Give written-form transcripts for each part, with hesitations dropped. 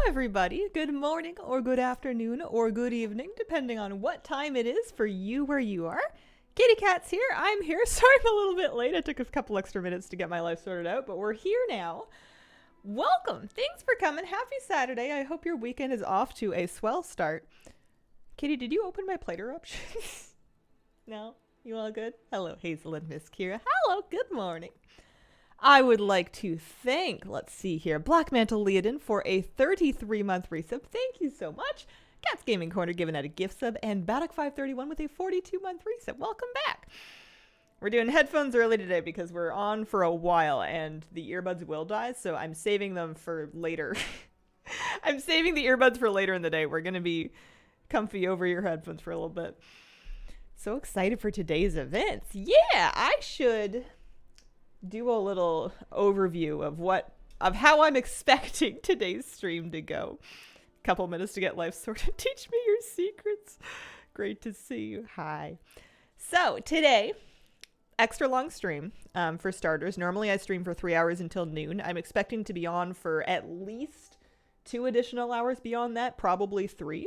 everybody. Good morning, or good afternoon, or good evening, depending on what time it is for you where you are. Katie Cat's here. I'm here. Sorry I'm a little bit late. It took a couple extra minutes to get my life sorted out, but we're here now. Welcome. Thanks for coming. Happy Saturday. I hope your weekend is off to a swell start. Katie, did you open my plate eruptions? No? You all good? Hello, Hazel and Miss Kira. Hello. Good morning. I would like to thank, let's see here, Black Mantle Leodin for a 33-month resub. Thank you so much. Cats Gaming Corner giving out a gift sub, and Baddock531 with a 42-month resub. Welcome back. We're doing headphones early today because we're on for a while and the earbuds will die, so I'm saving them for later. I'm saving the earbuds for later in the day. We're going to be comfy over your headphones for a little bit. So excited for today's events. Yeah, I should do a little overview of how I'm expecting today's stream to go. Couple minutes to get life sorted. Teach me your secrets. Great to see you. Hi. So today, extra long stream for starters. Normally I stream for 3 hours until noon. I'm expecting to be on for at least 2 additional hours beyond that, probably 3.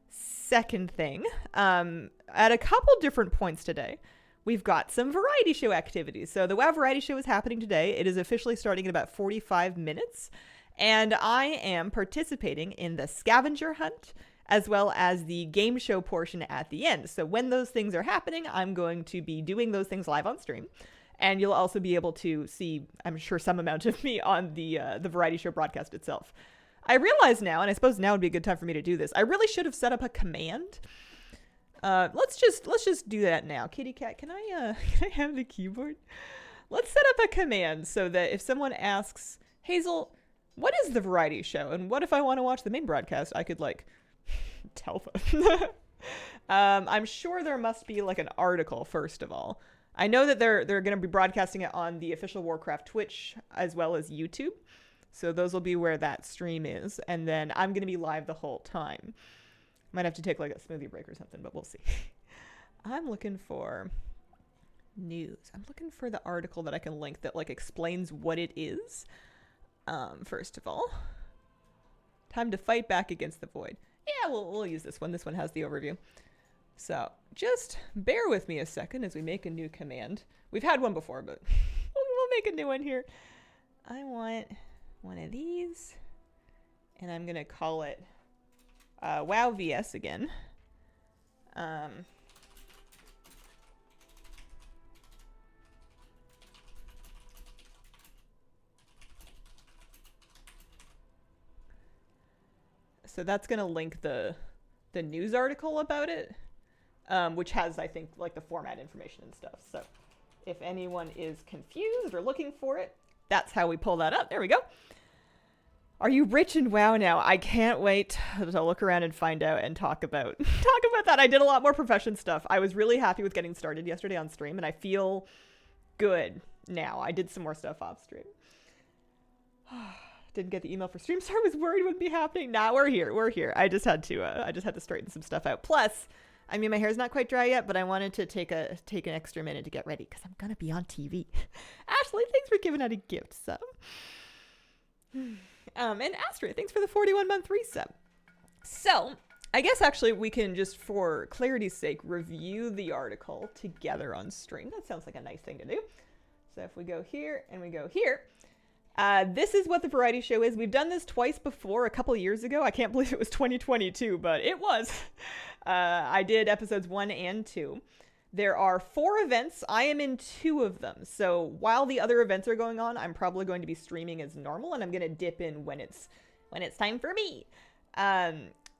Second thing, at a couple different points today, we've got some variety show activities. So the WoW variety show is happening today. It is officially starting in about 45 minutes. And I am participating in the scavenger hunt as well as the game show portion at the end. So when those things are happening, I'm going to be doing those things live on stream. And you'll also be able to see, I'm sure, some amount of me on the variety show broadcast itself. I realize now, and I suppose now would be a good time for me to do this, I really should have set up a command. Let's just do that now. Kitty Cat, can I have the keyboard? Let's set up a command so that if someone asks, Hazel, what is the variety show? And what if I want to watch the main broadcast? I could tell them. I'm sure there must be an article first of all. I know that they're going to be broadcasting it on the official Warcraft Twitch as well as YouTube. So those will be where that stream is. And then I'm going to be live the whole time. Might have to take a smoothie break or something, but we'll see. I'm looking for news. I'm looking for the article that I can link that explains what it is. First of all, time to fight back against the void. Yeah, we'll use this one. This one has the overview. So just bear with me a second as we make a new command. We've had one before, but we'll make a new one here. I want one of these, and I'm going to call it WoW VS again. So that's going to link the news article about it, which has, I think, the format information and stuff. So if anyone is confused or looking for it, that's how we pull that up. There we go. Are you rich in WoW now? I can't wait to look around and find out and talk about that. I did a lot more profession stuff. I was really happy with getting started yesterday on stream, and I feel good now. I did some more stuff off stream. Didn't get the email for stream, so I was worried it wouldn't be happening. Nah, we're here. I just had to straighten some stuff out. Plus, I mean, my hair's not quite dry yet, but I wanted to take an extra minute to get ready because I'm gonna be on TV. Ashley, thanks for giving out a gift sub. And Astrid, thanks for the 41-month resub. So, I guess actually we can just, for clarity's sake, review the article together on stream. That sounds like a nice thing to do. So if we go here and we go here, this is what the variety show is. We've done this twice before, a couple years ago. I can't believe it was 2022, but it was. I did episodes 1 and 2. There are 4 events. I am in 2 of them. So while the other events are going on, I'm probably going to be streaming as normal, and I'm going to dip in when it's time for me.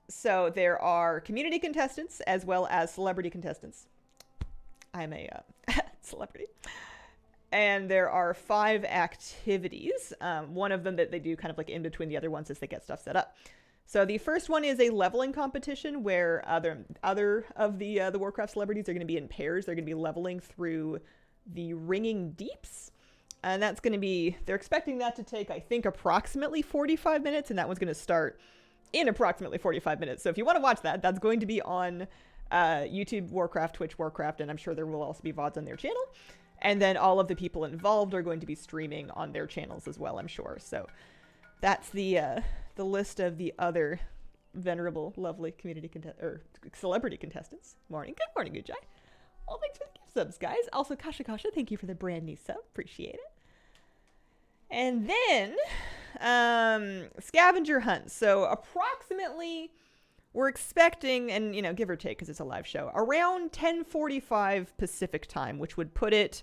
So there are community contestants as well as celebrity contestants. I'm a celebrity. And there are 5 activities. One of them that they do kind of in between the other ones as they get stuff set up. So the first one is a leveling competition where other of the Warcraft celebrities are going to be in pairs. They're going to be leveling through the Ringing Deeps. And that's going to be, they're expecting that to take, I think, approximately 45 minutes. And that one's going to start in approximately 45 minutes. So if you want to watch that, that's going to be on YouTube Warcraft, Twitch Warcraft, and I'm sure there will also be VODs on their channel. And then all of the people involved are going to be streaming on their channels as well, I'm sure. So that's the the list of the other venerable, lovely celebrity contestants. Good morning, good Jai. Oh, thanks for the gift subs, guys. Also, Kasha, thank you for the brand new sub. Appreciate it. And then, scavenger hunt. So approximately, we're expecting, and give or take because it's a live show, around 10:45 Pacific time, which would put it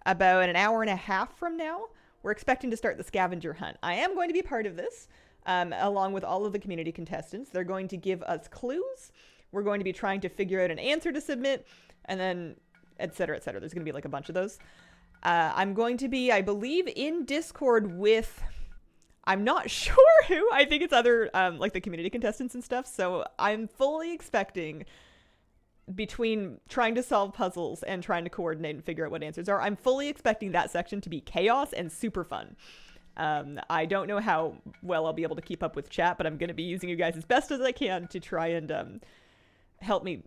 about an hour and a half from now. We're expecting to start the scavenger hunt. I am going to be part of this, along with all of the community contestants. They're going to give us clues. We're going to be trying to figure out an answer to submit, and then et cetera, et cetera. There's going to be like a bunch of those. I'm going to be, I believe, in Discord with, I'm not sure who. I think it's other, like the community contestants and stuff. So I'm fully expecting, between trying to solve puzzles and trying to coordinate and figure out what answers are, I'm fully expecting that section to be chaos and super fun. I don't know how well I'll be able to keep up with chat, but I'm going to be using you guys as best as I can to try and help me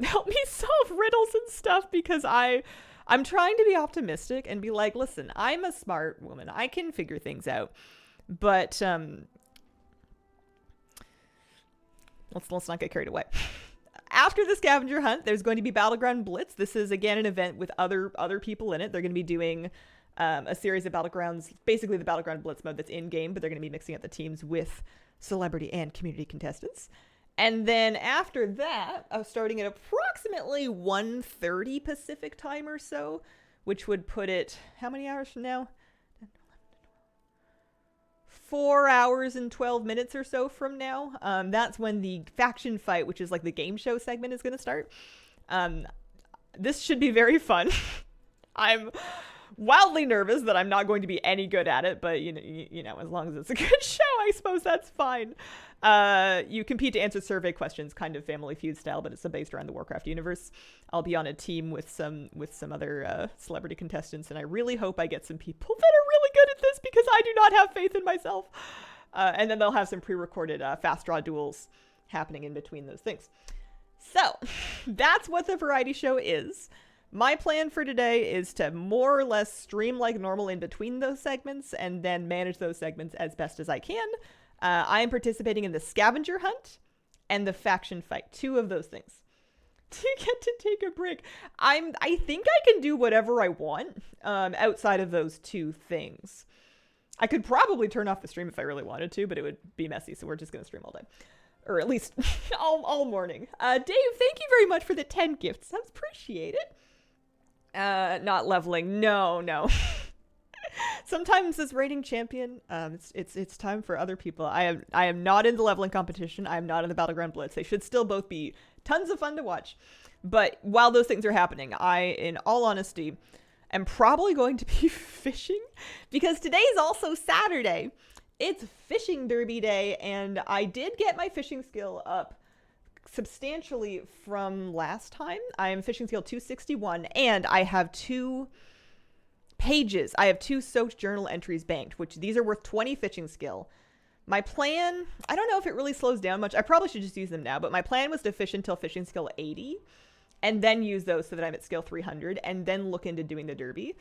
solve riddles and stuff, because I'm trying to be optimistic and be like, listen, I'm a smart woman. I can figure things out. But let's not get carried away. After the scavenger hunt, there's going to be Battleground Blitz. This is, again, an event with other people in it. They're going to be doing a series of Battlegrounds, basically the Battleground Blitz mode that's in-game, but they're going to be mixing up the teams with celebrity and community contestants. And then after that, starting at approximately 1:30 Pacific time or so, which would put it, how many hours from now? 4 hours and 12 minutes or so from now. That's when the faction fight, which is like the game show segment, is going to start. This should be very fun. I'm wildly nervous that I'm not going to be any good at it, but you know, as long as it's a good show, I suppose that's fine. You compete to answer survey questions, kind of Family Feud style, but it's based around the Warcraft universe. I'll be on a team with some other celebrity contestants, and I really hope I get some people that are really good at this, because I do not have faith in myself. And then they'll have some pre-recorded fast draw duels happening in between those things. So that's what the variety show is. My plan for today is to more or less stream like normal in between those segments, and then manage those segments as best as I can. I am participating in the scavenger hunt and the faction fight. 2 of those things. To get to take a break. I think I can do whatever I want outside of those 2 things. I could probably turn off the stream if I really wanted to, but it would be messy, so we're just going to stream all day. Or at least all morning. Dave, thank you very much for the 10 gifts. I appreciate it. Not leveling. No. Sometimes as reigning champion, it's time for other people. I am not in the leveling competition. I am not in the Battleground Blitz. They should still both be tons of fun to watch. But while those things are happening, I, in all honesty, am probably going to be fishing, because today is also Saturday. It's fishing derby day, and I did get my fishing skill up substantially from last time. I am fishing skill 261, and I have 2 pages. I have 2 soaked journal entries banked, which these are worth 20 fishing skill. My plan, I don't know if it really slows down much. I probably should just use them now, but my plan was to fish until fishing skill 80 and then use those so that I'm at skill 300 and then look into doing the derby.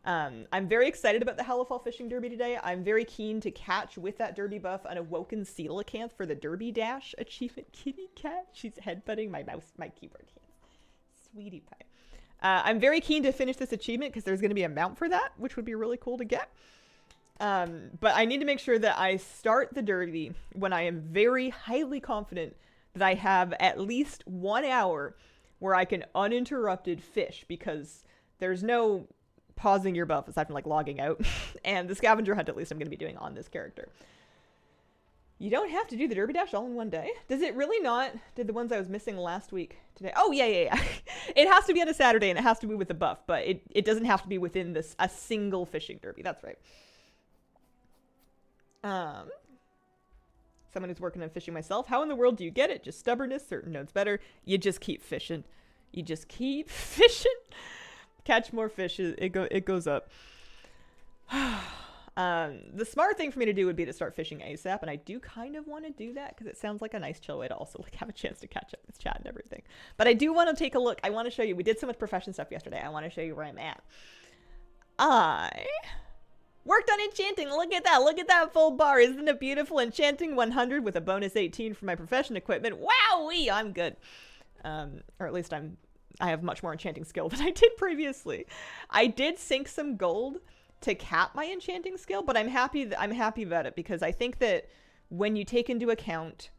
I'm very excited about the Hallowfall Fishing Derby today. I'm very keen to catch, with that derby buff, an Awoken Coelacanth for the Derby Dash achievement. Kitty cat. She's headbutting my keyboard hands. Sweetie pie. I'm very keen to finish this achievement because there's going to be a mount for that, which would be really cool to get. But I need to make sure that I start the derby when I am very highly confident that I have at least 1 hour where I can uninterrupted fish, because there's no pausing your buff aside from like logging out. And the scavenger hunt, at least, I'm going to be doing on this character. You don't have to do the derby dash all in one day. Does it really not? Did the ones I was missing last week today? Oh, yeah. It has to be on a Saturday, and it has to be with the buff, but it doesn't have to be within a single fishing derby. That's right. Someone who's working on fishing myself. How in the world do you get it? Just stubbornness, certain nodes better. You just keep fishing. You just keep fishing. Catch more fish. It goes up. The smart thing for me to do would be to start fishing ASAP, and I do kind of want to do that because it sounds like a nice chill way to also like have a chance to catch up with chat and everything. But I do want to take a look. I want to show you. We did so much profession stuff yesterday. I want to show you where I'm at. I Worked on enchanting. Look at that. Look at that full bar. Isn't it beautiful? Enchanting 100 with a bonus 18 for my profession equipment. Wowee, I'm good. Or at least I have much more enchanting skill than I did previously. I did sink some gold to cap my enchanting skill, but I'm happy about it because I think that when you take into account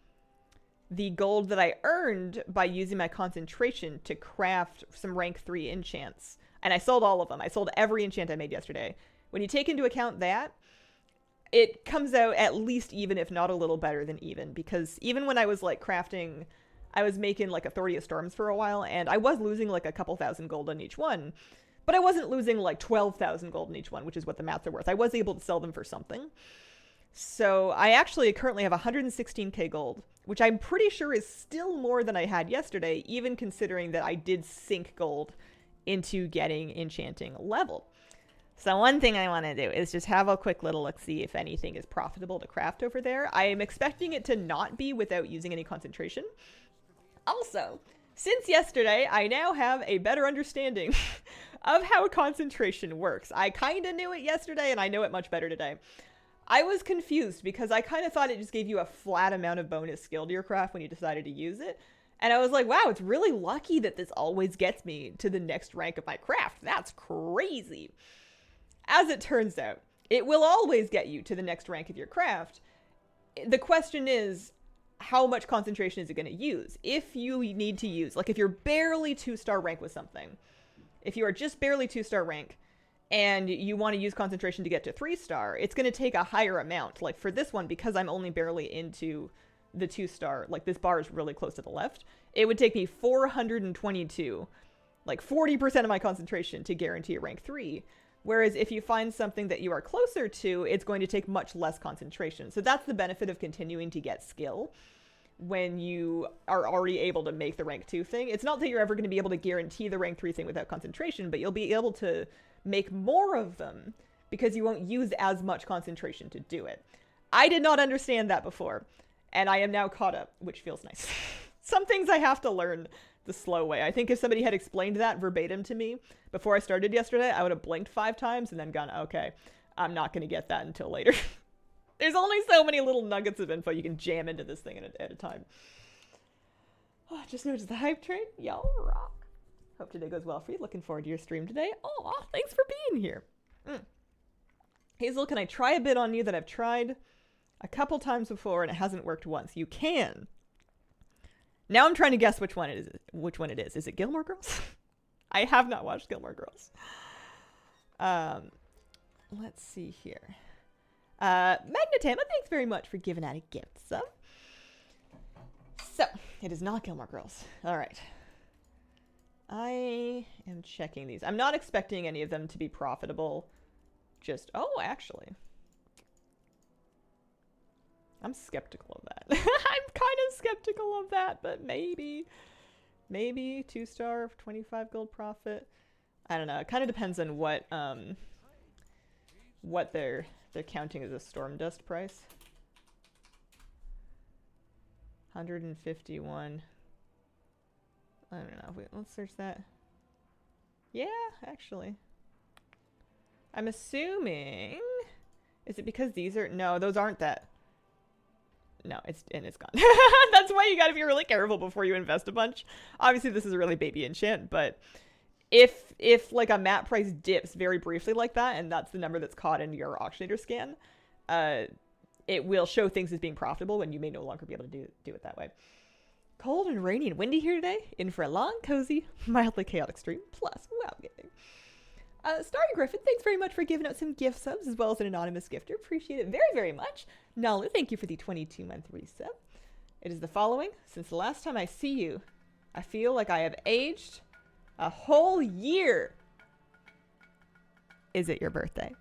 the gold that I earned by using my concentration to craft some rank 3 enchants, and I sold all of them. I sold every enchant I made yesterday. When you take into account that, it comes out at least even, if not a little better than even, because even when I was like crafting, I was making like Authority of Storms for a while, and I was losing like a couple thousand gold on each one, but I wasn't losing like 12,000 gold in each one, which is what the mats are worth. I was able to sell them for something. So I actually currently have 116k gold, which I'm pretty sure is still more than I had yesterday, even considering that I did sink gold into getting enchanting level. So one thing I want to do is just have a quick little look, see if anything is profitable to craft over there. I am expecting it to not be without using any concentration. Also, since yesterday, I now have a better understanding of how concentration works. I kind of knew it yesterday, and I know it much better today. I was confused because I kind of thought it just gave you a flat amount of bonus skill to your craft when you decided to use it. And I was like, wow, it's really lucky that this always gets me to the next rank of my craft. That's crazy. As it turns out, it will always get you to the next rank of your craft. The question is, how much concentration is it going to use? If you need to use, like if you're barely 2-star rank with something, if you are just barely 2-star rank and you want to use concentration to get to 3-star, it's going to take a higher amount. Like for this one, because I'm only barely into the 2-star, like this bar is really close to the left, it would take me 422, like 40% of my concentration to guarantee a rank 3. Whereas if you find something that you are closer to, it's going to take much less concentration. So that's the benefit of continuing to get skill when you are already able to make the rank 2 thing. It's not that you're ever going to be able to guarantee the rank 3 thing without concentration, but you'll be able to make more of them because you won't use as much concentration to do it. I did not understand that before, and I am now caught up, which feels nice. Some things I have to learn the slow way. I think if somebody had explained that verbatim to me before I started yesterday, I would have blinked 5 times and then gone, okay, I'm not going to get that until later. There's only so many little nuggets of info you can jam into this thing at a time. Oh, just noticed the hype train. Y'all rock. Hope today goes well for you. Looking forward to your stream today. Oh, thanks for being here. Hazel, can I try a bit on you that I've tried a couple times before and it hasn't worked once? You can. Now I'm trying to guess which one it is. Is it Gilmore Girls? I have not watched Gilmore Girls. Let's see here. Magnetama, thanks very much for giving out a gift sub. So, it is not Gilmore Girls. All right. I am checking these. I'm not expecting any of them to be profitable. Actually. I'm skeptical of that. I'm kind of skeptical of that, but maybe 2-star, 25 gold profit. I don't know. It kind of depends on what they're counting as a storm dust price. 151. I don't know. Wait, let's search that. Yeah, actually. I'm assuming. Is it because these are? No, those aren't that. No, it's gone. That's why you gotta be really careful before you invest a bunch. Obviously, this is a really baby enchant, but if like a mat price dips very briefly like that, and that's the number that's caught in your auctioneer scan, it will show things as being profitable when you may no longer be able to do it that way. Cold and rainy and windy here today. In for a long, cozy, mildly chaotic stream. Plus, wow, gaming. Starry Griffin, thanks very much for giving out some gift subs as well as an anonymous gifter. Appreciate it very, very much. Nalu, thank you for the 22-month resub. It is the following. Since the last time I see you, I feel like I have aged a whole year. Is it your birthday?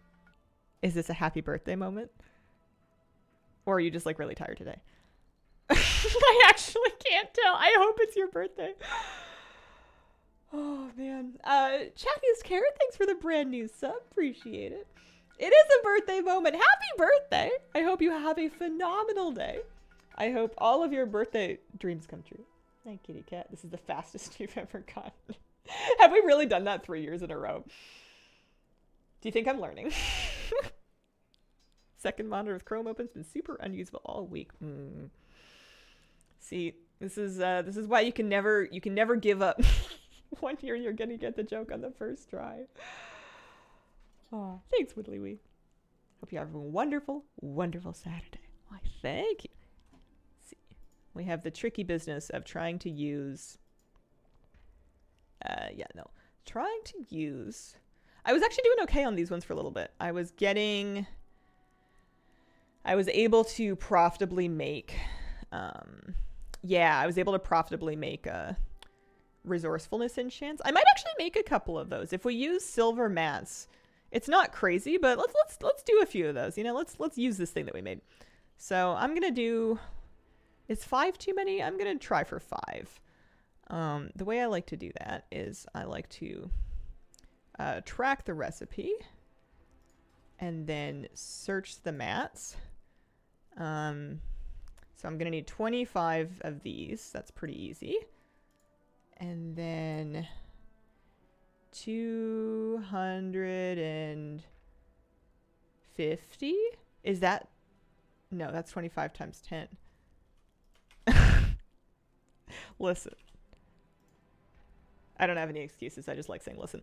Is this a happy birthday moment? Or are you just like really tired today? I actually can't tell. I hope it's your birthday. Oh, man. Chattiest Carrot, thanks for the brand new sub. Appreciate it. It is a birthday moment. Happy birthday. I hope you have a phenomenal day. I hope all of your birthday dreams come true. Hi, kitty cat. This is the fastest you've ever gotten. Have we really done that 3 years in a row? Do you think I'm learning? Second monitor with Chrome open's been super unusable all week. See, this is why you can never give up. 1 year you're gonna get the joke on the first try. Oh, thanks, Widdly Wee. Hope you have a wonderful, wonderful Saturday. Why, thank you. Let's see, we have the tricky business of trying to use. Trying to use. I was actually doing okay on these ones for a little bit. I was able to profitably make. I was able to profitably make resourcefulness enchants. I might actually make a couple of those if we use silver mats. It's not crazy, but let's do a few of those. You know, let's use this thing that we made. So I'm gonna do. Is 5 too many? I'm gonna try for 5. The way I like to do that is I like to track the recipe and then search the mats. So I'm gonna need 25 of these. That's pretty easy. And then 250? Is that? No, that's 25 times 10. Listen. I don't have any excuses. I just like saying listen.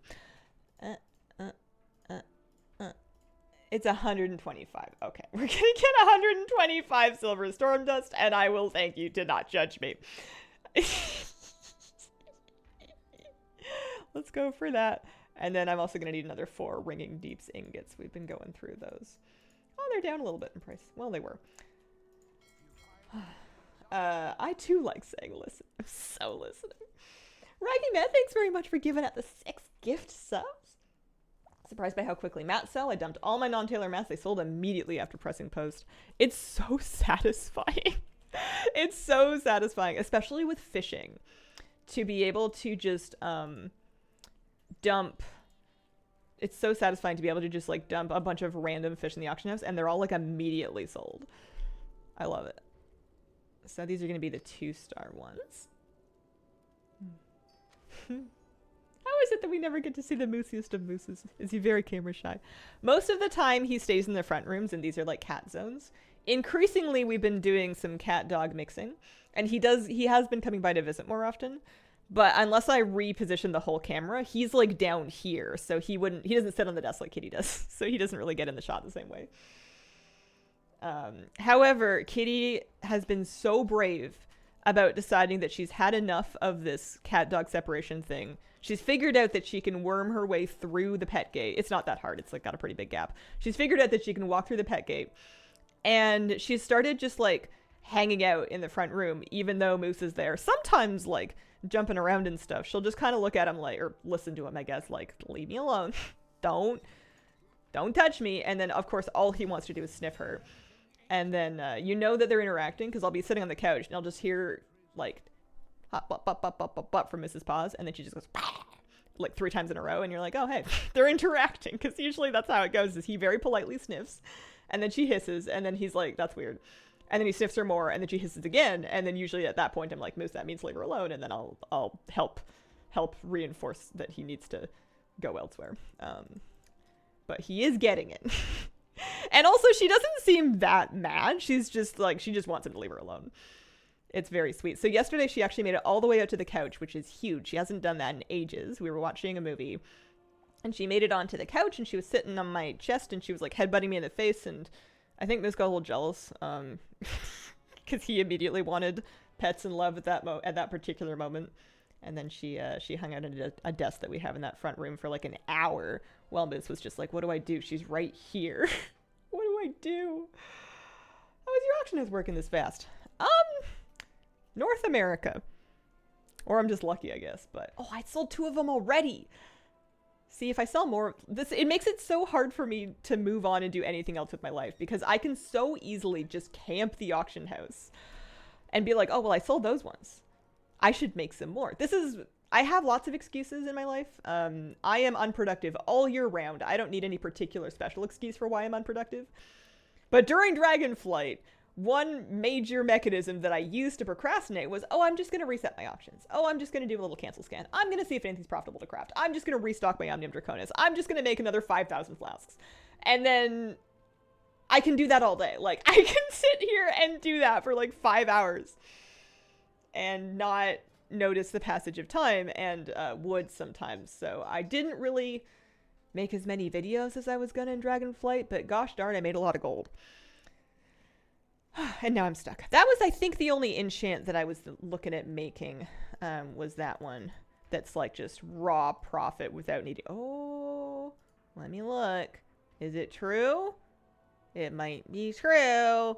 It's 125. Okay, we're gonna get 125 silver storm dust, and I will thank you to not judge me. Let's go for that. And then I'm also gonna need another 4 ringing deeps ingots. We've been going through those. Oh, they're down a little bit in price. Well, they were. I too like saying listen. I'm so listening. Raggy Man, thanks very much for giving out the 6 gift subs. Surprised by how quickly mats sell. I dumped all my non-tailor mats. They sold immediately after pressing post. It's so satisfying. It's so satisfying, especially with fishing, to be able to just dump. It's so satisfying to be able to just like dump a bunch of random fish in the auction house and they're all like immediately sold. I love it. So these are going to be the 2-star ones. How is it that we never get to see the moosiest of mooses? Is he very camera shy? Most of the time he stays in the front rooms and these are like cat zones. Increasingly we've been doing some cat dog mixing and he has been coming by to visit more often. But unless I reposition the whole camera, he's like down here. So he doesn't sit on the desk like Kitty does. So he doesn't really get in the shot the same way. However, Kitty has been so brave about deciding that she's had enough of this cat dog separation thing. She's figured out that she can worm her way through the pet gate. It's not that hard. It's like got a pretty big gap. She's figured out that she can walk through the pet gate. And she's started just like hanging out in the front room, even though Moose is there. Sometimes like jumping around and stuff. She'll just kind of look at him like, or listen to him, I guess, like, leave me alone. Don't touch me. And then of course, all he wants to do is sniff her. And then you know that they're interacting because I'll be sitting on the couch and I'll just hear like hop, bop, bop, bop, bop, bop, bop from Mrs. Paws. And then she just goes like 3 times in a row. And you're like, oh, hey, they're interacting. Because usually that's how it goes is he very politely sniffs and then she hisses and then he's like, that's weird. And then he sniffs her more and then she hisses again. And then usually at that point I'm like, Moose, that means leave her alone. And then I'll help reinforce that he needs to go elsewhere. But he is getting it. And also she doesn't seem that mad. She's just like, she just wants him to leave her alone. It's very sweet. So yesterday she actually made it all the way out to the couch, which is huge. She hasn't done that in ages. We were watching a movie and she made it onto the couch and she was sitting on my chest and she was like headbutting me in the face. And I think Moose got a little jealous because he immediately wanted pets and love at that particular moment. And then she hung out at a desk that we have in that front room for like an hour while Moose was just like, what do I do? She's right here. What do I do? How is your auction house working this fast? North America. Or I'm just lucky, I guess. But, oh, I sold 2 of them already. See, if I sell more, it makes it so hard for me to move on and do anything else with my life because I can so easily just camp the auction house and be like, oh, well, I sold those ones. I should make some more. I have lots of excuses in my life. I am unproductive all year round. I don't need any particular special excuse for why I'm unproductive. But during Dragonflight, one major mechanism that I used to procrastinate was, oh, I'm just going to reset my auctions. Oh, I'm just going to do a little cancel scan. I'm going to see if anything's profitable to craft. I'm just going to restock my Omnium Draconis. I'm just going to make another 5,000 flasks. And then I can do that all day. Like, I can sit here and do that for like 5 hours and not notice the passage of time, and would sometimes. So I didn't really make as many videos as I was gonna in Dragonflight, but gosh darn, I made a lot of gold. And now I'm stuck. That was, I think, the only enchant that I was looking at making, was that one. That's like just raw profit without needing... Oh, let me look. Is it true? It might be true.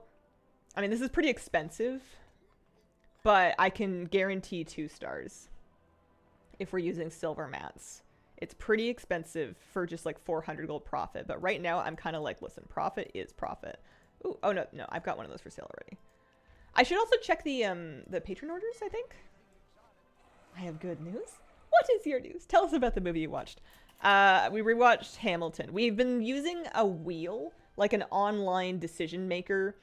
I mean, this is pretty expensive, but I can guarantee 2 stars if we're using silver mats. It's pretty expensive for just like 400 gold profit, but right now I'm kind of like, listen, profit is profit. Ooh, oh no, I've got one of those for sale already. I should also check the patron orders, I think. I have good news. What is your news? Tell us about the movie you watched. We rewatched Hamilton. We've been using a wheel, like an online decision maker,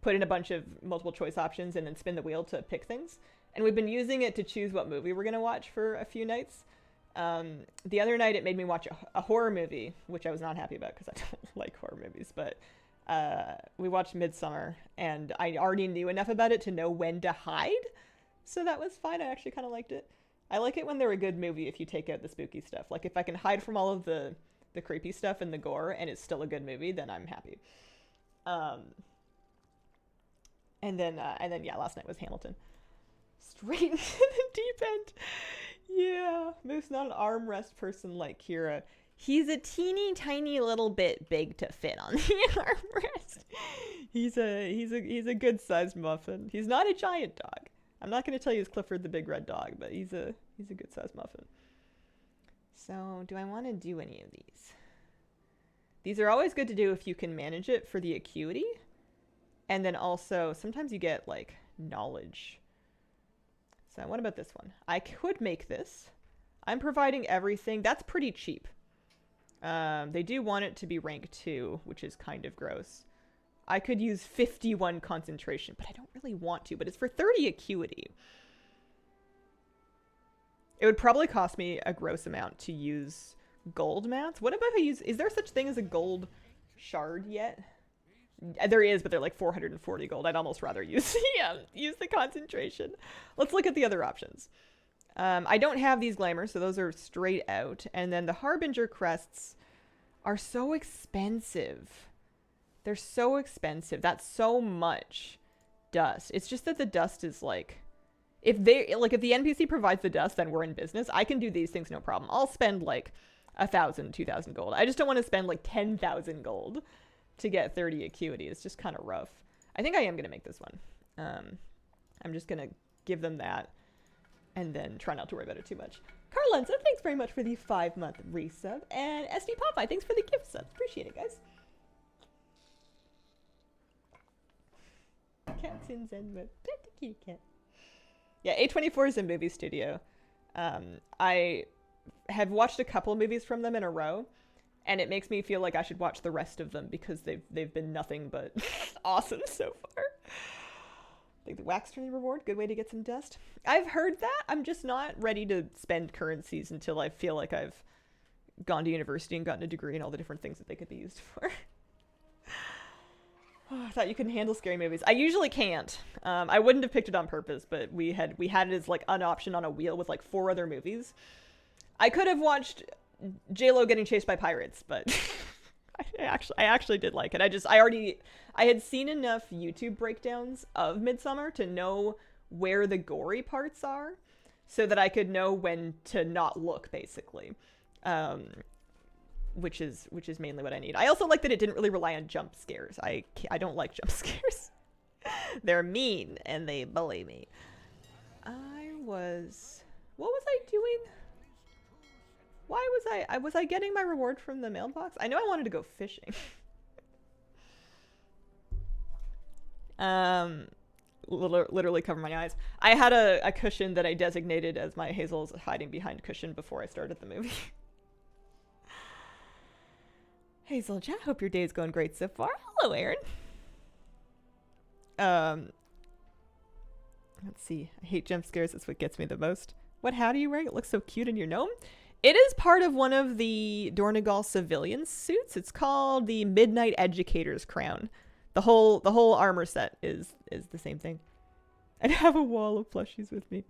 put in a bunch of multiple choice options and then spin the wheel to pick things. And we've been using it to choose what movie we're going to watch for a few nights. The other night it made me watch a horror movie, which I was not happy about because I don't like horror movies, but we watched Midsommar, and I already knew enough about it to know when to hide. So that was fine. I actually kind of liked it. I like it when they're a good movie if you take out the spooky stuff. Like, if I can hide from all of the creepy stuff and the gore and it's still a good movie, then I'm happy. And then yeah, last night was Hamilton. Straight into the deep end. Yeah. Moose not an armrest person like Kira. He's a teeny tiny little bit big to fit on the armrest. He's a good sized muffin. He's not a giant dog. I'm not going to tell you he's Clifford the Big Red Dog, but he's a good sized muffin. So, do I want to do any of these? These are always good to do if you can manage it for the acuity. And then also, sometimes you get, like, knowledge. So, what about this one? I could make this. I'm providing everything. That's pretty cheap. They do want it to be rank 2, which is kind of gross. I could use 51 concentration, but I don't really want to. But it's for 30 acuity. It would probably cost me a gross amount to use gold mats. What about if I use... Is there such thing as a gold shard yet? There is, but they're like 440 gold. I'd almost rather use use the concentration. Let's look at the other options. I don't have these glamours, so those are straight out. And then the Harbinger crests are so expensive. They're so expensive. That's so much dust. It's just that the dust is like... If the NPC provides the dust, then we're in business. I can do these things no problem. I'll spend like 1,000, 2,000 gold. I just don't want to spend like 10,000 gold to get 30 acuity. It's just kind of rough. I think I am going to make this one. I'm just going to give them that and then try not to worry about it too much. Carlenza, thanks very much for the 5-month resub. And SD Popeye, thanks for the gift subs. Appreciate it, guys. Cats in Zen mode. Pet the kitty cat. Yeah, A24 is a movie studio. I have watched a couple movies from them in a row, and it makes me feel like I should watch the rest of them because they've been nothing but awesome so far. I think the wax turning reward, good way to get some dust. I've heard that. I'm just not ready to spend currencies until I feel like I've gone to university and gotten a degree and all the different things that they could be used for. Oh, I thought you couldn't handle scary movies. I usually can't. I wouldn't have picked it on purpose, but we had it as like an option on a wheel with like 4 other movies. I could have watched J-Lo getting chased by pirates, but I actually did like it. I had seen enough YouTube breakdowns of Midsommar to know where the gory parts are, so that I could know when to not look, basically. Which is mainly what I need. I also like that it didn't really rely on jump scares. I don't like jump scares. They're mean and they bully me. What was I doing? Why was I getting my reward from the mailbox? I know I wanted to go fishing. Literally cover my eyes. I had a cushion that I designated as my Hazel's hiding behind cushion before I started the movie. Hazel chat, hope your day's going great so far. Hello, Aaron. Let's see. I hate jump scares. That's what gets me the most. What hat are you wearing? It looks so cute in your gnome. It is part of one of the Dornegal civilian suits. It's called the Midnight Educator's Crown. The whole armor set is the same thing. I have a wall of plushies with me.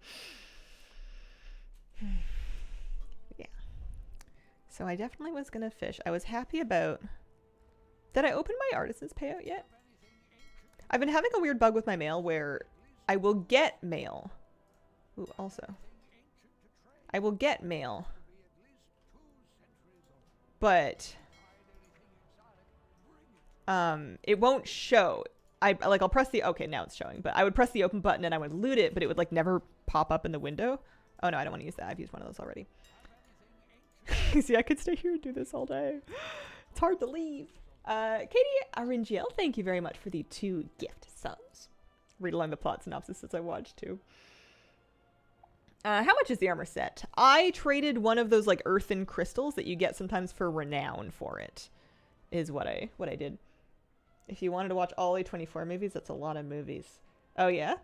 Yeah. So I definitely was gonna fish. I was happy about... Did I open my artisan's payout yet? I've been having a weird bug with my mail where I will get mail. Ooh, also. I will get mail. But it won't show. I'll press the... Okay, now it's showing. But I would press the open button and I would loot it, but it would like never pop up in the window. Oh no, I don't want to use that. I've used one of those already. See, I could stay here and do this all day. It's hard to leave. Katie Aringiel, thank you very much for the 2 gift subs. Read along the plot synopsis as I watch too. How much is the armor set? I traded one of those like earthen crystals that you get sometimes for renown for it. Is what I did. If you wanted to watch all A24 movies, that's a lot of movies. Oh yeah?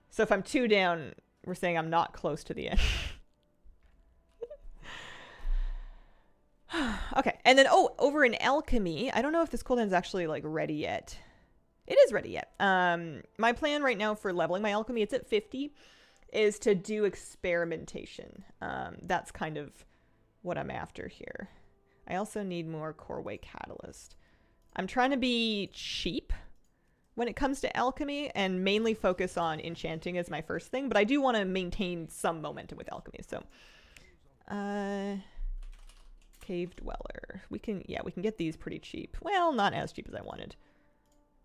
So if I'm 2 down, we're saying I'm not close to the end. Okay, and then, oh, over in Alchemy, I don't know if this cooldown is actually, like, ready yet. It is ready yet. My plan right now for leveling my Alchemy, it's at 50, is to do experimentation. That's kind of what I'm after here. I also need more Coreway Catalyst. I'm trying to be cheap when it comes to Alchemy and mainly focus on enchanting as my first thing, but I do want to maintain some momentum with Alchemy, so... Cave Dweller. We can get these pretty cheap. Well, not as cheap as I wanted.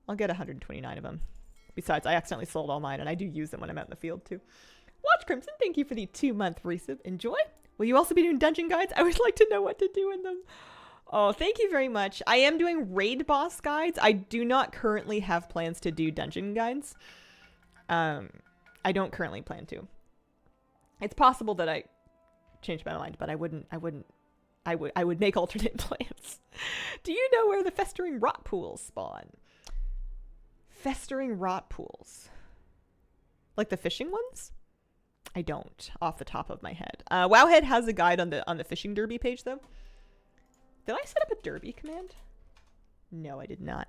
I'll get 129 of them. Besides, I accidentally sold all mine, and I do use them when I'm out in the field, too. Watch Crimson, thank you for the 2-month resub. Enjoy. Will you also be doing dungeon guides? I would like to know what to do in them. Oh, thank you very much. I am doing raid boss guides. I do not currently have plans to do dungeon guides. I don't currently plan to. It's possible that I change my mind, but I would make alternate plans. Do you know where the festering rot pools spawn? Festering rot pools. Like the fishing ones? I don't, off the top of my head. Wowhead has a guide on the fishing derby page, though. Did I set up a derby command? No, I did not.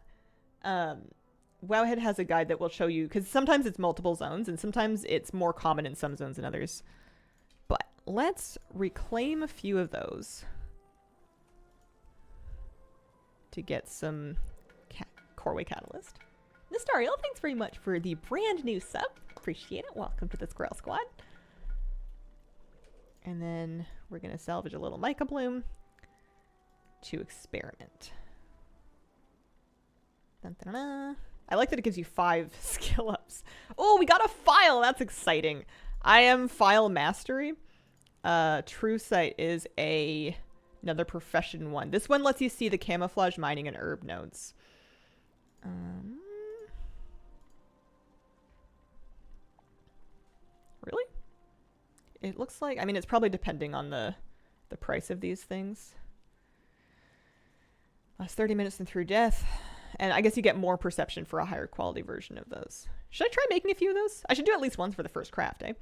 Wowhead has a guide that will show you, because sometimes it's multiple zones, and sometimes it's more common in some zones than others. But let's reclaim a few of those to get some Coreway Catalyst. Nestariel, thanks very much for the brand new sub. Appreciate it. Welcome to the Squirrel Squad. And then we're going to salvage a little Mica Bloom to experiment. Dun, dun, dun. I like that it gives you 5 skill ups. Oh, we got a file. That's exciting. I am file mastery. True Sight is another profession one. This one lets you see the camouflage mining and herb nodes. Really? It looks like, I mean, it's probably depending on the price of these things. Last 30 minutes and through death. And I guess you get more perception for a higher quality version of those. Should I try making a few of those? I should do at least once for the first craft, eh?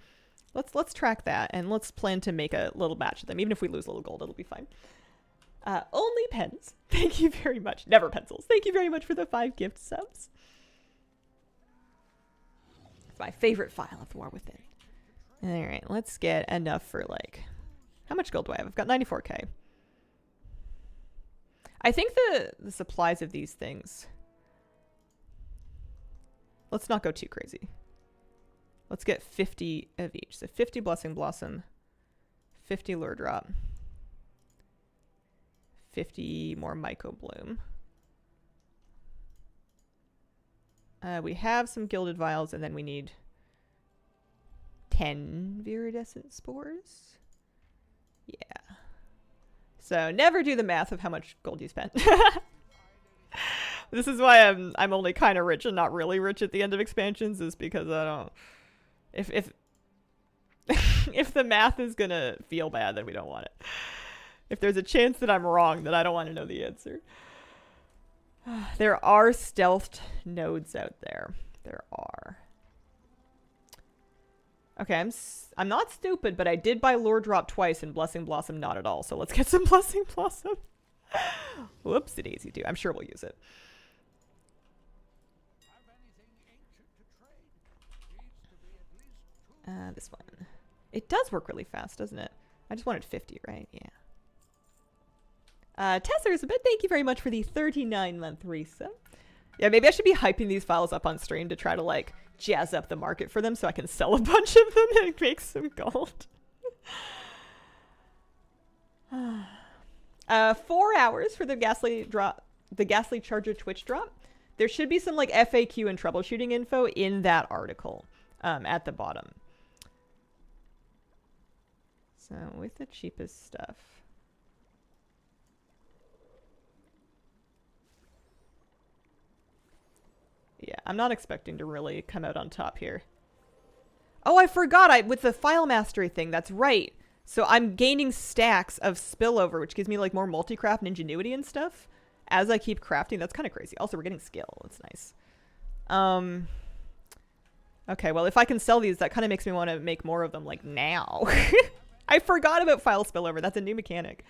Let's track that, and let's plan to make a little batch of them. Even if we lose a little gold, it'll be fine. Only pens. Thank you very much. Never pencils. Thank you very much for the 5 gift subs. It's my favorite file of the War Within. Alright, let's get enough for, like... How much gold do I have? I've got 94k. I think the supplies of these things... Let's not go too crazy. Let's get 50 of each. So 50 Blessing Blossom, 50 Lure Drop, 50 more Myco Bloom. We have some Gilded Vials, and then we need 10 Viridescent Spores. Yeah. So never do the math of how much gold you spent. This is why I'm only kind of rich and not really rich at the end of expansions, is because I don't... If if the math is gonna feel bad, then we don't want it. If there's a chance that I'm wrong, then I don't want to know the answer. There are stealthed nodes out there. There are. Okay, I'm not stupid, but I did buy Lore Drop twice and Blessing Blossom not at all. So let's get some Blessing Blossom. Whoops, it easy to. I'm sure we'll use it. This one. It does work really fast, doesn't it? I just wanted 50, right? Yeah. Tessa Elizabeth, thank you very much for the 39-month resub. Yeah, maybe I should be hyping these files up on stream to try to, like, jazz up the market for them so I can sell a bunch of them and make some gold. 4 hours for the Ghastly Charger Twitch drop. There should be some, like, FAQ and troubleshooting info in that article at the bottom. So, with the cheapest stuff. Yeah, I'm not expecting to really come out on top here. Oh, I forgot with the file mastery thing, that's right. So I'm gaining stacks of spillover, which gives me like more multi-craft and ingenuity and stuff as I keep crafting. That's kind of crazy. Also, we're getting skill. That's nice. Okay, well, if I can sell these, that kind of makes me want to make more of them like now. I forgot about file spillover. That's a new mechanic.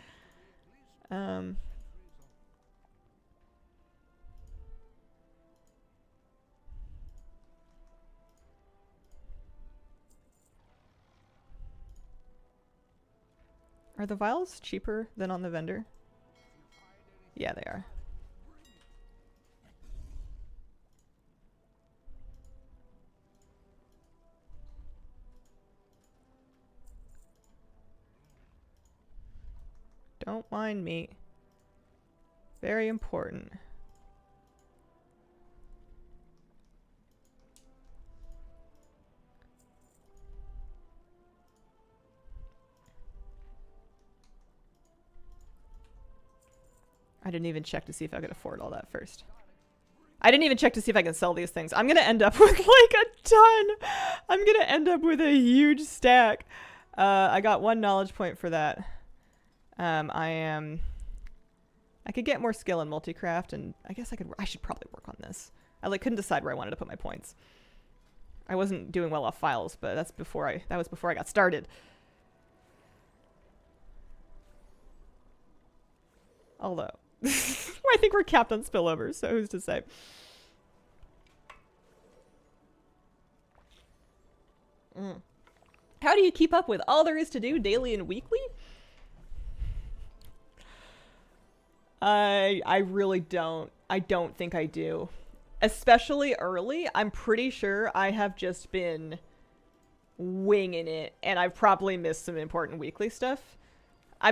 Are the vials cheaper than on the vendor? Yeah, they are. Don't mind me. Very important. I didn't even check to see if I could afford all that first. I didn't even check to see if I can sell these things. I'm going to end up with like a ton. I'm going to end up with a huge stack. I got 1 knowledge point for that. I could get more skill in multicraft, and I guess I should probably work on this. I like couldn't decide where I wanted to put my points. I wasn't doing well off files, but that was before I got started. Although, I think we're capped on spillover, so who's to say? How do you keep up with all there is to do daily and weekly? I really don't. I don't think I do. Especially early, I'm pretty sure I have just been winging it, and I've probably missed some important weekly stuff. I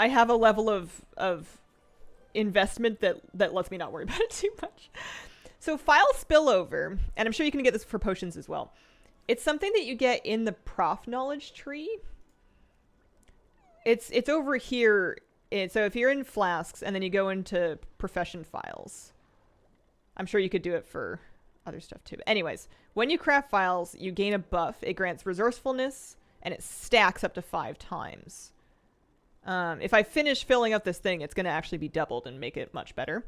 have a level of investment that lets me not worry about it too much. So file spillover, and I'm sure you can get this for potions as well. It's something that you get in the prof knowledge tree. It's over here. So if you're in flasks and then you go into profession files, I'm sure you could do it for other stuff too. But anyways, when you craft files, you gain a buff. It grants resourcefulness, and it stacks up to 5 times. If I finish filling up this thing, it's going to actually be doubled and make it much better.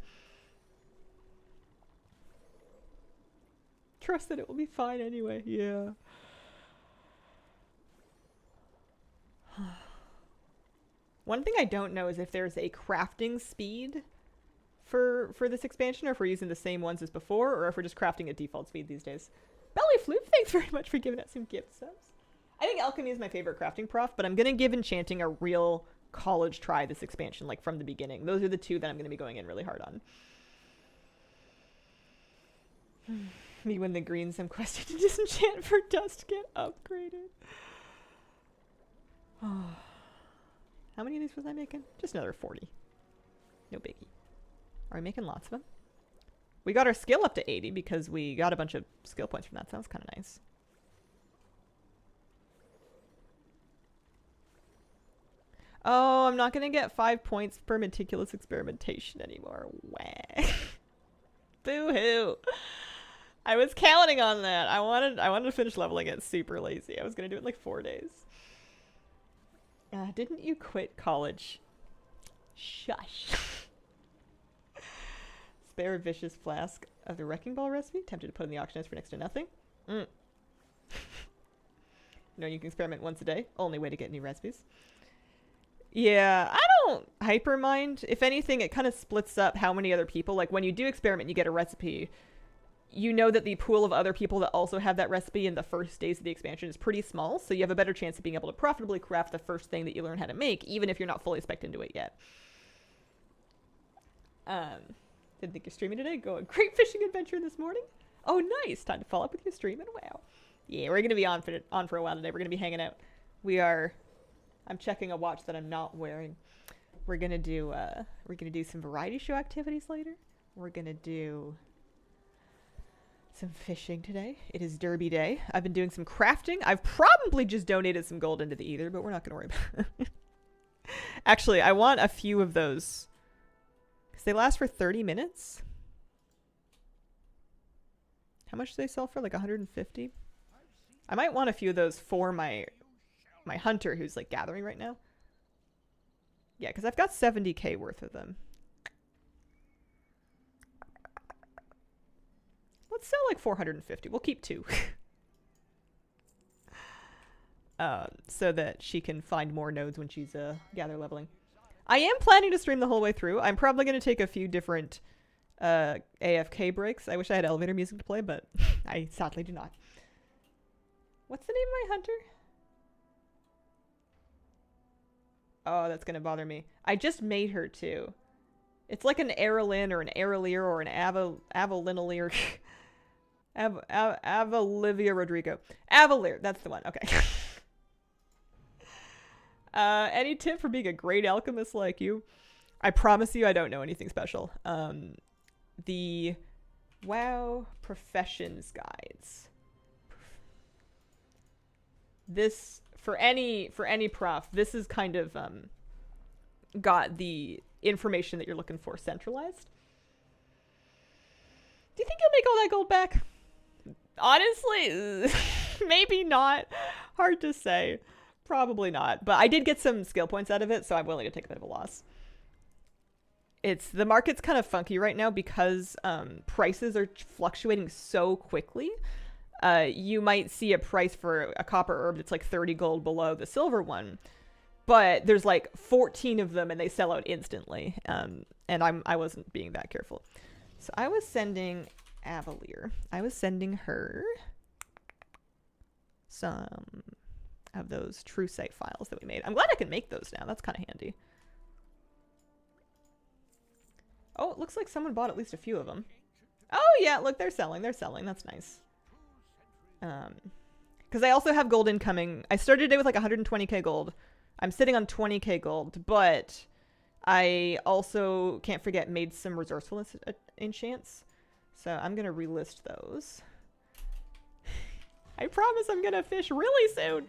Trust that it will be fine anyway. Yeah. One thing I don't know is if there's a crafting speed for this expansion, or if we're using the same ones as before, or if we're just crafting at default speed these days. Belly Floop, thanks very much for giving us some gift subs. I think alchemy is my favorite crafting prof, but I'm going to give enchanting a real college try this expansion, like from the beginning. Those are the 2 that I'm going to be going in really hard on. Me when the greens I'm questing to disenchant for dust get upgraded. How many of these was I making? Just another 40. No biggie. Are we making lots of them? We got our skill up to 80 because we got a bunch of skill points from that. Sounds kind of nice. Oh, I'm not going to get 5 points per meticulous experimentation anymore. Wah. Boo-hoo. I was counting on that. I wanted to finish leveling it super lazy. I was going to do it in like 4 days. Didn't you quit college? Shush. Spare vicious flask of the Wrecking Ball recipe. Tempted to put in the auction house for next to nothing. No, you can experiment once a day. Only way to get new recipes. Yeah, I don't hyper mind. If anything, it kind of splits up how many other people. Like when you do experiment, you get a recipe. You know that the pool of other people that also have that recipe in the first days of the expansion is pretty small, so you have a better chance of being able to profitably craft the first thing that you learn how to make, even if you're not fully spec'd into it yet. Didn't think you're streaming today. Go a great fishing adventure this morning. Oh, nice. Time to follow up with your stream, and wow. Yeah, we're going to be on for a while today. We're going to be hanging out. I'm checking a watch that I'm not wearing. We're going to do some variety show activities later. We're going to do some fishing today. It is Derby Day. I've been doing some crafting. I've probably just donated some gold into the ether, but we're not going to worry about it. Actually, I want a few of those because they last for 30 minutes. How much do they sell for? Like 150? I might want a few of those for my hunter who's like gathering right now. Yeah, because I've got 70k worth of them. Let's sell like 450. We'll keep 2. So that she can find more nodes when she's gather leveling. I am planning to stream the whole way through. I'm probably going to take a few different AFK breaks. I wish I had elevator music to play, but I sadly do not. What's the name of my hunter? Oh, that's going to bother me. I just made her too. It's like an Aerolin or an Aerolier or an Avalinalier. Avalivia Rodrigo. Avalier, that's the one. Okay. Any tip for being a great alchemist like you? I promise you I don't know anything special. The WoW professions guides. This for any prof, this is kind of got the information that you're looking for centralized. Do you think you'll make all that gold back? Honestly, maybe not. Hard to say. Probably not. But I did get some skill points out of it, so I'm willing to take a bit of a loss. The market's kind of funky right now because prices are fluctuating so quickly. You might see a price for a copper herb that's like 30 gold below the silver one, but there's like 14 of them and they sell out instantly. And I wasn't being that careful. So I was sending Avalier. I was sending her some of those true site files that we made. I'm glad I can make those now. That's kind of handy. Oh, it looks like someone bought at least a few of them. Oh yeah, look, they're selling. They're selling. That's nice. Because I also have gold incoming. I started today with like 120k gold. I'm sitting on 20k gold, but I also, can't forget, made some resourcefulness enchants. So I'm going to relist those. I promise I'm going to fish really soon.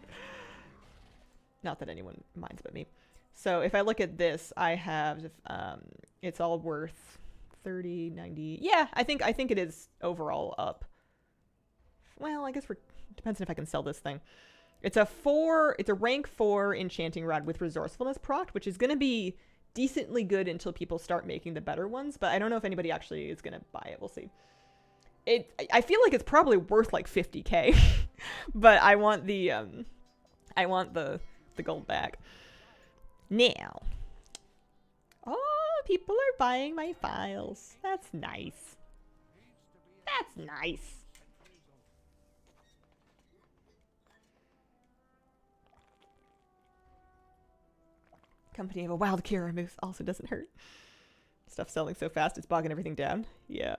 Not that anyone minds but me. So if I look at this, I have, it's all worth 30, 90. Yeah, I think it is overall up. Well, I guess depends on if I can sell this thing. It's a rank 4 enchanting rod with resourcefulness proc, which is going to be decently good until people start making the better ones, but I don't know if anybody actually is going to buy it. We'll see. I feel like it's probably worth like 50k, but I want the gold back. Now. Oh, people are buying my files. That's nice. That's nice. Company of a wild Kira moose also doesn't hurt. Stuff selling so fast it's bogging everything down. Yeah.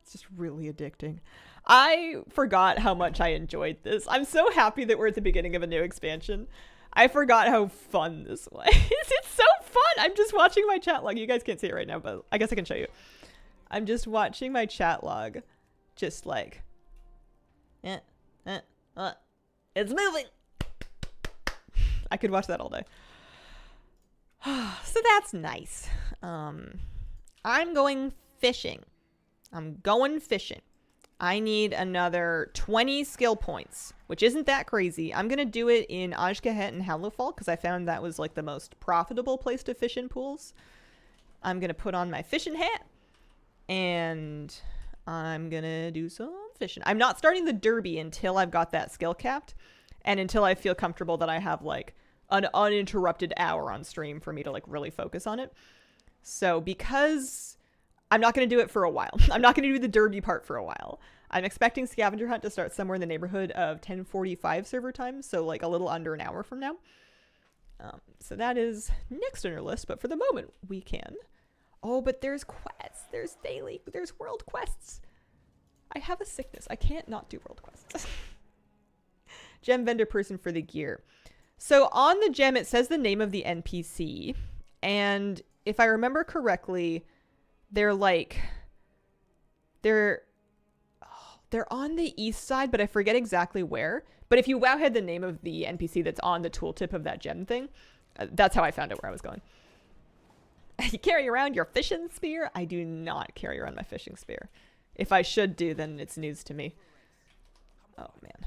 It's just really addicting. I forgot how much I enjoyed this. I'm so happy that we're at the beginning of a new expansion. I forgot how fun this was. It's so fun. I'm just watching my chat log. You guys can't see it right now, but I guess I can show you. I'm just watching my chat log. Just like, it's moving. I could watch that all day. So that's nice. I'm going fishing. I need another 20 skill points, which isn't that crazy. I'm going to do it in Ajkahet and Hallowfall because I found that was like the most profitable place to fish in pools. I'm going to put on my fishing hat and I'm going to do some fishing. I'm not starting the derby until I've got that skill capped and until I feel comfortable that I have like an uninterrupted hour on stream for me to like really focus on it. So because I'm not going to do it for a while, I'm not going to do the derby part for a while. I'm expecting Scavenger Hunt to start somewhere in the neighborhood of 10:45 server time, so like a little under an hour from now. So that is next on our list, but for the moment, we can. Oh, but there's quests. There's world quests. I have a sickness. I can't not do world quests. Gem vendor person for the gear. So on the gem, it says the name of the NPC, and if I remember correctly, they're on the east side, but I forget exactly where. But if you wowhead the name of the NPC that's on the tooltip of that gem thing, that's how I found out where I was going. You carry around your fishing spear? I do not carry around my fishing spear. If I should do, then it's news to me. Oh, man.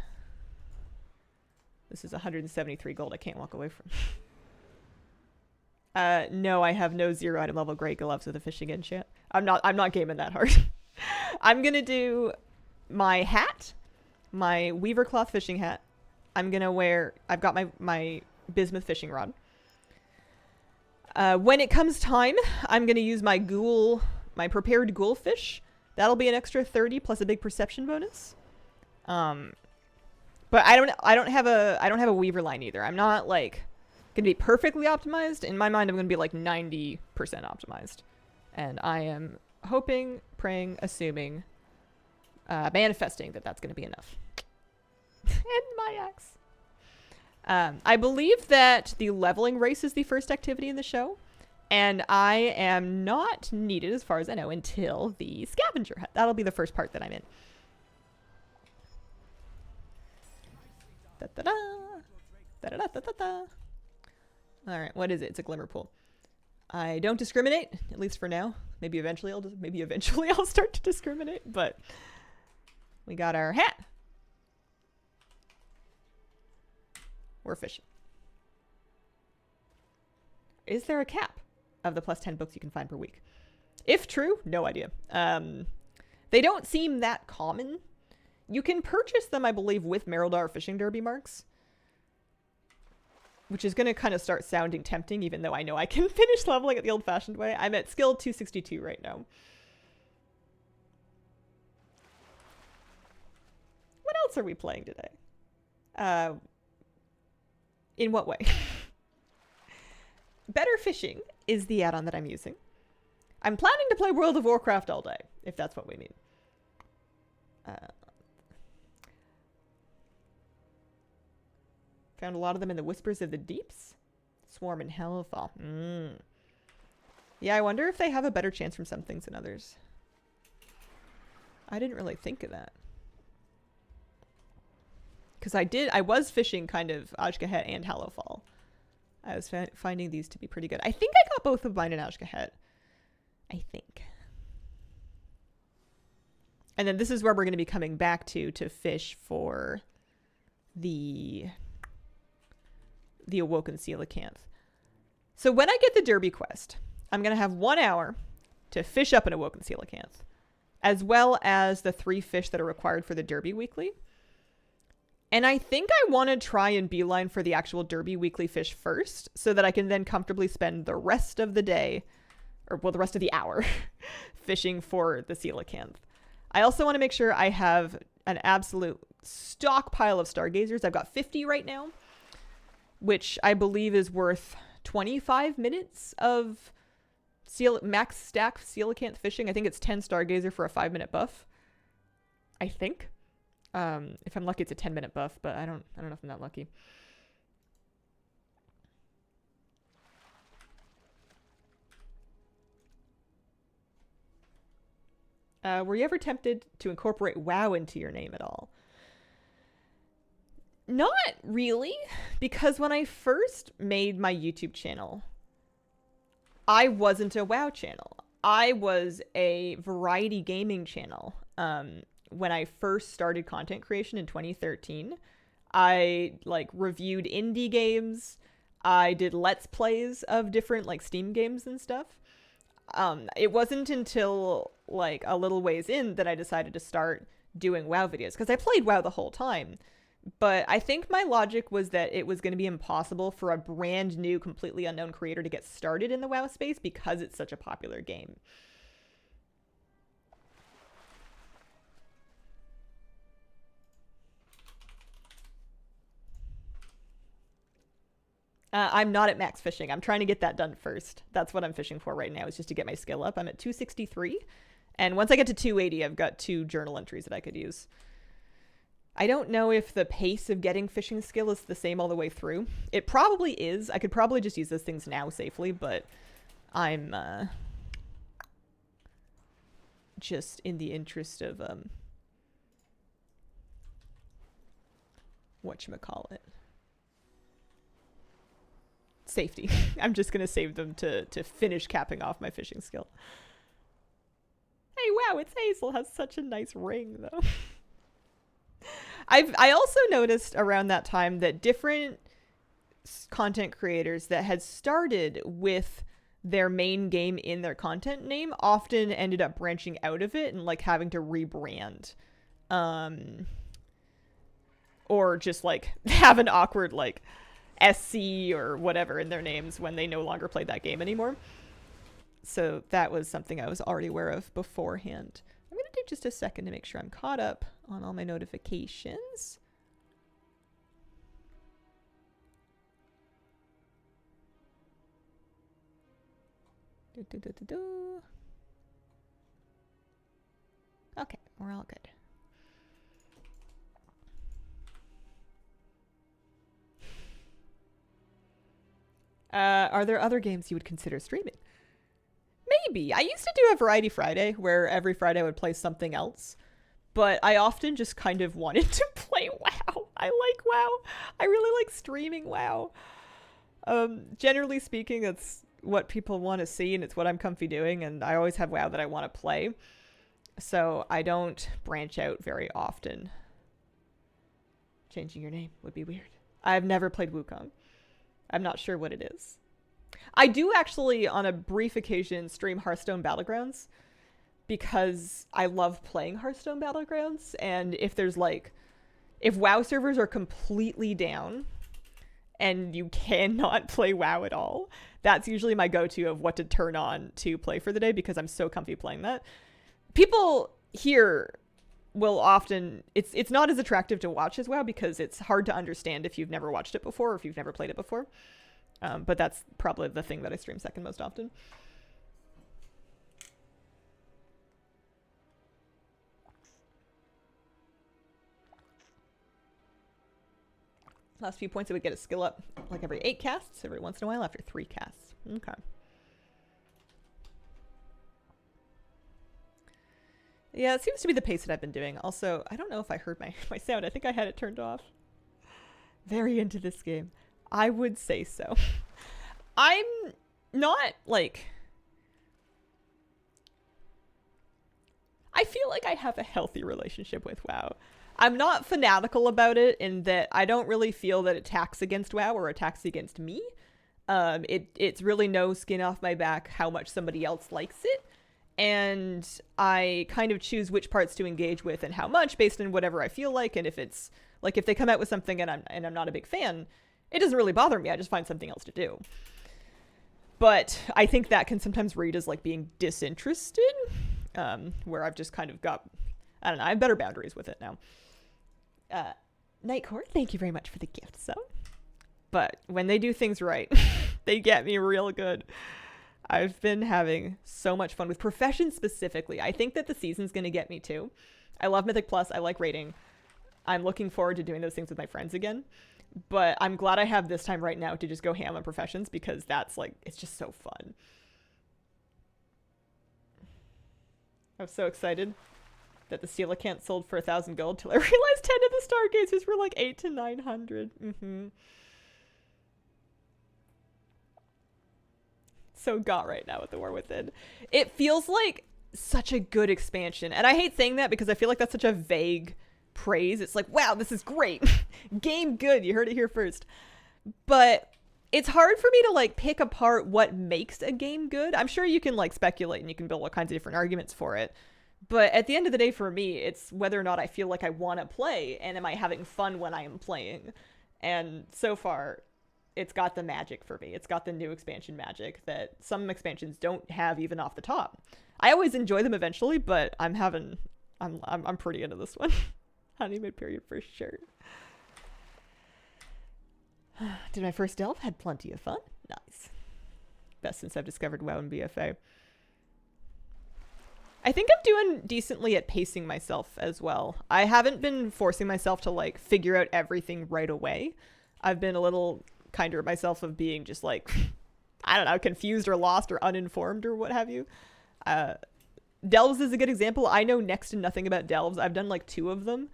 This is 173 gold I can't walk away from. No, I have no 0 item level gray gloves with a fishing enchant. I'm not gaming that hard. I'm gonna do my hat, my weaver cloth fishing hat. I'm gonna wear, I've got my bismuth fishing rod. When it comes time, I'm gonna use my prepared ghoul fish. That'll be an extra 30 plus a big perception bonus. But I don't have a weaver line either. I'm not like gonna be perfectly optimized. In my mind, I'm gonna be like 90% optimized. And I am hoping, praying, assuming, manifesting that that's gonna be enough. And my axe. I believe that the leveling race is the first activity in the show. And I am not needed, as far as I know, until the scavenger hunt. That'll be the first part that I'm in. Da-da-da. Da-da-da-da-da-da. Alright, what is it? It's a glimmer pool. I don't discriminate, at least for now. Maybe eventually I'll start to discriminate, but we got our hat. We're fishing. Is there a cap of the plus 10 books you can find per week? If true, no idea. They don't seem that common. You can purchase them, I believe, with Mereldar Fishing Derby marks, which is going to kind of start sounding tempting, even though I know I can finish leveling it the old-fashioned way. I'm at skill 262 right now. What else are we playing today? In what way? Better Fishing is the add-on that I'm using. I'm planning to play World of Warcraft all day, if that's what we mean. Found a lot of them in the Whispers of the Deeps. Swarm and Hellfall. Yeah, I wonder if they have a better chance from some things than others. I didn't really think of that. Because I was fishing kind of Azj-Kahet and Hallowfall. I was finding these to be pretty good. I think I got both of mine in Azj-Kahet. I think. And then this is where we're going to be coming back to fish for the Awoken Coelacanth. So when I get the Derby quest, I'm going to have 1 hour to fish up an Awoken Coelacanth, as well as the 3 fish that are required for the Derby weekly. And I think I want to try and beeline for the actual Derby weekly fish first, so that I can then comfortably spend the rest of the day, or well, the rest of the hour, fishing for the Coelacanth. I also want to make sure I have an absolute stockpile of Stargazers. I've got 50 right now, which I believe is worth 25 minutes of max stack Coelacanth fishing. I think it's 10 Stargazer for a 5-minute buff. I think. If I'm lucky, it's a 10-minute buff, but I don't know if I'm that lucky. Were you ever tempted to incorporate WoW into your name at all? Not really, because when I first made my YouTube channel, I wasn't a WoW channel. I was a variety gaming channel. When I first started content creation in 2013, I reviewed indie games. I did Let's Plays of different Steam games and stuff. It wasn't until a little ways in that I decided to start doing WoW videos, because I played WoW the whole time. But I think my logic was that it was going to be impossible for a brand new, completely unknown creator to get started in the WoW space because it's such a popular game. I'm not at max fishing. I'm trying to get that done first. That's what I'm fishing for right now, is just to get my skill up. I'm at 263. And once I get to 280, I've got 2 journal entries that I could use. I don't know if the pace of getting fishing skill is the same all the way through. It probably is. I could probably just use those things now safely, but I'm just in the interest of whatchamacallit. Safety. I'm just gonna save them to finish capping off my fishing skill. Hey, wow, it's Hazel. Has such a nice ring though. I also noticed around that time that different content creators that had started with their main game in their content name often ended up branching out of it and like having to rebrand, or just like have an awkward like SC or whatever in their names when they no longer played that game anymore. So that was something I was already aware of beforehand. I'm going to take just a second to make sure I'm caught up on all my notifications. Okay, we're all good. Are there other games you would consider streaming? Maybe. I used to do a Variety Friday where every Friday I would play something else, but I often just kind of wanted to play WoW. I like WoW. I really like streaming WoW. Generally speaking, it's what people want to see and it's what I'm comfy doing, and I always have WoW that I want to play. So I don't branch out very often. Changing your name would be weird. I've never played Wukong. I'm not sure what it is. I do actually, on a brief occasion, stream Hearthstone Battlegrounds because I love playing Hearthstone Battlegrounds. And if there's like, if WoW servers are completely down and you cannot play WoW at all, that's usually my go-to of what to turn on to play for the day because I'm so comfy playing that. People here will often, it's not as attractive to watch as WoW because it's hard to understand if you've never watched it before or if you've never played it before. But that's probably the thing that I stream second most often. Last few points, I would get a skill up like every 8 casts, every once in a while after 3 casts. Okay. Yeah, it seems to be the pace that I've been doing. Also, I don't know if I heard my sound. I think I had it turned off. Very into this game. I would say so. I'm not like... I feel like I have a healthy relationship with WoW. I'm not fanatical about it in that I don't really feel that it attacks against WoW or attacks against me. It's really no skin off my back how much somebody else likes it. And I kind of choose which parts to engage with and how much based on whatever I feel like. And if it's like, if they come out with something and I'm not a big fan, it doesn't really bother me. I just find something else to do. But I think that can sometimes read as like being disinterested, where I've just kind of got, I don't know, I have better boundaries with it now. Nightcore, thank you very much for the gift sub. But when they do things right, they get me real good. I've been having so much fun with Profession specifically. I think that the season's going to get me too. I love Mythic Plus. I like raiding. I'm looking forward to doing those things with my friends again. But I'm glad I have this time right now to just go ham on Professions because that's like, it's just so fun. I'm so excited that the Coelacanth sold for 1,000 gold till I realized 10 of the Stargazers were like 800 to 900. So got right now with the War Within. It feels like such a good expansion. And I hate saying that because I feel like that's such a vague praise. It's like, wow, this is great. Game good. You heard it here first. But it's hard for me to like pick apart what makes a game good. I'm sure you can like speculate and you can build all kinds of different arguments for it. But at the end of the day, for me, it's whether or not I feel like I want to play, and am I having fun when I am playing. And so far, it's got the magic for me. It's got the new expansion magic that some expansions don't have even off the top. I always enjoy them eventually, but I'm pretty into this one. Honeymoon period for sure. Did my first delve? Had plenty of fun. Nice. Best since I've discovered WoW and BFA. I think I'm doing decently at pacing myself as well. I haven't been forcing myself to like figure out everything right away. I've been a little kinder at myself of being just like, I don't know, confused or lost or uninformed or what have you. Delves is a good example. I know next to nothing about delves. I've done like 2 of them.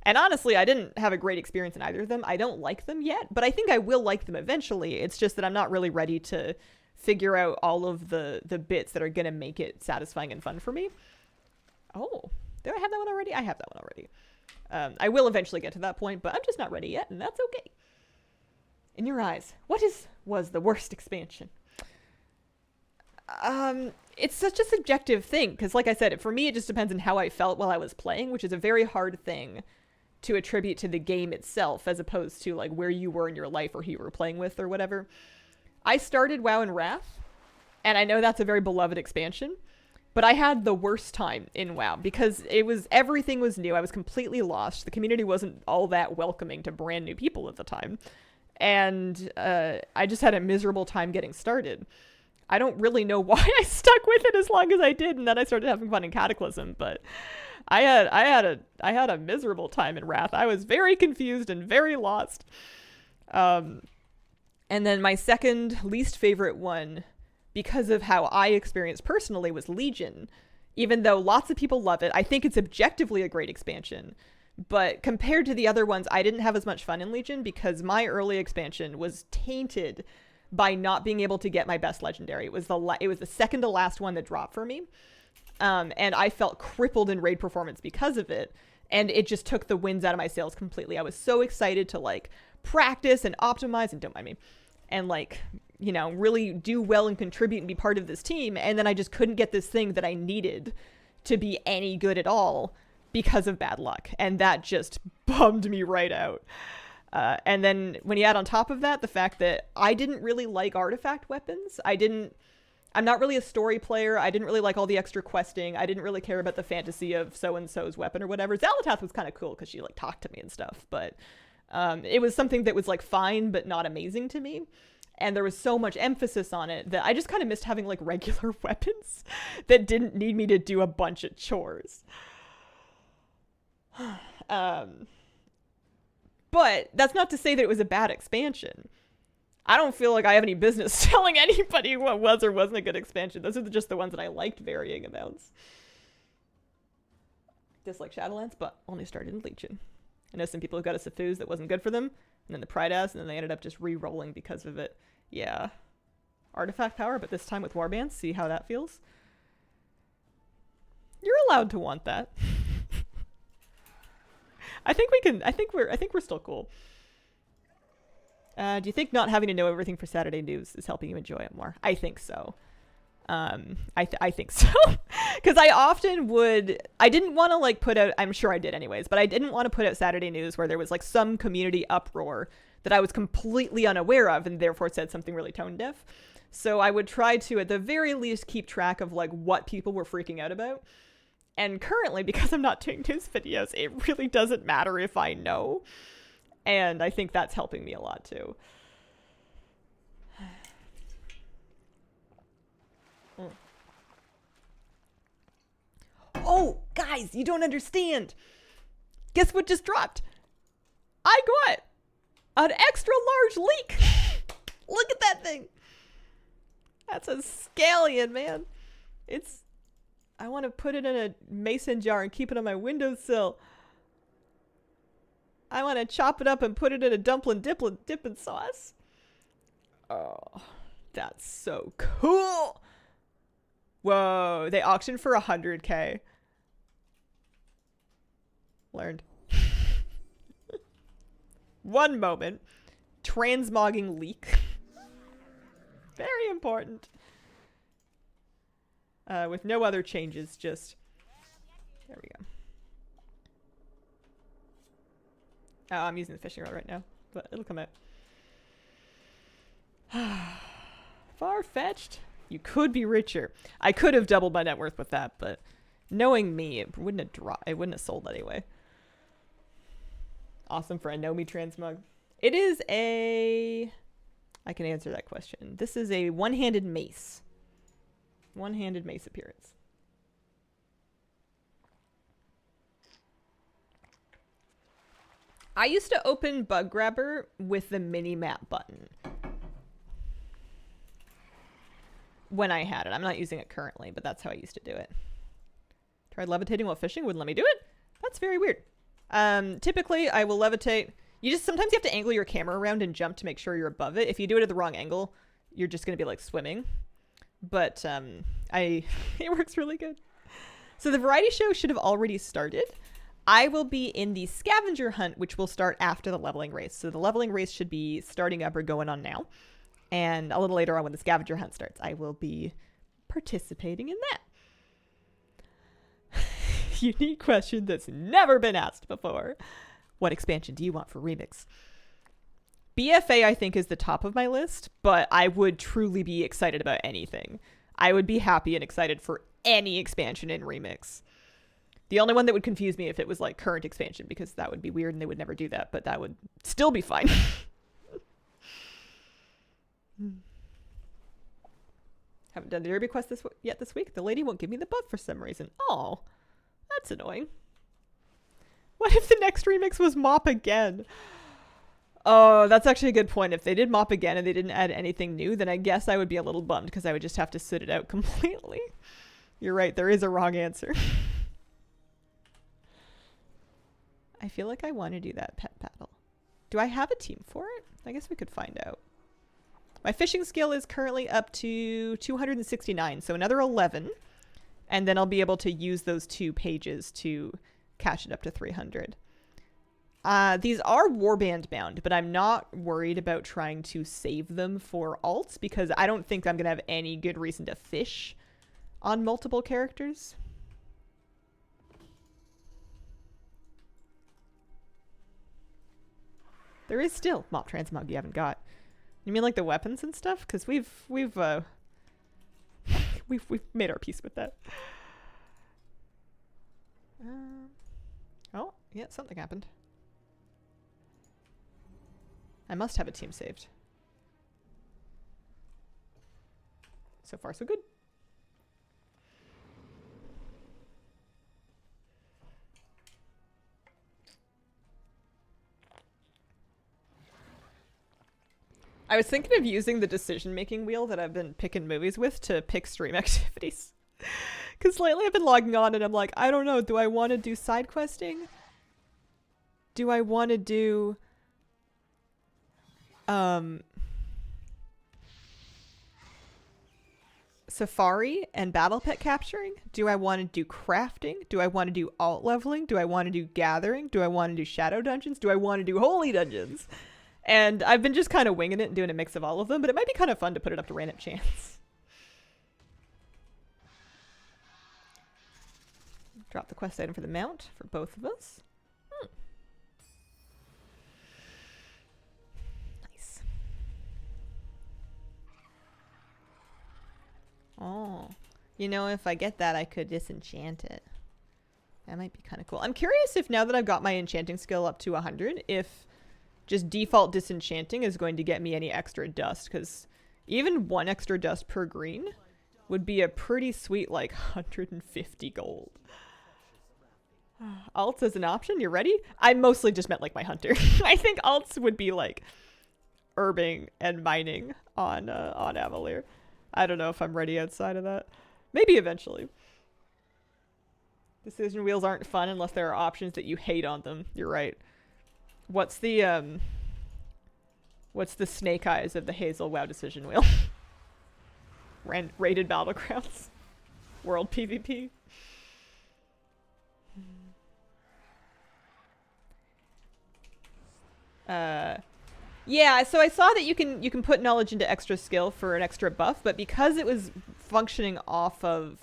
And honestly, I didn't have a great experience in either of them. I don't like them yet, but I think I will like them eventually. It's just that I'm not really ready to figure out all of the bits that are going to make it satisfying and fun for me. Oh, did I have that one already? I have that one already. I will eventually get to that point, but I'm just not ready yet, and that's okay. In your eyes, what was the worst expansion? It's such a subjective thing, because like I said, for me, it just depends on how I felt while I was playing, which is a very hard thing to attribute to the game itself, as opposed to like where you were in your life or who you were playing with or whatever. I started WoW in Wrath, and I know that's a very beloved expansion, but I had the worst time in WoW because everything was new. I was completely lost. The community wasn't all that welcoming to brand new people at the time. And I just had a miserable time getting started. I don't really know why I stuck with it as long as I did, and then I started having fun in Cataclysm, but I had a miserable time in Wrath. I was very confused and very lost. And then my second least favorite one, because of how I experienced personally, was Legion. Even though lots of people love it, I think it's objectively a great expansion. But compared to the other ones, I didn't have as much fun in Legion because my early expansion was tainted by not being able to get my best legendary. It was the second to last one that dropped for me. And I felt crippled in raid performance because of it. And it just took the winds out of my sails completely. I was so excited to like practice and optimize, and don't mind me, and like, you know, really do well and contribute and be part of this team. And then I just couldn't get this thing that I needed to be any good at all because of bad luck. And that just bummed me right out. And then when you add on top of that, the fact that I didn't really like artifact weapons. I'm not really a story player. I didn't really like all the extra questing. I didn't really care about the fantasy of so-and-so's weapon or whatever. Xal'atath was kind of cool because she like talked to me and stuff, but it was something that was like fine, but not amazing to me. And there was so much emphasis on it that I just kind of missed having like regular weapons that didn't need me to do a bunch of chores. But that's not to say that it was a bad expansion. I don't feel like I have any business telling anybody what was or wasn't a good expansion. Those are just the ones that I liked varying amounts. Dislike Shadowlands, but only started in Legion. I know some people who got a Sifus that wasn't good for them, and then the Pride As, and then they ended up just re-rolling because of it. Yeah. Artifact power, but this time with warbands. See how that feels? You're allowed to want that. I think we're still cool. Do you think not having to know everything for Saturday news is helping you enjoy it more? I think so. I think so. Because I didn't want to like put out, I'm sure I did anyways, but I didn't want to put out Saturday news where there was like some community uproar that I was completely unaware of and therefore said something really tone deaf. So I would try to, at the very least, keep track of like what people were freaking out about. And currently, because I'm not doing news videos, it really doesn't matter if I know. And I think that's helping me a lot too. Oh, guys, you don't understand. Guess what just dropped? I got an extra large leek. Look at that thing. That's a scallion, man. I want to put it in a mason jar and keep it on my windowsill. I want to chop it up and put it in a dumpling dipping sauce. Oh, that's so cool. Whoa, they auctioned for 100K. Learned. One moment. Transmogging leak. Very important. With no other changes, just There we go. Oh, I'm using the fishing rod right now, but it'll come out. Far-fetched. You could be richer. I could have doubled my net worth with that, but knowing me, it wouldn't have sold anyway. Awesome for a Know Me transmog. It is a... I can answer that question. This is a one-handed mace. One-handed mace appearance. I used to open Bug Grabber with the mini-map button. When I had it. I'm not using it currently, but that's how I used to do it. Tried levitating while fishing, wouldn't let me do it? That's very weird. Typically, I will levitate. Sometimes you have to angle your camera around and jump to make sure you're above it. If you do it at the wrong angle, you're just going to be like swimming. But it works really good. So the variety show should have already started. I will be in the scavenger hunt, which will start after the leveling race. So the leveling race should be starting up or going on now. And a little later on when the scavenger hunt starts, I will be participating in that. Unique question that's never been asked before. What expansion do you want for Remix? BFA, I think, is the top of my list, but I would truly be excited about anything. I would be happy and excited for any expansion in Remix. The only one that would confuse me if it was like current expansion, because that would be weird and they would never do that, but that would still be fine. Haven't done the derby quest yet this week. The lady won't give me the buff for some reason. Oh, that's annoying. What if the next remix was mop again? Oh, that's actually a good point. If they did mop again and they didn't add anything new, then I guess I would be a little bummed because I would just have to sit it out completely. You're right. There is a wrong answer. I feel like I want to do that pet battle. Do I have a team for it? I guess we could find out. My fishing skill is currently up to 269, so another 11. And then I'll be able to use those 2 pages to cash it up to 300. These are warband bound, but I'm not worried about trying to save them for alts because I don't think I'm going to have any good reason to fish on multiple characters. There is still mop transmog you haven't got. You mean like the weapons and stuff? Because we've made our peace with that. Oh, yeah, something happened. I must have a team saved. So far, so good. I was thinking of using the decision-making wheel that I've been picking movies with to pick stream activities. Because lately I've been logging on and I'm like, I don't know, do I want to do side questing? Do I want to do... Safari and battle pet capturing? Do I want to do crafting? Do I want to do alt leveling? Do I want to do gathering? Do I want to do shadow dungeons? Do I want to do holy dungeons? And I've been just kind of winging it and doing a mix of all of them, but it might be kind of fun to put it up to random chance. Drop the quest item for the mount for both of us. Nice. Oh, you know, if I get that, I could disenchant it. That might be kind of cool. I'm curious if now that I've got my enchanting skill up to 100, if just default disenchanting is going to get me any extra dust, because even 1 extra dust per green would be a pretty sweet, like, 150 gold. Alts as an option? You're ready? I mostly just meant, like, my hunter. I think alts would be, like, herbing and mining on Avalier. I don't know if I'm ready outside of that. Maybe eventually. Decision wheels aren't fun unless there are options that you hate on them. You're right. What's the snake eyes of the Hazel WoW decision wheel? Rated battlegrounds. World PvP. Yeah, so I saw that you can put knowledge into extra skill for an extra buff, but because it was functioning off of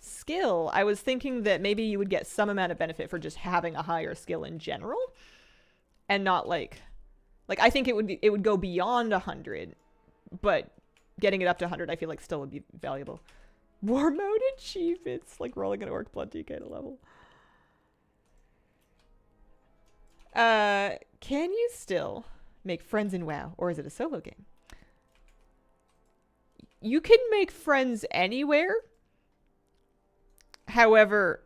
skill, I was thinking that maybe you would get some amount of benefit for just having a higher skill in general, and not like I think it would go beyond 100, but getting it up to 100, I feel like still would be valuable. War mode achievements, like rolling an orc blood DK to level. Can you still make friends in WoW, or is it a solo game? You can make friends anywhere. However,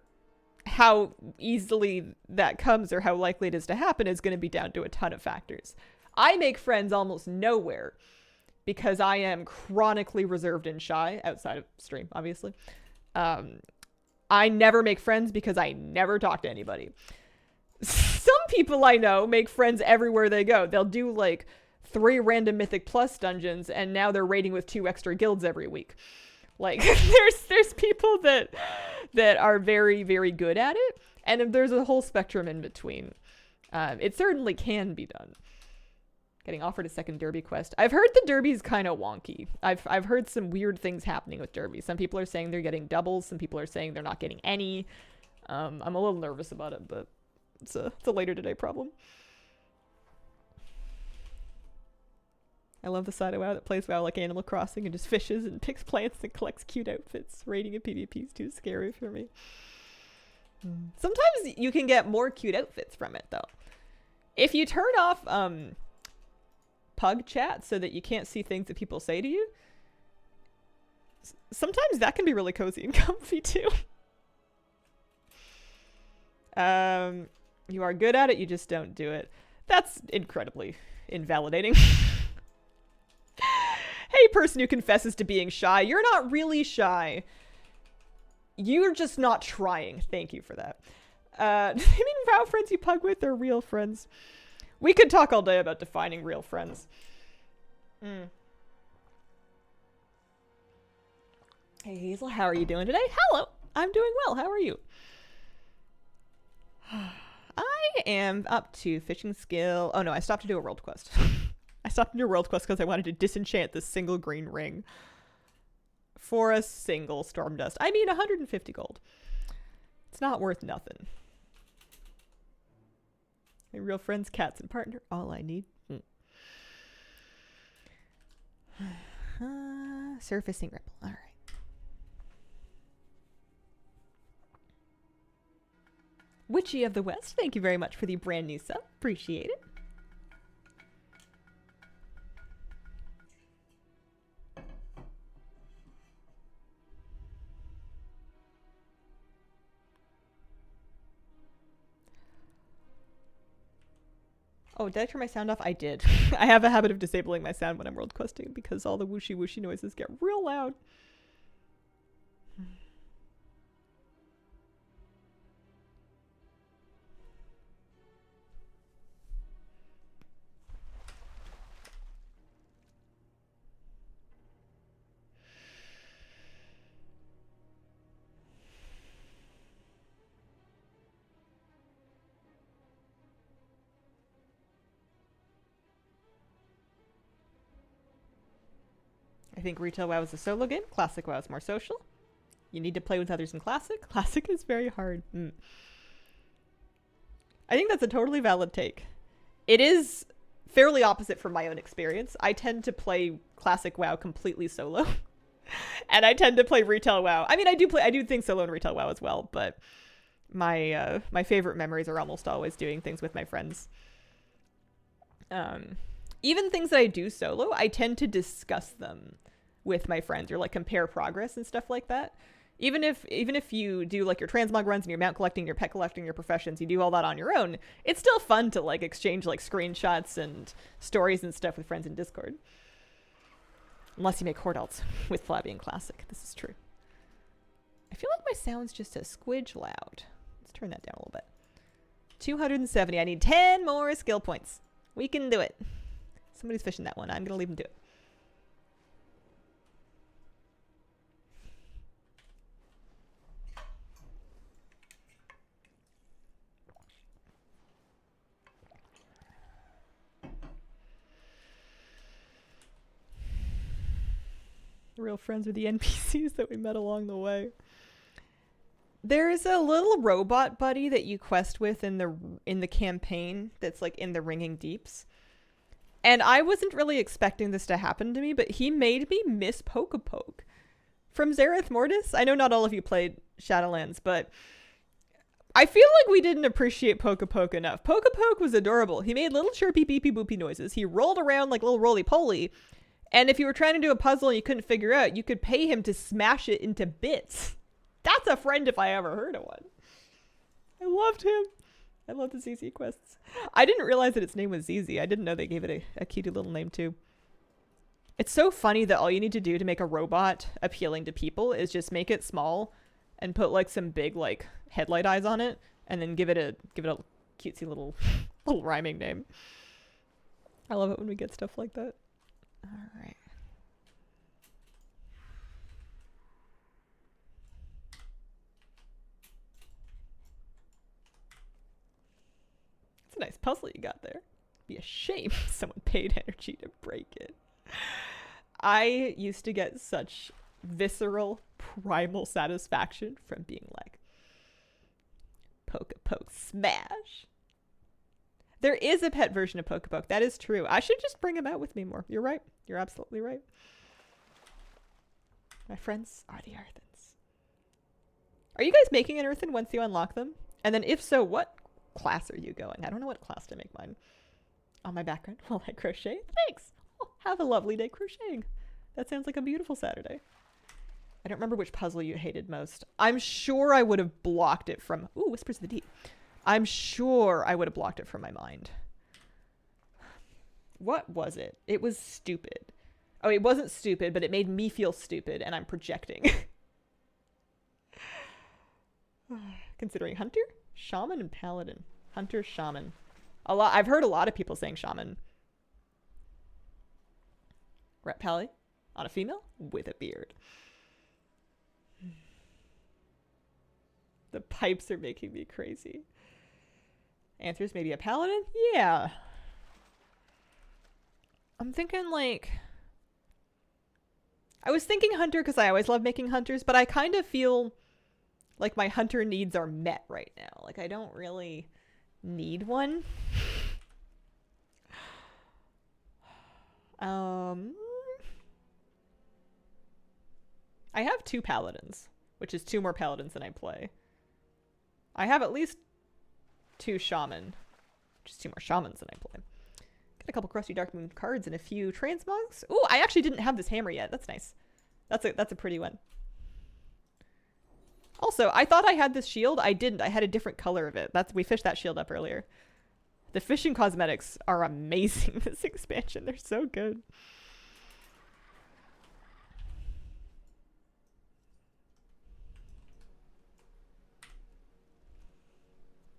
how easily that comes or how likely it is to happen is going to be down to a ton of factors. I make friends almost nowhere because I am chronically reserved and shy, outside of stream, obviously. I never make friends because I never talk to anybody. Some people I know make friends everywhere they go. They'll do like 3 random Mythic Plus dungeons, and now they're raiding with 2 extra guilds every week. Like, there's people that are very, very good at it, and there's a whole spectrum in between. It certainly can be done. Getting offered a second Derby quest. I've heard the Derby's kind of wonky. I've heard some weird things happening with Derby. Some people are saying they're getting doubles. Some people are saying they're not getting any. I'm a little nervous about it, but it's a later today problem. I love the side of WoW that plays WoW like Animal Crossing and just fishes and picks plants and collects cute outfits. Raiding a PvP is too scary for me. Sometimes you can get more cute outfits from it, though. If you turn off pug chat so that you can't see things that people say to you, sometimes that can be really cozy and comfy, too. You are good at it, you just don't do it. That's incredibly invalidating. Hey, person who confesses to being shy, you're not really shy. You're just not trying. Thank you for that. I mean, WoW friends you pug with are real friends. We could talk all day about defining real friends. Hey, Hazel, how are you doing today? Hello, I'm doing well. How are you? I am up to fishing skill. Oh no, I stopped to do a world quest. I stopped to do a world quest because I wanted to disenchant this single green ring for a single storm dust. I mean, 150 gold. It's not worth nothing. My real friends, cats, and partner. All I need. Surfacing ripple. All right. Witchy of the West, thank you very much for the brand new sub. Appreciate it. Oh, did I turn my sound off? I did. I have a habit of disabling my sound when I'm world questing because all the whooshy whooshy noises get real loud. I think Retail WoW is a solo game. Classic WoW is more social. You need to play with others in Classic. Classic is very hard. I think that's a totally valid take. It is fairly opposite from my own experience. I tend to play Classic WoW completely solo. And I tend to play Retail WoW. I mean, I do think solo and Retail WoW as well, but my favorite memories are almost always doing things with my friends. Even things that I do solo, I tend to discuss them with my friends or like compare progress and stuff like that. Even if you do like your transmog runs and your mount collecting, your pet collecting, your professions, you do all that on your own, it's still fun to like exchange like screenshots and stories and stuff with friends in Discord. Unless you make horde alts with Flabby and Classic. This is true. I feel like my sound's just a squidge loud. Let's turn that down a little bit. 270. I need 10 more skill points. We can do it. Somebody's fishing that one. I'm going to leave them do it. Real friends are the NPCs that we met along the way. There's a little robot buddy that you quest with in the campaign that's like in the Ringing Deeps. And I wasn't really expecting this to happen to me, but he made me miss Pokepoke. From Zareth Mortis, I know not all of you played Shadowlands, but I feel like we didn't appreciate Pokepoke enough. Pokepoke was adorable. He made little chirpy beepy boopy noises. He rolled around like little roly-poly. And if you were trying to do a puzzle and you couldn't figure out, you could pay him to smash it into bits. That's a friend if I ever heard of one. I loved him. I love the ZZ quests. I didn't realize that its name was ZZ. I didn't know they gave it a cutie little name too. It's so funny that all you need to do to make a robot appealing to people is just make it small and put like some big like headlight eyes on it and then give it a cutesy little rhyming name. I love it when we get stuff like that. All right. It's a nice puzzle you got there. It'd be a shame if someone paid energy to break it. I used to get such visceral, primal satisfaction from being like, Pokepoke smash. There is a pet version of Pokepoke. That is true. I should just bring him out with me more. You're right. You're absolutely right. My friends are the Earthens. Are you guys making an Earthen once you unlock them? And then if so, what class are you going? I don't know what class to make mine. On my background while I crochet? Thanks. Oh, have a lovely day crocheting. That sounds like a beautiful Saturday. I don't remember which puzzle you hated most. I'm sure I would have blocked it from... Ooh, Whispers of the Deep. I'm sure I would have blocked it from my mind. What was it? It was stupid. Oh, it wasn't stupid, but it made me feel stupid, and I'm projecting. Considering Hunter, Shaman, and Paladin. Hunter, Shaman. I've heard a lot of people saying Shaman. Rat Pally on a female with a beard. The pipes are making me crazy. Answers, maybe a paladin? Yeah. I'm thinking like... I was thinking hunter because I always love making hunters, but I kind of feel like my hunter needs are met right now. Like I don't really need one. I have 2 paladins, which is 2 more paladins than I play. I have at least 2 shaman, which is 2 more shamans than I play. Got a couple Crusty Darkmoon cards and a few transmogs. Ooh, I actually didn't have this hammer yet. That's nice. That's a pretty one. Also, I thought I had this shield. I didn't. I had a different color of it. We fished that shield up earlier. The fishing cosmetics are amazing this expansion. They're so good.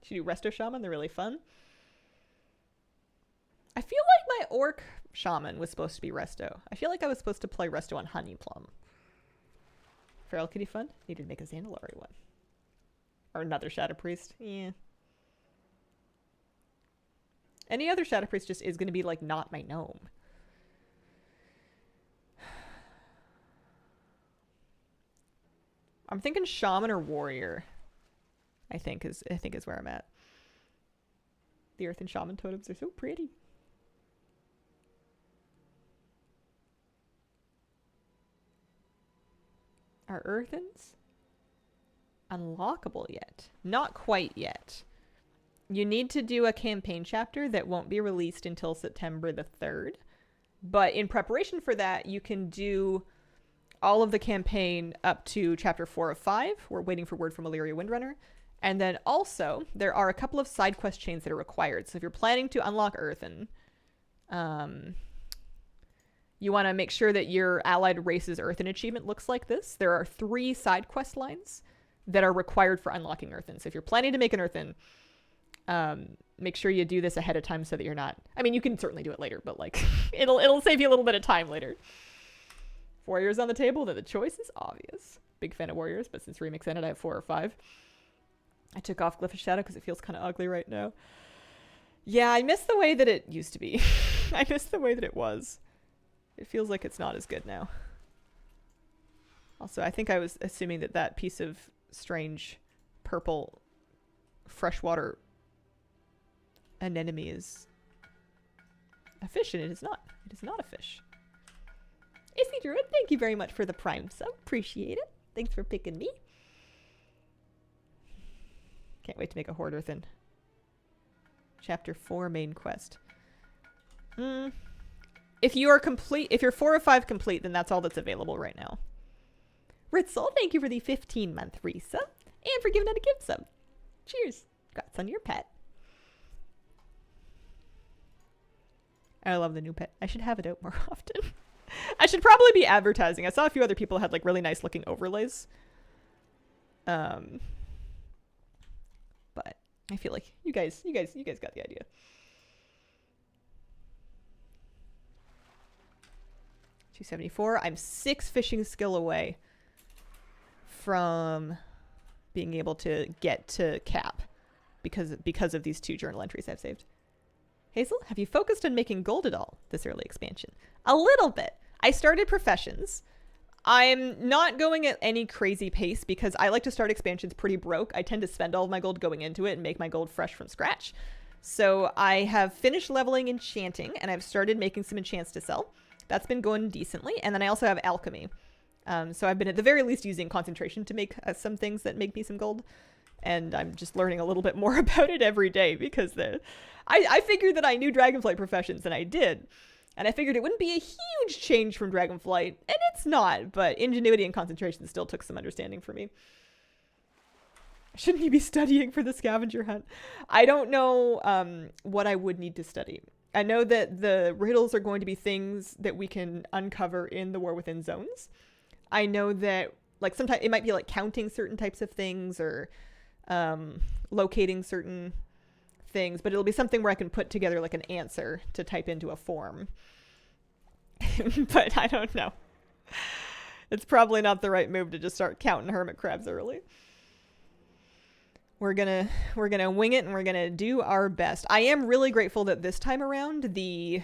Should do Resto Shaman. They're really fun. I feel like my Orc Shaman was supposed to be Resto. I feel like I was supposed to play Resto on Honeyplum. Feral Kitty fun? Needed to make a Zandalari one. Or another Shadow Priest. Yeah. Any other Shadow Priest just is going to be like not my gnome. I'm thinking Shaman or Warrior. I think is where I'm at. The Earth and Shaman totems are so pretty. Are Earthens unlockable yet? Not quite yet. You need to do a campaign chapter that won't be released until September the 3rd. But in preparation for that, you can do all of the campaign up to chapter 4 of 5. We're waiting for word from Illyria Windrunner. And then also, there are a couple of side quest chains that are required. So if you're planning to unlock Earthen, you want to make sure that your allied race's Earthen achievement looks like this. There are 3 side quest lines that are required for unlocking Earthen. So if you're planning to make an Earthen, make sure you do this ahead of time so that you're not... I mean, you can certainly do it later, but like it'll save you a little bit of time later. Warriors on the table, then the choice is obvious. Big fan of Warriors, but since Remix ended, I have 4 or 5. I took off Glyph of Shadow because it feels kind of ugly right now. Yeah, I miss the way that it used to be. I miss the way that it was. It feels like it's not as good now. Also, I think I was assuming that that piece of strange purple freshwater anemone is a fish, and it is not. It is not a fish. Issy Druid, thank you very much for the Prime sub. Appreciate it. Thanks for picking me. Can't wait to make a Horde Earthen. Chapter 4 main quest. If you are complete, if you're 4 or 5 complete, then that's all that's available right now. Ritzel, thank you for the 15-month resub and for giving out a gift sub. Cheers. Congrats on your pet. I love the new pet. I should have it out more often. I should probably be advertising. I saw a few other people had like really nice looking overlays. But I feel like you guys got the idea. 274. I'm 6 fishing skill away from being able to get to cap because of these 2 journal entries I've saved. Hazel, have you focused on making gold at all this early expansion? A little bit. I started professions. I'm not going at any crazy pace because I like to start expansions pretty broke. I tend to spend all of my gold going into it and make my gold fresh from scratch. So I have finished leveling enchanting and I've started making some enchants to sell. That's been going decently. And then I also have alchemy. So I've been at the very least using concentration to make some things that make me some gold. And I'm just learning a little bit more about it every day because I figured that I knew Dragonflight professions, and I did. And I figured it wouldn't be a huge change from Dragonflight, and it's not, but ingenuity and concentration still took some understanding for me. Shouldn't you be studying for the scavenger hunt? I don't know what I would need to study. I know that the riddles are going to be things that we can uncover in the War Within zones. I know that like sometimes it might be like counting certain types of things or locating certain things, but it'll be something where I can put together like an answer to type into a form. But I don't know. It's probably not the right move to just start counting hermit crabs early. We're gonna wing it and we're gonna do our best. I am really grateful that this time around the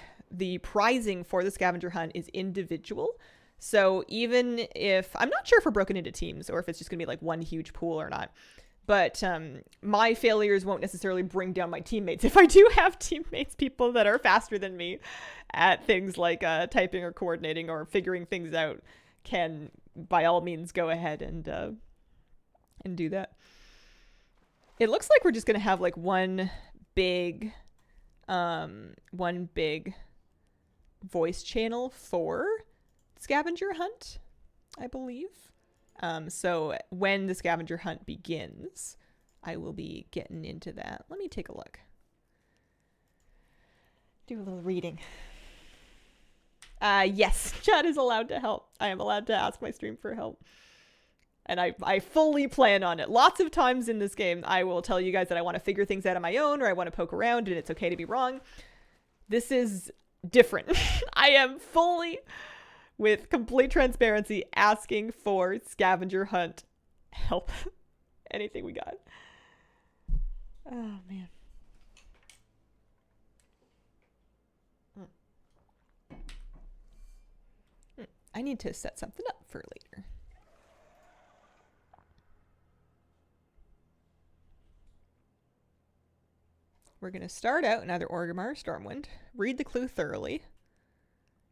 prizing for the scavenger hunt is individual. So even if I'm not sure if we're broken into teams or if it's just gonna be like one huge pool or not, but my failures won't necessarily bring down my teammates. If I do have teammates, people that are faster than me at things like typing or coordinating or figuring things out, can by all means go ahead and do that. It looks like we're just gonna have like one big voice channel for scavenger hunt, I believe. So when the scavenger hunt begins, I will be getting into that. Let me take a look. Do a little reading. Yes, chat is allowed to help. I am allowed to ask my stream for help. And I fully plan on it. Lots of times in this game, I will tell you guys that I want to figure things out on my own or I want to poke around and it's okay to be wrong. This is different. I am fully, with complete transparency, asking for scavenger hunt help. Anything we got. Oh, man. I need to set something up for later. We're going to start out in either Orgrimmar or Stormwind. Read the clue thoroughly.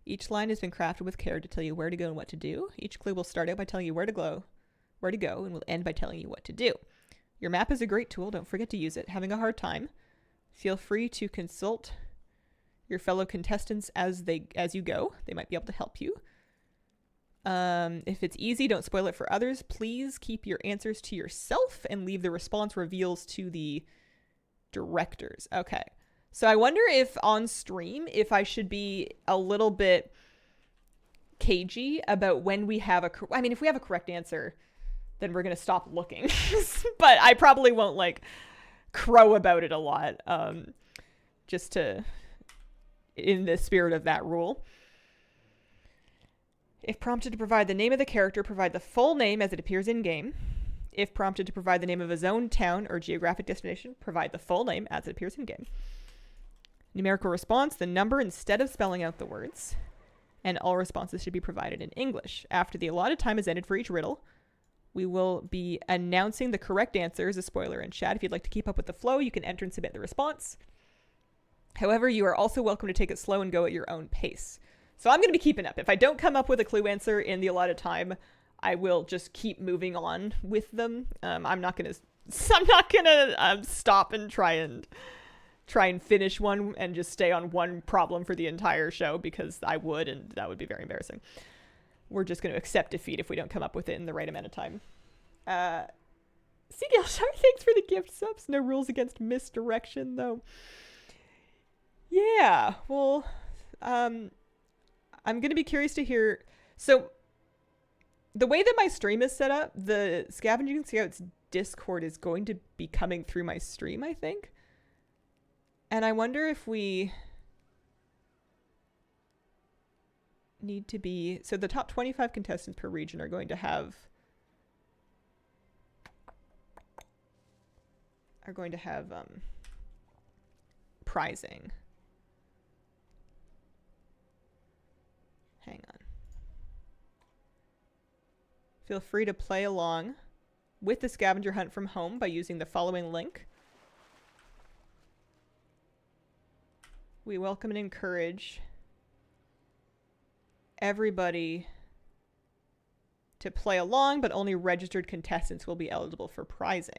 Each line has been crafted with care to tell you where to go and what to do. Each clue will start out by telling you where to go, and will end by telling you what to do. Your map is a great tool. Don't forget to use it. Having a hard time? Feel free to consult your fellow contestants as you go. They might be able to help you. If it's easy, don't spoil it for others. Please keep your answers to yourself and leave the response reveals to the directors. Okay. So I wonder if on stream, if I should be a little bit cagey about when we have if we have a correct answer, then we're going to stop looking. But I probably won't like crow about it a lot. Just to, in the spirit of that rule. If prompted to provide the name of the character, provide the full name as it appears in game. If prompted to provide the name of a zone, town, or geographic destination, provide the full name as it appears in game. Numerical response, the number instead of spelling out the words. And all responses should be provided in English. After the allotted time is ended for each riddle, We will be announcing the correct answer as a spoiler in chat. If you'd like to keep up with the flow, you can enter and submit the response. However, you are also welcome to take it slow and go at your own pace. So I'm going to be keeping up. If I don't come up with a clue answer in the allotted time, I will just keep moving on with them. I'm not going to stop and try and finish one and just stay on one problem for the entire show, because I would, and that would be very embarrassing. We're just going to accept defeat if we don't come up with it in the right amount of time. CDL Show, thanks for the gift subs. No rules against misdirection, though. Yeah, well, I'm going to be curious to hear. So, the way that my stream is set up, the Scavenging Scouts Discord is going to be coming through my stream, I think. And I wonder if we need to be... So the top 25 contestants per region are going to have... prizing. Hang on. Feel free to play along with the scavenger hunt from home by using the following link. We welcome and encourage everybody to play along, but only registered contestants will be eligible for prizing.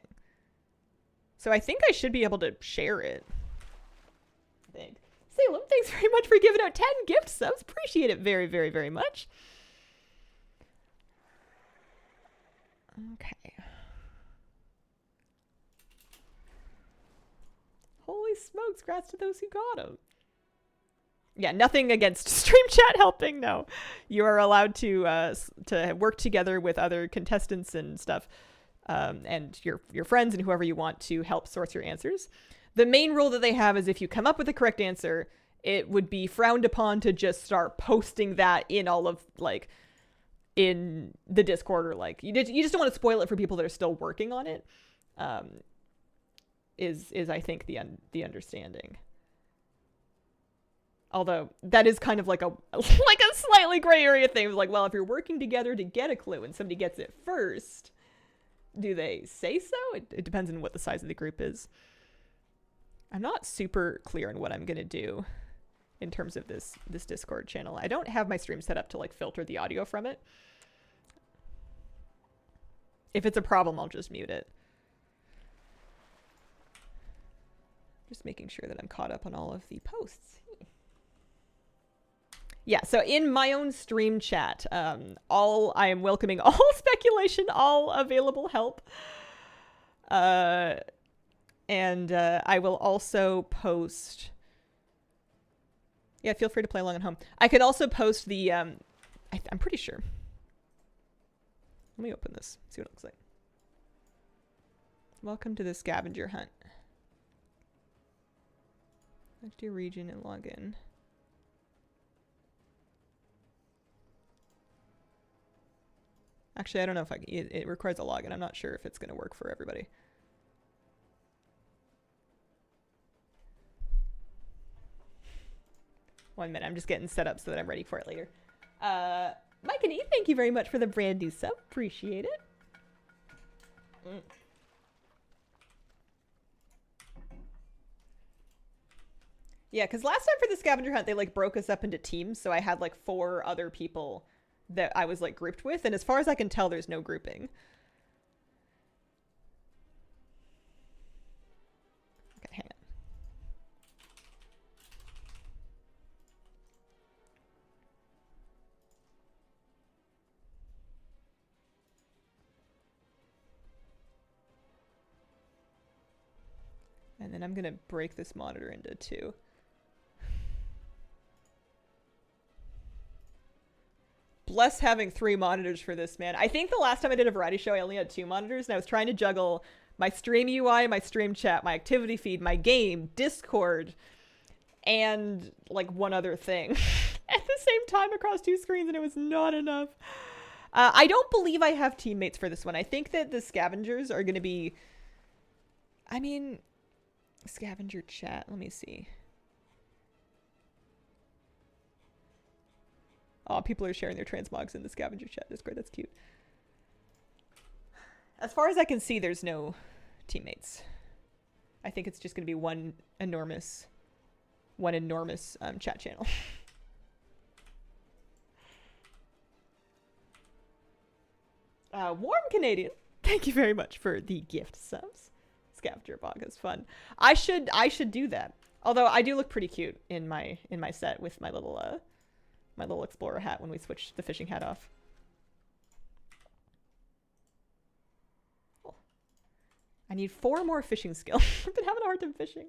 So I think I should be able to share it. I think. Salem, thanks very much for giving out 10 gift subs. Appreciate it very, very, very much. Okay. Holy smokes, congrats to those who got them. Yeah, nothing against stream chat helping, no. You are allowed to work together with other contestants and stuff, and your friends and whoever you want to help source your answers. The main rule that they have is if you come up with the correct answer, it would be frowned upon to just start posting that in all of, like, in the Discord, or like, you just don't want to spoil it for people that are still working on it, is I think the understanding. Although that is kind of like a slightly gray area thing. Like, well, if you're working together to get a clue and somebody gets it first, do they say so? It depends on what the size of the group is. I'm not super clear on what I'm gonna do in terms of this Discord channel. I don't have my stream set up to like filter the audio from it. If it's a problem, I'll just mute it. Just making sure that I'm caught up on all of the posts. Yeah, so in my own stream chat, I am welcoming all speculation, all available help. And I will also post... Yeah, feel free to play along at home. I could also post the... I'm pretty sure. Let me open this, see what it looks like. Welcome to the scavenger hunt. Let's do region and log in. Actually, I don't know if it requires a login. I'm not sure if it's going to work for everybody. One minute, I'm just getting set up so that I'm ready for it later. Mike and E, thank you very much for the brand new sub. Appreciate it. Yeah, because last time for the scavenger hunt, they like broke us up into teams. So I had like 4 other people that I was like grouped with. And as far as I can tell, there's no grouping. Okay, hang on. And then I'm going to break this monitor into 2. Bless having 3 monitors for this, man. I think the last time I did a variety show, I only had 2 monitors, and I was trying to juggle my stream UI, my stream chat, my activity feed, my game, Discord, and like one other thing at the same time across 2 screens, and it was not enough. I don't believe I have teammates for this one. I think that the scavengers are going to be... I mean... Scavenger chat, let me see. Oh, people are sharing their transmogs in the scavenger chat Discord. That's cute. As far as I can see, there's no teammates. I think it's just going to be one enormous chat channel. Warm Canadian, thank you very much for the gift subs. Scavenger bog is fun. I should do that. Although I do look pretty cute in my set with my little explorer hat when we switch the fishing hat off. I need 4 more fishing skill. I've been having a hard time fishing.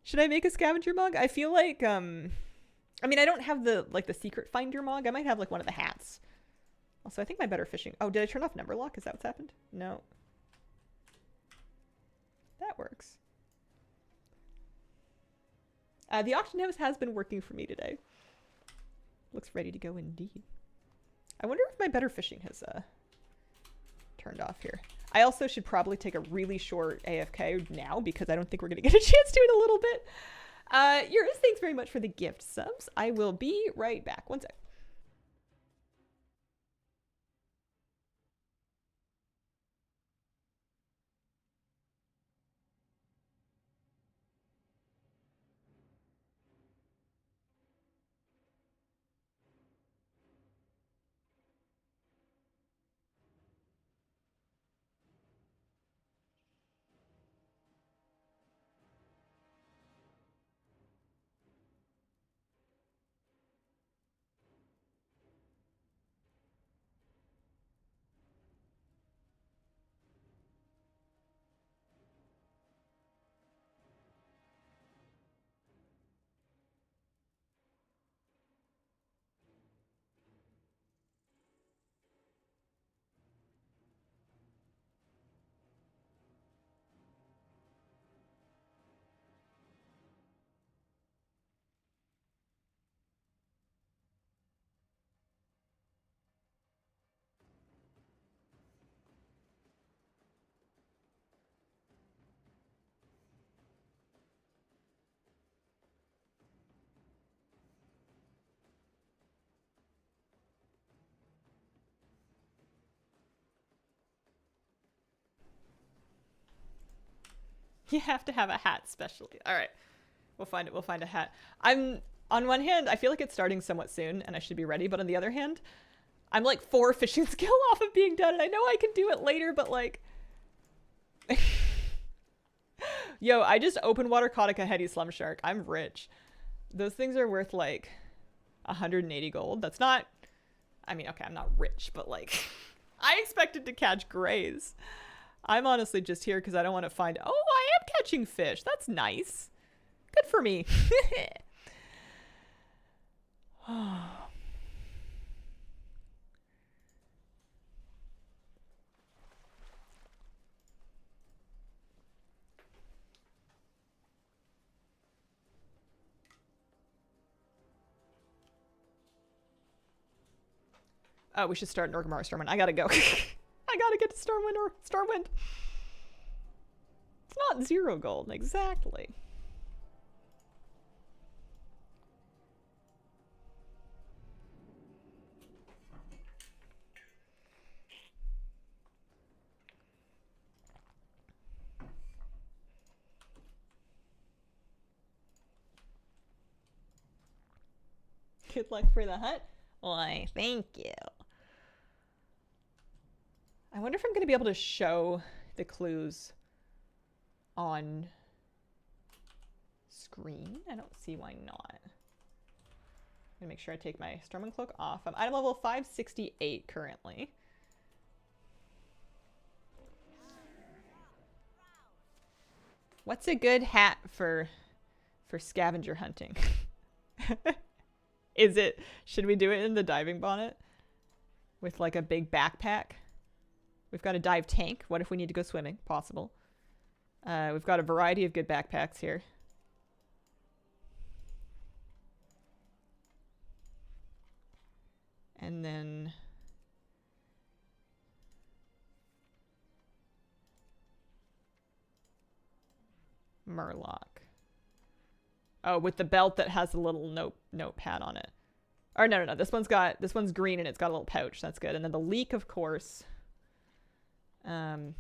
Should I make a scavenger mug? I feel like I mean, I don't have the secret finder mug. I might have like one of the hats. Also, I think my better fishing. Oh, did I turn off number lock? Is that what's happened? No. That works. The auction house has been working for me today. Looks ready to go indeed. I wonder if my better fishing has turned off here. I also should probably take a really short AFK now because I don't think we're going to get a chance to in a little bit. Yours, thanks very much for the gift subs. I will be right back. One sec. You have to have a hat specialty. All right. We'll find it. We'll find a hat. On one hand, I feel like it's starting somewhat soon and I should be ready. But on the other hand, I'm like 4 fishing skill off of being done. And I know I can do it later, but like... Yo, I just open water caught a Kaheti Slum Shark. I'm rich. Those things are worth like 180 gold. That's not... I mean, okay, I'm not rich, but like... I expected to catch grays. I'm honestly just here because I don't want to find... Oh, I am catching fish. That's nice. Good for me. Oh, we should start in Orgrimmar Stormwind. I gotta go. I gotta get to Stormwind or Stormwind. It's not 0 gold, exactly. Good luck for the hunt. Why, thank you. I wonder if I'm going to be able to show the clues on screen. I don't see why not. I'm going to make sure I take my Stormwind Cloak off. I'm item level 568 currently. What's a good hat for scavenger hunting? Is it, should we do it in the diving bonnet? With like a big backpack? We've got a dive tank. What if we need to go swimming? Possible. We've got a variety of good backpacks here. And then... Murloc. Oh, with the belt that has a little notepad on it. Or no. This one's green and it's got a little pouch. That's good. And then the leek, of course. I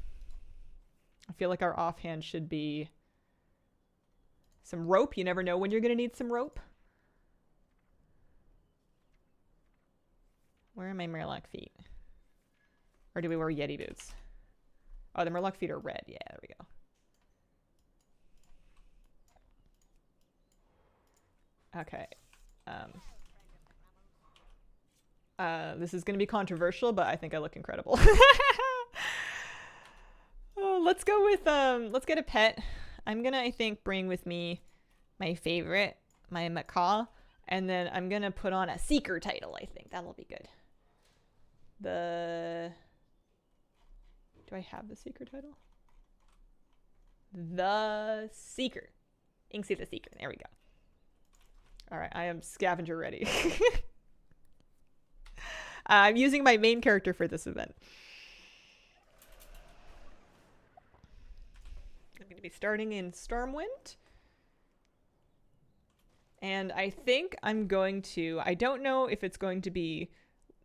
feel like our offhand should be some rope. You never know when you're going to need some rope. Where are my Murloc feet? Or do we wear Yeti boots? Oh, the Murloc feet are red. Yeah, there we go. Okay. This is going to be controversial, but I think I look incredible. Oh, let's go with, let's get a pet. I'm gonna, I think, bring with me my favorite, my macaw, and then I'm gonna put on a seeker title, I think. That'll be good. Do I have the seeker title? The Seeker. Inksy the Seeker. There we go. All right, I am scavenger ready. I'm using my main character for this event. I'm going to be starting in Stormwind. And I think I'm going to... I don't know if it's going to be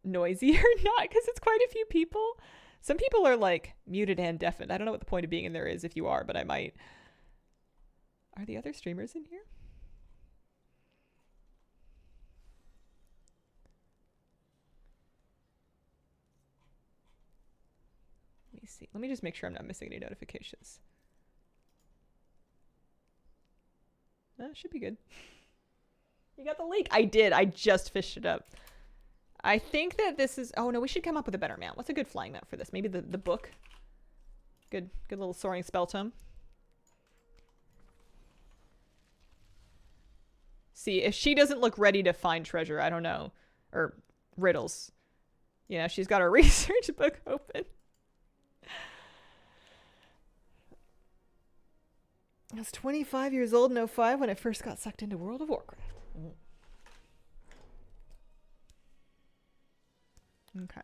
noisy or not, because it's quite a few people. Some people are, like, muted and deafened. I don't know what the point of being in there is if you are, but I might. Are the other streamers in here? Let me see. Let me just make sure I'm not missing any notifications. Should be good. You got the link. I did. I just fished it up. I think that this is... Oh, no, we should come up with a better mount. What's a good flying mount for this? Maybe the book? Good little soaring spell tome. See, if she doesn't look ready to find treasure, I don't know. Or riddles. You know, she's got her research book open. I was 25 years old in 05 when I first got sucked into World of Warcraft. Okay.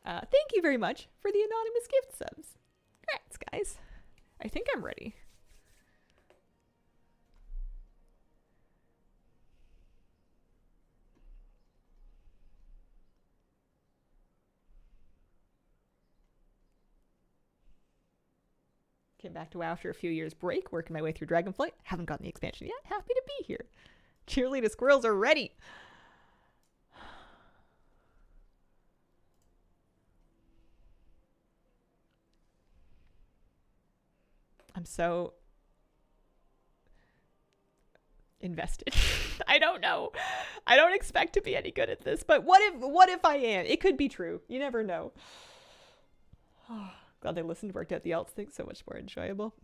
Thank you very much for the anonymous gift subs. Congrats, guys. I think I'm ready. Came back to WoW after a few years break, working my way through Dragonflight. Haven't gotten the expansion yet. Happy to be here. Cheerleader squirrels are ready. I'm so invested. I don't know. I don't expect to be any good at this, but what if I am? It could be true. You never know. Glad they listened, worked out the alts thing. So much more enjoyable.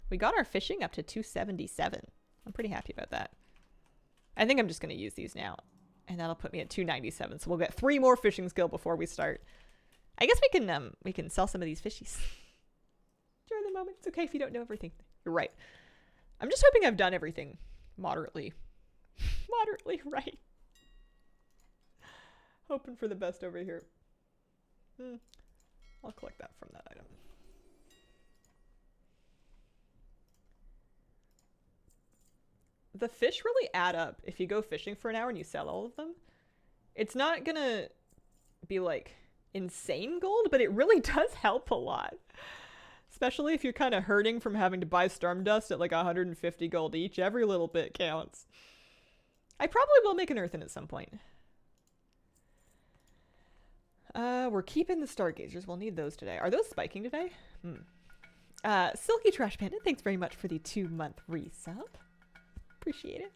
We got our fishing up to 277. I'm pretty happy about that. I think I'm just going to use these now. And that'll put me at 297. So we'll get 3 more fishing skill before we start. I guess we can sell some of these fishies. During the moment. It's okay if you don't know everything. You're right. I'm just hoping I've done everything moderately. Moderately right. Hoping for the best over here. I'll collect that from that item. The fish really add up if you go fishing for an hour and you sell all of them. It's not gonna be like insane gold, but it really does help a lot. Especially if you're kind of hurting from having to buy storm dust at like 150 gold each. Every little bit counts. I probably will make an earthen at some point. We're keeping the stargazers. We'll need those today. Are those spiking today? Silky Trash Panda, thanks very much for the 2-month resub. Appreciate it.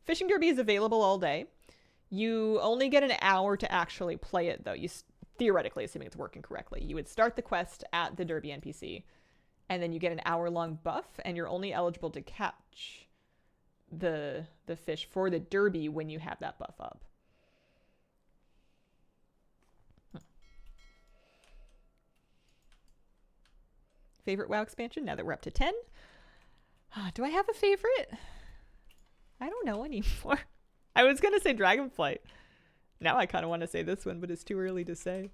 Fishing Derby is available all day. You only get an hour to actually play it, though. You theoretically, assuming it's working correctly, you would start the quest at the Derby NPC, and then you get an hour-long buff, and you're only eligible to catch the fish for the Derby when you have that buff up. Favorite WoW expansion now that we're up to 10? Do I have a favorite? I don't know anymore. I was going to say Dragonflight. Now I kind of want to say this one, but it's too early to say.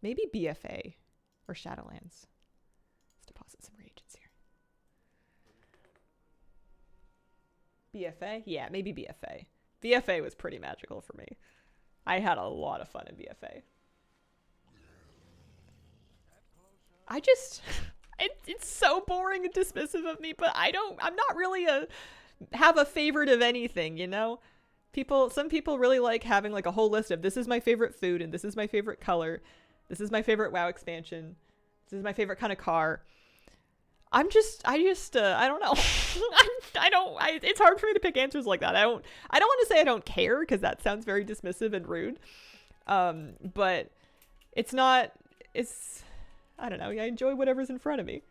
Maybe BFA. Or Shadowlands. Let's deposit some reagents here. BFA? Yeah, maybe BFA. BFA was pretty magical for me. I had a lot of fun in BFA. I just... it's so boring and dismissive of me, but I'm not really have a favorite of anything, you know? Some people really like having like a whole list of this is my favorite food and this is my favorite color. This is my favorite WoW expansion. This is my favorite kind of car. I don't know. It's hard for me to pick answers like that. I don't want to say I don't care because that sounds very dismissive and rude. But I don't know. I enjoy whatever's in front of me.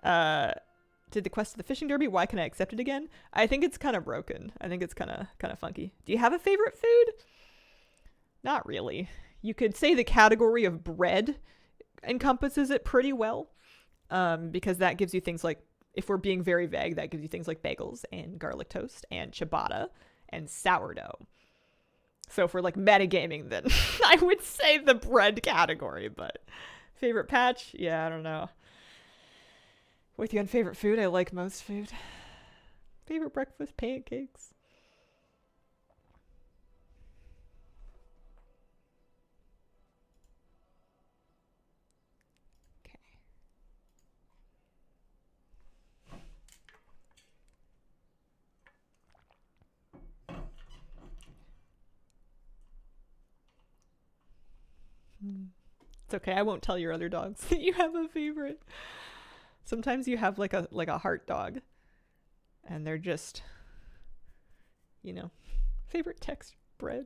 Did the quest of the fishing derby? Why can I accept it again? I think it's kind of broken. I think it's kind of funky. Do you have a favorite food? Not really. You could say the category of bread encompasses it pretty well. Because that gives you things like, if we're being very vague, that gives you things like bagels and garlic toast and ciabatta and sourdough. So if we're like metagaming, then I would say the bread category, but favorite patch? Yeah, I don't know. With you on favorite food, I like most food. Favorite breakfast? Pancakes. It's okay. I won't tell your other dogs that you have a favorite. Sometimes you have like a heart dog, and they're just, favorite text bread.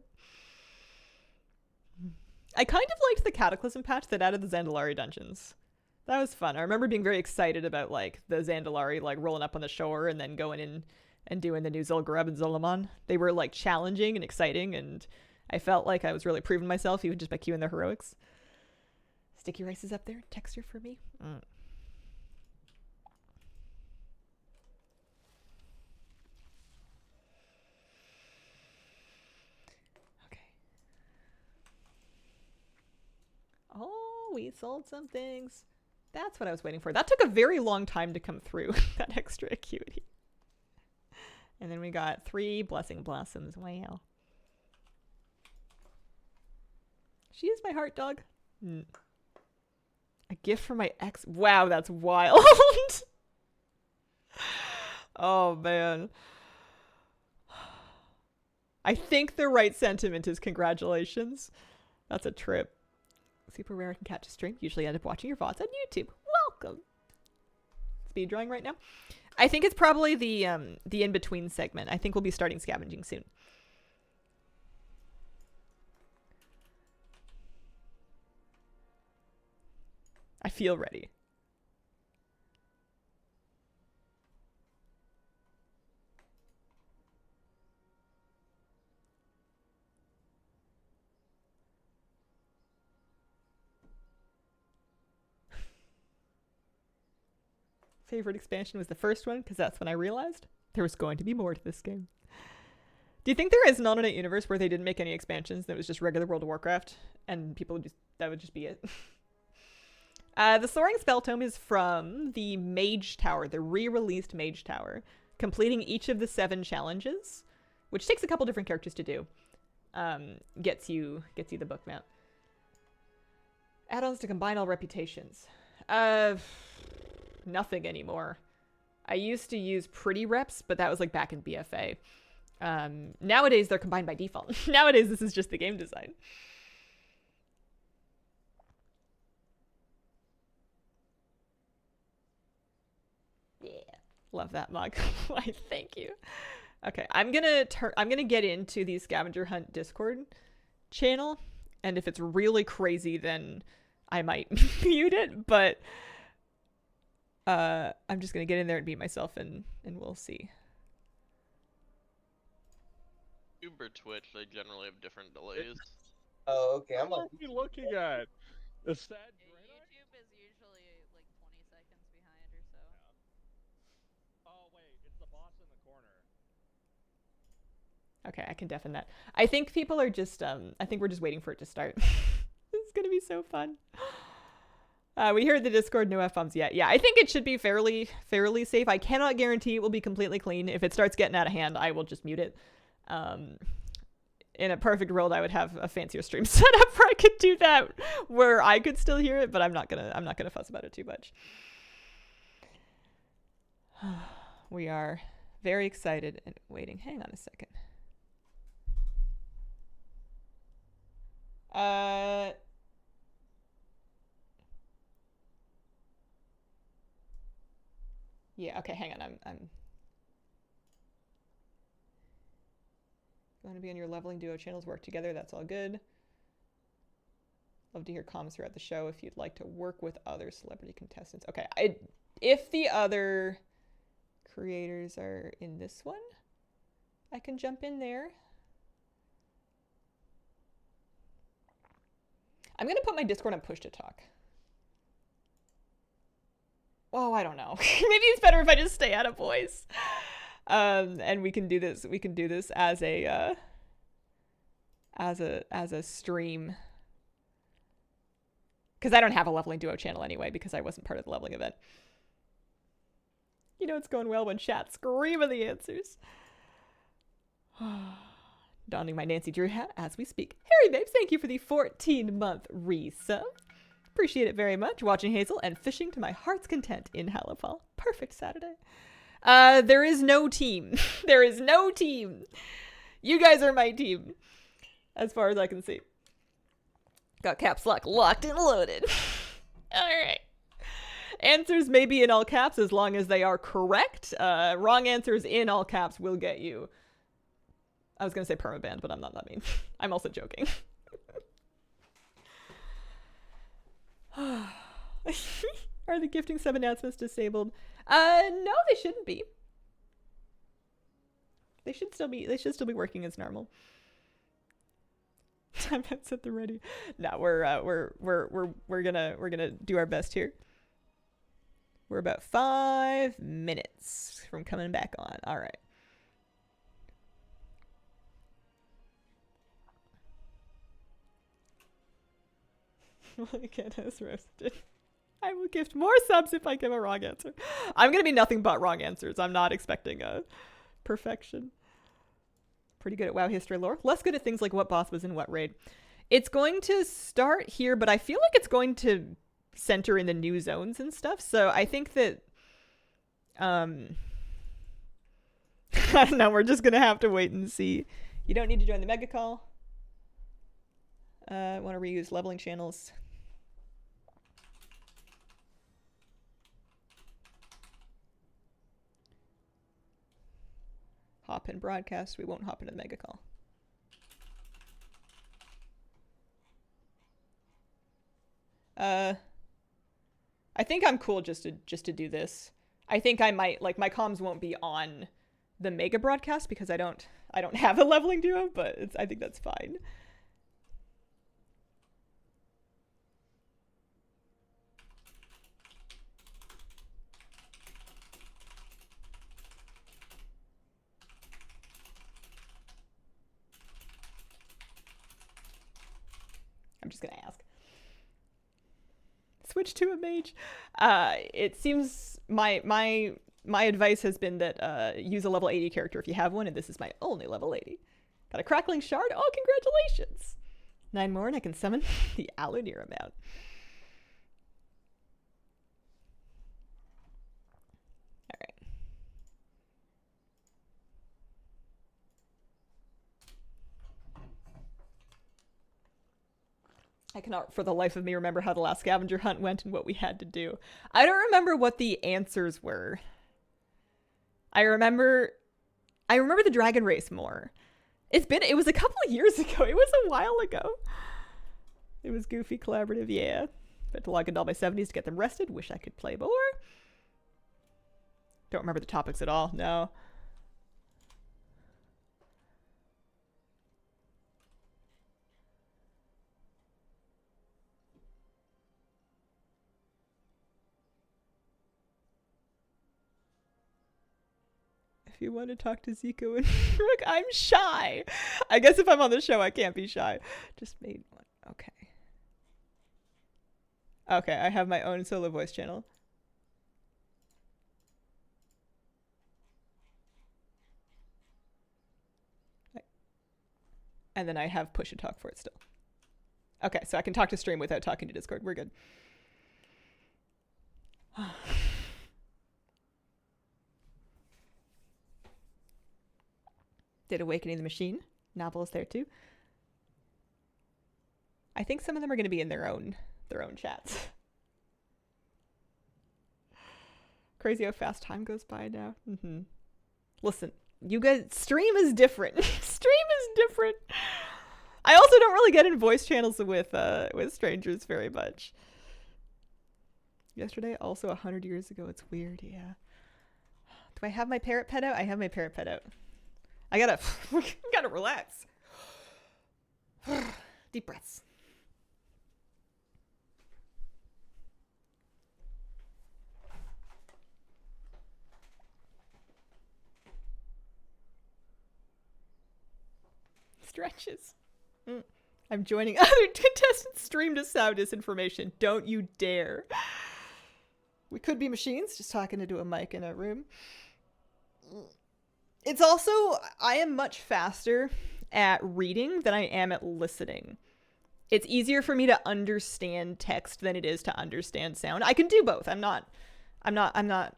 I kind of liked the Cataclysm patch that added the Zandalari dungeons. That was fun. I remember being very excited about like the Zandalari like rolling up on the shore and then going in and doing the new Zul'Gurub and Zul'Aman. They were like challenging and exciting, and I felt like I was really proving myself even just by queuing the heroics. Sticky rice is up there. Texture for me. Okay. Oh, we sold some things. That's what I was waiting for. That took a very long time to come through, that extra acuity. And then we got 3 Blessing Blossoms. Wow. She is my heart dog. A gift from my ex. Wow, that's wild. Oh, man. I think the right sentiment is congratulations. That's a trip. Super rare I can catch a stream. Usually end up watching your VODs on YouTube. Welcome. Speed drawing right now. I think it's probably the in-between segment. I think we'll be starting scavenging soon. I feel ready. Favorite expansion was the first one, because that's when I realized there was going to be more to this game. Do you think there is an alternate universe where they didn't make any expansions, that it was just regular World of Warcraft, and that would just be it? The Soaring Spell Tome is from the Mage Tower, the re-released Mage Tower, completing each of the 7 challenges, which takes a couple different characters to do. Gets you the book mount. Add-ons to combine all reputations. Nothing anymore. I used to use pretty reps, but that was like back in BFA. Nowadays they're combined by default. Nowadays this is just the game design. Yeah, love that mug. Why, thank you. Okay, I'm gonna get into the Scavenger Hunt Discord channel, and if it's really crazy, then I might mute it. But I'm just gonna get in there and beat myself, and we'll see. YouTube or Twitch, they generally have different delays. Oh, okay. What are we looking at? The sad YouTube is usually like 20 seconds behind or so. Yeah. Oh wait, it's the boss in the corner. Okay, I can deafen that. I think people are just I think we're just waiting for it to start. This is gonna be so fun. We heard the Discord, no F-bombs yet. Yeah, I think it should be fairly safe. I cannot guarantee it will be completely clean. If it starts getting out of hand, I will just mute it. In a perfect world, I would have a fancier stream set up where I could do that, where I could still hear it, but I'm not gonna fuss about it too much. We are very excited and waiting. Hang on a second. Yeah, okay, hang on. I'm going to be on your leveling duo channels, work together. That's all good. Love to hear comments throughout the show if you'd like to work with other celebrity contestants. Okay, if the other creators are in this one, I can jump in there. I'm going to put my Discord on push to talk. Oh, I don't know. Maybe it's better if I just stay out of voice. And we can do this. We can do this as a stream. Because I don't have a leveling duo channel anyway, because I wasn't part of the leveling event. You know it's going well when chat screaming the answers. Donning my Nancy Drew hat as we speak. Harry Babes, thank you for the 14-month resub. Appreciate it very much. Watching Hazel and fishing to my heart's content in Halifal. Perfect Saturday. There is no team. There is no team. You guys are my team. As far as I can see. Got caps lock locked and loaded. Alright. Answers may be in all caps as long as they are correct. Wrong answers in all caps will get you. I was going to say permabanned, but I'm not that mean. I'm also joking. Are the gifting sub announcements disabled? No, they shouldn't be. They should still be working as normal. Time that's at the ready. No, we're gonna do our best here. We're about 5 minutes from coming back on. All right. Again, as roasted. I will gift more subs if I give a wrong answer. I'm gonna be nothing but wrong answers. I'm not expecting a perfection. Pretty good at WoW history lore. Less good at things like what boss was in what raid. It's going to start here, but I feel like it's going to center in the new zones and stuff. So I think that I don't know, we're just gonna have to wait and see. You don't need to join the mega call. I want to reuse leveling channels. Hop in broadcast. We won't hop into the mega call. I think I'm cool just to do this. I think I might, like, my comms won't be on the mega broadcast because I don't have a leveling duo, but I think that's fine. I'm just gonna ask. Switch to a mage. It seems my advice has been that use a level 80 character if you have one, and this is my only level 80. Got a crackling shard. Oh, congratulations! 9 more, and I can summon the Alunir amount. All right. I cannot for the life of me remember how the last scavenger hunt went and what we had to do. I don't remember what the answers were. I remember the dragon race more. It was a couple of years ago. It was a while ago. It was goofy collaborative, yeah. But to log into all my 70s to get them rested. Wish I could play more. Don't remember the topics at all, no. If you want to talk to Zico and Rook, I'm shy. I guess if I'm on the show, I can't be shy. Just made one. Okay. Okay, I have my own solo voice channel. And then I have push and talk for it still. Okay, so I can talk to stream without talking to Discord. We're good. Did Awakening the Machine. Novel is there too. I think some of them are going to be in their own chats. Crazy how fast time goes by now. Listen, you guys, stream is different. Stream is different. I also don't really get in voice channels with strangers very much. Yesterday, also 100 years ago. It's weird, yeah. Do I have my parrot pet out? I have my parrot pet out. I gotta relax. Deep breaths. Stretches. I'm joining other contestants' stream to sound disinformation. Don't you dare. We could be machines just talking into a mic in a room. It's also, I am much faster at reading than I am at listening. It's easier for me to understand text than it is to understand sound. I can do both. I'm not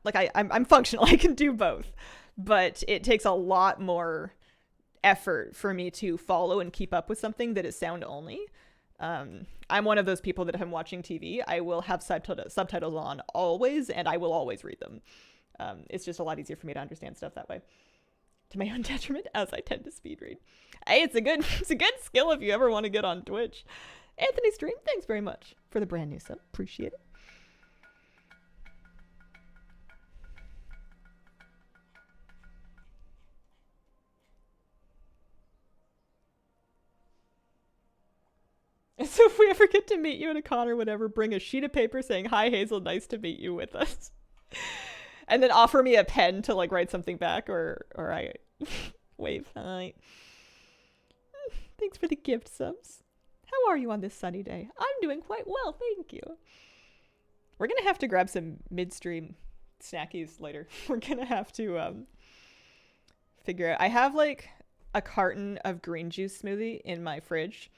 like I'm functional. I can do both, but it takes a lot more effort for me to follow and keep up with something that is sound only. I'm one of those people that if I'm watching TV, I will have subtitles on always, and I will always read them. It's just a lot easier for me to understand stuff that way. To my own detriment, as I tend to speed read. Hey, it's a good skill if you ever want to get on Twitch. Anthony Stream, thanks very much for the brand new sub. Appreciate it. So if we ever get to meet you at a con or whatever, bring a sheet of paper saying, "Hi Hazel, nice to meet you" with us. And then offer me a pen to like write something back, or I wave. Hi. Thanks for the gift subs. How are you on this sunny day? I'm doing quite well, thank you. We're gonna have to grab some midstream snackies later. We're gonna have to figure out. I have like a carton of green juice smoothie in my fridge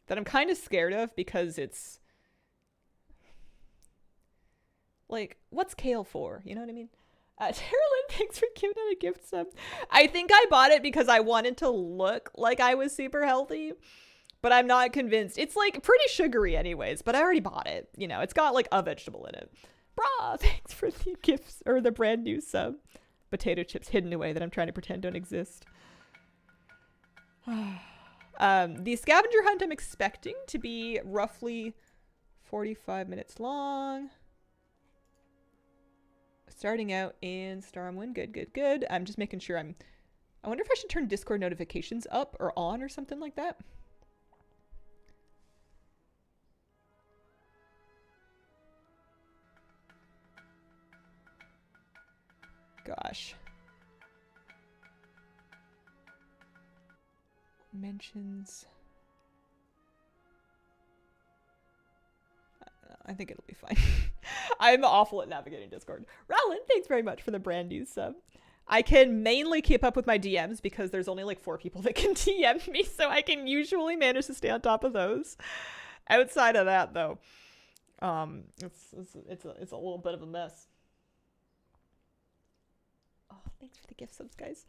that I'm kind of scared of because it's like, what's kale for? You know what I mean? Terralyn, thanks for giving out a gift sub. I think I bought it because I wanted to look like I was super healthy, but I'm not convinced. It's like pretty sugary anyways, but I already bought it. You know, it's got like a vegetable in it. Brah, thanks for the gifts or the brand new sub. Potato chips hidden away that I'm trying to pretend don't exist. The scavenger hunt I'm expecting to be roughly 45 minutes long. Starting out in Stormwind. Good. I'm just making sure I wonder if I should turn Discord notifications up or on or something like that. Gosh. Mentions. I think it'll be fine. I'm awful at navigating Discord. Rowland, thanks very much for the brand new sub. I can mainly keep up with my DMs because there's only like 4 people that can DM me, so I can usually manage to stay on top of those. Outside of that, though, it's a little bit of a mess. Oh, thanks for the gift subs, guys.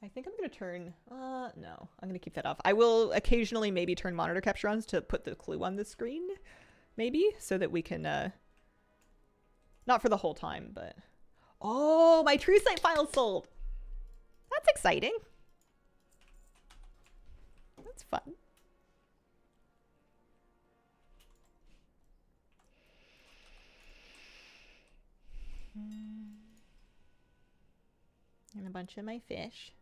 I think I'm going to turn, no, I'm going to keep that off. I will occasionally maybe turn monitor capture on to put the clue on the screen, maybe, so that we can, not for the whole time, but, oh, my True Sight file sold. That's exciting. That's fun. And a bunch of my fish.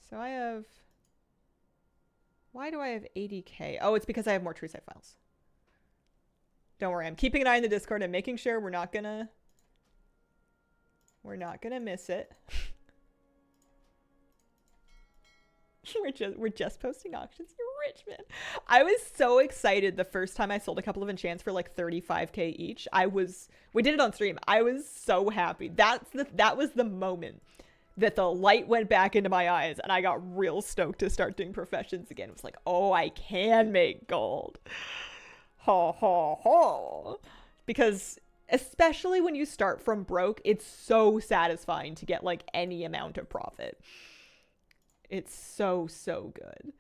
So I have, why do I have 80k? Oh, it's because I have more True Sight files. Don't worry, I'm keeping an eye on the Discord and making sure we're not gonna miss it. We're just posting auctions. You're rich, man. I was so excited the first time I sold a couple of enchants for like 35k each. We did it on stream. I was so happy. That was the moment that the light went back into my eyes and I got real stoked to start doing professions again. It was like, oh, I can make gold. Ho ho ho. Because especially when you start from broke, it's so satisfying to get like any amount of profit. It's so, so good.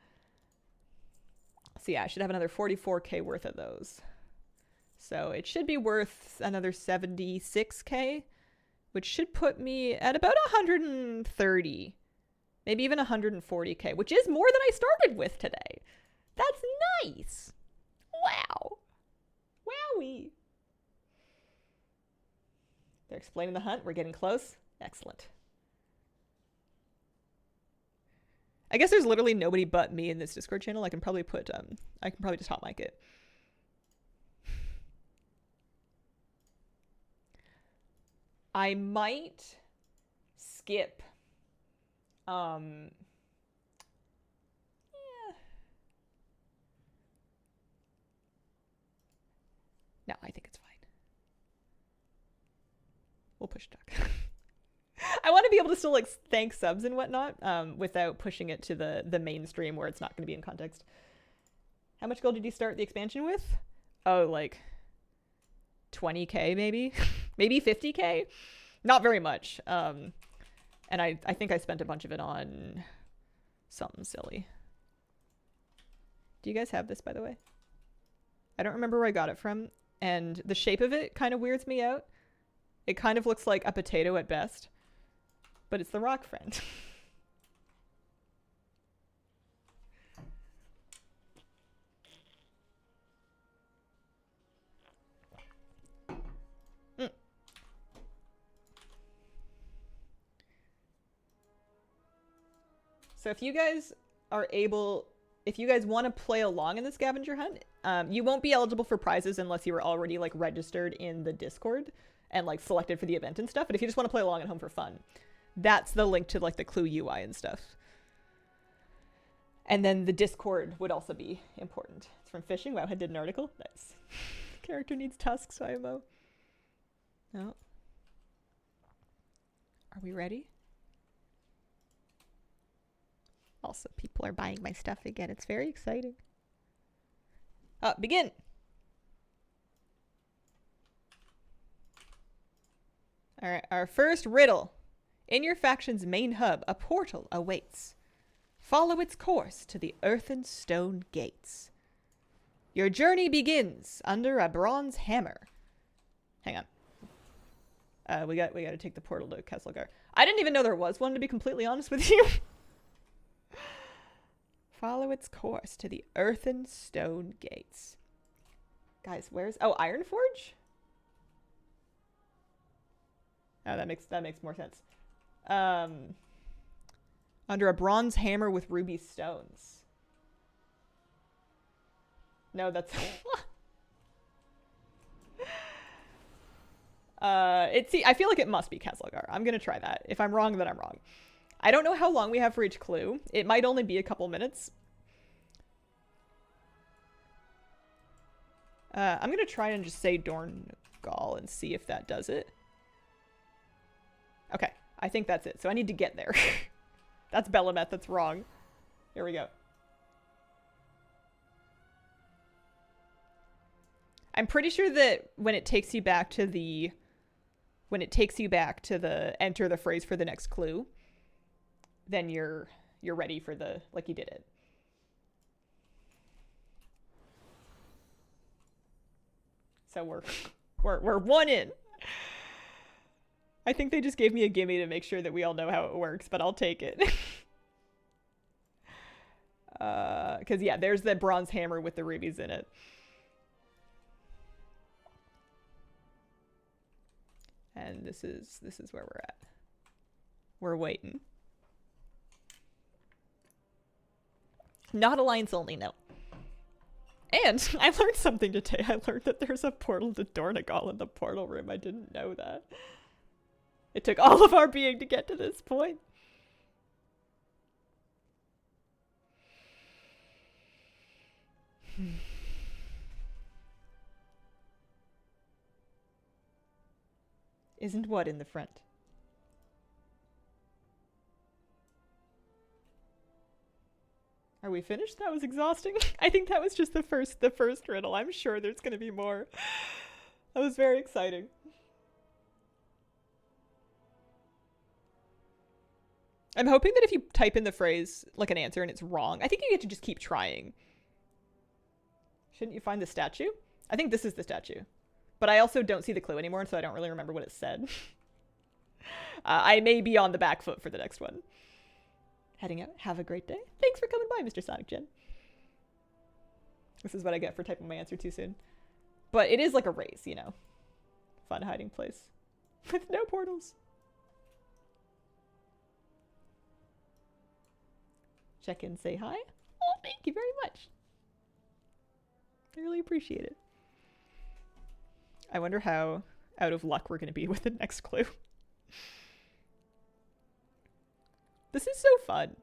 So yeah, I should have another 44k worth of those. So it should be worth another 76k, which should put me at about 130, maybe even 140k, which is more than I started with today. That's nice. Wow. Wowie. They're explaining the hunt. We're getting close. Excellent. I guess there's literally nobody but me in this Discord channel. I can probably just hot mic it. I might skip. Yeah. No, I think it's fine. We'll push talk. I want to be able to still like thank subs and whatnot without pushing it to the mainstream where it's not going to be in context. How much gold did you start the expansion with? Oh, like 20k maybe? Maybe 50k? Not very much. And I think I spent a bunch of it on something silly. Do you guys have this, by the way? I don't remember where I got it from, and the shape of it kind of weirds me out. It kind of looks like a potato at best. But it's the rock friend. So if you guys want to play along in the scavenger hunt, you won't be eligible for prizes unless you were already like registered in the Discord and like selected for the event and stuff. But if you just want to play along at home for fun, that's the link to like the Clue UI and stuff. And then the Discord would also be important. It's from Fishing. Wow, I did an article. Nice. Character needs tusks, IMO. No. Are we ready? Also, people are buying my stuff again. It's very exciting. Begin. All right, our first riddle. In your faction's main hub, a portal awaits. Follow its course to the earthen stone gates. Your journey begins under a bronze hammer. Hang on. We got to take the portal to Kesselgar. I didn't even know there was one, to be completely honest with you. Follow its course to the earthen stone gates. Guys, where's... Oh, Ironforge? Oh, that makes more sense. Under a bronze hammer with ruby stones. No, that's... I feel like it must be Kesselgar. I'm gonna try that. If I'm wrong, then I'm wrong. I don't know how long we have for each clue. It might only be a couple minutes. I'm gonna try and just say Dorngal and see if that does it. Okay, I think that's it. So I need to get there. That's Belameth, that's wrong. Here we go. I'm pretty sure that when it takes you back to the enter the phrase for the next clue, then you're ready for the, like, you did it. So we're one in. I think they just gave me a gimme to make sure that we all know how it works, but I'll take it. Because yeah, there's the bronze hammer with the rubies in it. And this is where we're at. We're waiting. Not alliance only, no. And I learned something today. I learned that there's a portal to Dornagal in the portal room. I didn't know that. It took all of our being to get to this point. Isn't what in the front? Are we finished? That was exhausting. I think that was just the first riddle. I'm sure there's gonna be more. That was very exciting. I'm hoping that if you type in the phrase, like an answer, and it's wrong, I think you get to just keep trying. Shouldn't you find the statue? I think this is the statue. But I also don't see the clue anymore, so I don't really remember what it said. I may be on the back foot for the next one. Heading out. Have a great day. Thanks for coming by, Mr. Sonic Gen. This is what I get for typing my answer too soon. But it is like a race, you know. Fun hiding place. With no portals. Check in, say hi. Oh, thank you very much. I really appreciate it. I wonder how out of luck we're going to be with the next clue. This is so fun.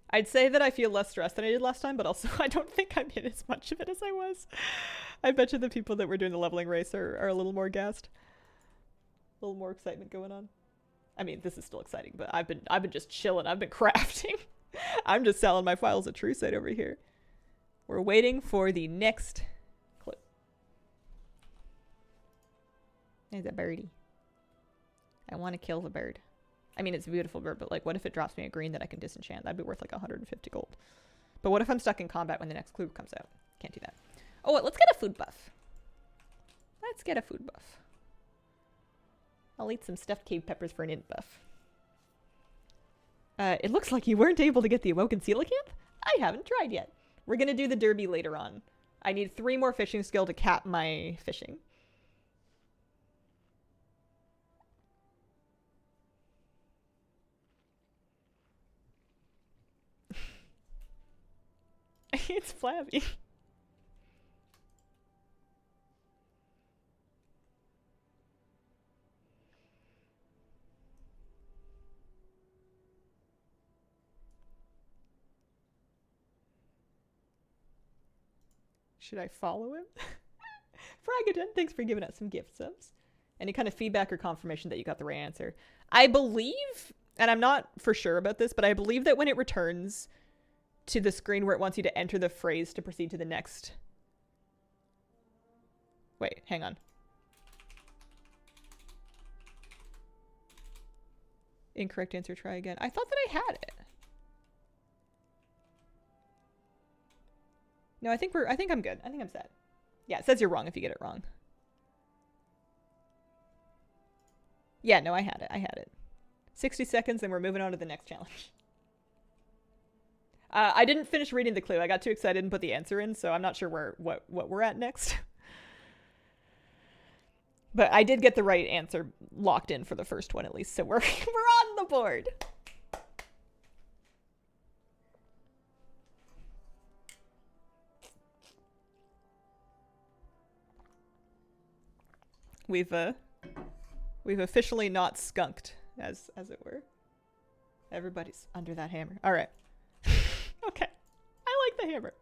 I'd say that I feel less stressed than I did last time, but also I don't think I'm in as much of it as I was. I bet you the people that were doing the leveling race are a little more gassed. A little more excitement going on. I mean, this is still exciting, but I've been just chilling. I've been crafting. I'm just selling my files at TrueSight over here. We're waiting for the next clue. There's a birdie. I want to kill the bird. I mean, it's a beautiful bird, but like, what if it drops me a green that I can disenchant? That'd be worth like 150 gold. But what if I'm stuck in combat when the next clue comes out? Can't do that. Oh, let's get a food buff. Let's get a food buff. I'll eat some stuffed cave peppers for an int buff. It looks like you weren't able to get the Awoken Coelacanth? I haven't tried yet. We're gonna do the derby later on. I need 3 more fishing skill to cap my fishing. It's flabby. Should I follow him? Fragaton, thanks for giving us some gift subs. Any kind of feedback or confirmation that you got the right answer? I believe, and I'm not for sure about this, but I believe that when it returns to the screen where it wants you to enter the phrase to proceed to the next. Wait, hang on. Incorrect answer, try again. I thought that I had it. No, I think I'm good. I think I'm set. Yeah, it says you're wrong if you get it wrong. Yeah, no, I had it. I had it. 60 seconds, and we're moving on to the next challenge. I didn't finish reading the clue. I got too excited and put the answer in, so I'm not sure what we're at next. But I did get the right answer locked in for the first one at least, so we're on the board. We've officially not skunked, as it were. Everybody's under that hammer. All right. Okay. I like the hammer.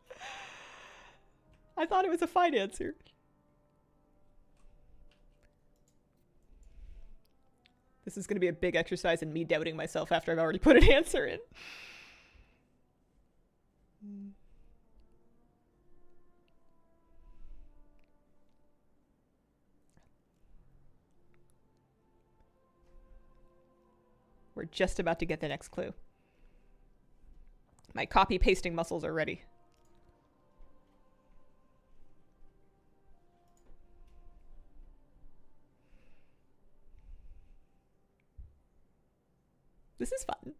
I thought it was a fine answer. This is going to be a big exercise in me doubting myself after I've already put an answer in. We're just about to get the next clue. My copy pasting muscles are ready. This is fun.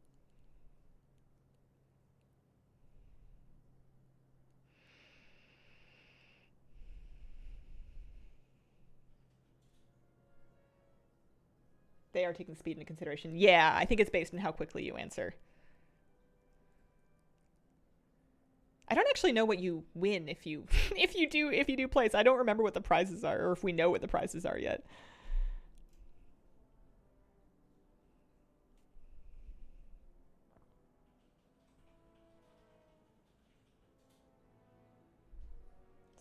They are taking speed into consideration. Yeah, I think it's based on how quickly you answer. I don't actually know what you win if you do place. I don't remember what the prizes are, or if we know what the prizes are yet.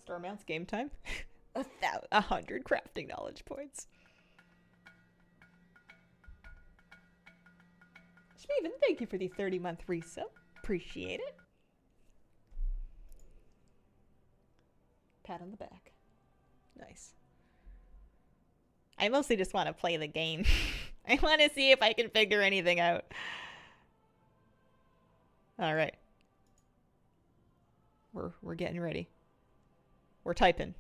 Star mounts game time. 100 crafting knowledge points. Shmeven, thank you for the 30-month resub. Appreciate it. Pat on the back. Nice. I mostly just want to play the game. I want to see if I can figure anything out. All right. We're getting ready. We're typing.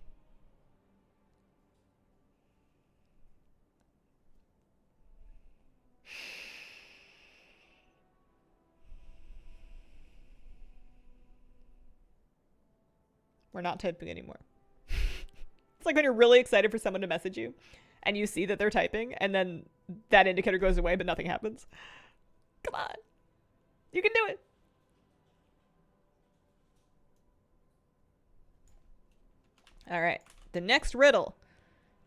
We're not typing anymore. It's like when you're really excited for someone to message you and you see that they're typing and then that indicator goes away but nothing happens. Come on. You can do it. All right. The next riddle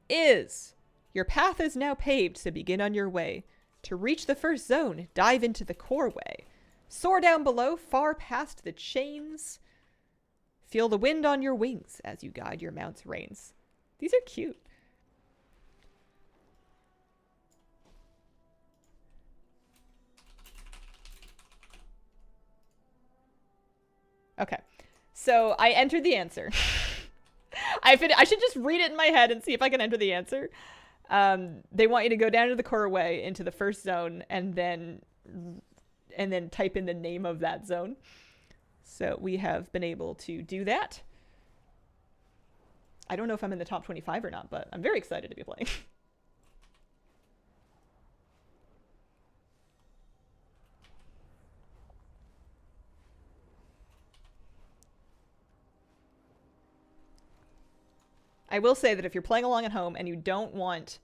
is: your path is now paved, so begin on your way. To reach the first zone, dive into the core way. Soar down below, far past the chains. Feel the wind on your wings as you guide your mount's reins. These are cute. Okay, so I entered the answer. I should just read it in my head and see if I can enter the answer. They want you to go down to the core way into the first zone and then type in the name of that zone. So we have been able to do that. I don't know if I'm in the top 25 or not, but I'm very excited to be playing. I will say that if you're playing along at home and you don't want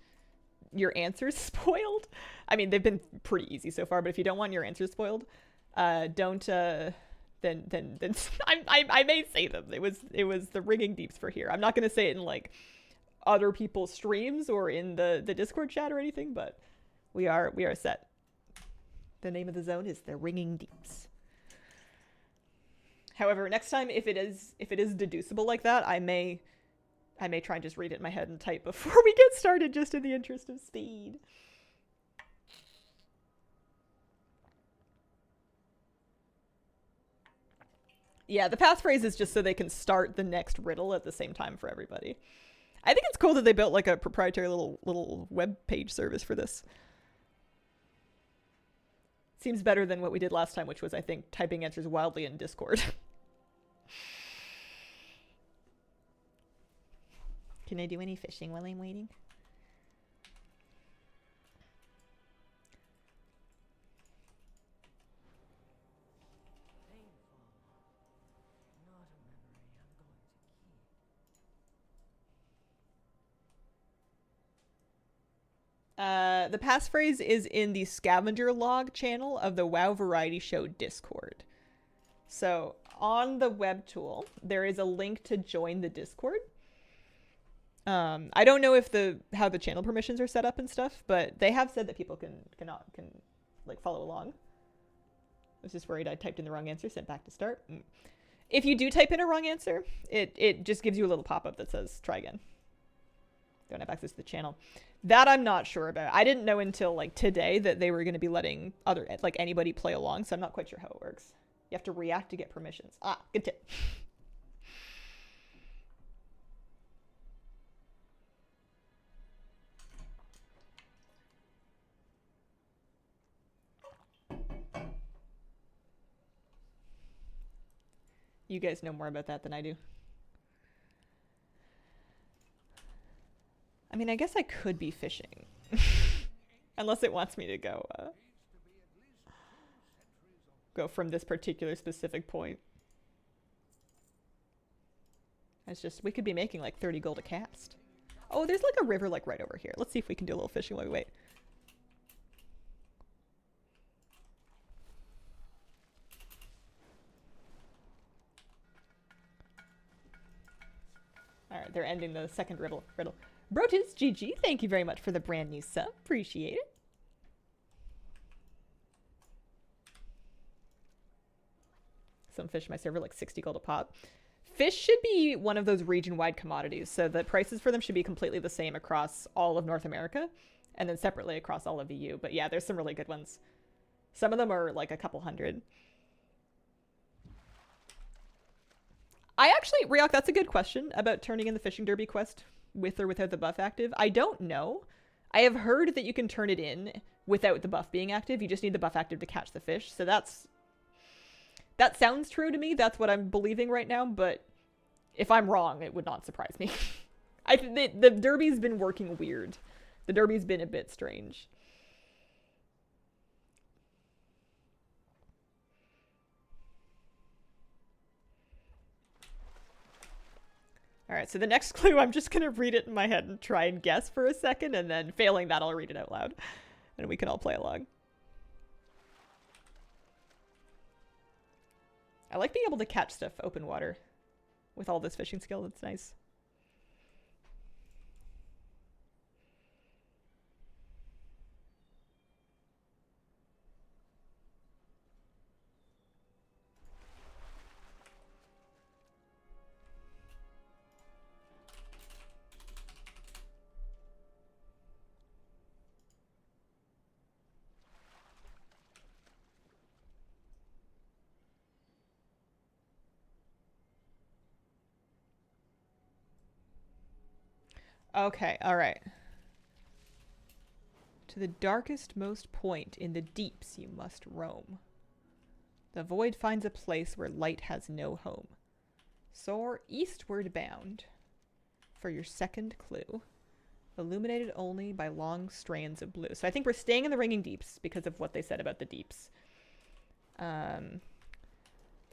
your answers spoiled, I mean, they've been pretty easy so far, but if you don't want your answers spoiled, don't, then I may say them. It was the Ringing Deeps for here. I'm not going to say it in like other people's streams or in the Discord chat or anything, but we are set. The name of the zone is the Ringing Deeps. However, next time, if it is deducible like that, I may try and just read it in my head and type before we get started, just in the interest of speed. Yeah, the passphrase is just so they can start the next riddle at the same time for everybody. I think it's cool that they built like a proprietary little web page service for this. Seems better than what we did last time, which was, I think, typing answers wildly in Discord. Can I do any fishing while I'm waiting? The passphrase is in the scavenger log channel of the WoW Variety Show Discord. So on the web tool, there is a link to join the Discord. I don't know if how the channel permissions are set up and stuff, but they have said that people can like follow along. I was just worried I typed in the wrong answer, sent back to start. If you do type in a wrong answer, it just gives you a little pop-up that says try again. Don't have access to the channel. That I'm not sure about. I didn't know until like today that they were going to be letting anybody play along, so I'm not quite sure how it works. You have to react to get permissions. Ah, good tip. You guys know more about that than I do. I mean, I guess I could be fishing. Unless it wants me to go from this particular specific point. It's just, we could be making like 30 gold a cast. Oh, there's like a river like right over here. Let's see if we can do a little fishing while we wait. Alright, they're ending the second riddle. Brotus GG, thank you very much for the brand new sub. Appreciate it. Some fish my server like 60 gold a pop. fish should be one of those region-wide commodities, so the prices for them should be completely the same across all of North America, and then separately across all of EU. But yeah, there's some really good ones. Some of them are like a couple hundred. I actually, Ryok, that's a good question about turning in the fishing derby quest with or without the buff active. I don't know. I have heard that you can turn it in without the buff being active. You just need the buff active to catch the fish. So that sounds true to me. That's what I'm believing right now. But if I'm wrong, it would not surprise me. The derby's been working weird. The derby's been a bit strange. All right, so the next clue, I'm just going to read it in my head and try and guess for a second, and then failing that, I'll read it out loud, and we can all play along. I like being able to catch stuff open water with all this fishing skill. That's nice. Okay, all right. To the darkest most point in the deeps you must roam. The void finds a place where light has no home. Soar eastward bound for your second clue. Illuminated only by long strands of blue. So I think we're staying in the ringing deeps because of what they said about the deeps. There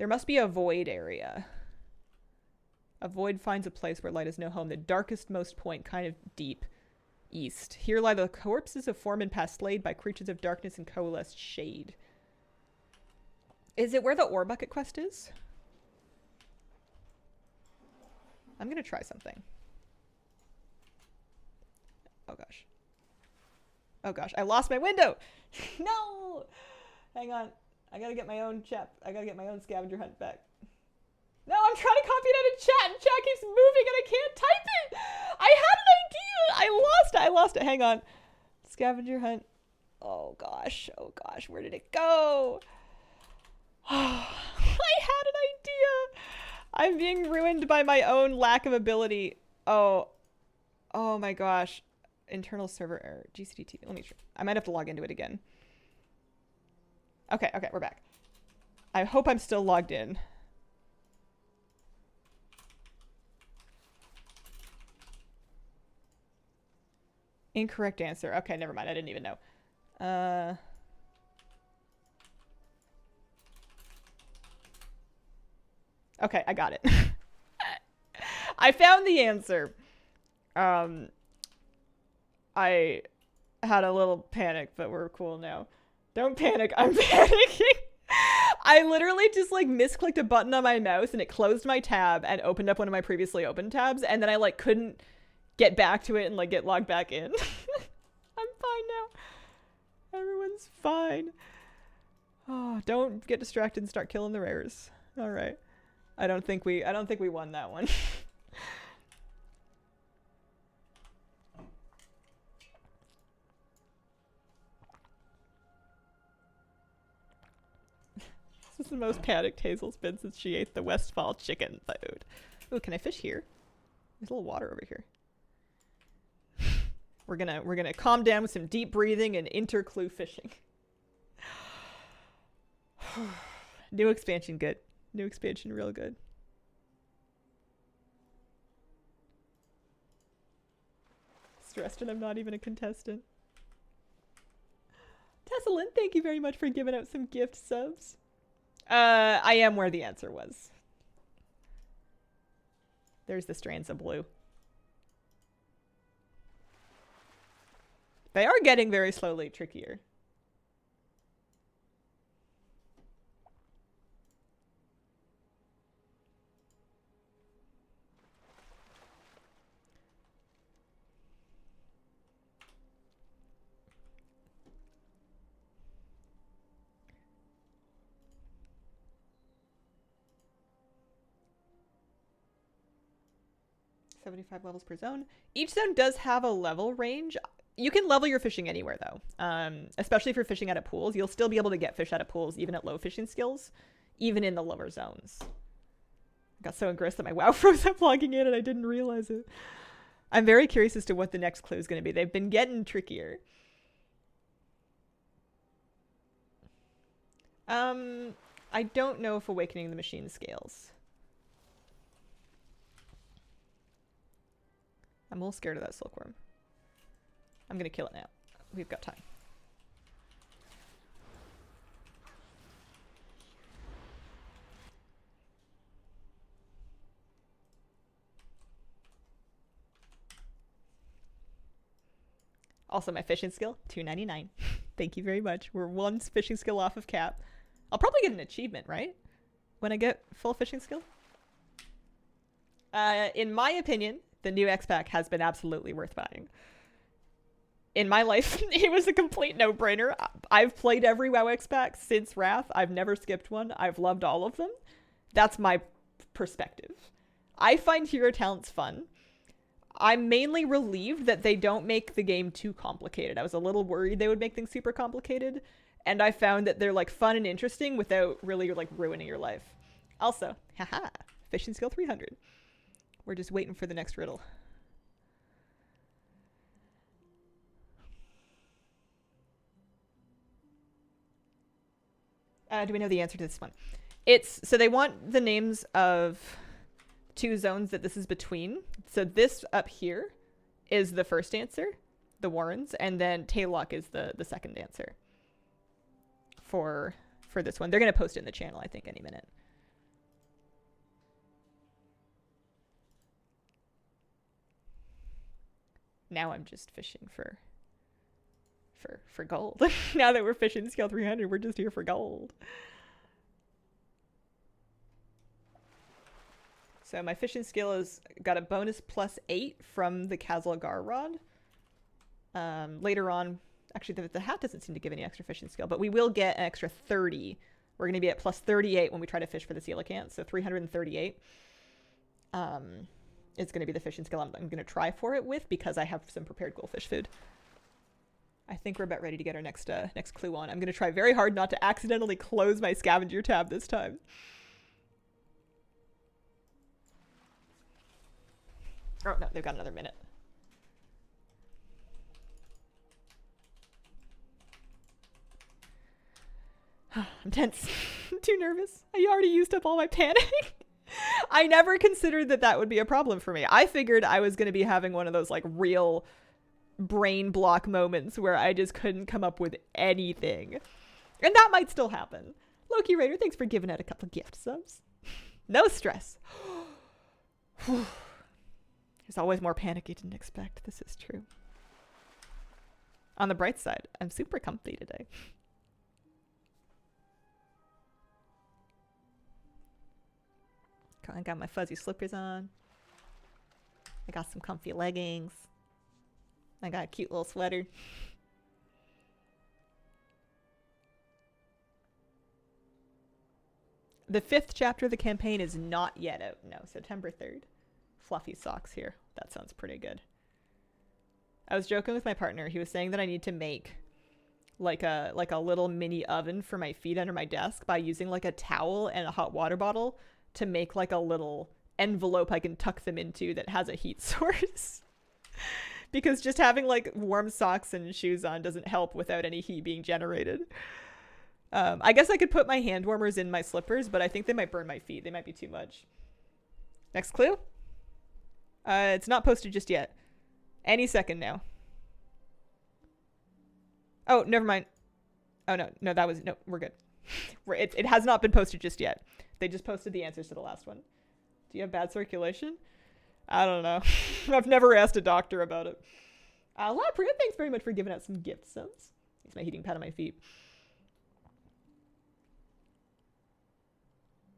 must be a void area. A void finds a place where light has no home. The darkest most point, kind of deep east. Here lie the corpses of foremen past slayed by creatures of darkness and coalesced shade. Is it where the ore bucket quest is? I'm gonna try something. Oh gosh. Oh gosh, I lost my window! No! Hang on. I gotta get my own scavenger hunt back. No, I'm trying to copy it out of chat, and chat keeps moving, and I can't type it. I had an idea. I lost it. Hang on. Scavenger hunt. Oh gosh. Where did it go? I had an idea. I'm being ruined by my own lack of ability. Oh my gosh. Internal server error. GCDT. Let me try. I might have to log into it again. Okay, we're back. I hope I'm still logged in. Incorrect answer. Okay, never mind. I didn't even know. Okay, I got it. I found the answer. I had a little panic, but we're cool now. Don't panic. I'm panicking. I literally just like misclicked a button on my mouse and it closed my tab and opened up one of my previously opened tabs, and then I like couldn't get back to it and like get logged back in. I'm fine now. Everyone's fine. Oh, don't get distracted and start killing the rares. All right. I don't think we won that one. This is the most panicked Hazel's been since she ate the Westfall chicken food. Oh, can I fish here? There's a little water over here. We're gonna calm down with some deep breathing and interclue fishing. New expansion good. New expansion real good. Stressed and I'm not even a contestant. Tessalin, thank you very much for giving out some gift subs. I am where the answer was. There's the strands of blue. They are getting very slowly trickier. 75 levels per zone. Each zone does have a level range. You can level your fishing anywhere, though. Especially if you're fishing out of pools. You'll still be able to get fish out of pools, even at low fishing skills, even in the lower zones. I got so engrossed that my WoW froze up logging in and I didn't realize it. I'm very curious as to what the next clue is going to be. They've been getting trickier. I don't know if Awakening the Machine scales. I'm a little scared of that silkworm. I'm gonna kill it now. We've got time. Also, my fishing skill, 299. Thank you very much. We're one fishing skill off of cap. I'll probably get an achievement, right? When I get full fishing skill? In my opinion, the new X-Pack has been absolutely worth buying. In my life, it was a complete no-brainer. I've played every WoW X-Pack since Wrath. I've never skipped one. I've loved all of them. That's my perspective. I find hero talents fun. I'm mainly relieved that they don't make the game too complicated. I was a little worried they would make things super complicated, and I found that they're like fun and interesting without really like ruining your life. Also, haha, fishing skill 300. We're just waiting for the next riddle. Do we know the answer to this one? So they want the names of 2 zones that this is between. So this up here is the first answer, the Warrens, and then Taylock is the second answer for this one. They're going to post it in the channel, I think, any minute. Now I'm just fishing for gold. Now that we're fishing scale 300, we're just here for gold. So my fishing skill has got a bonus +8 from the Kazalgar rod. Later on, actually the hat doesn't seem to give any extra fishing skill, but we will get an extra 30. We're going to be at +38 when we try to fish for the coelacanth, so 338 is going to be the fishing skill I'm going to try for it with, because I have some prepared goldfish food. I think we're about ready to get our next clue on. I'm going to try very hard not to accidentally close my scavenger tab this time. Oh, no, they've got another minute. I'm tense. I'm too nervous. I already used up all my panic. I never considered that would be a problem for me. I figured I was going to be having one of those like real brain block moments where I just couldn't come up with anything. And that might still happen. Loki Raider, thanks for giving out a couple gift subs. No stress. There's always more panic you didn't expect. This is true. On the bright side, I'm super comfy today. I got my fuzzy slippers on. I got some comfy leggings. I got a cute little sweater. The 5th chapter of the campaign is not yet out. No, September 3rd. Fluffy socks here. That sounds pretty good. I was joking with my partner. He was saying that I need to make like a little mini oven for my feet under my desk by using like a towel and a hot water bottle to make like a little envelope I can tuck them into that has a heat source. Because just having like warm socks and shoes on doesn't help without any heat being generated. I guess I could put my hand warmers in my slippers, but I think they might burn my feet. They might be too much. Next clue? It's not posted just yet. Any second now. Oh, never mind. Oh, no, that was... No, we're good. It has not been posted just yet. They just posted the answers to the last one. Do you have bad circulation? I don't know. I've never asked a doctor about it. Lapria, thanks very much for giving out some gift subs. It's my heating pad on my feet.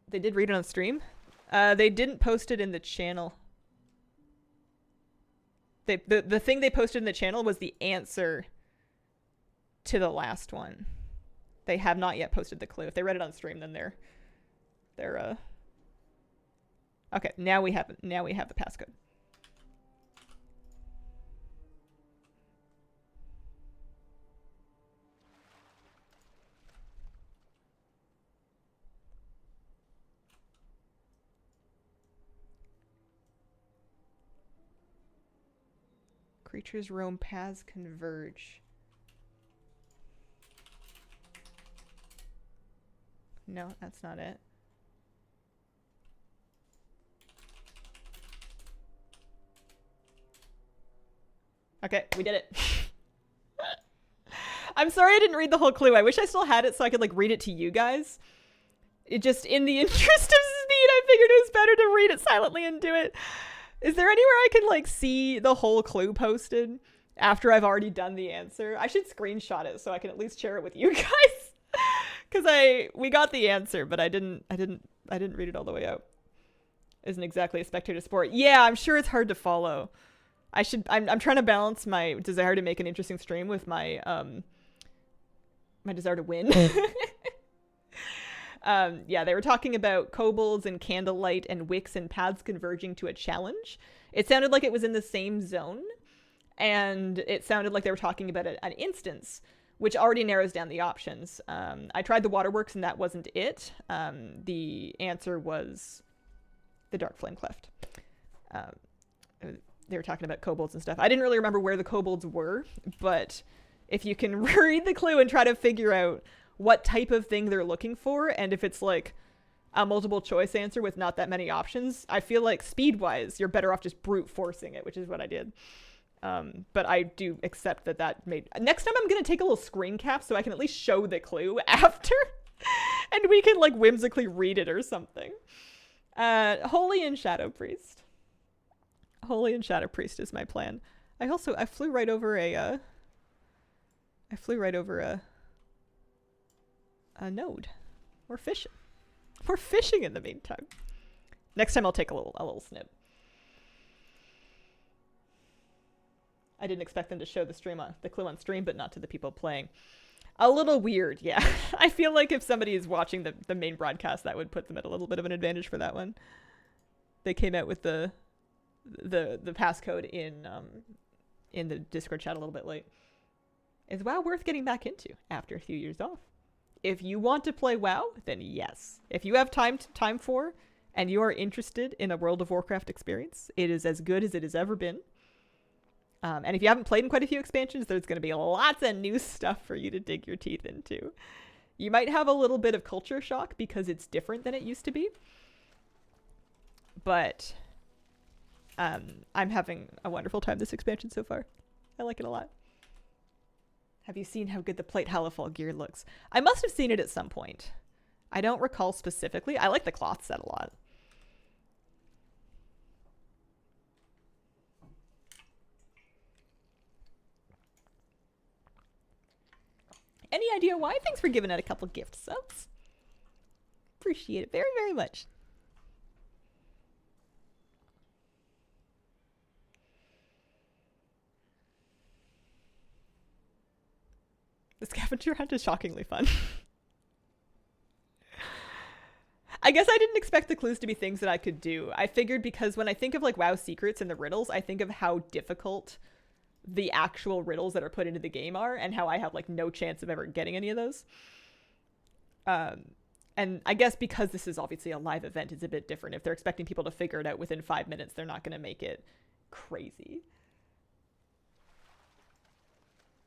They did read it on stream. They didn't post it in the channel. The thing they posted in the channel was the answer to the last one. They have not yet posted the clue. If they read it on stream, then they're okay. Now we have the passcode. Creatures roam, paths converge. No, that's not it. Okay, we did it. I'm sorry I didn't read the whole clue. I wish I still had it so I could like read it to you guys. It just, in the interest of speed, I figured it was better to read it silently and do it. Is there anywhere I can like see the whole clue posted after I've already done the answer? I should screenshot it so I can at least share it with you guys. Cause we got the answer, but I didn't read it all the way out. Isn't exactly a spectator sport. Yeah, I'm sure it's hard to follow. I'm trying to balance my desire to make an interesting stream with my my desire to win. Yeah, they were talking about kobolds and candlelight and wicks and paths converging to a challenge. It sounded like it was in the same zone, and it sounded like they were talking about an instance, which already narrows down the options. I tried the waterworks, and that wasn't it. The answer was the Dark Flame Cleft. They were talking about kobolds and stuff. I didn't really remember where the kobolds were, but if you can read the clue and try to figure out what type of thing they're looking for, and if it's like a multiple choice answer with not that many options, I feel like speed-wise, you're better off just brute forcing it, which is what I did. But I do accept that made... Next time I'm going to take a little screen cap so I can at least show the clue after, and we can like whimsically read it or something. Holy and Shadow Priest. Holy and Shadow Priest is my plan. I flew right over a node. We're fishing. We're fishing in the meantime. Next time I'll take a little snip. I didn't expect them to show the clue on stream, but not to the people playing. A little weird, yeah. I feel like if somebody is watching the main broadcast, that would put them at a little bit of an advantage for that one. They came out with the passcode in the Discord chat a little bit late. Is WoW worth getting back into after a few years off? If you want to play WoW, then yes. If you have time for, and you are interested in a World of Warcraft experience, it is as good as it has ever been. And if you haven't played in quite a few expansions, there's going to be lots of new stuff for you to dig your teeth into. You might have a little bit of culture shock because it's different than it used to be. But I'm having a wonderful time this expansion so far. I like it a lot. Have you seen how good the plate Halifal gear looks? I must have seen it at some point. I don't recall specifically. I like the cloth set a lot. Any idea why? Thanks for giving out a couple gift subs. Appreciate it very, very much. The scavenger hunt is shockingly fun. I guess I didn't expect the clues to be things that I could do. I figured because when I think of like WoW secrets and the riddles, I think of how difficult the actual riddles that are put into the game are and how I have like no chance of ever getting any of those. And I guess because this is obviously a live event, it's a bit different. If they're expecting people to figure it out within 5 minutes, they're not going to make it crazy.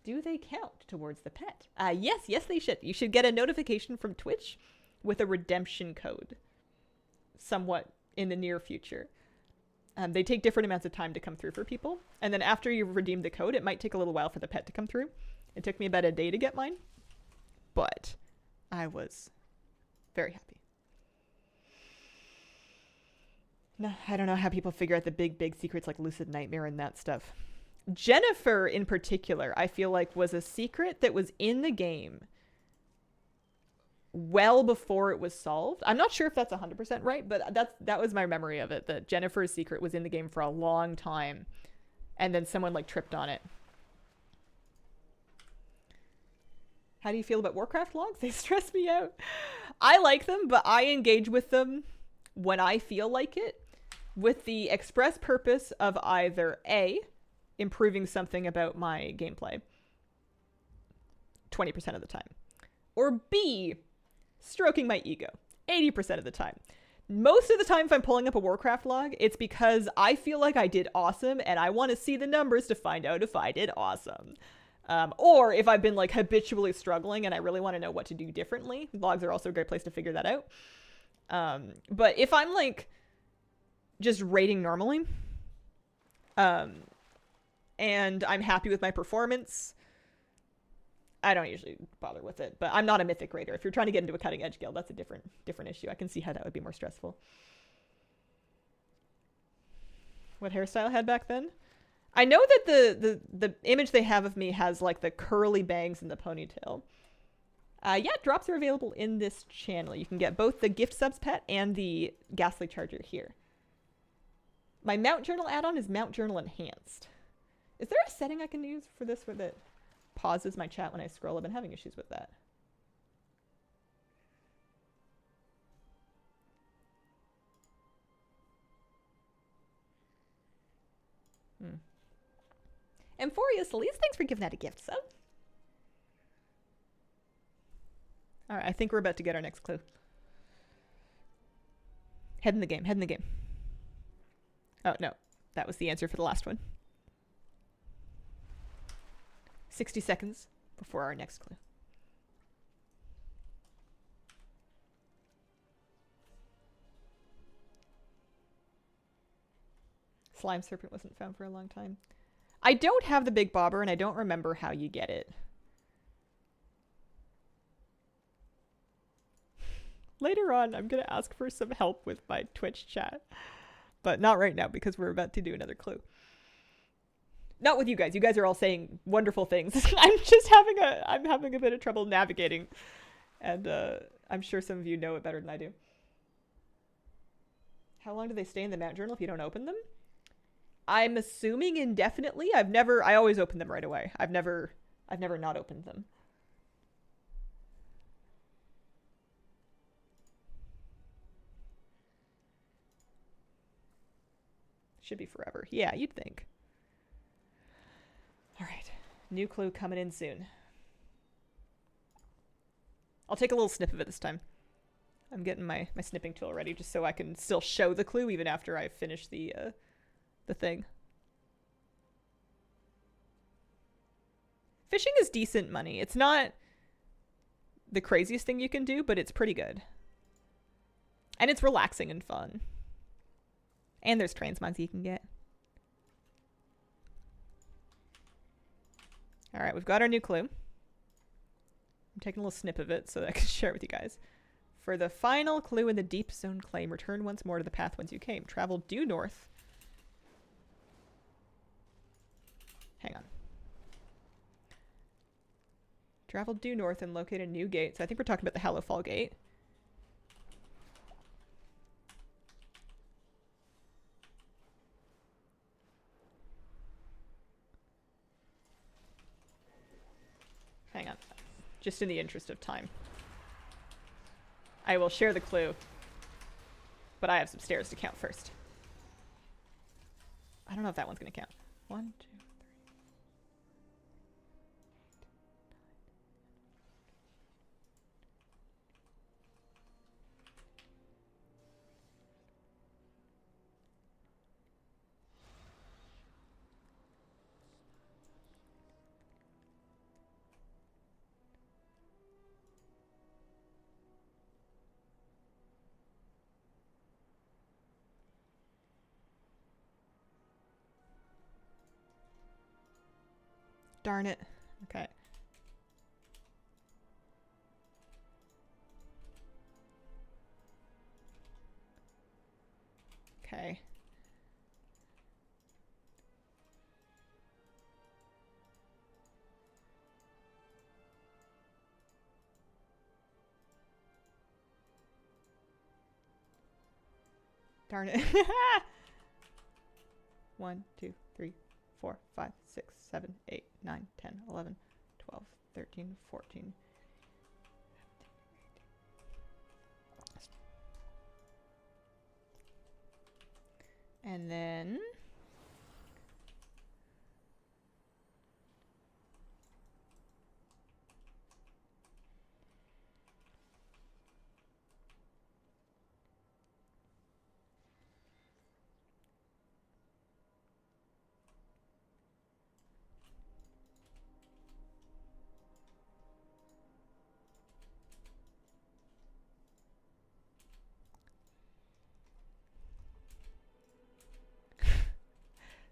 Do they count towards the pet? Yes, they should. You should get a notification from Twitch with a redemption code somewhat in the near future. They take different amounts of time to come through for people. And then after you redeem the code, it might take a little while for the pet to come through. It took me about a day to get mine, but I was very happy. No, I don't know how people figure out the big secrets like Lucid Nightmare and that stuff. Jennifer in particular, I feel like was a secret that was in the game well before it was solved. I'm not sure if that's 100% right, but that was my memory of it, that Jennifer's secret was in the game for a long time and then someone like tripped on it. How do you feel about Warcraft logs? They stress me out. I like them, but I engage with them when I feel like it with the express purpose of either A, improving something about my gameplay 20% of the time, or B, stroking my ego 80% of the time. most of the time if I'm pulling up a Warcraft log, it's because I feel like I did awesome and I want to see the numbers to find out if I did awesome. Or if I've been like habitually struggling and I really want to know what to do differently. Logs are also a great place to figure that out. But if I'm like just rating normally, and I'm happy with my performance, I don't usually bother with it. But I'm not a mythic raider. If you're trying to get into a cutting edge guild, that's a different issue. I can see how that would be more stressful. What hairstyle I had back then? I know that the image they have of me has like the curly bangs and the ponytail. Yeah, drops are available in this channel. You can get both the gift subs pet and the Ghastly Charger here. My Mount Journal add-on is Mount Journal Enhanced. Is there a setting I can use for this where that pauses my chat when I scroll? I've been having issues with that. Amphorius Elise, thanks for giving that a gift sub. Alright, I think we're about to get our next clue. Head in the game, head in the game. Oh, no. That was the answer for the last one. 60 seconds before our next clue. Slime Serpent wasn't found for a long time. I don't have the big bobber, and I don't remember how you get it. Later on, I'm going to ask for some help with my Twitch chat. But not right now, because we're about to do another clue. Not with you guys. You guys are all saying wonderful things. I'm just having a bit of trouble navigating. And I'm sure some of you know it better than I do. How long do they stay in the Mount Journal if you don't open them? I'm assuming indefinitely. I always open them right away. I've never not opened them. Should be forever. Yeah, you'd think. All right. New clue coming in soon. I'll take a little snip of it this time. I'm getting my snipping tool ready just so I can still show the clue even after I finish the thing. Fishing is decent money. It's not the craziest thing you can do, but it's pretty good. And it's relaxing and fun. And there's transmogs you can get. Alright, we've got our new clue. I'm taking a little snip of it so that I can share it with you guys. For the final clue in the Deep Zone claim, return once more to the path whence you came. Travel due north. Hang on. Travel due north and locate a new gate. So I think we're talking about the Hallowfall Gate. Hang on. Just in the interest of time. I will share the clue. But I have some stairs to count first. I don't know if that one's going to count. 1, 2, 3. Darn it. Okay. Okay. Darn it. 1, 2, 3, 4, 5, 6, 7, 8, 9, 10, 11, 12, 13, 14. And then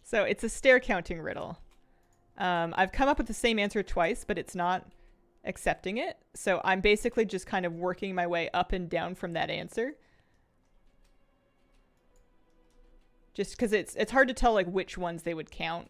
So it's a stair counting riddle. I've come up with the same answer twice, but it's not accepting it. So I'm basically just kind of working my way up and down from that answer. Just because it's hard to tell like which ones they would count.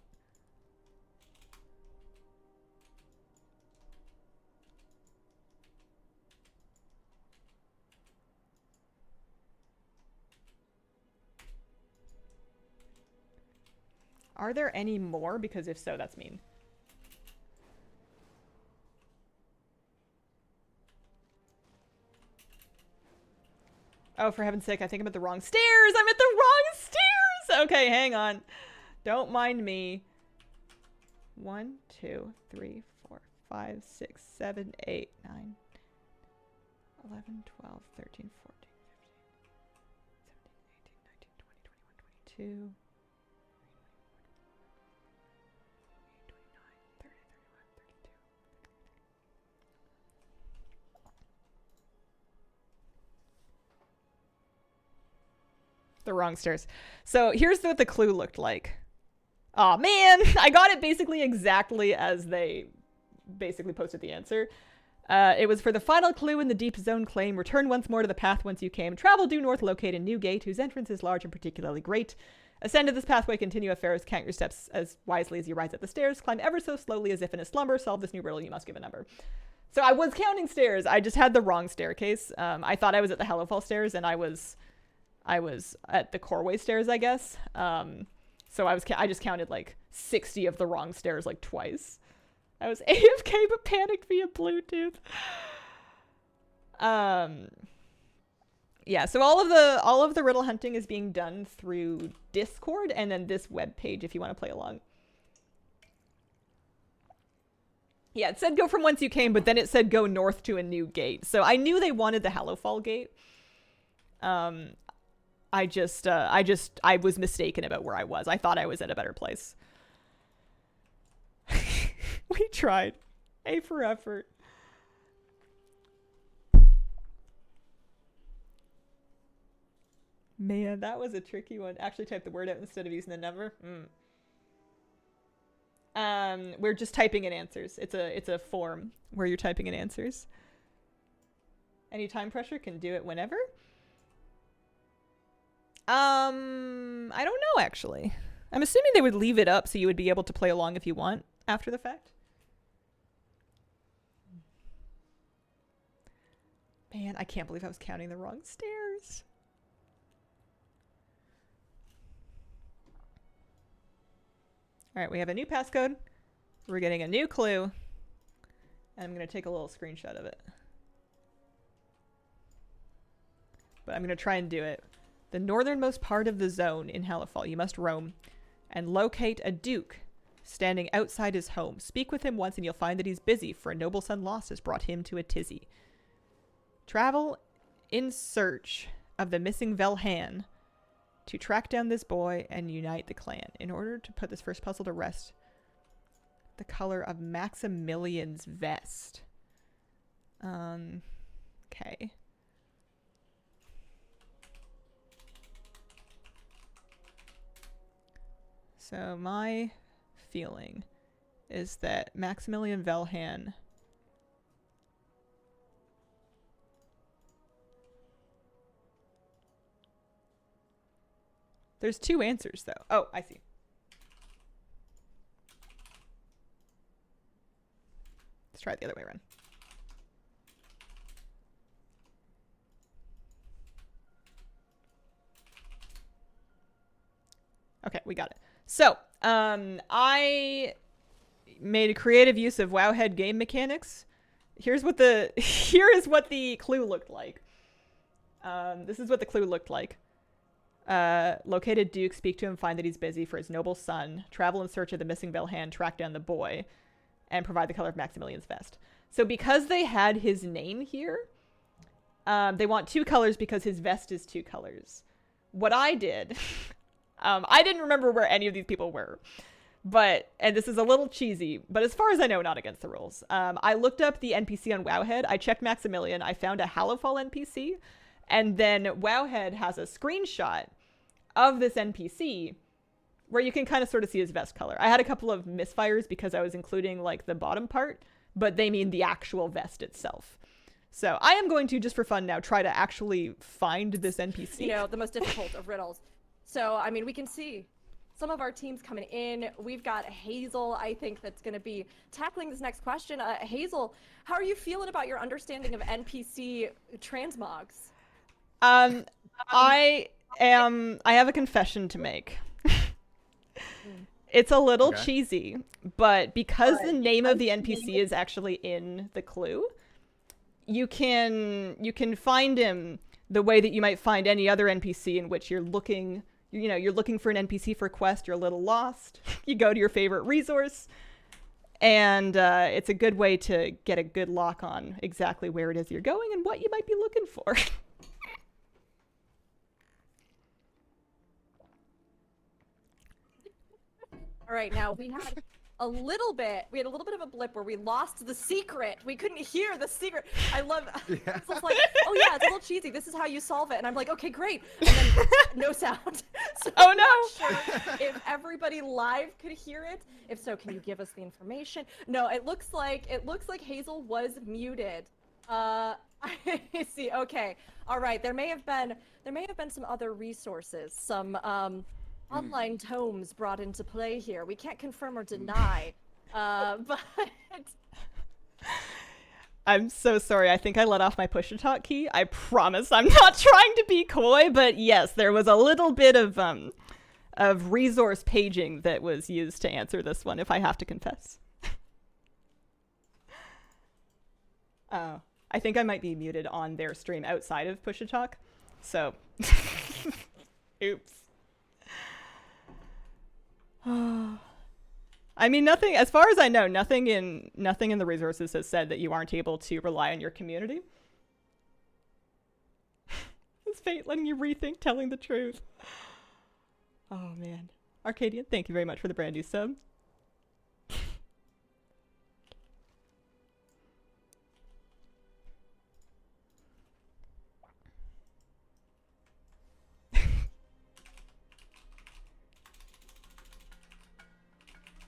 Are there any more? Because if so, that's mean. Oh, for heaven's sake, I think I'm at the wrong stairs! I'm at the wrong stairs! Okay, hang on. Don't mind me. 1, 2, 3, 4, 5, 6, 7, 8, 9, 11, 12, 13, 14, 15, 17, 18, 19, 20, 21, 22. 29, 30, 31, 32. The wrong stairs. So here's what the clue looked like. Aw, man! I got it basically exactly as they basically posted the answer. It was for the final clue in the Deep Zone claim. Return once more to the path whence you came. Travel due north, locate a new gate whose entrance is large and particularly great. Ascend to this pathway, continue a Pharaoh's, count your steps as wisely as you rise up the stairs. Climb ever so slowly as if in a slumber. Solve this new riddle, you must give a number. So I was counting stairs. I just had the wrong staircase. I thought I was at the Hellowfall stairs, and I was at the Corway stairs, I guess. So I just counted like 60 of the wrong stairs like twice. I was AFK but panicked via Bluetooth. Yeah, so all of the riddle hunting is being done through Discord and then this web page if you want to play along. Yeah, it said go from whence you came, but then it said go north to a new gate. So I knew they wanted the Hellowfall gate. I was mistaken about where I was. I thought I was at a better place. We tried. A for effort. Man, that was a tricky one. Actually type the word out instead of using the number. We're just typing in answers. It's a form where you're typing in answers. Any time pressure, can do it whenever. I don't know, actually. I'm assuming they would leave it up so you would be able to play along if you want after the fact. Man, I can't believe I was counting the wrong stairs. All right, we have a new passcode. We're getting a new clue. And I'm going to take a little screenshot of it. But I'm going to try and do it. The northernmost part of the zone in Hellowfall you must roam and locate a duke standing outside his home. Speak with him once and you'll find that he's busy, for a noble son lost has brought him to a tizzy. Travel in search of the missing Velhan to track down this boy and unite the clan. In order to put this first puzzle to rest, the color of Maximilian's vest. Okay. So my feeling is that Maximilian Velhan there's two answers though. Oh, I see. Let's try it the other way around. Okay, we got it. So, I made a creative use of Wowhead game mechanics. Here is what the clue looked like. This is what the clue looked like. Located Duke, speak to him, find that he's busy, for his noble son. Travel in search of the missing Velhan, track down the boy, and provide the color of Maximilian's vest. So because they had his name here, they want two colors because his vest is two colors. What I did... I didn't remember where any of these people were, and this is a little cheesy, but as far as I know, not against the rules. I looked up the NPC on Wowhead. I checked Maximilian. I found a Hellowfall NPC, and then Wowhead has a screenshot of this NPC where you can kind of sort of see his vest color. I had a couple of misfires because I was including like the bottom part, but they mean the actual vest itself. So I am going to, just for fun now, try to actually find this NPC. You know, the most difficult of riddles. So, I mean, we can see some of our teams coming in. We've got Hazel, I think, that's going to be tackling this next question. Hazel, how are you feeling about your understanding of NPC transmogs? I have a confession to make. It's a little cheesy, but because the name of the NPC is actually in the clue, you can find him the way that you might find any other NPC in which you're looking for an NPC for a quest, you're a little lost, you go to your favorite resource, and it's a good way to get a good lock on exactly where it is you're going and what you might be looking for. All right, now we had a little bit of a blip where we lost the secret. We couldn't hear the secret. I love it's just like, oh yeah, it's a little cheesy. This is how you solve it. And I'm like, okay, great. And then no sound. So Oh I'm no. not sure if everybody live could hear it. If so, can you give us the information? No, it looks like Hazel was muted. I see. Okay. All right. There may have been some other resources, some online tomes brought into play here. We can't confirm or deny, but I'm so sorry. I think I let off my push-to-talk key. I promise I'm not trying to be coy, but yes, there was a little bit of resource paging that was used to answer this one, if I have to confess. I think I might be muted on their stream outside of push-to-talk, so oops. I mean, nothing, as far as I know, nothing in the resources has said that you aren't able to rely on your community. Is fate letting you rethink telling the truth? Oh man. Arcadian, thank you very much for the brand new sub.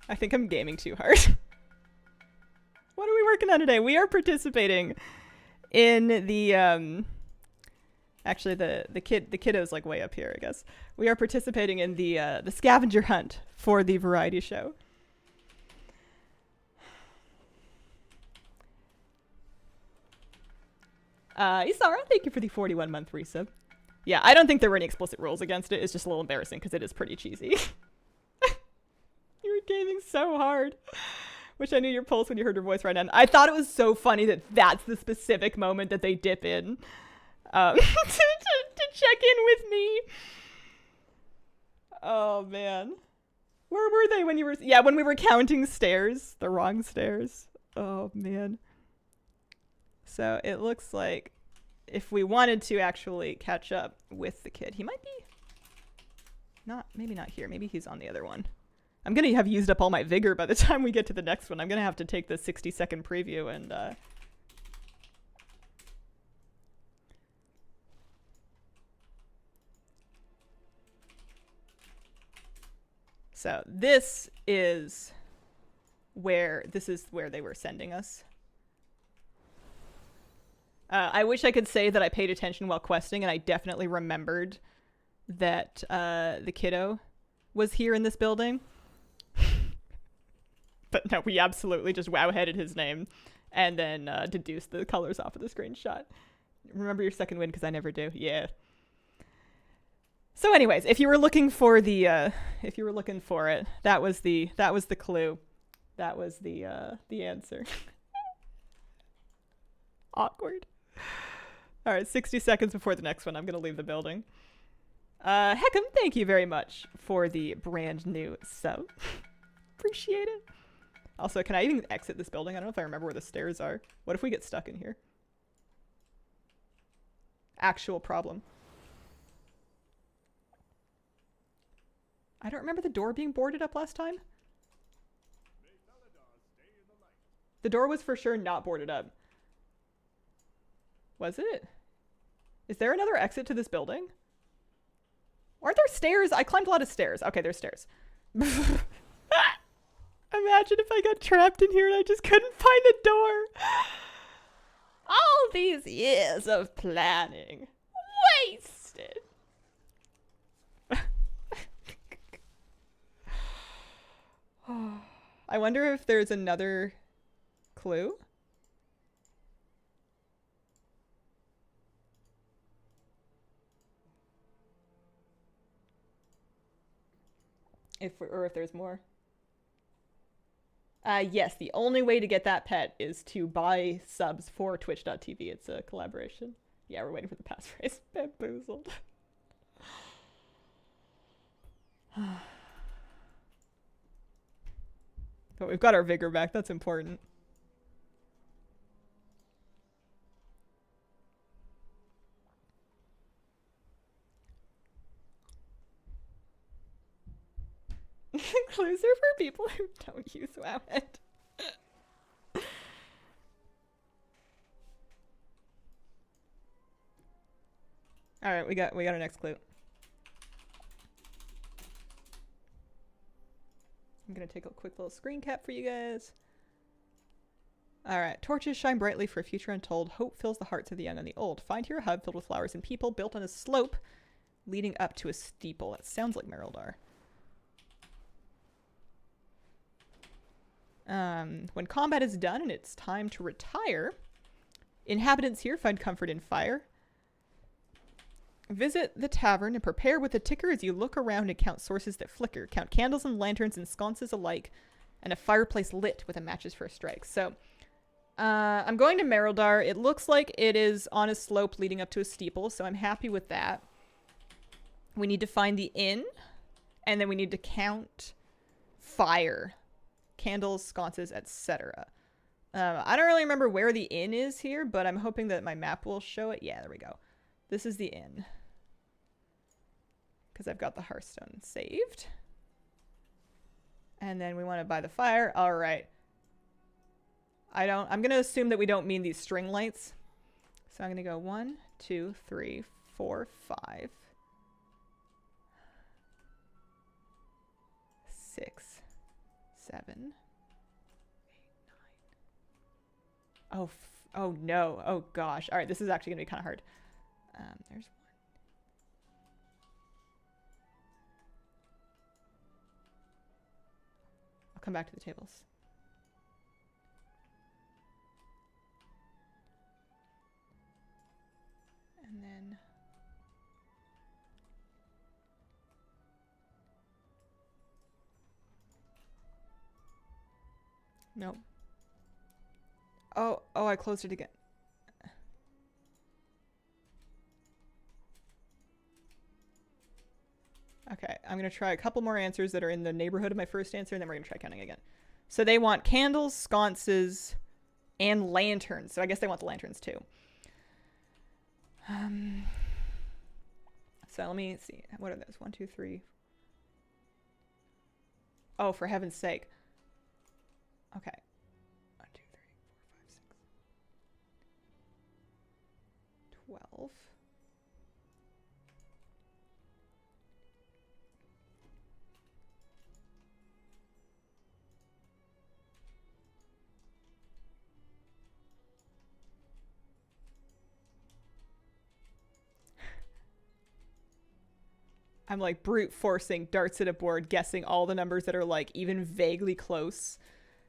I think I'm gaming too hard. What are we working on today? We are participating in the actually the kiddo's like way up here, I guess. We are participating in the scavenger hunt for the variety show. Isara, thank you for the 41-month resub. Yeah, I don't think there were any explicit rules against it. It's just a little embarrassing because it is pretty cheesy. You were gaming so hard. Wish I knew your pulse when you heard your voice right now. I thought it was so funny that that's the specific moment that they dip in to check in with me. Oh, man. Where were they when you were... Yeah, when we were counting stairs. The wrong stairs. Oh, man. So it looks like if we wanted to actually catch up with the kid, he might be... Maybe not here. Maybe he's on the other one. I'm going to have used up all my vigor by the time we get to the next one. I'm going to have to take the 60-second preview and... So this is where they were sending us. I wish I could say that I paid attention while questing, and I definitely remembered that the kiddo was here in this building. But no, we absolutely just wow-headed his name and then deduced the colors off of the screenshot. Remember your second win, because I never do. Yeah. So anyways, if you were looking for the it, that was the clue. That was the answer. Awkward. All right, 60 seconds before the next one. I'm going to leave the building. Heckham, thank you very much for the brand new sub. Appreciate it. Also, can I even exit this building? I don't know if I remember where the stairs are. What if we get stuck in here? Actual problem. I don't remember the door being boarded up last time. The door was for sure not boarded up. Was it? Is there another exit to this building? Aren't there stairs? I climbed a lot of stairs. Okay, there's stairs. Imagine if I got trapped in here and I just couldn't find a door. All these years of planning wasted. I wonder if there's another clue. Or if there's more. Yes, the only way to get that pet is to buy subs for Twitch.tv. It's a collaboration. Yeah, we're waiting for the passphrase. Bamboozled. But we've got our vigor back. That's important. Clues are for people who don't use Wowhead. All right, we got our next clue. I'm gonna take a quick little screen cap for you guys. All right, torches shine brightly for a future untold. Hope fills the hearts of the young and the old. Find here a hub filled with flowers and people, built on a slope leading up to a steeple. That sounds like Merildar. When combat is done and it's time to retire, inhabitants here find comfort in fire. Visit the tavern and prepare with a ticker as you look around and count sources that flicker. Count candles and lanterns and sconces alike, and a fireplace lit with a matches for a strike. So, I'm going to Merildar. It looks like it is on a slope leading up to a steeple, so I'm happy with that. We need to find the inn, and then we need to count fire. Candles, sconces, etc. I don't really remember where the inn is here, but I'm hoping that my map will show it. Yeah, there we go. This is the inn. Because I've got the Hearthstone saved. And then we want to buy the fire. All right. I'm going to assume that we don't mean these string lights. So I'm going to go 1, 2, 3, 4, 5, 6, 7, 8, 9. Oh no. Oh gosh. All right. This is actually going to be kind of hard. There's 1. I'll come back to the tables. And then nope. Oh, I closed it again. Okay, I'm going to try a couple more answers that are in the neighborhood of my first answer, and then we're going to try counting again. So they want candles, sconces, and lanterns. So I guess they want the lanterns too. So let me see. What are those? 1, 2, 3. Oh, for heaven's sake. Okay. 1, 2, 3, 4, 5, 6. 12. I'm like brute forcing darts at a board, guessing all the numbers that are like even vaguely close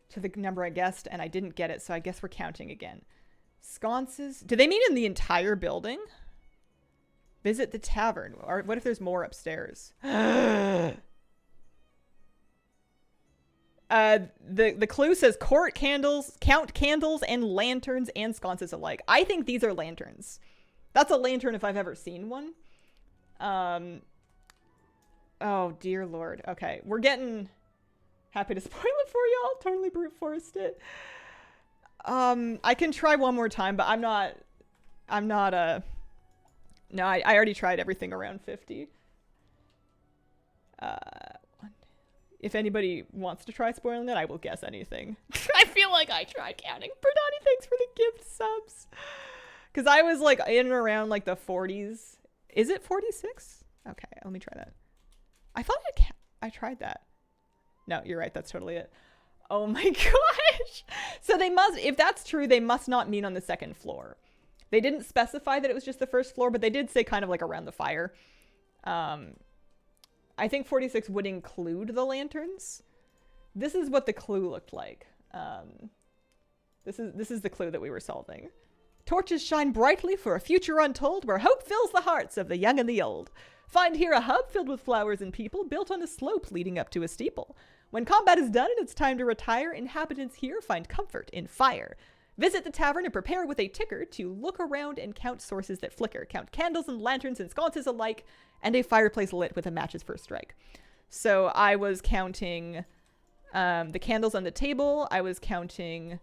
to the number I guessed, and I didn't get it, so I guess we're counting again. Sconces. Do they mean in the entire building? Visit the tavern. Or what if there's more upstairs? The clue says court candles, count candles and lanterns and sconces alike. I think these are lanterns. That's a lantern if I've ever seen one. Oh, dear Lord. Okay, we're getting... Happy to spoil it for y'all. Totally brute forced it. I can try one more time, but I'm not, no, I already tried everything around 50. If anybody wants to try spoiling it, I will guess anything. I feel like I tried counting. Bernani, thanks for the gift subs. Because I was like in and around like the 40s. Is it 46? Okay, let me try that. I thought I tried that. No, you're right. That's totally it. Oh my gosh. So they must, if that's true, they must not mean on the second floor. They didn't specify that it was just the first floor, but they did say kind of like around the fire. I think 46 would include the lanterns. This is what the clue looked like. This is the clue that we were solving. Torches shine brightly for a future untold where hope fills the hearts of the young and the old. Find here a hub filled with flowers and people built on a slope leading up to a steeple. When combat is done and it's time to retire, inhabitants here find comfort in fire. Visit the tavern and prepare with a ticker to look around and count sources that flicker. Count candles and lanterns and sconces alike, and a fireplace lit with a match's first strike. So I was counting the candles on the table. I was counting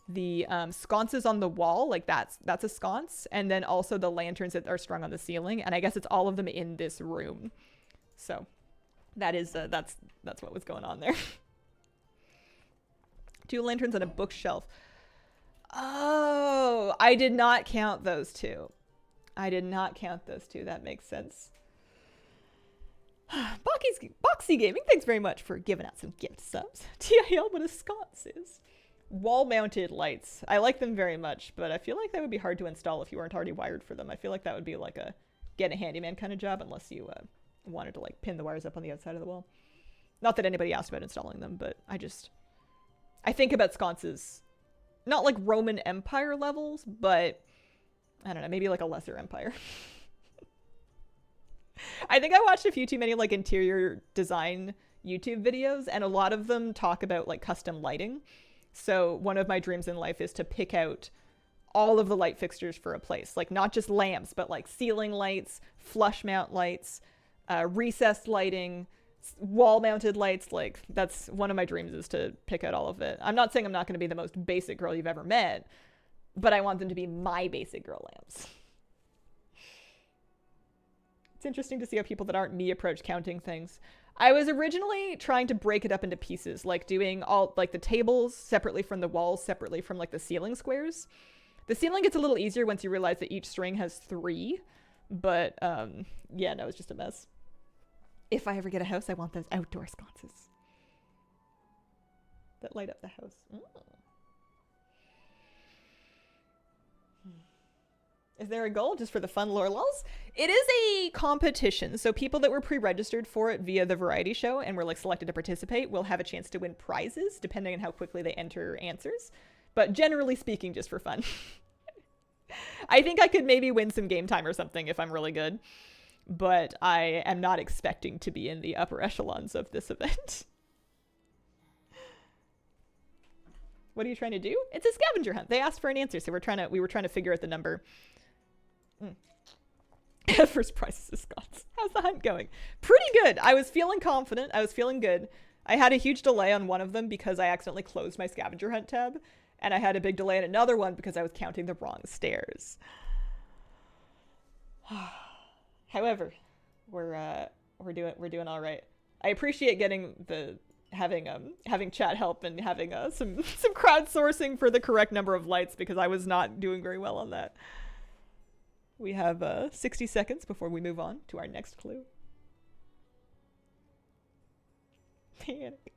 the sconces on the wall, like that's a sconce, and then also the lanterns that are strung on the ceiling. And I guess it's all of them in this room. So that is that's what was going on there. 2 lanterns and a bookshelf. Oh, I did not count those 2. I did not count those 2. That makes sense. Boxy Gaming, thanks very much for giving out some gift subs. TIL, what a sconce is. Wall-mounted lights. I like them very much, but I feel like that would be hard to install if you weren't already wired for them. I feel like that would be like a get a handyman kind of job unless you wanted to like pin the wires up on the outside of the wall. Not that anybody asked about installing them, but I think about sconces. Not like Roman Empire levels, but I don't know, maybe like a lesser empire. I think I watched a few too many like interior design YouTube videos, and a lot of them talk about like custom lighting. So one of my dreams in life is to pick out all of the light fixtures for a place, like not just lamps, but like ceiling lights, flush mount lights, recessed lighting, wall mounted lights. Like that's one of my dreams, is to pick out all of it. I'm not saying I'm not going to be the most basic girl you've ever met, but I want them to be my basic girl lamps. It's interesting to see how people that aren't me approach counting things. I was originally trying to break it up into pieces, like doing all like the tables separately from the walls, separately from like the ceiling squares. The ceiling gets a little easier once you realize that each string has 3, but yeah, no, it's just a mess. If I ever get a house, I want those outdoor sconces that light up the house. Is there a goal just for the fun lore lulz? It is a competition, so people that were pre-registered for it via the variety show and were like selected to participate will have a chance to win prizes depending on how quickly they enter answers. But generally speaking, just for fun. I think I could maybe win some game time or something if I'm really good, but I am not expecting to be in the upper echelons of this event. What are you trying to do? It's a scavenger hunt. They asked for an answer, so we were trying to figure out the number. First prize is Scots. How's the hunt going? Pretty good. I was feeling confident. I was feeling good. I had a huge delay on one of them because I accidentally closed my scavenger hunt tab, and I had a big delay on another one because I was counting the wrong stairs. However, we're doing all right. I appreciate getting having chat help and having some crowdsourcing for the correct number of lights, because I was not doing very well on that. We have 60 seconds before we move on to our next clue. Panic.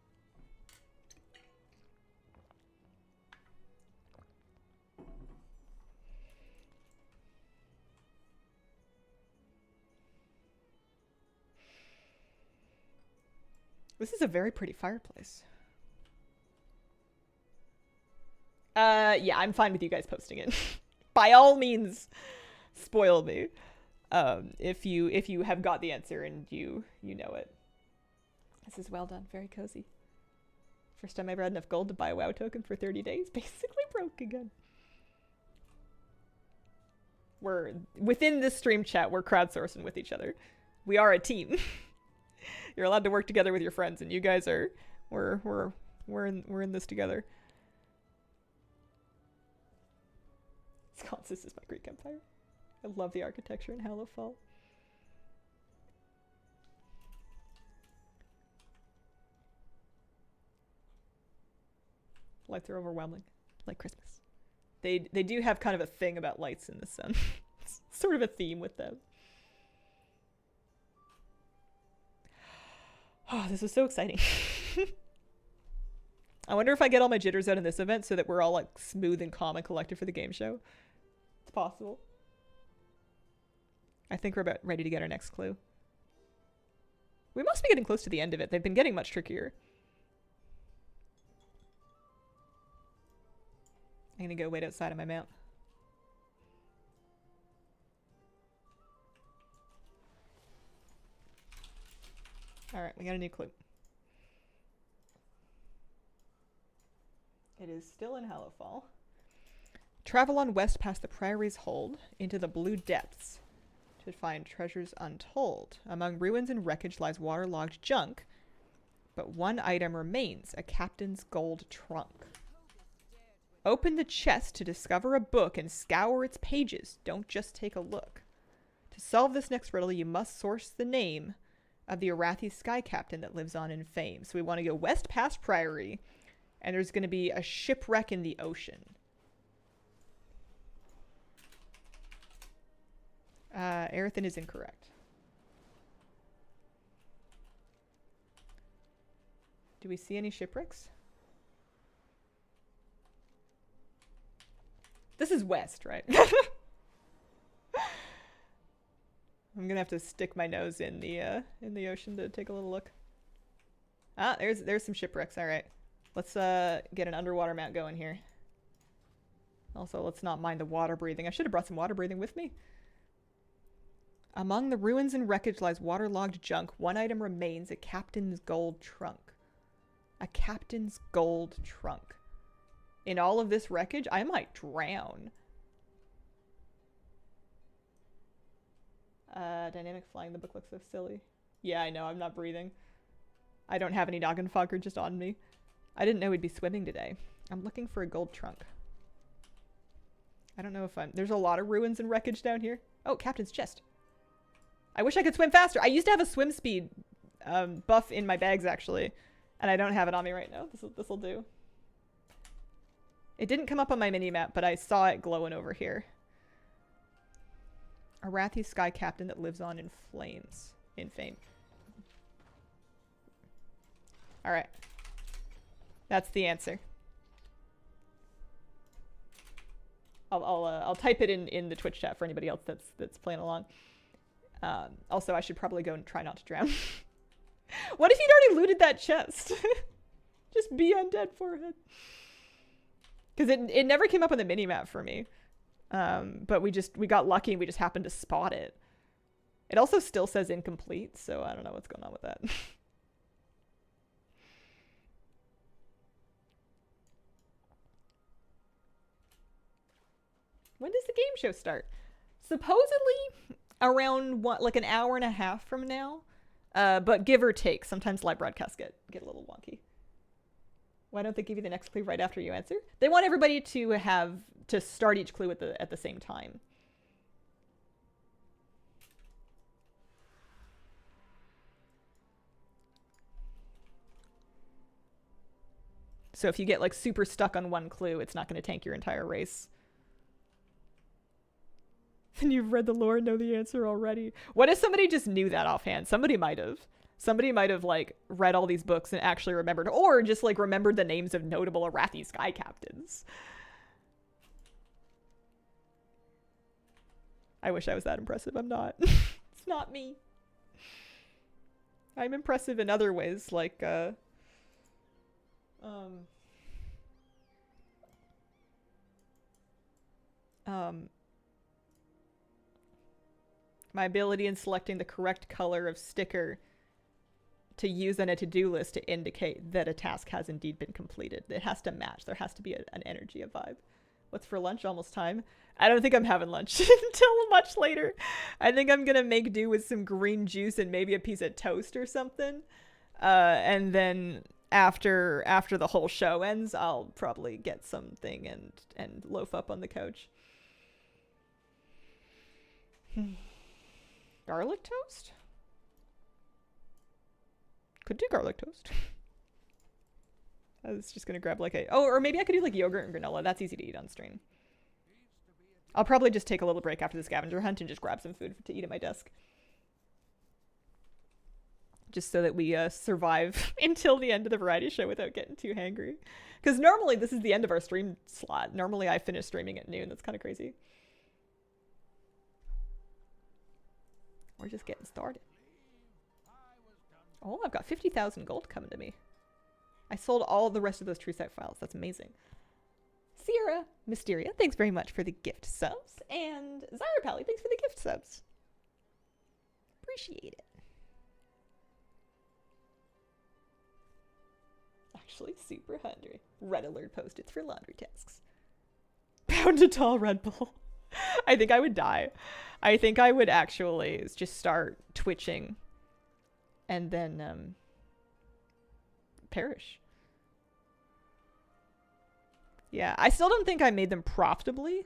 This is a very pretty fireplace. Yeah, I'm fine with you guys posting it. By all means, spoil me. If you have got the answer and you know it. This is well done. Very cozy. First time I ever had enough gold to buy a WoW token for 30 days. Basically broke again. We're within this stream chat. We're crowdsourcing with each other. We are a team. You're allowed to work together with your friends, and you guys are. We're in this together. This is my Greek Empire. I love the architecture in Hallowfall. Lights are overwhelming, like Christmas. They do have kind of a thing about lights in the sun. It's sort of a theme with them. Oh, this is so exciting. I wonder if I get all my jitters out in this event so that we're all like smooth and calm and collected for the game show. It's possible. I think we're about ready to get our next clue. We must be getting close to the end of it. They've been getting much trickier. I'm gonna go wait outside of my mount. Alright, we got a new clue. It is still in Hallowfall. Travel on west past the Priory's hold into the blue depths to find treasures untold. Among ruins and wreckage lies waterlogged junk, but one item remains, a captain's gold trunk. Open the chest to discover a book and scour its pages. Don't just take a look. To solve this next riddle, you must source the name of the Arathi Sky Captain that lives on in fame. So we want to go west past Priory, and there's going to be a shipwreck in the ocean. Aerothin is incorrect. Do we see any shipwrecks? This is west, right? I'm gonna have to stick my nose in the ocean to take a little look. Ah, there's some shipwrecks. All right, let's get an underwater mount going here. Also, let's not mind the water breathing. I should have brought some water breathing with me. Among the ruins and wreckage lies waterlogged junk. One item remains, a captain's gold trunk. A captain's gold trunk. In all of this wreckage, I might drown. Dynamic flying, the book looks so silly. Yeah, I know, I'm not breathing. I don't have any Noggenfogger just on me. I didn't know we'd be swimming today. I'm looking for a gold trunk. I don't know if I'm... There's a lot of ruins and wreckage down here. Oh, captain's chest. I wish I could swim faster. I used to have a swim speed buff in my bags, actually. And I don't have it on me right now. This'll do. It didn't come up on my mini-map, but I saw it glowing over here. Arathi Sky Captain that lives on in flames. In fame. Alright. That's the answer. I'll type it in the Twitch chat for anybody else that's playing along. Also, I should probably go and try not to drown. What if he'd already looted that chest? Just be undead forehead. Because it never came up on the minimap for me. But we got lucky and we just happened to spot it. It also still says incomplete, so I don't know what's going on with that. When does the game show start? Supposedly around like an hour and a half from now. But give or take. Sometimes live broadcasts get a little wonky. Why don't they give you the next clue right after you answer? They want everybody to start each clue at the same time. So if you get like super stuck on one clue, it's not going to tank your entire race. And you've read the lore and know the answer already. What if somebody just knew that offhand? Somebody might have. Somebody might have like read all these books and actually remembered, or just like remembered the names of notable Arathi Sky Captains. I wish I was that impressive. I'm not. It's not me. I'm impressive in other ways, like my ability in selecting the correct color of sticker to use on a to-do list to indicate that a task has indeed been completed. It has to match. There has to be an energy, a vibe. What's for lunch? Almost time. I don't think I'm having lunch until much later. I think I'm gonna make do with some green juice and maybe a piece of toast or something. And then after the whole show ends, I'll probably get something and loaf up on the couch. Garlic toast? Could do garlic toast. I was just gonna grab like or maybe I could do like yogurt and granola. That's easy to eat on stream. I'll probably just take a little break after the scavenger hunt and just grab some food to eat at my desk. just so that we survive until the end of the variety show without getting too hangry. Because normally this is the end of our stream slot. Normally I finish streaming at noon. That's kind of crazy. We're just getting started. Oh, I've got 50,000 gold coming to me. I sold all the rest of those TrueSight files. That's amazing. Sierra Mysteria, thanks very much for the gift subs. And Zyra Pally, thanks for the gift subs. Appreciate it. Actually, super hungry. Red alert post-its for laundry tasks. Pound a tall Red Bull. I think I would die. I think I would actually just start twitching and then perish. Yeah, I still don't think I made them profitably,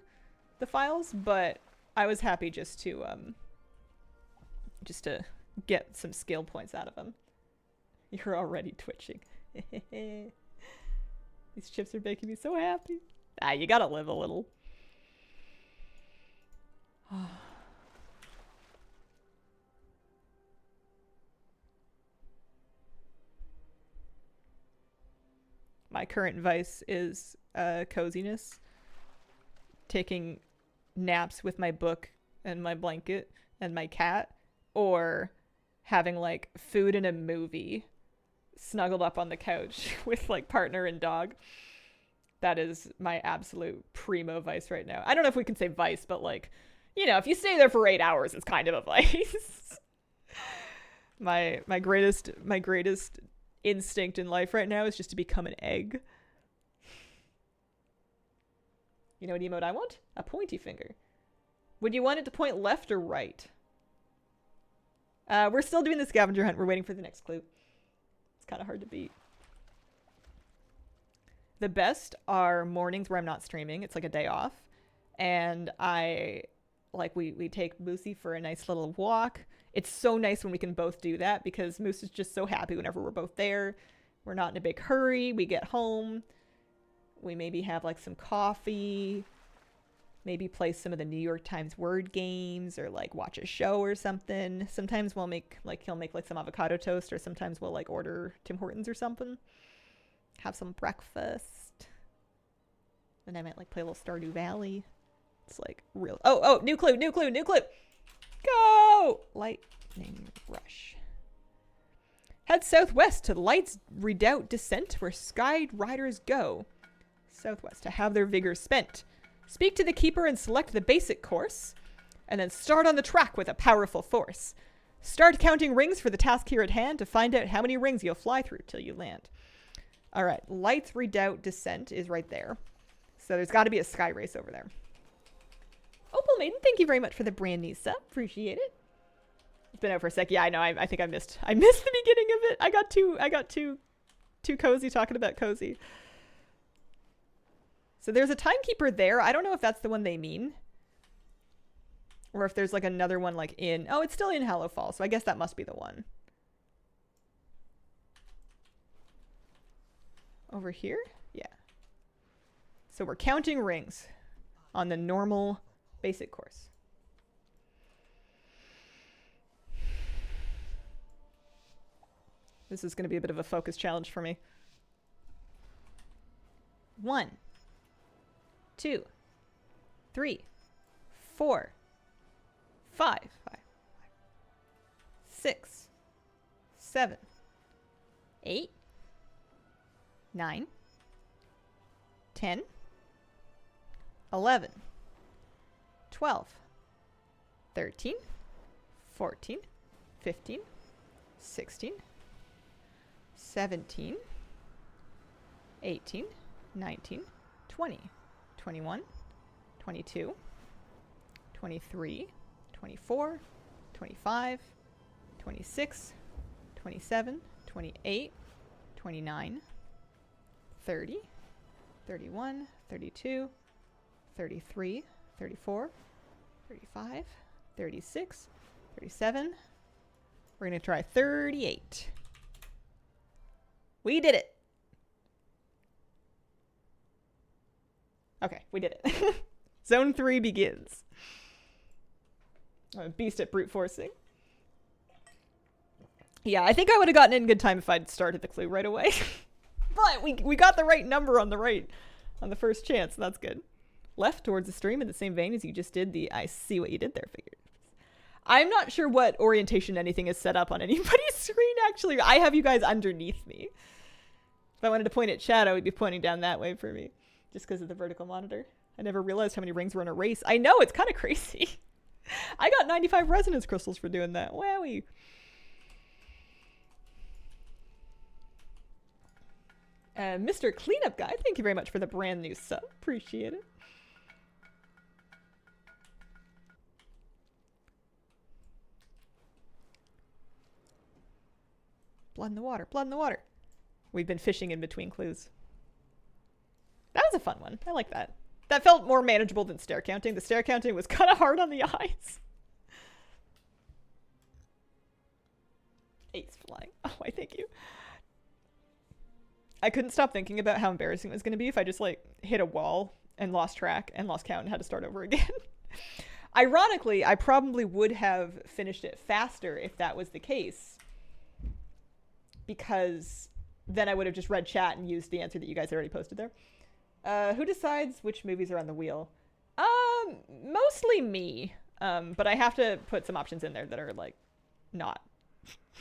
the files, but I was happy just to get some skill points out of them. You're already twitching. These chips are making me so happy. Ah, you gotta live a little. My current vice is coziness. Taking naps with my book and my blanket and my cat, or having like food and a movie snuggled up on the couch with like partner and dog. That is my absolute primo vice right now. I don't know if we can say vice, but like, you know, if you stay there for 8 hours, it's kind of a vice. my greatest instinct in life right now is just to become an egg. You know what emote I want? A pointy finger. Would you want it to point left or right? We're still doing the scavenger hunt. We're waiting for the next clue. It's kind of hard to beat. The best are mornings where I'm not streaming. It's like a day off. And we take Moosey for a nice little walk. It's so nice when we can both do that because Moose is just so happy whenever we're both there. We're not in a big hurry. We get home. We maybe have like some coffee. Maybe play some of the New York Times word games or like watch a show or something. Sometimes he'll make like some avocado toast, or sometimes we'll like order Tim Hortons or something. Have some breakfast. Then I might like play a little Stardew Valley. It's like real. Oh, new clue. Go! Lightning Rush. Head southwest to Light's Redoubt Descent, where Sky Riders go. Southwest to have their vigor spent. Speak to the keeper and select the basic course, and then start on the track with a powerful force. Start counting rings for the task here at hand to find out how many rings you'll fly through till you land. All right, Light's Redoubt Descent is right there. So there's got to be a sky race over there. Opal Maiden, thank you very much for the brand new sub. Appreciate it. It's been out for a sec. Yeah, I know. I think I missed the beginning of it. I got too cozy talking about cozy. So there's a timekeeper there. I don't know if that's the one they mean. Or if there's like another one like in... Oh, it's still in Hallowfall, so I guess that must be the one. Over here? Yeah. So we're counting rings on the normal basic course. This is going to be a bit of a focus challenge for me. 1, 2, 3, 4, 5, 6, 7, 8, 9, 10, 11, 12, 13, 14, 15, 16, 17, 18, 19, 20, 21, 22, 23, 24, 25, 26, 27, 28, 29, 30, 31, 32, 33, 34, 35, 36, 37. We're going to try 38. We did it. Okay, we did it. Zone 3 begins. I'm a beast at brute forcing. Yeah, I think I would have gotten it in good time if I'd started the clue right away. But we got the right number on the first chance. That's good. Left towards the stream in the same vein as you just did the I see what you did there figure. I'm not sure what orientation anything is set up on anybody's screen, actually. I have you guys underneath me. If I wanted to point at chat, I would be pointing down that way for me, just because of the vertical monitor. I never realized how many rings were in a race. I know, it's kind of crazy. I got 95 resonance crystals for doing that. Wowie. Mr. Cleanup Guy, thank you very much for the brand new sub. Appreciate it. Blood in the water, blood in the water. We've been fishing in between clues. That was a fun one. I like that. That felt more manageable than stair counting. The stair counting was kind of hard on the eyes. Ace flying. Oh, I thank you. I couldn't stop thinking about how embarrassing it was going to be if I just, like, hit a wall and lost track and lost count and had to start over again. Ironically, I probably would have finished it faster if that was the case, because then I would have just read chat and used the answer that you guys already posted there. Who decides which movies are on the wheel? Mostly me. But I have to put some options in there that are, like, not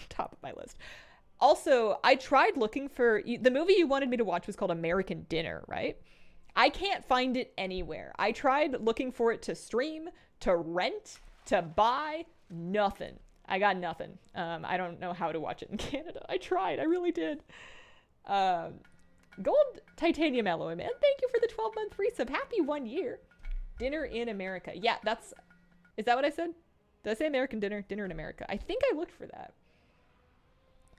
top of my list. Also, I tried looking for... The movie you wanted me to watch was called American Dinner, right? I can't find it anywhere. I tried looking for it to stream, to rent, to buy. Nothing. I got nothing. I don't know how to watch it in Canada. I tried. I really did. Gold Titanium Alloy Man, thank you for the 12-month resub. Happy 1 year. Dinner in America. Yeah, that's... Is that what I said? Did I say American Dinner? Dinner in America. I think I looked for that.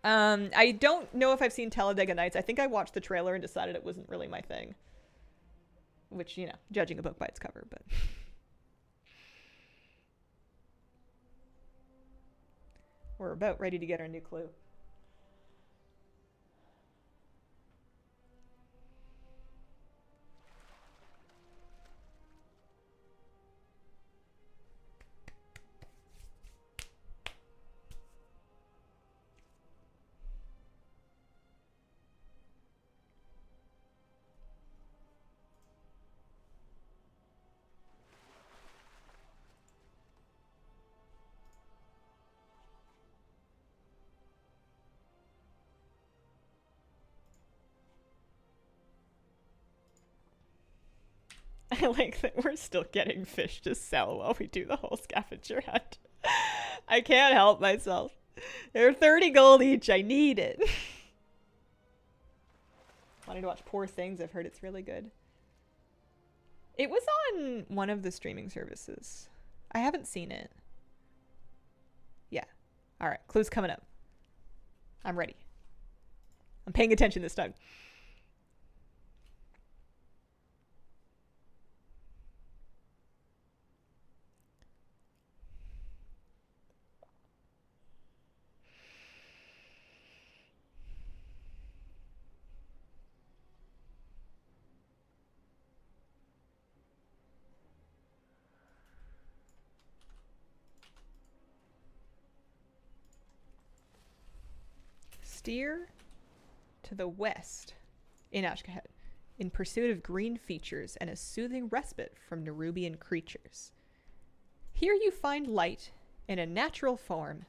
I don't know if I've seen Talladega Nights. I think I watched the trailer and decided it wasn't really my thing. Which, you know, judging a book by its cover, but... We're about ready to get our new clue. I like that we're still getting fish to sell while we do the whole scavenger hunt. I can't help myself. They're 30 gold each. I need it. Wanting to watch Poor Things. I've heard it's really good. It was on one of the streaming services. I haven't seen it. Yeah. All right. Clue's coming up. I'm ready. I'm paying attention this time. Steer to the west in Ashkahet in pursuit of green features and a soothing respite from Nerubian creatures. Here you find light in a natural form.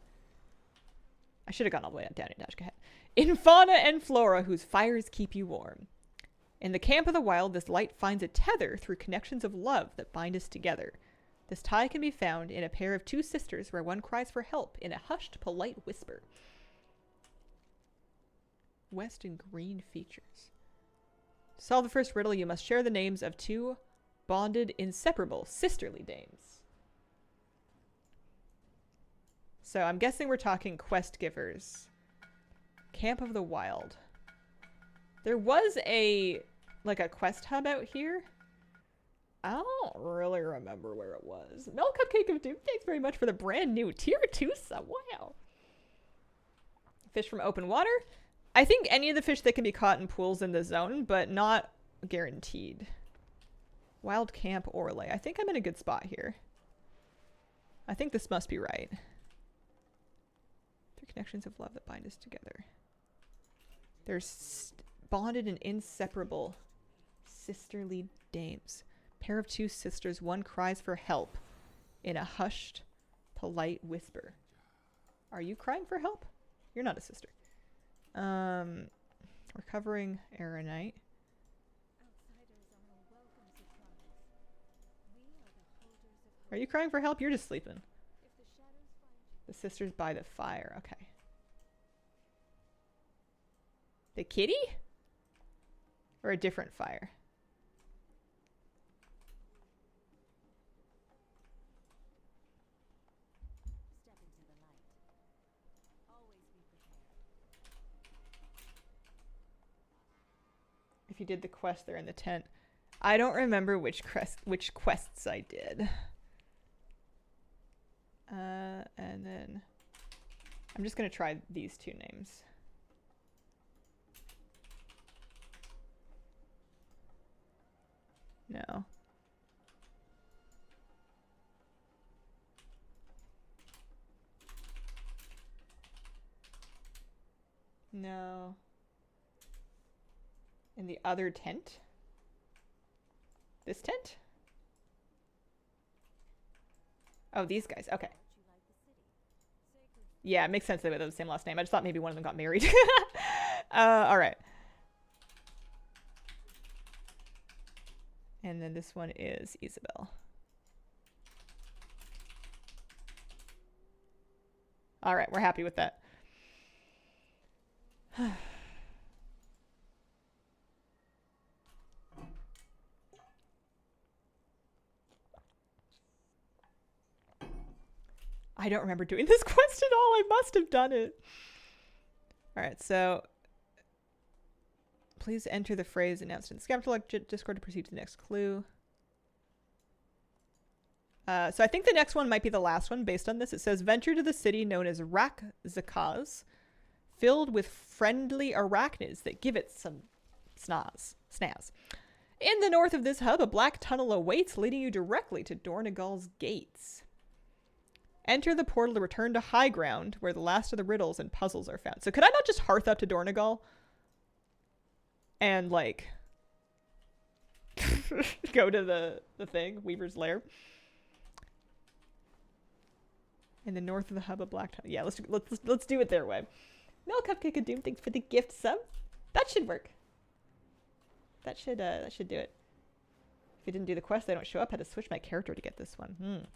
I should have gone all the way down in Ashkahet. In fauna and flora whose fires keep you warm. In the camp of the wild, this light finds a tether through connections of love that bind us together. This tie can be found in a pair of two sisters where one cries for help in a hushed, polite whisper. West and green features. To solve the first riddle, you must share the names of two bonded, inseparable, sisterly dames. So I'm guessing we're talking quest givers. Camp of the Wild. There was a quest hub out here. I don't really remember where it was. Milk Cupcake of Doom, thanks very much for the brand new tier 2 sub. Wow. Fish from open water. I think any of the fish that can be caught in pools in the zone, but not guaranteed. Wild Camp Orlay. I think I'm in a good spot here. I think this must be right. Three connections of love that bind us together. They're bonded and inseparable. Sisterly dames. Pair of two sisters. One cries for help in a hushed, polite whisper. Are you crying for help? You're not a sister. Recovering Aeronite. Are you crying for help? You're just sleeping. The sisters by the fire. Okay. The kitty? Or a different fire? If you did the quest there in the tent. I don't remember which quests I did. And then I'm just gonna try these two names. No. No. In the other tent? This tent? Oh, these guys. Okay. Yeah, it makes sense they would have the same last name. I just thought maybe one of them got married. All right. And then this one is Isabel. All right, we're happy with that. I don't remember doing this quest at all. I must have done it. All right, so please enter the phrase announced in the Scavenger Discord to proceed to the next clue. So I think the next one might be the last one based on this. It says, venture to the city known as Rak-Zakaz, filled with friendly arachnids that give it some snaz. In the north of this hub, a black tunnel awaits, leading you directly to Dornagal's gates. Enter the portal to return to high ground, where the last of the riddles and puzzles are found. So could I not just hearth up to Dornagal? And, like, go to the thing, Weaver's Lair. In the north of the hub of Black Tunnel. Yeah, let's do it their way. No Cupcake of Doom, thanks for the gift sub. That should work. That should do it. If you didn't do the quest, I don't show up. I had to switch my character to get this one.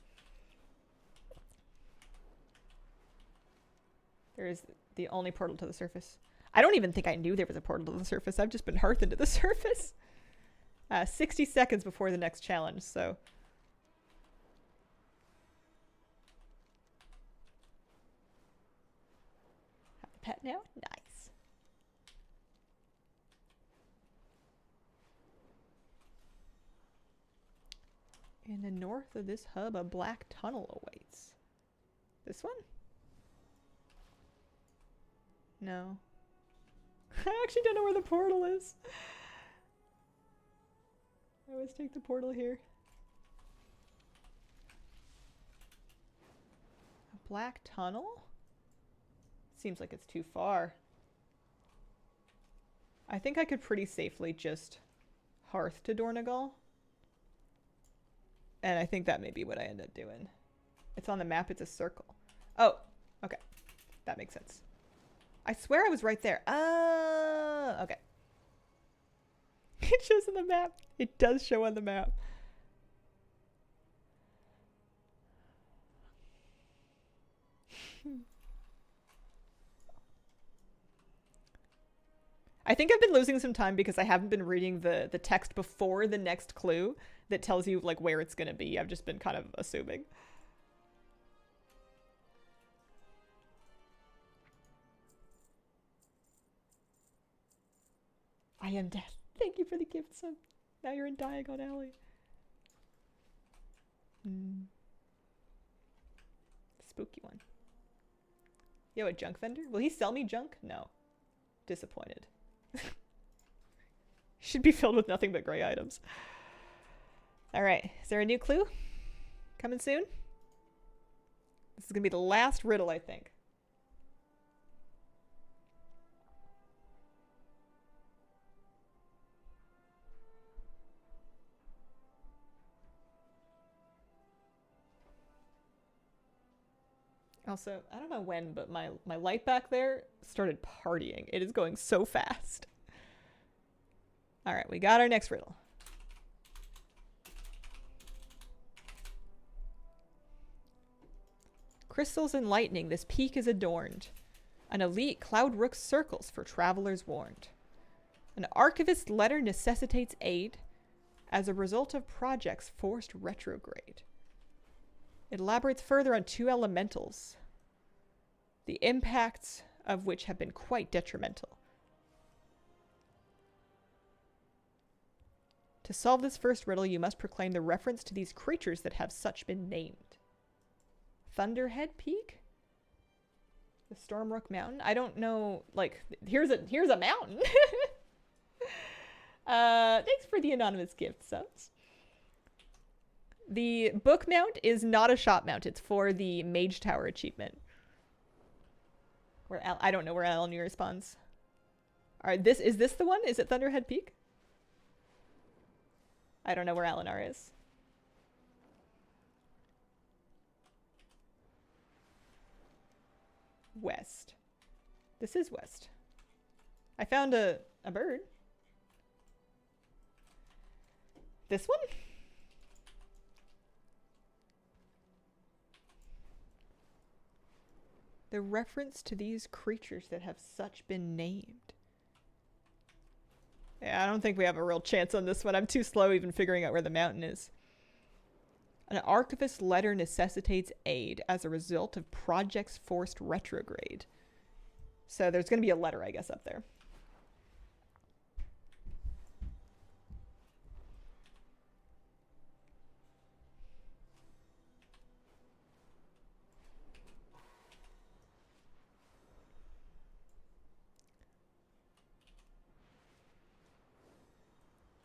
There is the only portal to the surface. I don't even think I knew there was a portal to the surface. I've just been hearthed into the surface. 60 seconds before the next challenge, so. Have a pet now? Nice. In the north of this hub, a black tunnel awaits. This one? No. I actually don't know where the portal is. I always take the portal here. A black tunnel? Seems like it's too far. I think I could pretty safely just hearth to Dornagal. And I think that may be what I end up doing. It's on the map, it's a circle. Oh, okay. That makes sense. I swear I was right there. Okay. It shows on the map. It does show on the map. I think I've been losing some time because I haven't been reading the text before the next clue that tells you like where it's going to be. I've just been kind of assuming. I am dead. Thank you for the gift sub. Now you're in Diagon Alley. Spooky one. Yo, a junk vendor? Will he sell me junk? No. Disappointed. Should be filled with nothing but gray items. Alright, is there a new clue? Coming soon? This is gonna be the last riddle, I think. Also, I don't know when, but my light back there started partying. It is going so fast. All right, we got our next riddle. Crystals and lightning, this peak is adorned. An elite cloud rook circles for travelers warned. An archivist's letter necessitates aid as a result of projects forced retrograde. It elaborates further on two elementals, the impacts of which have been quite detrimental. To solve this first riddle, you must proclaim the reference to these creatures that have such been named. Thunderhead Peak? The Stormrook Mountain? I don't know, like, here's a mountain. Thanks for the anonymous gift subs. The book mount is not a shop mount. It's for the Mage Tower achievement. Where I don't know where Alan responds. All right, is this the one? Is it Thunderhead Peak? I don't know where Alinar is. West. This is west. I found a bird. This one? The reference to these creatures that have such been named. Yeah, I don't think we have a real chance on this one. I'm too slow even figuring out where the mountain is. An archivist's letter necessitates aid as a result of projects forced retrograde. So there's going to be a letter, I guess, up there.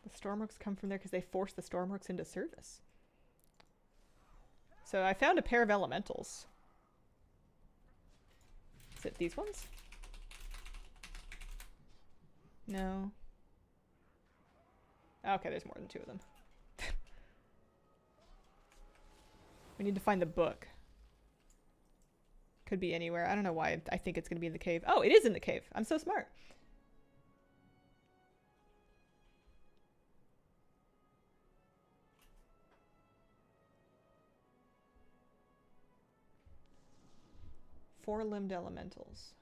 The Stormrooks come from there because they forced the Stormrooks into service. So I found a pair of elementals. Is it these ones? No. Okay, there's more than two of them. We need to find the book. Could be anywhere. I don't know why I think it's going to be in the cave. Oh, it is in the cave. I'm so smart. Four-limbed elementals.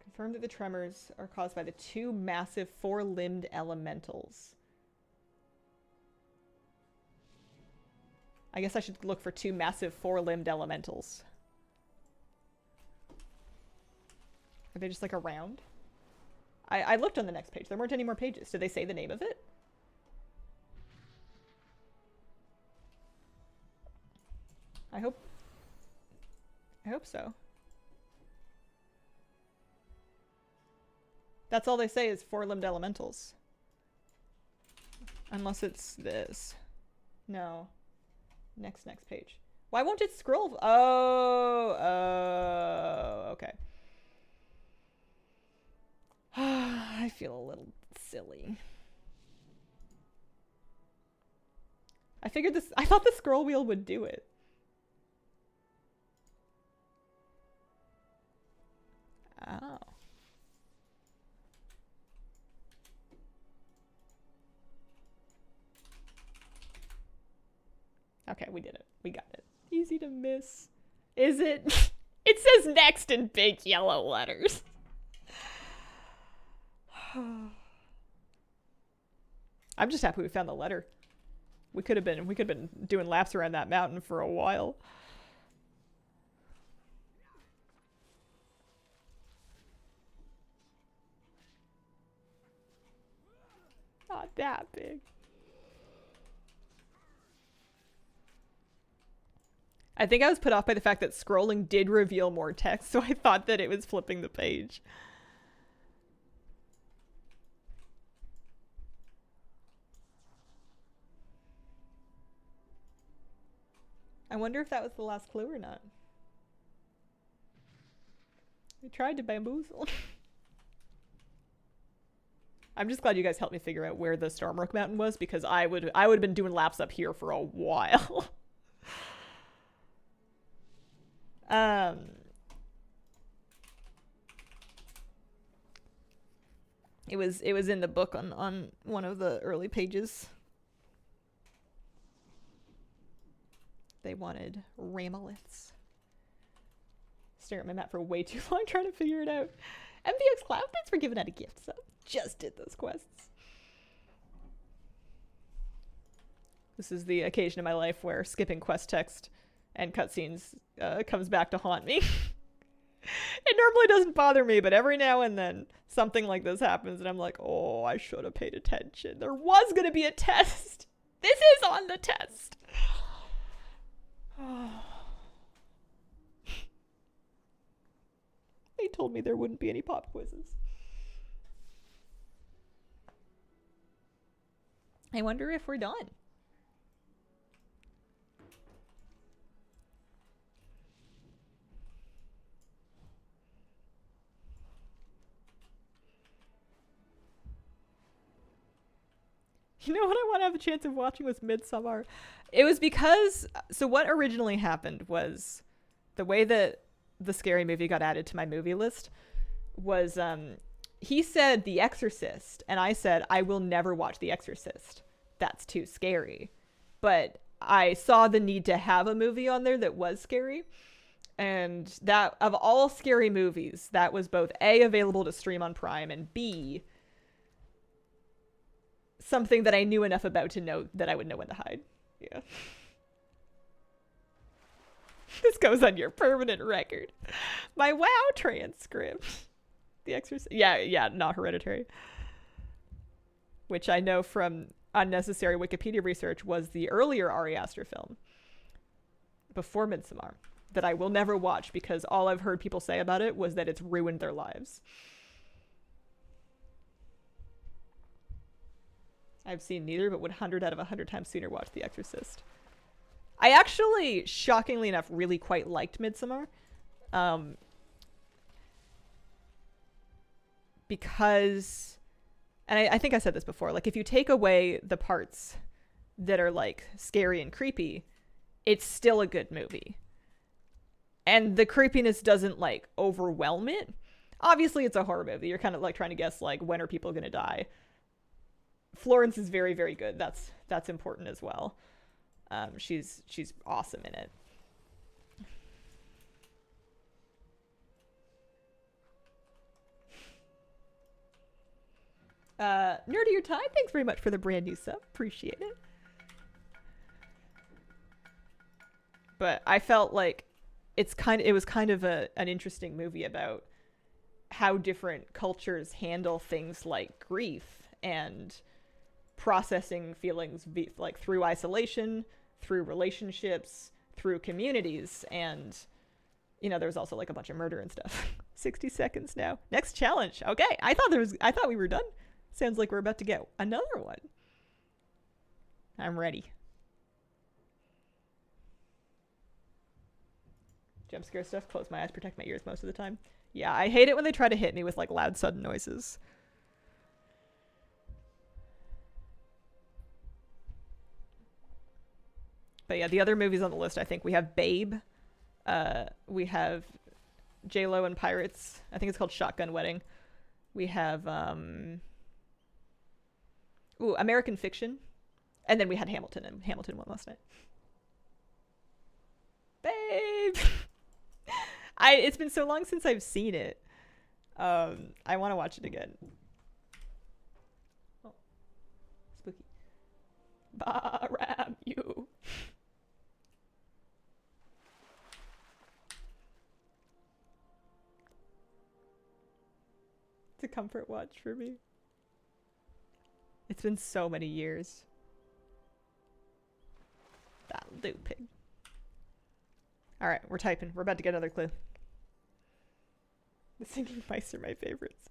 Confirm that the tremors are caused by the two massive four-limbed elementals. I guess I should look for two massive four-limbed elementals. Are they just like around? I looked on the next page. There weren't any more pages. Did they say the name of it? I hope so. That's all they say is four-limbed elementals. Unless it's this. No. Next page. Why won't it scroll? Oh, okay. I feel a little silly. I thought the scroll wheel would do it. Oh. Okay, we did it. We got it. Easy to miss. Is it? It says next in big yellow letters. I'm just happy we found the letter. We could have been doing laps around that mountain for a while. Not that big. I think I was put off by the fact that scrolling did reveal more text, so I thought that it was flipping the page. I wonder if that was the last clue or not. We tried to bamboozle. I'm just glad you guys helped me figure out where the Stormrook Mountain was, because I would have been doing laps up here for a while. It was in the book on one of the early pages. They wanted Ramoliths. Staring at my map for way too long trying to figure it out. MVX Cloud, thanks for giving out a gift sub. Just did those quests. This is the occasion in my life where skipping quest text and cutscenes comes back to haunt me. It normally doesn't bother me, but every now and then something like this happens and I'm like, oh, I should have paid attention. There was going to be a test. This is on the test. They told me there wouldn't be any pop quizzes. I wonder if we're done. You know what I want to have a chance of watching was Midsommar. It was because, so what originally happened was the way that the Scary Movie got added to my movie list was he said The Exorcist, and I said I will never watch The Exorcist. That's too scary. But I saw the need to have a movie on there that was scary. And that, of all scary movies, that was both A, available to stream on Prime, and B, something that I knew enough about to know that I would know when to hide. Yeah. This goes on your permanent record. My WoW transcript. The Exorcist. Yeah, not Hereditary. Which I know from unnecessary Wikipedia research was the earlier Ari Aster film. Before Midsommar. That I will never watch because all I've heard people say about it was that it's ruined their lives. I've seen neither, but would 100 out of 100 times sooner watch The Exorcist. I actually, shockingly enough, really quite liked Midsommar. Because, and I think I said this before, like if you take away the parts that are like scary and creepy, it's still a good movie. And the creepiness doesn't like overwhelm it. Obviously it's a horror movie. You're kind of like trying to guess like when are people going to die. Florence is very, very good. That's important as well. She's awesome in it. Nerdier Tide, thanks very much for the brand new sub. Appreciate it. But I felt like it was kind of an interesting movie about how different cultures handle things like grief and processing feelings like through isolation, through relationships, through communities, and you know there's also like a bunch of murder and stuff. 60 seconds now. Next challenge. Okay, I thought we were done. Sounds like we're about to get another one. I'm ready. Jump scare stuff, close my eyes, protect my ears most of the time. Yeah, I hate it when they try to hit me with like loud sudden noises. But yeah, the other movies on the list, I think we have Babe. We have J-Lo and Pirates. I think it's called Shotgun Wedding. We have American Fiction. And then we had Hamilton, and Hamilton won last night. Babe! It's been so long since I've seen it. I want to watch it again. Oh. Spooky. Baram you. It's a comfort watch for me. It's been so many years. That'll do, pig. Alright, we're typing. We're about to get another clue. The singing mice are my favorites.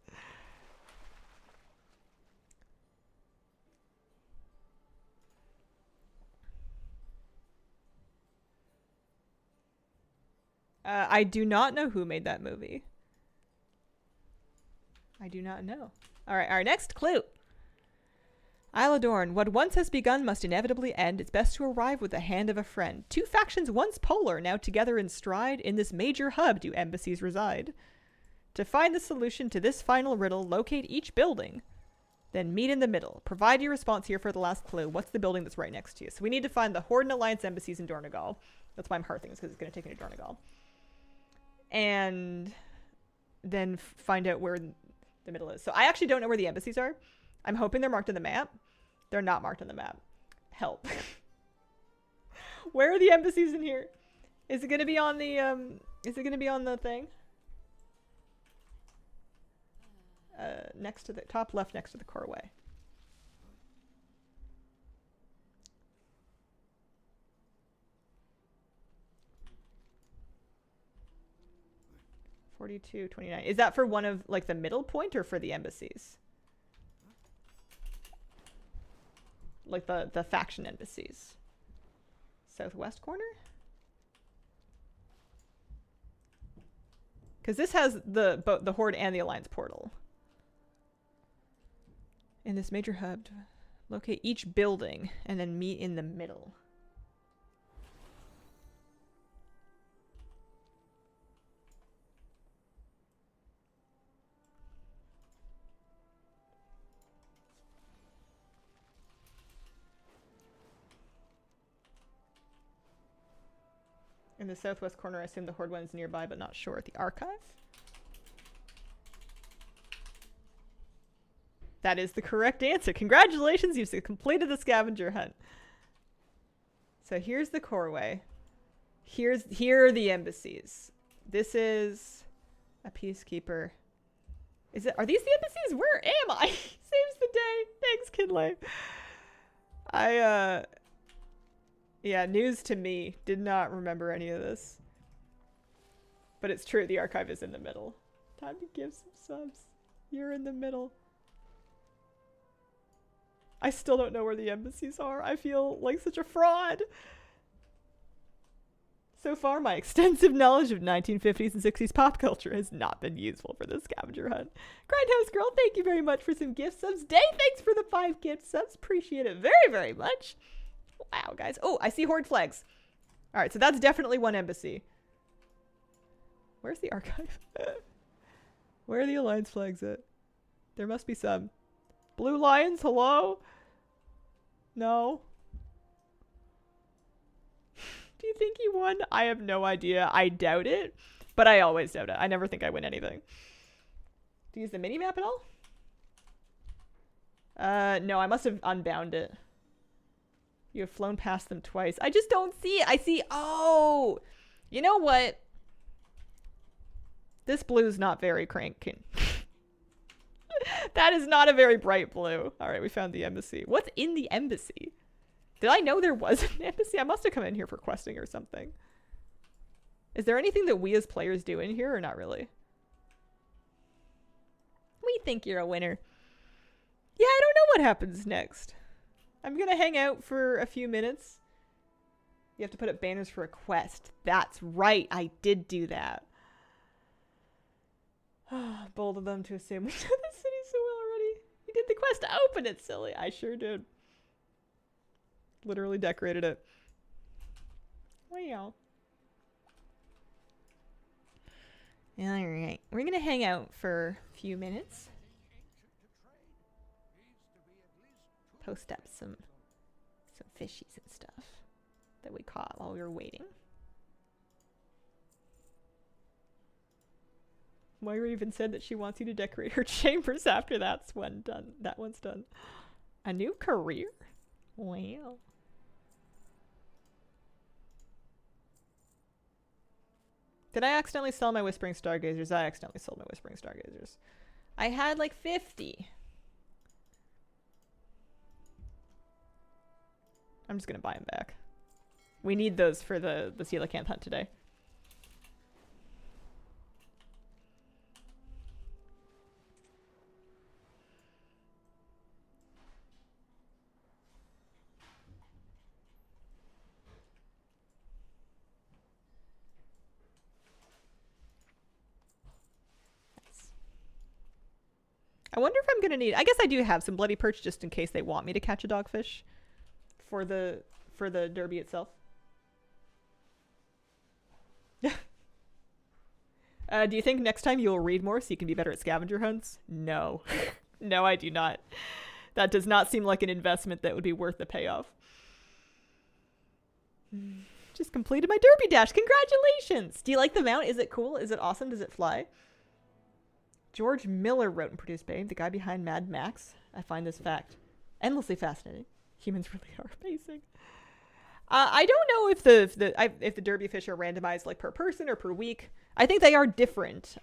I do not know who made that movie. I do not know. Alright, our next clue. Isle Adorn, what once has begun must inevitably end. It's best to arrive with the hand of a friend. Two factions once polar, now together in stride. In this major hub do embassies reside. To find the solution to this final riddle, locate each building. Then meet in the middle. Provide your response here for the last clue. What's the building that's right next to you? So we need to find the Horde and Alliance embassies in Dornegal. That's why I'm hearthing, because it's going to take me to Dornegal. And then find out where the middle is. So I actually don't know where the embassies are. I'm hoping they're marked on the map. They're not marked on the map. Help. Where are the embassies in here? Is it going to be on the thing? Next to the top left, next to the Corway. $42.29. Is that for one of like the middle point or for the embassies? Like the faction embassies. Southwest corner? Because this has both the Horde and the Alliance portal. In this major hub, locate each building and then meet in the middle. In the southwest corner, I assume the Horde one is nearby, but not sure. At the archive? That is the correct answer. Congratulations, you've completed the scavenger hunt. So here's the Corway. Here are the embassies. This is a peacekeeper. Are these the embassies? Where am I? Saves the day. Thanks, Kidley. Yeah, news to me. Did not remember any of this. But it's true, the archive is in the middle. Time to give some subs. You're in the middle. I still don't know where the embassies are. I feel like such a fraud. So far, my extensive knowledge of 1950s and 60s pop culture has not been useful for this scavenger hunt. Grindhouse Girl, thank you very much for some gift subs. Day, thanks for the 5 gift subs. Appreciate it very, very much. Wow, guys. Oh, I see Horde flags. All right, so that's definitely one embassy. Where's the archive? Where are the Alliance flags at? There must be some. Blue Lions, hello? No. Do you think he won? I have no idea. I doubt it, but I always doubt it. I never think I win anything. Do you use the mini-map at all? No, I must have unbound it. You have flown past them twice. I just don't see it. I see, oh, you know what? This blue's not very cranking. That is not a very bright blue. All right, we found the embassy. What's in the embassy? Did I know there was an embassy? I must have come in here for questing or something. Is there anything that we as players do in here or not really? We think you're a winner. Yeah, I don't know what happens next. I'm gonna hang out for a few minutes. You have to put up banners for a quest. That's right, I did do that. Bold of them to assume we know the city so well already. You did the quest to open it, silly. I sure did. Literally decorated it. Wow. Alright, we're gonna hang out for a few minutes. Post up some fishies and stuff that we caught while we were waiting. Moira even said that she wants you to decorate her chambers after that one's done. A new career? Wow. Did I accidentally sell my Whispering Stargazers? I accidentally sold my Whispering Stargazers. I had like 50. I'm just gonna buy them back. We need those for the coelacanth hunt today. I wonder if I'm gonna need. I guess I do have some bloody perch just in case they want me to catch a dogfish for the derby itself. Do you think next time you'll read more so you can be better at scavenger hunts? No. No, I do not. That does not seem like an investment that would be worth the payoff. Just completed my derby dash. Congratulations! Do you like the mount? Is it cool? Is it awesome? Does it fly? George Miller wrote and produced Babe, the guy behind Mad Max. I find this fact endlessly fascinating. Humans really are amazing. I don't know if the derby fish are randomized like per person or per week. I think they are different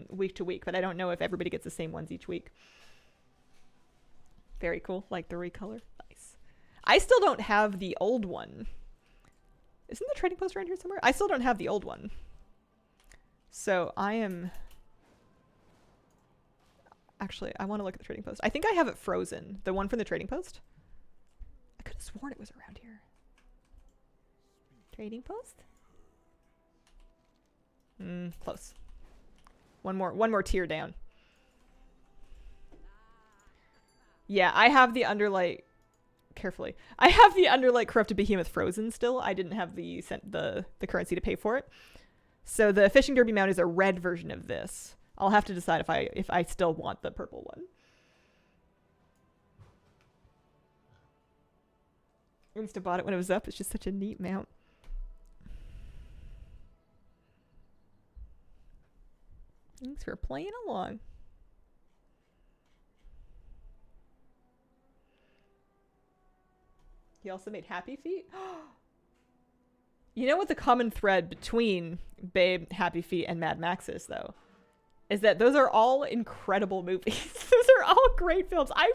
week to week, but I don't know if everybody gets the same ones each week. Very cool. Like the recolor. Nice. I still don't have the old one. Isn't the trading post around here somewhere? I still don't have the old one. So I am... Actually, I want to look at the trading post. I think I have it frozen. The one from the trading post? I could have sworn it was around here. Trading post? Close. One more tier down. Yeah, I have the Underlight. Carefully, I have the Underlight Corrupted Behemoth frozen still. I didn't have the currency to pay for it. So the fishing derby mount is a red version of this. I'll have to decide if I still want the purple one. Insta bought it when it was up. It's just such a neat mount. Thanks for playing along. He also made Happy Feet. You know what the common thread between Babe, Happy Feet, and Mad Max is, though? Is that those are all incredible movies. Those are all great films. I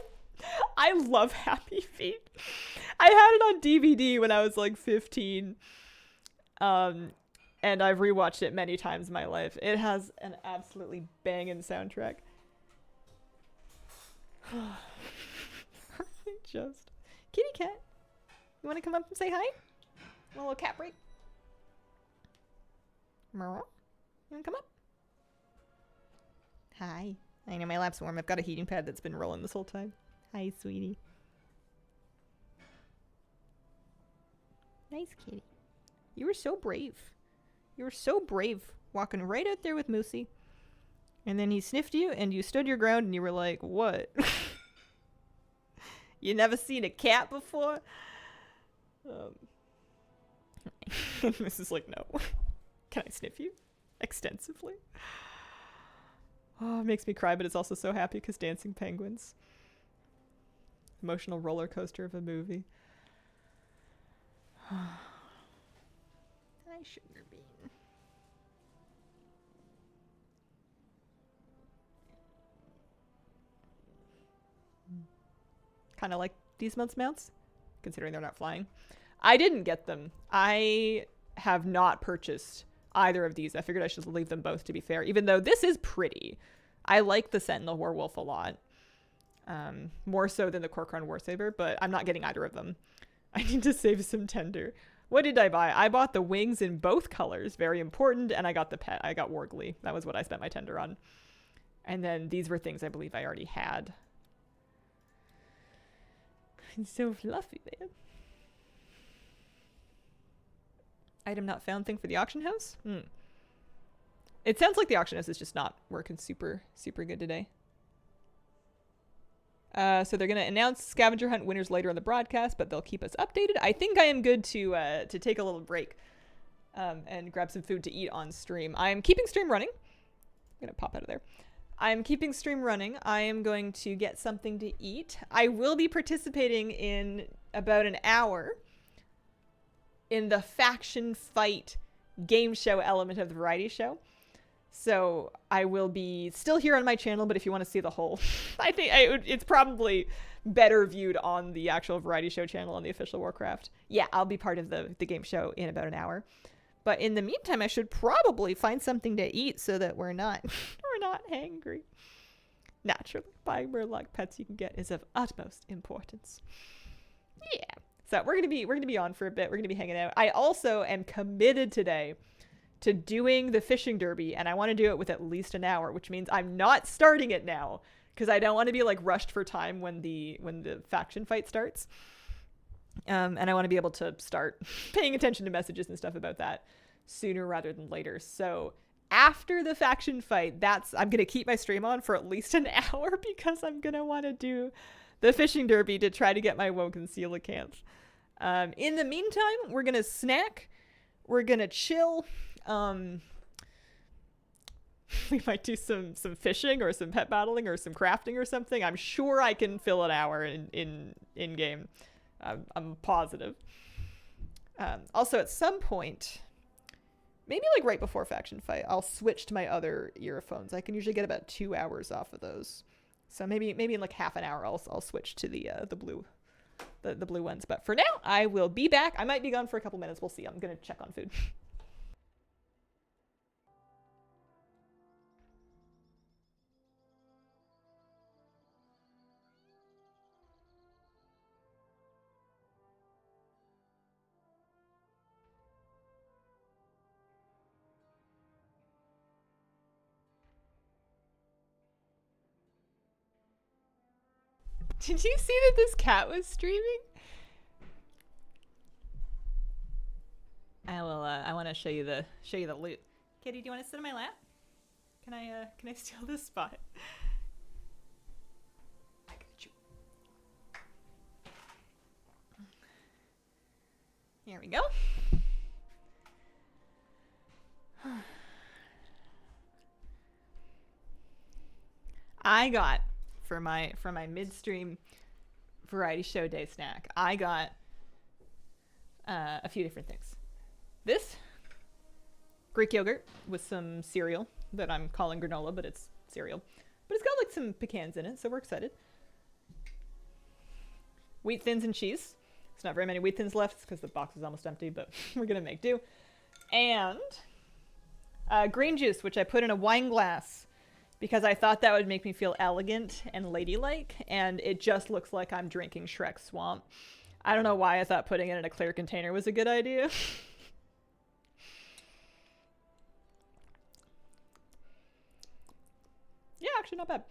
love Happy Feet. I had it on DVD when I was like 15. And I've rewatched it many times in my life. It has an absolutely banging soundtrack. Just kitty cat. You want to come up and say hi? A little cat break. Meow. You want to come up? Hi. I know my lap's warm. I've got a heating pad that's been rolling this whole time. Hi, sweetie. Nice kitty. You were so brave. You were so brave walking right out there with Moosey. And then he sniffed you and you stood your ground and you were like, what? You never seen a cat before? This is like, no. Can I sniff you? Extensively? Oh, it makes me cry, but it's also so happy because Dancing Penguins. Emotional roller coaster of a movie. Hi, Sugar Bean. Kind of like these month's mounts, considering they're not flying. I didn't get them. I have not purchased either of these. I figured I should leave them both, to be fair, even though this is pretty. I like the Sentinel Werewolf a lot. More so than the Kor'kron Warsaber, but I'm not getting either of them. I need to save some tender. What did I buy? I bought the wings in both colors, very important, and I got the pet. I got Wargly. That was what I spent my tender on. And then these were things I believe I already had. It's so fluffy, man. Item not found thing for the auction house? It sounds like the auction house is just not working super good today. So they're going to announce scavenger hunt winners later on the broadcast, but they'll keep us updated. I think I am good to take a little break and grab some food to eat on stream. I'm keeping stream running. I'm going to pop out of there. I'm keeping stream running. I am going to get something to eat. I will be participating in about an hour in the faction fight game show element of the variety show. So I will be still here on my channel, but if you want to see the whole, I think it's probably better viewed on the actual variety show channel on the official Warcraft. Yeah, I'll be part of the game show in about an hour. But in the meantime, I should probably find something to eat so that we're not hangry. Naturally, buying Murloc pets you can get is of utmost importance. Yeah. So we're gonna be on for a bit. We're gonna be hanging out. I also am committed today to doing the fishing derby, and I want to do it with at least an hour, which means I'm not starting it now because I don't want to be like rushed for time when the faction fight starts. And I want to be able to start paying attention to messages and stuff about that sooner rather than later. So after the faction fight, I'm going to keep my stream on for at least an hour because I'm going to want to do the fishing derby to try to get my Woken Coelacanth. In the meantime, we're going to snack. We're going to chill. We might do some fishing or some pet battling or some crafting or something. I'm sure I can fill an hour in game. I'm positive. Also, at some point, maybe like right before faction fight, I'll switch to my other earphones. I can usually get about 2 hours off of those. So maybe in like half an hour, I'll switch to the blue ones. But for now, I will be back. I might be gone for a couple minutes. We'll see. I'm gonna check on food. Did you see that this cat was streaming? I want to show you the loot. Kitty, do you want to sit on my lap? Can I steal this spot? I got you. Here we go. I got for my midstream variety show day snack, I got a few different things. This Greek yogurt with some cereal that I'm calling granola, but it's cereal. But it's got like some pecans in it, so we're excited. Wheat thins and cheese. There's not very many wheat thins left because the box is almost empty, but we're gonna make do. And green juice, which I put in a wine glass because I thought that would make me feel elegant and ladylike, and it just looks like I'm drinking Shrek Swamp. I don't know why I thought putting it in a clear container was a good idea. Yeah, actually not bad.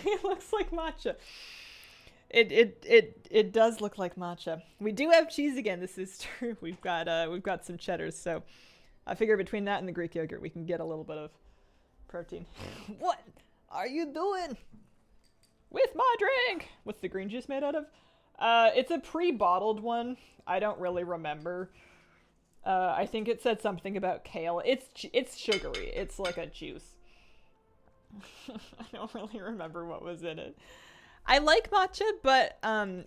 It looks like matcha. It does look like matcha. We do have cheese again. This is true. We've got some cheddars, so I figure between that and the Greek yogurt, we can get a little bit of protein. What are you doing with my drink? What's the green juice made out of? It's a pre-bottled one. I don't really remember. I think it said something about kale. It's sugary. It's like a juice. I don't really remember what was in it. I like matcha, but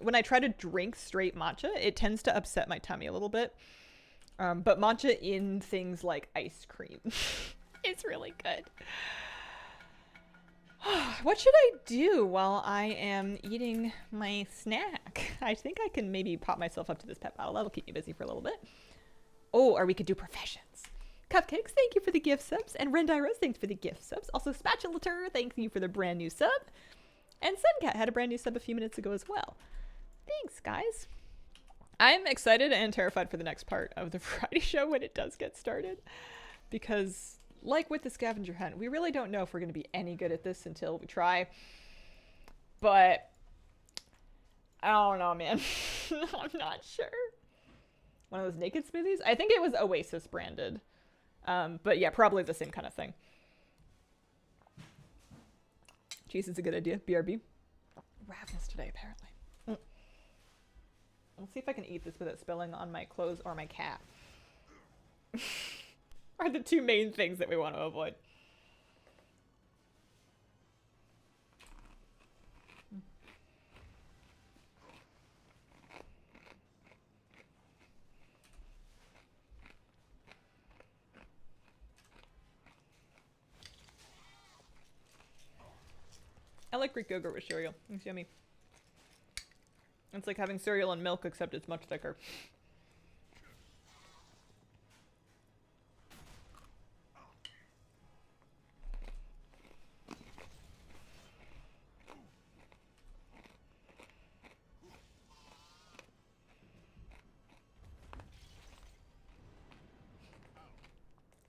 when I try to drink straight matcha, it tends to upset my tummy a little bit. But matcha in things like ice cream. It's really good. What should I do while I am eating my snack? I think I can maybe pop myself up to this pet battle. That'll keep me busy for a little bit. Oh, or we could do professions. Cupcakes, thank you for the gift subs. And Rendiros, thanks for the gift subs. Also, Spatulator, thank you for the brand new sub. And Suncat had a brand new sub a few minutes ago as well. Thanks, guys. I'm excited and terrified for the next part of the variety show when it does get started. Because, like with the scavenger hunt, we really don't know if we're going to be any good at this until we try. But, I don't know, man. I'm not sure. One of those naked smoothies? I think it was Oasis branded. But yeah, probably the same kind of thing. Cheese is a good idea. BRB. Ravenous today, apparently. Let's see if I can eat this without spilling on my clothes or my cat. Are the two main things that we want to avoid. I like Greek yogurt with cereal. It's yummy. It's like having cereal and milk, except it's much thicker.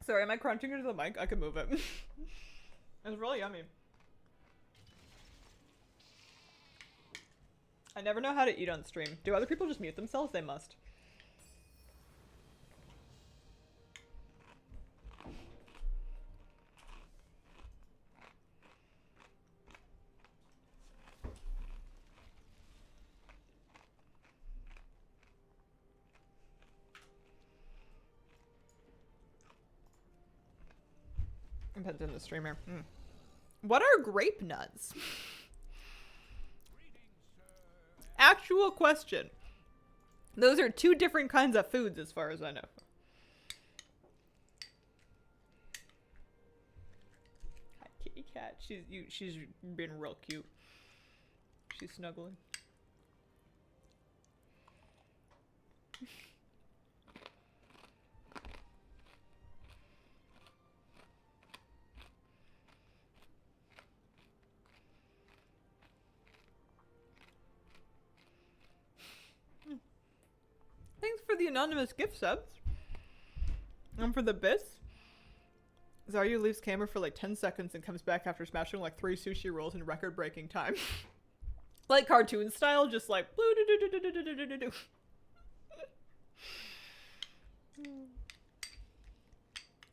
Sorry, am I crunching into the mic? I can move it. It's really yummy. I never know how to eat on stream. Do other people just mute themselves? They must. Depends on the streamer. What are grape nuts? Actual question. Those are two different kinds of foods as far as I know. Hi, kitty cat. She's been real cute. She's snuggling. Thanks for the anonymous gift subs. And for the bits. Zarya leaves camera for like 10 seconds and comes back after smashing like 3 sushi rolls in record-breaking time. Like cartoon style, just like blue-do-do-do-do-do-do-do-do.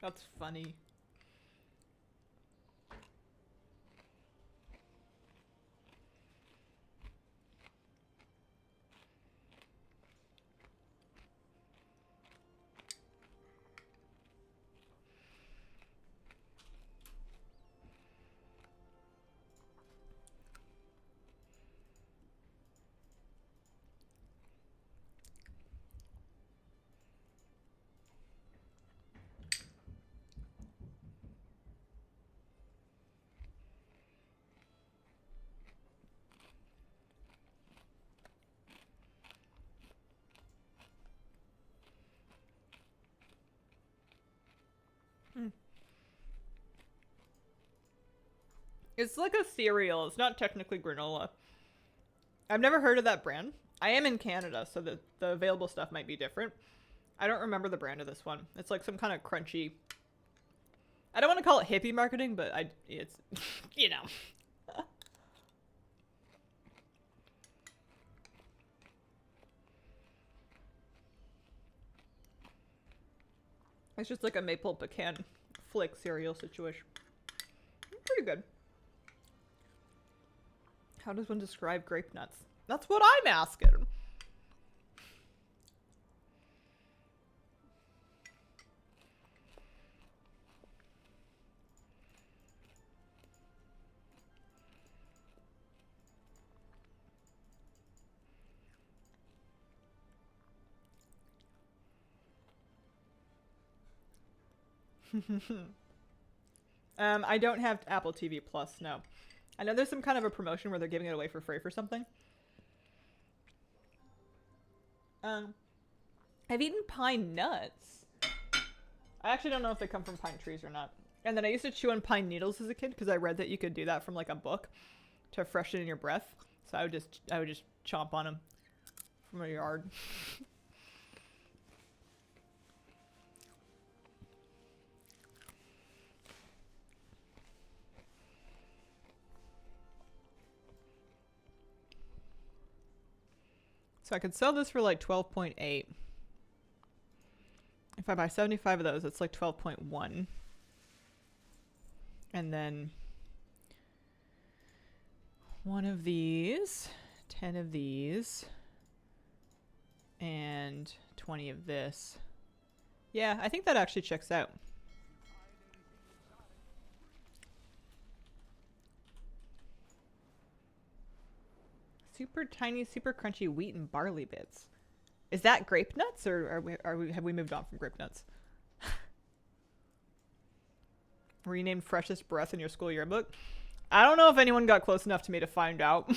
That's funny. It's like a cereal. It's not technically granola. I've never heard of that brand. I am in Canada, so the available stuff might be different. I don't remember the brand of this one. It's like some kind of crunchy... I don't want to call it hippie marketing, but it's, you know. It's just like a maple pecan flake cereal situation. Pretty good. How does one describe grape nuts? That's what I'm asking. I don't have Apple TV Plus, no. I know there's some kind of a promotion where they're giving it away for free for something. I've eaten pine nuts. I actually don't know if they come from pine trees or not. And then I used to chew on pine needles as a kid because I read that you could do that from like a book to freshen your breath. So I would just chomp on them from a yard. So I could sell this for like 12.8. If I buy 75 of those, it's like 12.1. And then one of these, 10 of these, and 20 of this. Yeah, I think that actually checks out. Super tiny, super crunchy wheat and barley bits. Is that grape nuts, or have we moved on from grape nuts? Renamed freshest breath in your school yearbook. I don't know if anyone got close enough to me to find out.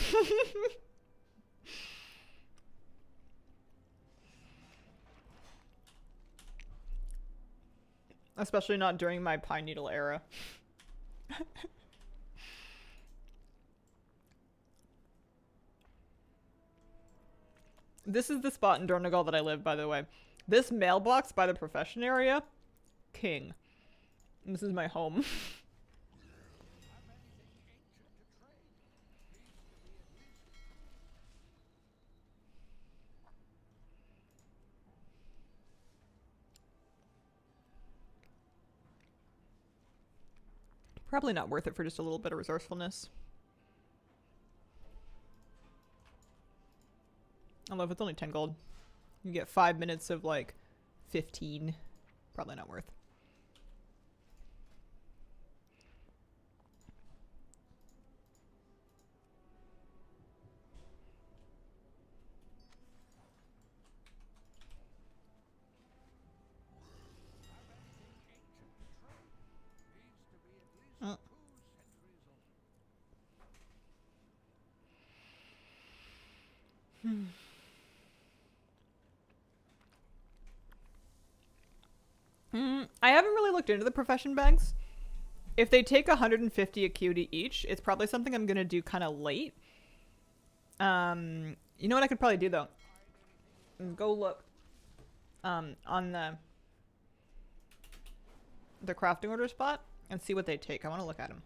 Especially not during my pine needle era. This is the spot in Donegal that I live, by the way. This mailbox by the profession area, king. This is my home. Probably not worth it for just a little bit of resourcefulness. Although if it's only 10 gold, you get 5 minutes of like 15. Probably not worth. I haven't really looked into the profession bags. If they take 150 acuity each, it's probably something I'm gonna do kind of late. You know what I could probably do though? Go look on the crafting order spot and see what they take. I want to look at them.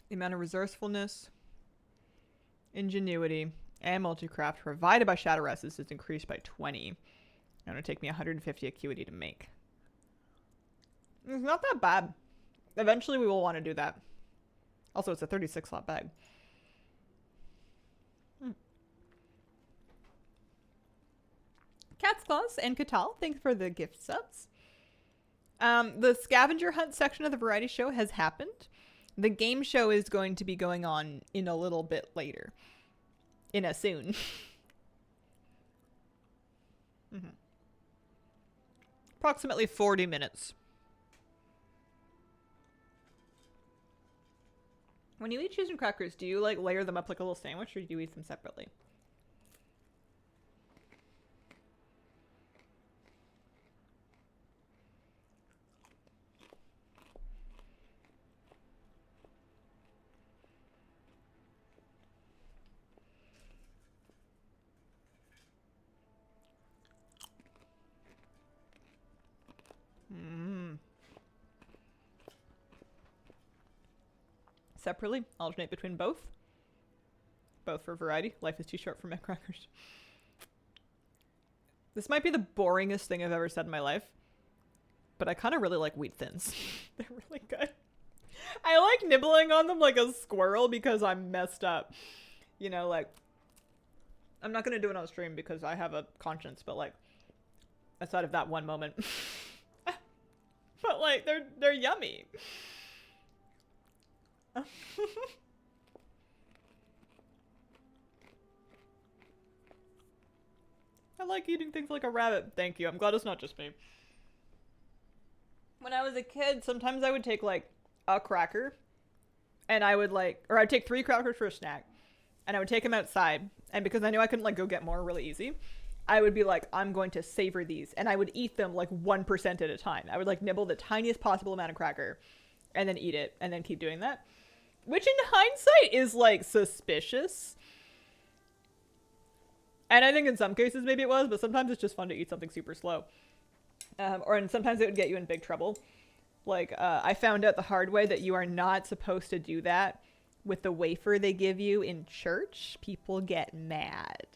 The amount of resourcefulness, ingenuity, and multi-craft provided by Shadowresses is increased by 20. And it'll take me 150 acuity to make. It's not that bad. Eventually we will want to do that. Also, it's a 36 slot bag. Cat's Claws and Katal, thanks for the gift subs. The scavenger hunt section of the variety show has happened. The game show is going to be going on in a little bit later. In a soon. Approximately 40 minutes. When you eat cheese and crackers, do you like layer them up like a little sandwich or do you eat them separately? Separately, alternate between both. Both for variety. Life is too short for crackers. This might be the boringest thing I've ever said in my life, but I kind of really like wheat thins. They're really good. I like nibbling on them like a squirrel because I'm messed up. You know, like, I'm not going to do it on stream because I have a conscience, but like, outside of that one moment. But like, they're yummy. I like eating things like a rabbit. Thank you. I'm glad it's not just me. When I was a kid, sometimes I would take like a cracker and I would like, or I'd take 3 crackers for a snack and I would take them outside. And because I knew I couldn't like go get more really easy, I would be like, I'm going to savor these. And I would eat them like 1% at a time. I would like nibble the tiniest possible amount of cracker and then eat it and then keep doing that. Which in hindsight is like suspicious. And I think in some cases maybe it was, but sometimes it's just fun to eat something super slow. And sometimes it would get you in big trouble. Like, I found out the hard way that you are not supposed to do that with the wafer they give you in church. People get mad.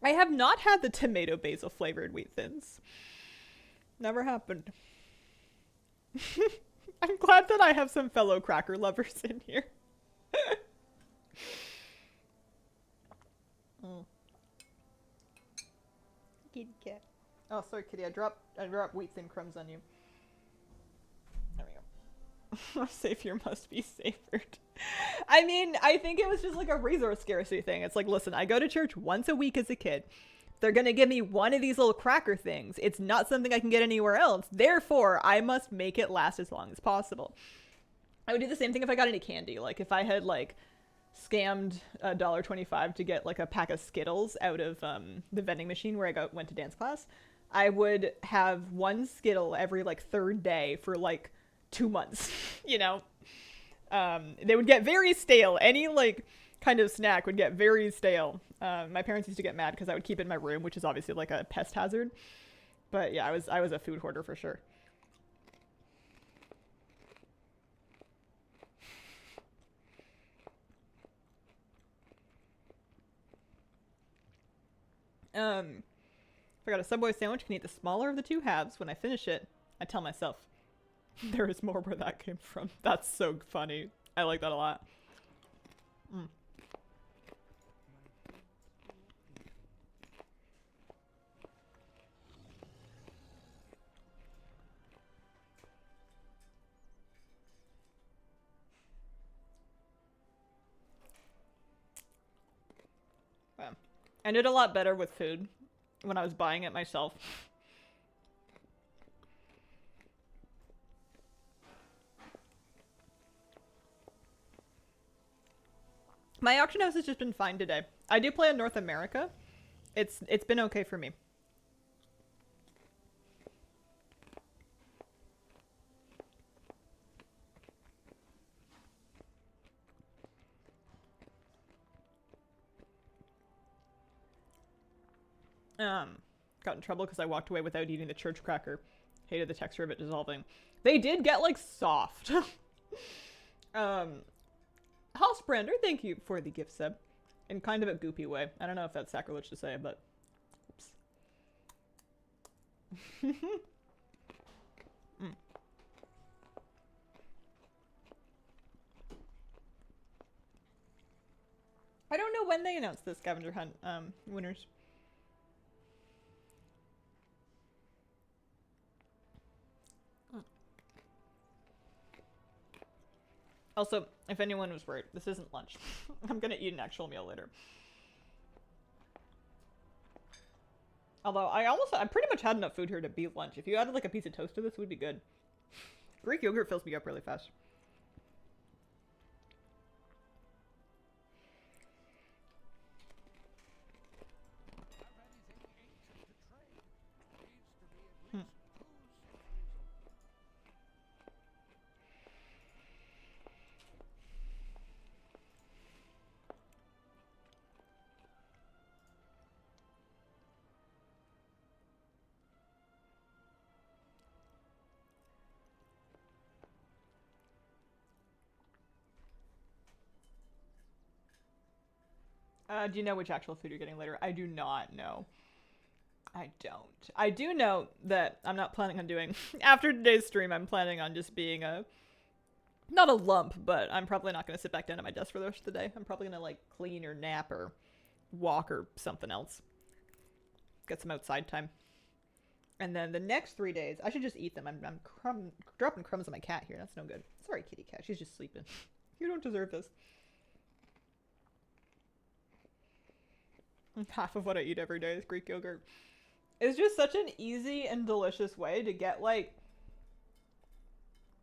I have not had the tomato basil flavored wheat thins. Never happened. I'm glad that I have some fellow cracker lovers in here. Kitty cat. Oh, sorry, kitty. I dropped wheat thin crumbs on you. There we go. Our savior must be savored. I mean, I think it was just like a resource scarcity thing. It's like, listen, I go to church once a week as a kid. They're going to give me one of these little cracker things. It's not something I can get anywhere else. Therefore, I must make it last as long as possible. I would do the same thing if I got any candy. Like if I had like scammed $1.25 to get like a pack of Skittles out of the vending machine where I went to dance class, I would have one Skittle every like 3rd day for like 2 months, you know? They would get very stale. Any like kind of snack would get very stale. My parents used to get mad because I would keep it in my room, which is obviously like a pest hazard. But yeah, I was a food hoarder for sure. If I got a Subway sandwich, can eat the smaller of the two halves. When I finish it, I tell myself, there is more where that came from. That's so funny. I like that a lot. Mm. I did a lot better with food when I was buying it myself. My auction house has just been fine today. I do play in North America. It's been okay for me. Got in trouble because I walked away without eating the church cracker. Hated the texture of it dissolving. They did get, like, soft. Housebrander, thank you for the gift sub. In kind of a goopy way. I don't know if that's sacrilege to say, but... Oops. I don't know when they announced the scavenger hunt winners. Also, if anyone was worried, this isn't lunch. I'm gonna eat an actual meal later. Although, I pretty much had enough food here to be lunch. If you added like a piece of toast to this, it would be good. Greek yogurt fills me up really fast. Do you know which actual food you're getting later? I do not know. I don't. I do know that I'm not planning on doing... After today's stream, I'm planning on just being a... Not a lump, but I'm probably not going to sit back down at my desk for the rest of the day. I'm probably going to, like, clean or nap or walk or something else. Get some outside time. And then the next 3 days, I should just eat them. I'm dropping crumbs on my cat here. That's no good. Sorry, kitty cat. She's just sleeping. You don't deserve this. Half of what I eat every day is Greek yogurt. It's just such an easy and delicious way to get, like,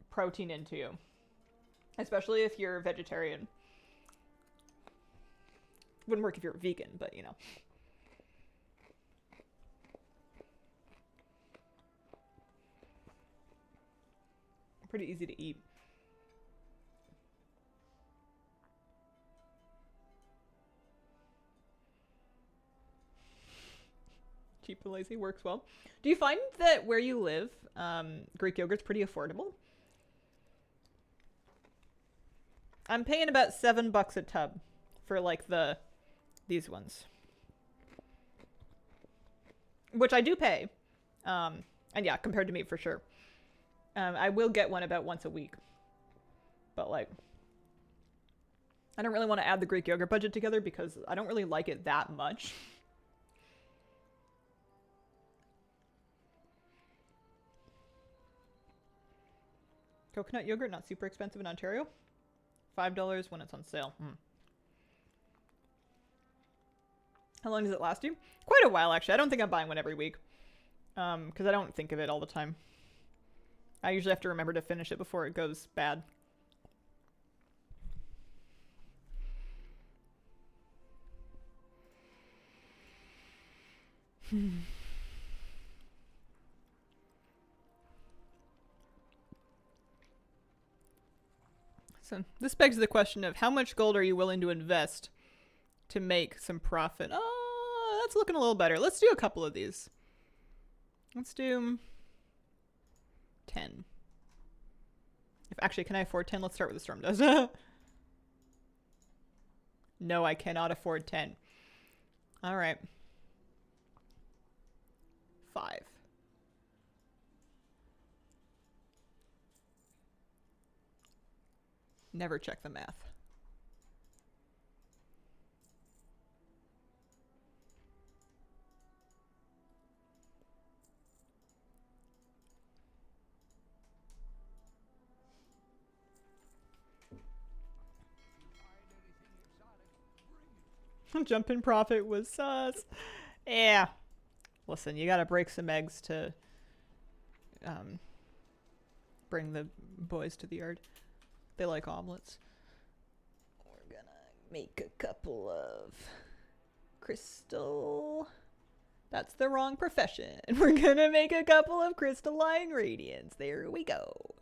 protein into you. Especially if you're a vegetarian. Wouldn't work if you're a vegan, but, you know. Pretty easy to eat. Cheap and lazy works well. Do you find that where you live, Greek yogurt's pretty affordable? I'm paying about $7 a tub for like these ones, which I do pay, and yeah, compared to meat for sure. I will get one about once a week, but like, I don't really want to add the Greek yogurt budget together because I don't really like it that much. Coconut yogurt, not super expensive in Ontario. $5 when it's on sale. How long does it last you? Quite a while, actually. I don't think I'm buying one every week. Because I don't think of it all the time. I usually have to remember to finish it before it goes bad. So this begs the question of how much gold are you willing to invest to make some profit? Oh, that's looking a little better. Let's do a couple of these. Let's do 10. Actually, can I afford 10? Let's start with the storm does. No, I cannot afford 10. All right. 5. Never check the math. Jump in profit was sus. Yeah. Listen, you gotta break some eggs to bring the boys to the yard. They like omelets. We're gonna make a couple of crystal. That's the wrong profession. We're gonna make a couple of crystalline radiance. There we go.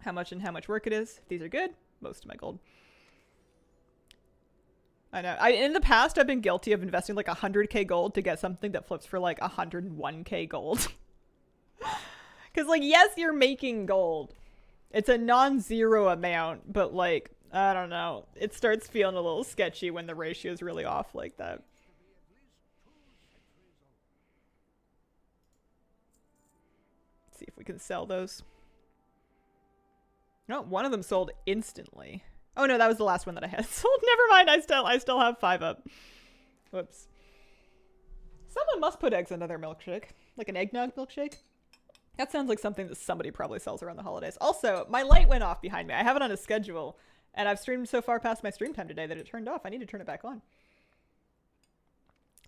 How much and how much work it is. These are good. Most of my gold. I know. In the past, I've been guilty of investing like 100k gold to get something that flips for like 101k gold. Because, like, yes, you're making gold. It's a non-zero amount, but, like, I don't know. It starts feeling a little sketchy when the ratio is really off like that. Let's see if we can sell those. No, one of them sold instantly. Oh no, that was the last one that I had sold. Never mind, I still have 5 up. Whoops. Someone must put eggs into their milkshake. Like an eggnog milkshake. That sounds like something that somebody probably sells around the holidays. Also, my light went off behind me. I have it on a schedule, and I've streamed so far past my stream time today that it turned off. I need to turn it back on.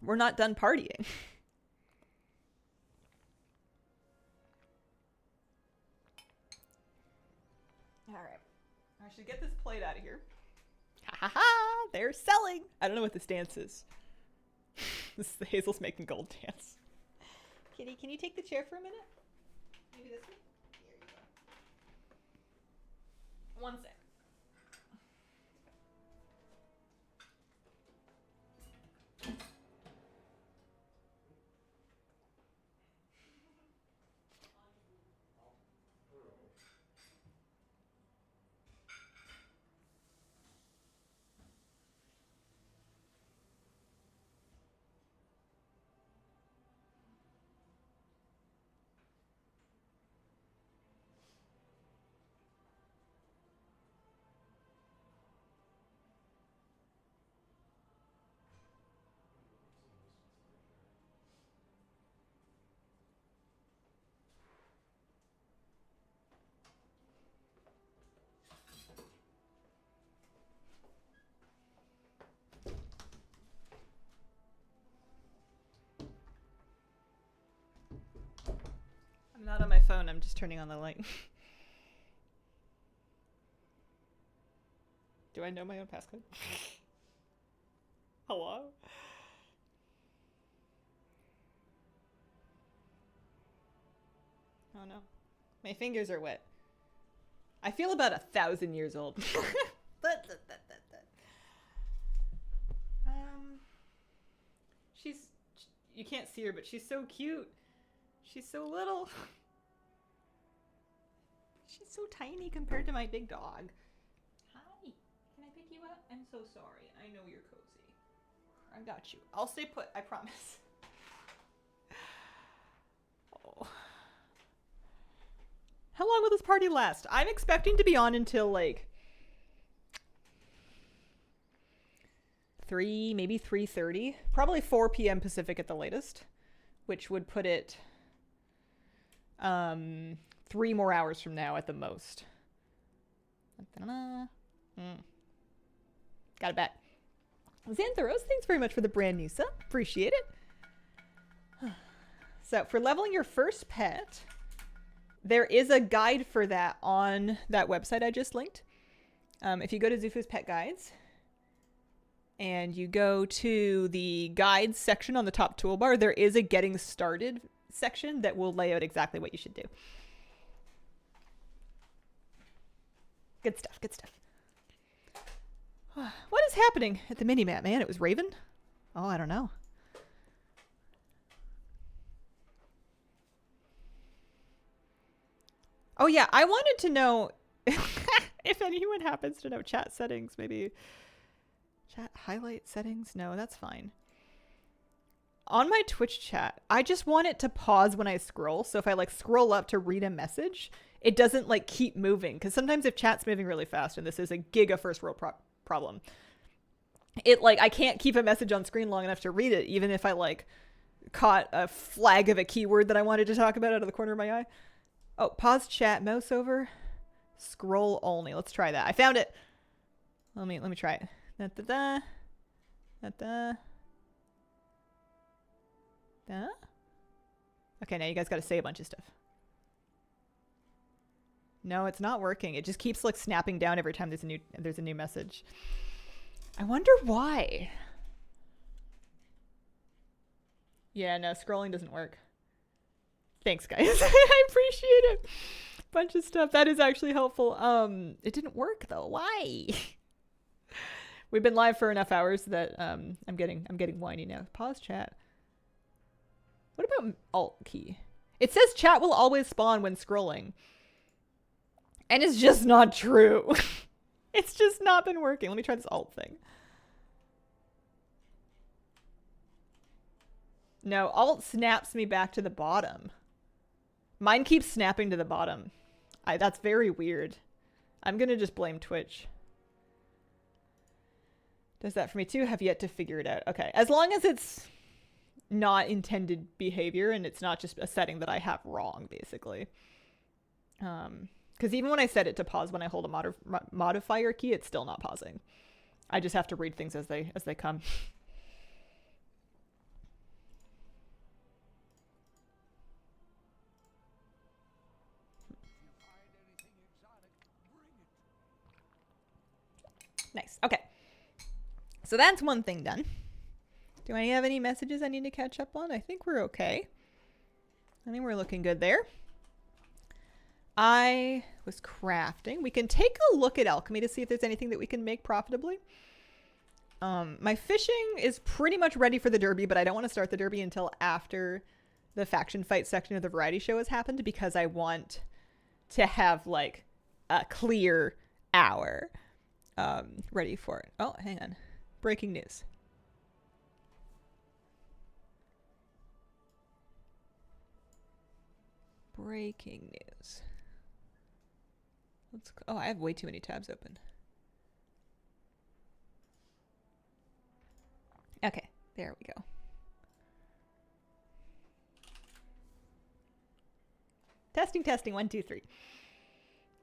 We're not done partying. Alright. I should get this plate out of here. Ha ha ha! They're selling! I don't know what this dance is. This is the Hazel's Making Gold dance. Kitty, can you take the chair for a minute? Maybe this one? Here you go. One sec. I'm not on my phone, I'm just turning on the light. Do I know my own passcode? Hello? Oh no. My fingers are wet. I feel about 1,000 years old. You can't see her, but she's so cute. She's so little. She's so tiny compared to my big dog. Hi. Can I pick you up? I'm so sorry. I know you're cozy. I got you. I'll stay put. I promise. Oh. How long will this party last? I'm expecting to be on until like 3, maybe 3:30. Probably 4 p.m. Pacific at the latest, which would put it 3 more hours from now at the most. Got a bet. Xantharos, thanks very much for the brand new sub. Appreciate it. So for leveling your first pet, there is a guide for that on that website I just linked. If you go to Zufu's Pet Guides and you go to the guides section on the top toolbar, there is a getting started section that will lay out exactly what you should do. Good stuff, good stuff. What is happening at the mini-map, man? It was Raven? Oh, I don't know. Oh yeah, I wanted to know if anyone happens to know chat settings, maybe chat highlight settings. No, that's fine. On my Twitch chat, I just want it to pause when I scroll. So if I like scroll up to read a message, it doesn't like keep moving. Because sometimes if chat's moving really fast, and this is a giga first world problem, it like I can't keep a message on screen long enough to read it, even if I like caught a flag of a keyword that I wanted to talk about out of the corner of my eye. Oh, pause chat, mouse over, scroll only. Let's try that. I found it. Let me try it. Da da da. Da da. Da. Okay, now you guys got to say a bunch of stuff. No, it's not working. It just keeps like snapping down every time there's a new message. I wonder why. Yeah, no, scrolling doesn't work. Thanks, guys. I appreciate it. Bunch of stuff. That is actually helpful. It didn't work though. Why? We've been live for enough hours that I'm getting whiny now. Pause chat. What about alt key? It says chat will always spawn when scrolling. And it's just not true. It's just not been working. Let me try this alt thing. No, alt snaps me back to the bottom. Mine keeps snapping to the bottom. That's very weird. I'm gonna just blame Twitch. Does that for me too? Have yet to figure it out. Okay, as long as it's not intended behavior and it's not just a setting that I have wrong, basically. Because even when I set it to pause when I hold a modifier key, it's still not pausing. I just have to read things as they come. Nice. Okay. So that's one thing done. Do I have any messages I need to catch up on? I think we're okay. I think we're looking good there. I was crafting. We can take a look at alchemy to see if there's anything that we can make profitably. My fishing is pretty much ready for the derby, but I don't want to start the derby until after the faction fight section of the variety show has happened, because I want to have like a clear hour ready for it. Oh, hang on. Breaking news. Breaking news. Oh, I have way too many tabs open. Okay, there we go. Testing, 1, 2, 3.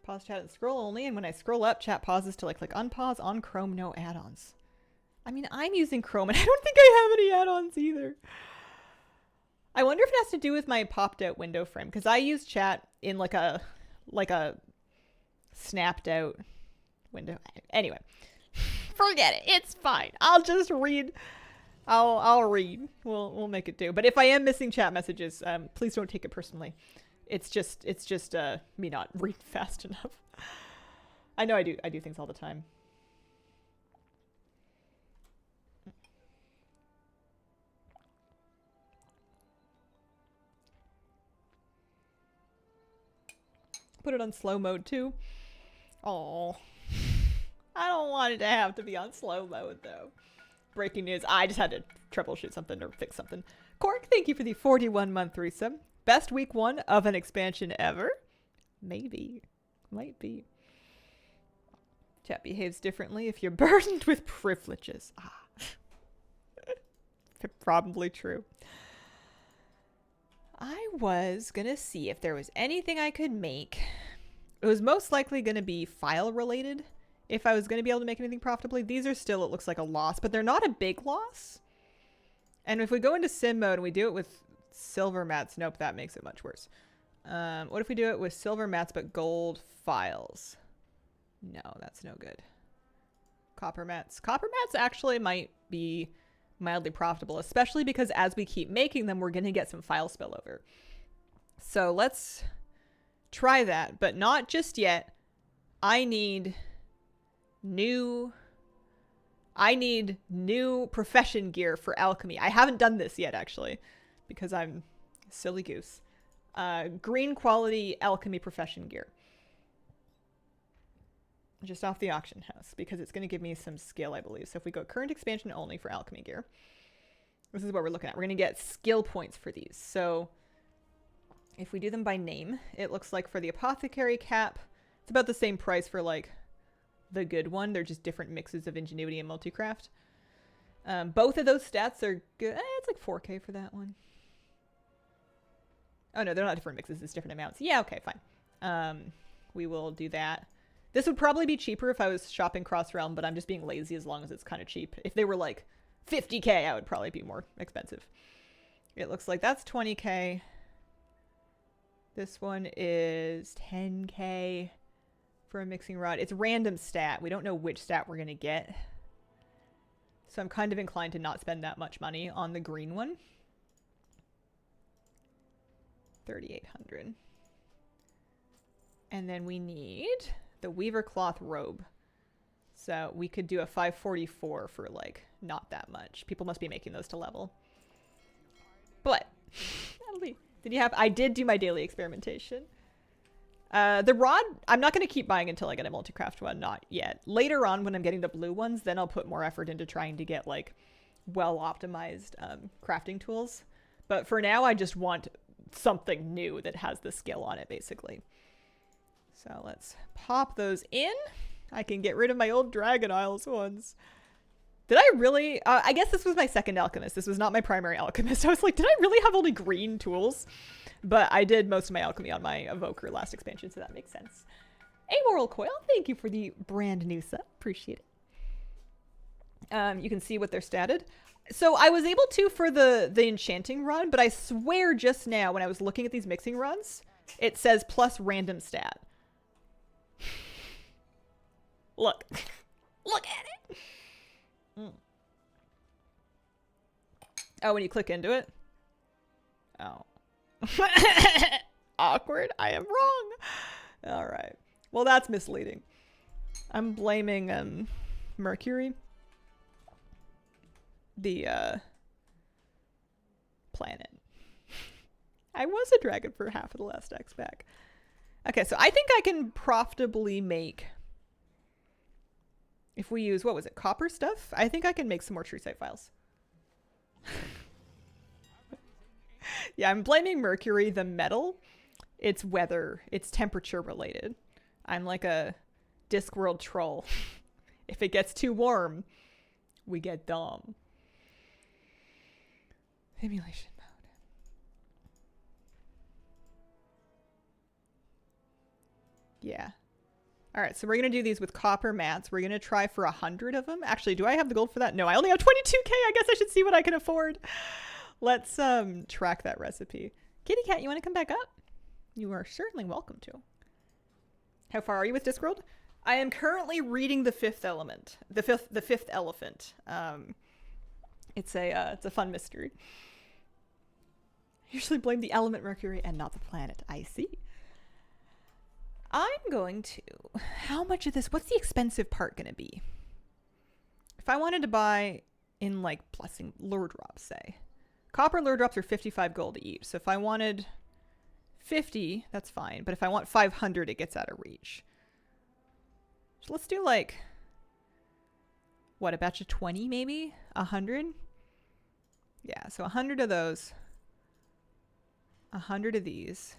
Pause chat and scroll only, and when I scroll up, chat pauses to like click unpause on Chrome, no add-ons. I mean, I'm using Chrome and I don't think I have any add-ons either. I wonder if it has to do with my popped out window frame, because I use chat in like a snapped out window. Anyway, forget it. It's fine. I'll just read. I'll read. We'll make it do. But if I am missing chat messages, please don't take it personally. It's just me not reading fast enough. I know I do things all the time. Put it on slow mode too. Oh, I don't want it to have to be on slow mode though. Breaking news. I just had to troubleshoot something or fix something. Cork, thank you for the 41-month resub. Best week 1 of an expansion ever? Maybe. Might be. Chat behaves differently if you're burdened with privileges. Ah. Probably true. I was gonna see if there was anything I could make. It was most likely gonna be file related if I was gonna be able to make anything profitably. These are still, it looks like a loss, but they're not a big loss. And if we go into sim mode and we do it with silver mats, nope, that makes it much worse. What if we do it with silver mats but gold files? No, that's no good. Copper mats. Copper mats actually might be mildly profitable, especially because as we keep making them, we're going to get some file spillover. So let's try that, but not just yet. I need new profession gear for alchemy. I haven't done this yet, actually, because I'm a silly goose. green quality alchemy profession gear. Just off the auction house, because it's going to give me some skill, I believe. So if we go current expansion only for alchemy gear, this is what we're looking at. We're going to get skill points for these. So if we do them by name, it looks like for the apothecary cap, it's about the same price for like the good one. They're just different mixes of ingenuity and multicraft. Both of those stats are good. It's like 4K for that one. Oh no, they're not different mixes. It's different amounts. Yeah, okay, fine. We will do that. This would probably be cheaper if I was shopping cross-realm, but I'm just being lazy as long as it's kind of cheap. If they were like 50K, I would probably be more expensive. It looks like that's 20K. This one is 10K for a mixing rod. It's random stat. We don't know which stat we're going to get. So I'm kind of inclined to not spend that much money on the green one. 3,800. And then we need the weaver cloth robe. So we could do a 544 for like not that much. People must be making those to level. But that'll be. Did you have? I did do my daily experimentation. The rod, I'm not going to keep buying until I get a multi-craft one. Not yet. Later on, when I'm getting the blue ones, then I'll put more effort into trying to get like well-optimized crafting tools. But for now, I just want something new that has the skill on it, basically. So let's pop those in. I can get rid of my old Dragon Isles ones. Did I really? I guess this was my second alchemist. This was not my primary alchemist. I was like, did I really have only green tools? But I did most of my alchemy on my evoker last expansion, so that makes sense. Amoral Coil, thank you for the brand new sub. Appreciate it. You can see what they're statted. So I was able to for the enchanting run, but I swear just now when I was looking at these mixing runs, it says plus random stat. Look. Look at it. Oh, when you click into it? Oh. Awkward. I am wrong. All right. Well, that's misleading. I'm blaming Mercury. The planet. I was a dragon for half of the last X back. Okay, so I think I can profitably make, if we use, what was it, copper stuff? I think I can make some more true sight files. Yeah, I'm blaming Mercury, the metal. It's weather. It's temperature related. I'm like a Discworld troll. If it gets too warm, we get dumb. Simulation mode. Yeah. All right, so we're going to do these with copper mats. We're going to try for 100 of them. Actually, do I have the gold for that? No, I only have 22K. I guess I should see what I can afford. Let's track that recipe. Kitty Cat, you want to come back up? You are certainly welcome to. How far are you with Discworld? I am currently reading the fifth element. The fifth elephant. It's a fun mystery. I usually blame the element Mercury and not the planet. I see. I'm going to... How much of this... What's the expensive part going to be? If I wanted to buy in, like, blessing lure drops, say. Copper lure drops are 55 gold each. So if I wanted 50, that's fine. But if I want 500, it gets out of reach. So let's do, like... What, a batch of 20, maybe? 100? Yeah, so 100 of those. 100 of these.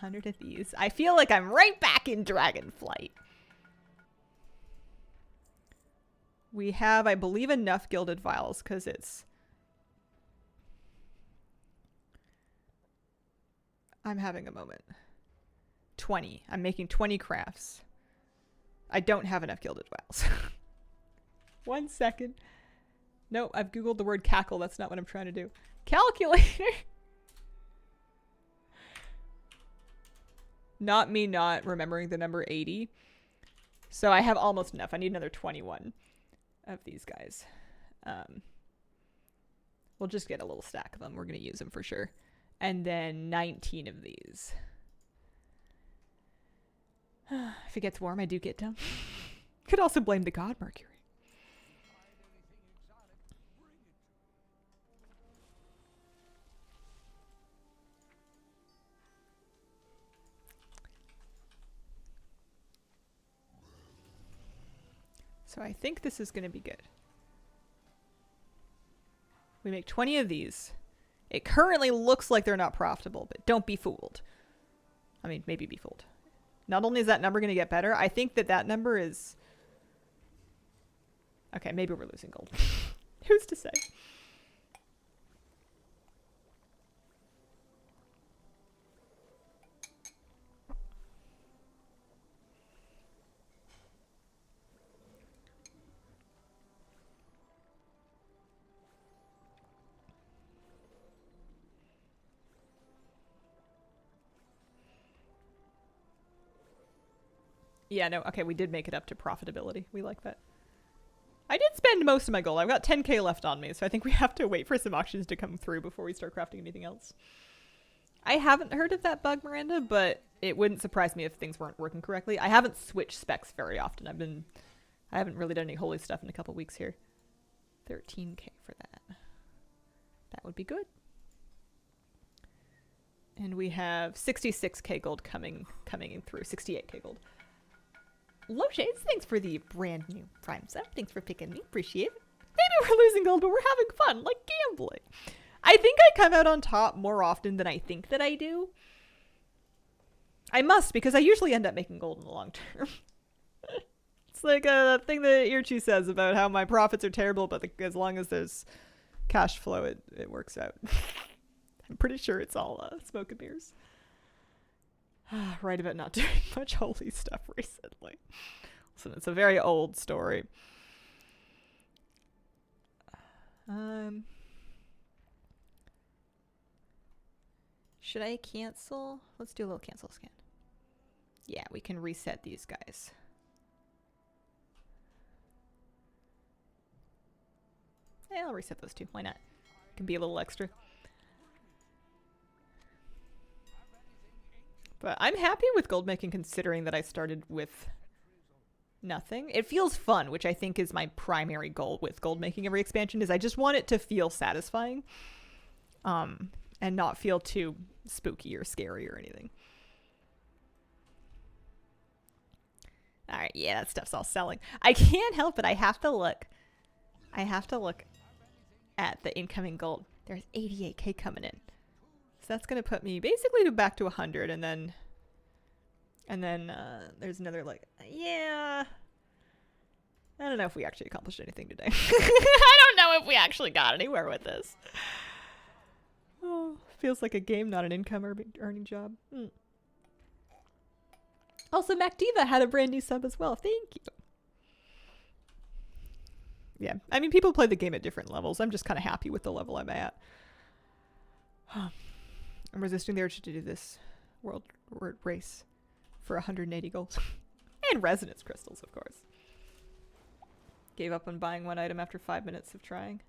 100 of these. I feel like I'm right back in Dragonflight. We have, I believe, enough gilded vials because it's... I'm having a moment. 20. I'm making 20 crafts. I don't have enough gilded vials. 1 second. No, I've Googled the word cackle. That's not what I'm trying to do. Calculator. Not me not remembering the number 80. So I have almost enough. I need another 21 of these guys. We'll just get a little stack of them. We're going to use them for sure. And then 19 of these. If it gets warm, I do get them. Could also blame the god Mercury. So I think this is going to be good. We make 20 of these. It currently looks like they're not profitable, but don't be fooled. I mean, maybe be fooled. Not only is that number going to get better, I think that that number is... Okay, maybe we're losing gold. Who's to say? Yeah, no, okay, we did make it up to profitability. We like that. I did spend most of my gold. I've got 10k left on me, so I think we have to wait for some auctions to come through before we start crafting anything else. I haven't heard of that bug, Miranda, but it wouldn't surprise me if things weren't working correctly. I haven't switched specs very often. I haven't really done any holy stuff in a couple weeks here. 13k for that. That would be good. And we have 66k gold coming in through. 68k gold. Low Shades, thanks for the brand new Prime sub. Thanks for picking me. Appreciate it. Maybe we're losing gold, but we're having fun, like gambling. I think I come out on top more often than I think that I do. I must, because I usually end up making gold in the long term. It's like a thing that Irchu says about how my profits are terrible, but as long as there's cash flow, it works out. I'm pretty sure it's all smoke and mirrors. Right about not doing much holy stuff recently. Listen, it's a very old story. Should I cancel? Let's do a little cancel scan. Yeah, we can reset these guys. Yeah, I'll reset those two. Why not? Can be a little extra. But I'm happy with gold making considering that I started with nothing. It feels fun, which I think is my primary goal with gold making every expansion, is I just want it to feel satisfying. And not feel too spooky or scary or anything. Alright, yeah, that stuff's all selling. I can't help it. I have to look at the incoming gold. There's 88k coming in. So that's going to put me basically back to 100, and then there's another, like, yeah. I don't know if we actually accomplished anything today. I don't know if we actually got anywhere with this. Oh, feels like a game, not an income earning job. Also, MacDiva had a brand new sub as well. Thank you. Yeah, I mean, people play the game at different levels. I'm just kind of happy with the level I'm at. I'm resisting the urge to do this world race for 180 gold. And resonance crystals, of course. Gave up on buying one item after 5 minutes of trying.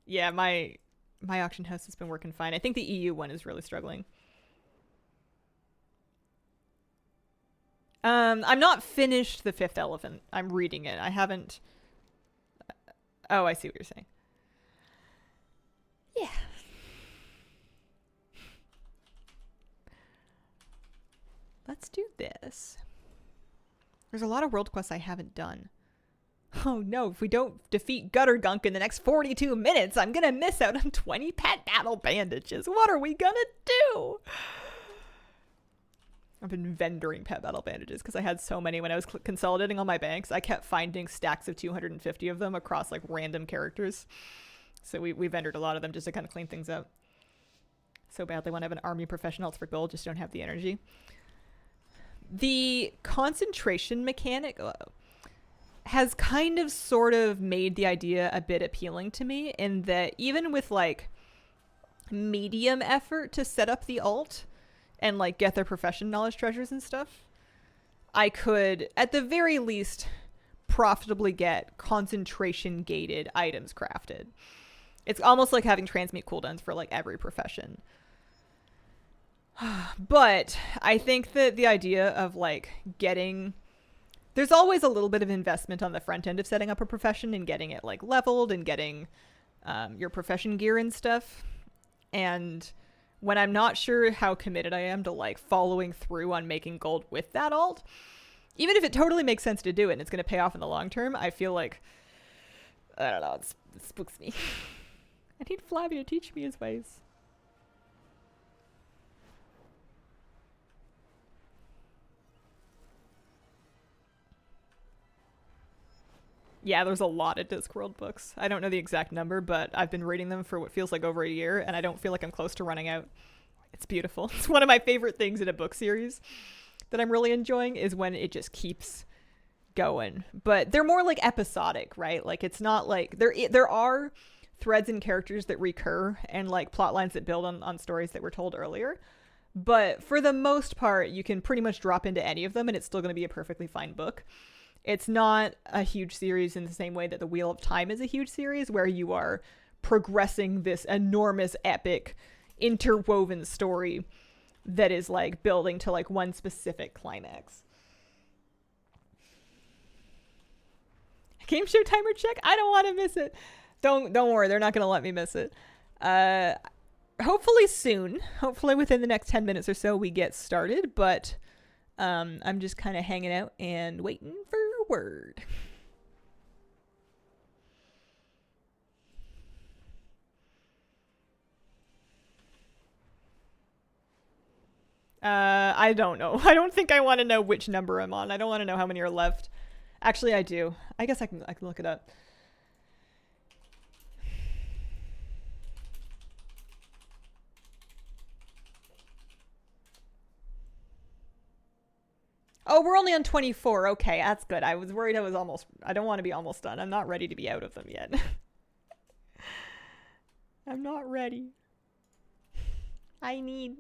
Yeah, my auction house has been working fine. I think the EU one is really struggling. I'm not finished the Fifth Elephant. I'm reading it. I haven't... Oh, I see what you're saying. Yeah. Let's do this. There's a lot of world quests I haven't done. Oh no, if we don't defeat Guttergunk in the next 42 minutes, I'm gonna miss out on 20 pet battle bandages. What are we gonna do? I've been vendoring pet battle bandages because I had so many when I was consolidating all my banks. I kept finding stacks of 250 of them across like random characters. So we vendored a lot of them just to kind of clean things up. So badly want to have an army professionals for gold, just don't have the energy. The concentration mechanic has kind of sort of made the idea a bit appealing to me, in that even with like medium effort to set up the alt and like get their profession knowledge treasures and stuff, I could at the very least profitably get concentration gated items crafted. It's almost like having transmute cooldowns for like every profession. But I think that the idea of like getting... There's always a little bit of investment on the front end of setting up a profession and getting it like leveled and getting your profession gear and stuff. And when I'm not sure how committed I am to like following through on making gold with that alt, Even if it totally makes sense to do it and it's going to pay off in the long term, I feel like, I don't know, it spooks me. I need Flabby to teach me his ways. Yeah, there's a lot of Discworld books. I don't know the exact number, but I've been reading them for what feels like over a year, and I don't feel like I'm close to running out. It's beautiful. It's one of my favorite things in a book series that I'm really enjoying is when it just keeps going. But they're more like episodic, right? Like it's not like there are threads and characters that recur and like plot lines that build on stories that were told earlier. But for the most part, you can pretty much drop into any of them and it's still going to be a perfectly fine book. It's not a huge series in the same way that The Wheel of Time is a huge series where you are progressing this enormous epic interwoven story that is like building to like one specific climax. Game show timer check? I don't want to miss it. Don't worry, they're not going to let me miss it. Hopefully soon. Hopefully within the next 10 minutes or so we get started, but I'm just kind of hanging out and waiting for word. I don't know. I don't think I want to know which number I'm on. I don't want to know how many are left. Actually, I do. I guess I can look it up. Oh, we're only on 24. Okay, that's good. I was worried I don't want to be almost done. I'm not ready to be out of them yet. I'm not ready. I need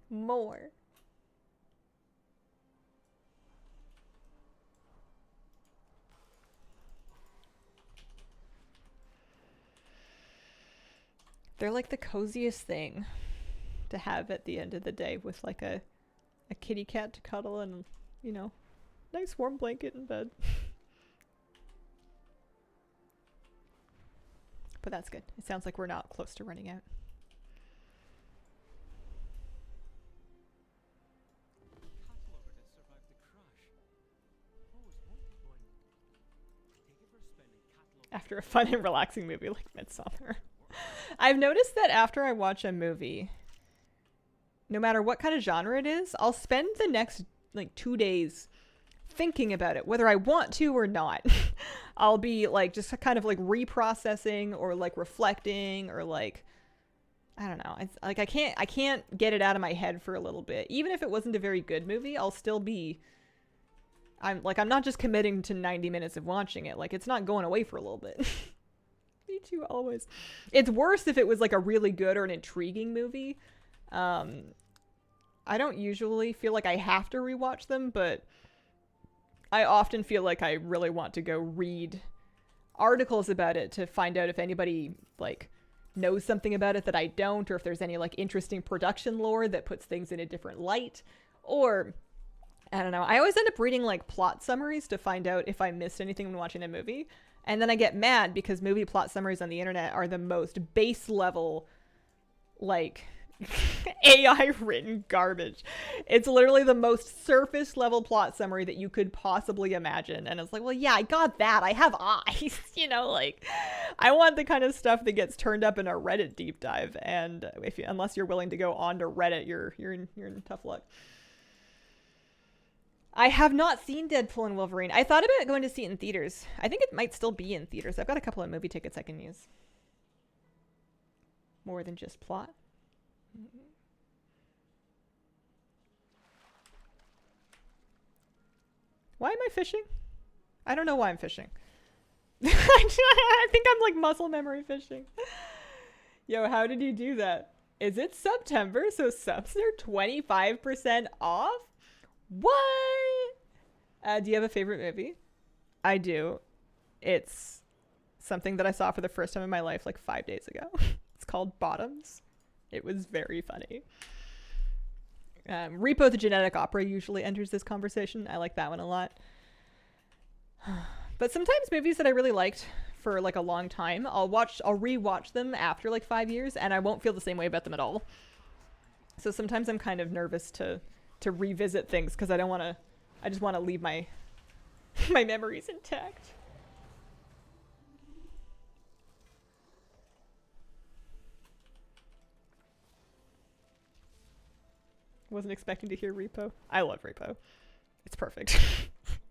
more. They're like the coziest thing to have at the end of the day with like a kitty cat to cuddle and, you know, nice warm blanket in bed. But that's good. It sounds like we're not close to running out. After a fun and relaxing movie like Midsommar. I've noticed that after I watch a movie, no matter what kind of genre it is, I'll spend the next like 2 days thinking about it, whether I want to or not. I'll be like just kind of like reprocessing or like reflecting or like, I don't know. It's like I can't get it out of my head for a little bit. Even if it wasn't a very good movie, I'll still be I'm not just committing to 90 minutes of watching it. Like it's not going away for a little bit. Me too, always. It's worse if it was like a really good or an intriguing movie. I don't usually feel like I have to rewatch them, but I often feel like I really want to go read articles about it to find out if anybody like knows something about it that I don't, or if there's any like interesting production lore that puts things in a different light, or I don't know. I always end up reading like plot summaries to find out if I missed anything when watching a movie. And then I get mad because movie plot summaries on the internet are the most base level, like AI written garbage. It's literally the most surface level plot summary that you could possibly imagine. And it's like, well, yeah, I got that. I have eyes, you know, like I want the kind of stuff that gets turned up in a Reddit deep dive. And unless you're willing to go on to Reddit, you're in tough luck. I have not seen Deadpool and Wolverine. I thought about going to see it in theaters. I think it might still be in theaters. I've got a couple of movie tickets I can use. More than just plot. Why am I fishing? I don't know why I'm fishing. I think I'm like muscle memory fishing. Yo, how did you do that? Is it September? So subs are 25% off? What? Do you have a favorite movie? I do. It's something that I saw for the first time in my life like 5 days ago. It's called Bottoms. It was very funny. Repo the Genetic Opera usually enters this conversation. I like that one a lot. But sometimes movies that I really liked for like a long time, I'll rewatch them after like 5 years and I won't feel the same way about them at all. So sometimes I'm kind of nervous to revisit things because I don't want I just want to leave my my memories intact. Wasn't expecting to hear repo. I love repo. It's perfect.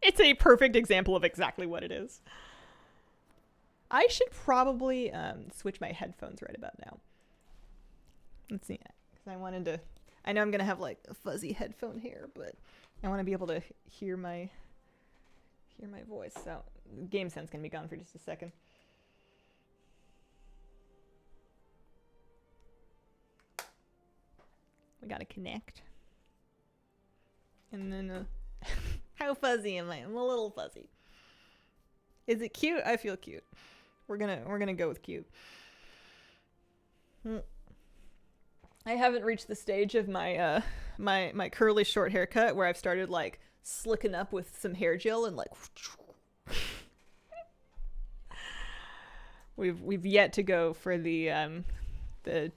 It's a perfect example of exactly what it is. I should probably switch my headphones right about now. Let's see. Because I wanted to... I know I'm going to have like a fuzzy headphone here, but I want to be able to hear my voice. So game sense can be gone for just a second. We got to connect. And then how fuzzy am I? I'm a little fuzzy. Is it cute? I feel cute. We're gonna go with cute. I haven't reached the stage of my my curly short haircut where I've started like slicking up with some hair gel and like we've yet to go for the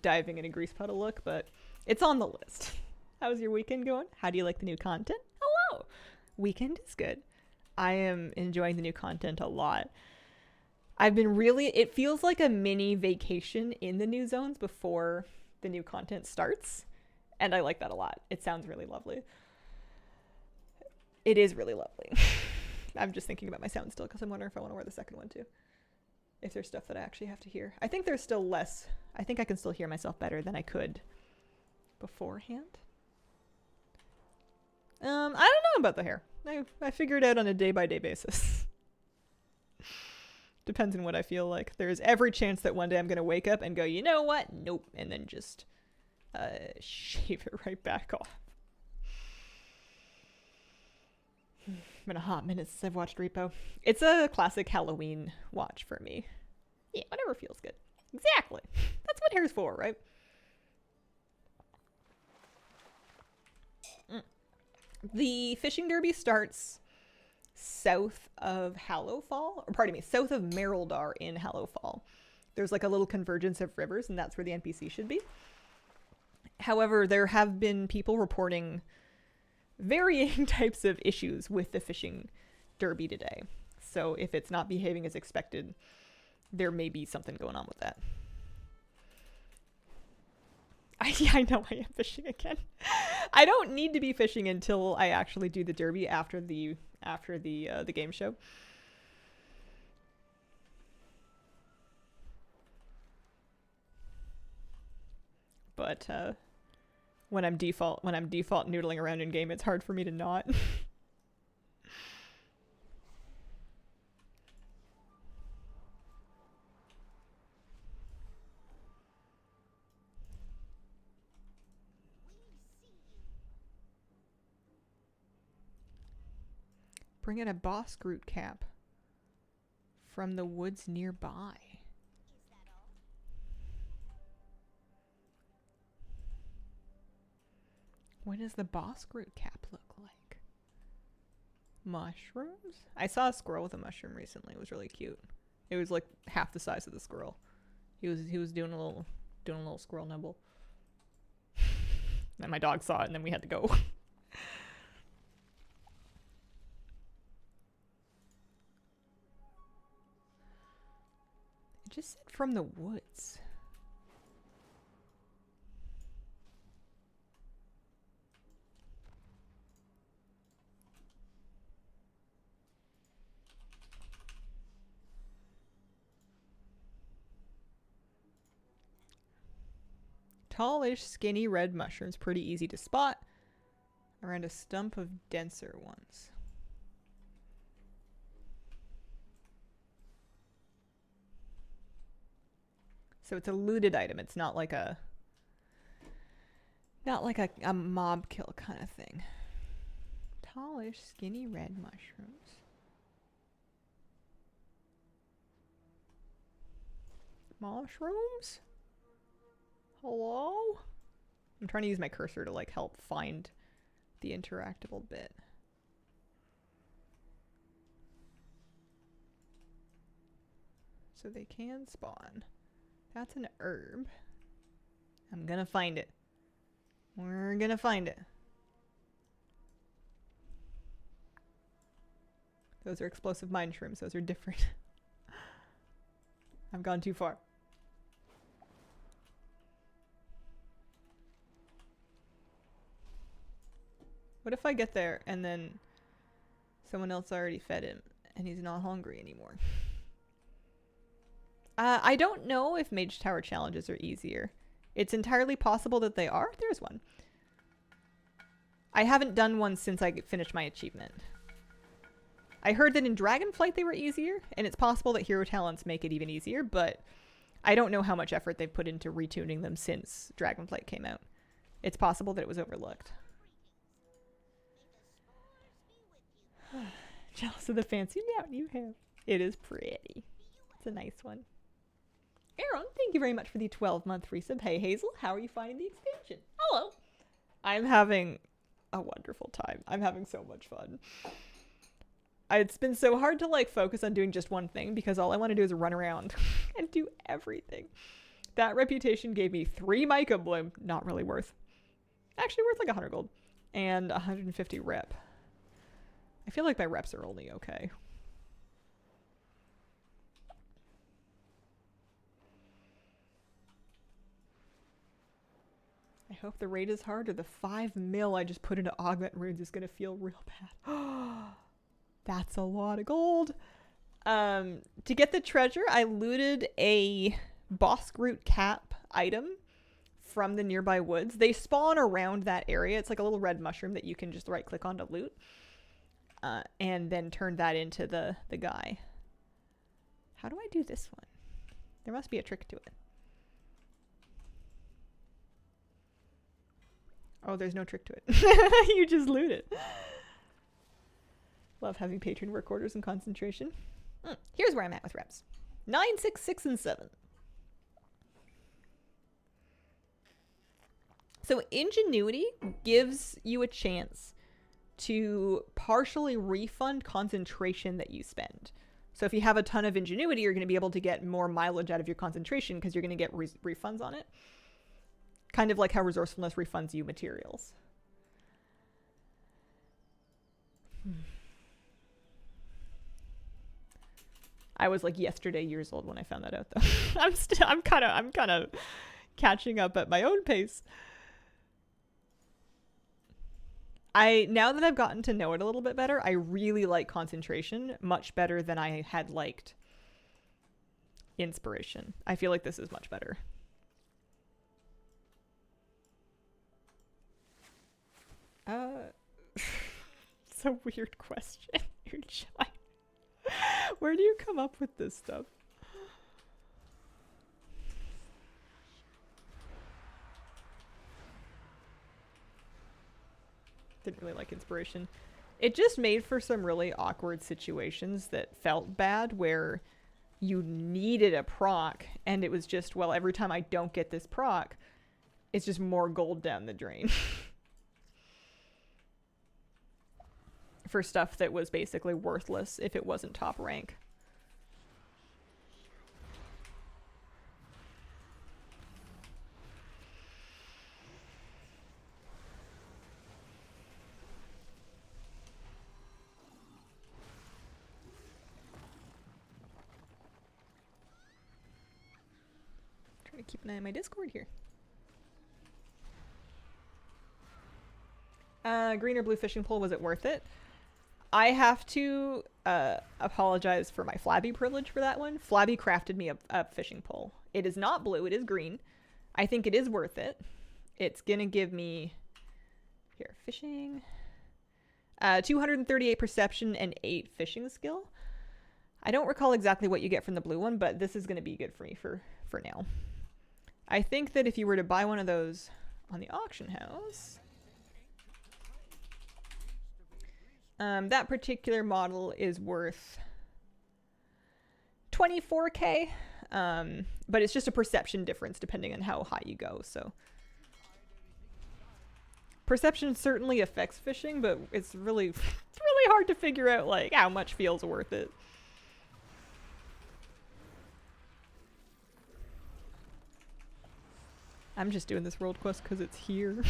diving in a grease puddle look, but it's on the list. How's your weekend going? How do you like the new content? Hello. Weekend is good. I am enjoying the new content a lot. I've been really, it feels like a mini vacation in the new zones before the new content starts. And I like that a lot. It sounds really lovely. It is really lovely. I'm just thinking about my sound still because I'm wondering if I want to wear the second one too. If there's stuff that I actually have to hear. I think there's still less. I think I can still hear myself better than I could beforehand. I don't know about the hair. I figure it out on a day-by-day basis. Depends on what I feel like. There's every chance that one day I'm going to wake up and go, you know what? Nope. And then just shave it right back off. Been a hot minute since I've watched Repo. It's a classic Halloween watch for me. Yeah, whatever feels good. Exactly. That's what hair's for, right? The fishing derby starts south of Hallowfall, or pardon me, south of Merildar in Hallowfall. There's like a little convergence of rivers, and that's where the NPC should be. However, there have been people reporting varying types of issues with the fishing derby today. So if it's not behaving as expected, there may be something going on with that. I know I am fishing again. I don't need to be fishing until I actually do the derby after the game show. But when I'm default noodling around in game, it's hard for me to not. Bring in a boss Groot cap from the woods nearby. What does the boss Groot cap look like? Mushrooms? I saw a squirrel with a mushroom recently. It was really cute. It was like half the size of the squirrel. He was doing a little squirrel nibble. And my dog saw it and then we had to go. It just said from the woods. Tallish, skinny red mushrooms, pretty easy to spot around a stump of denser ones. So it's a looted item. It's not like a mob kill kind of thing. Tallish, skinny red mushrooms. Mushrooms? Hello? I'm trying to use my cursor to like help find the interactable bit. So they can spawn. That's an herb. I'm gonna find it. We're gonna find it. Those are explosive mine shrooms. Those are different. I've gone too far. What if I get there and then someone else already fed him and he's not hungry anymore? I don't know if Mage Tower challenges are easier. It's entirely possible that they are. There's one. I haven't done one since I finished my achievement. I heard that in Dragonflight they were easier, and it's possible that Hero Talents make it even easier, but I don't know how much effort they've put into retuning them since Dragonflight came out. It's possible that it was overlooked. Jealous of the fancy mountain you have. It is pretty. It's a nice one. Aaron, thank you very much for the 12-month resub. Hey Hazel, how are you finding the expansion? Hello. I'm having a wonderful time. I'm having so much fun. It's been so hard to like focus on doing just one thing because all I want to do is run around and do everything. That reputation gave me 3 Mica Bloom. Not really worth. Actually worth like 100 gold. And 150 rep. I feel like my reps are only okay. I hope the raid is hard or the 5 mil I just put into Augment Runes is gonna feel real bad. That's a lot of gold. To get the treasure, I looted a Boss Groot cap item from the nearby woods. They spawn around that area. It's like a little red mushroom that you can just right click on to loot. And then turn that into the guy. How do I do this one? There must be a trick to it. Oh, there's no trick to it. You just loot it. Love having patron work orders and concentration. Here's where I'm at with reps. 9, 6, 6, and 7. So Ingenuity gives you a chance to partially refund concentration that you spend. So if you have a ton of Ingenuity, you're going to be able to get more mileage out of your concentration because you're going to get refunds on it. Kind of like how Resourcefulness refunds you materials. I was like yesterday years old when I found that out though. I'm kind of catching up at my own pace. Now that I've gotten to know it a little bit better, I really like concentration much better than I had liked inspiration. I feel like this is much better. It's a weird question. You're shy. Where do you come up with this stuff? Didn't really like inspiration. It just made for some really awkward situations that felt bad where you needed a proc and it was just, well, every time I don't get this proc, it's just more gold down the drain. For stuff that was basically worthless if it wasn't top rank. Trying to keep an eye on my Discord here. Green or blue fishing pole, was it worth it? I have to apologize for my Flabby privilege for that one. Flabby crafted me a fishing pole. It is not blue, it is green. I think it is worth it. It's gonna give me, here, fishing, 238 perception and 8 fishing skill. I don't recall exactly what you get from the blue one, but this is gonna be good for me for now. I think that if you were to buy one of those on the auction house, that particular model is worth 24k, but it's just a perception difference depending on how high you go. So perception certainly affects fishing, but it's really hard to figure out like how much feels worth it. I'm just doing this world quest because it's here.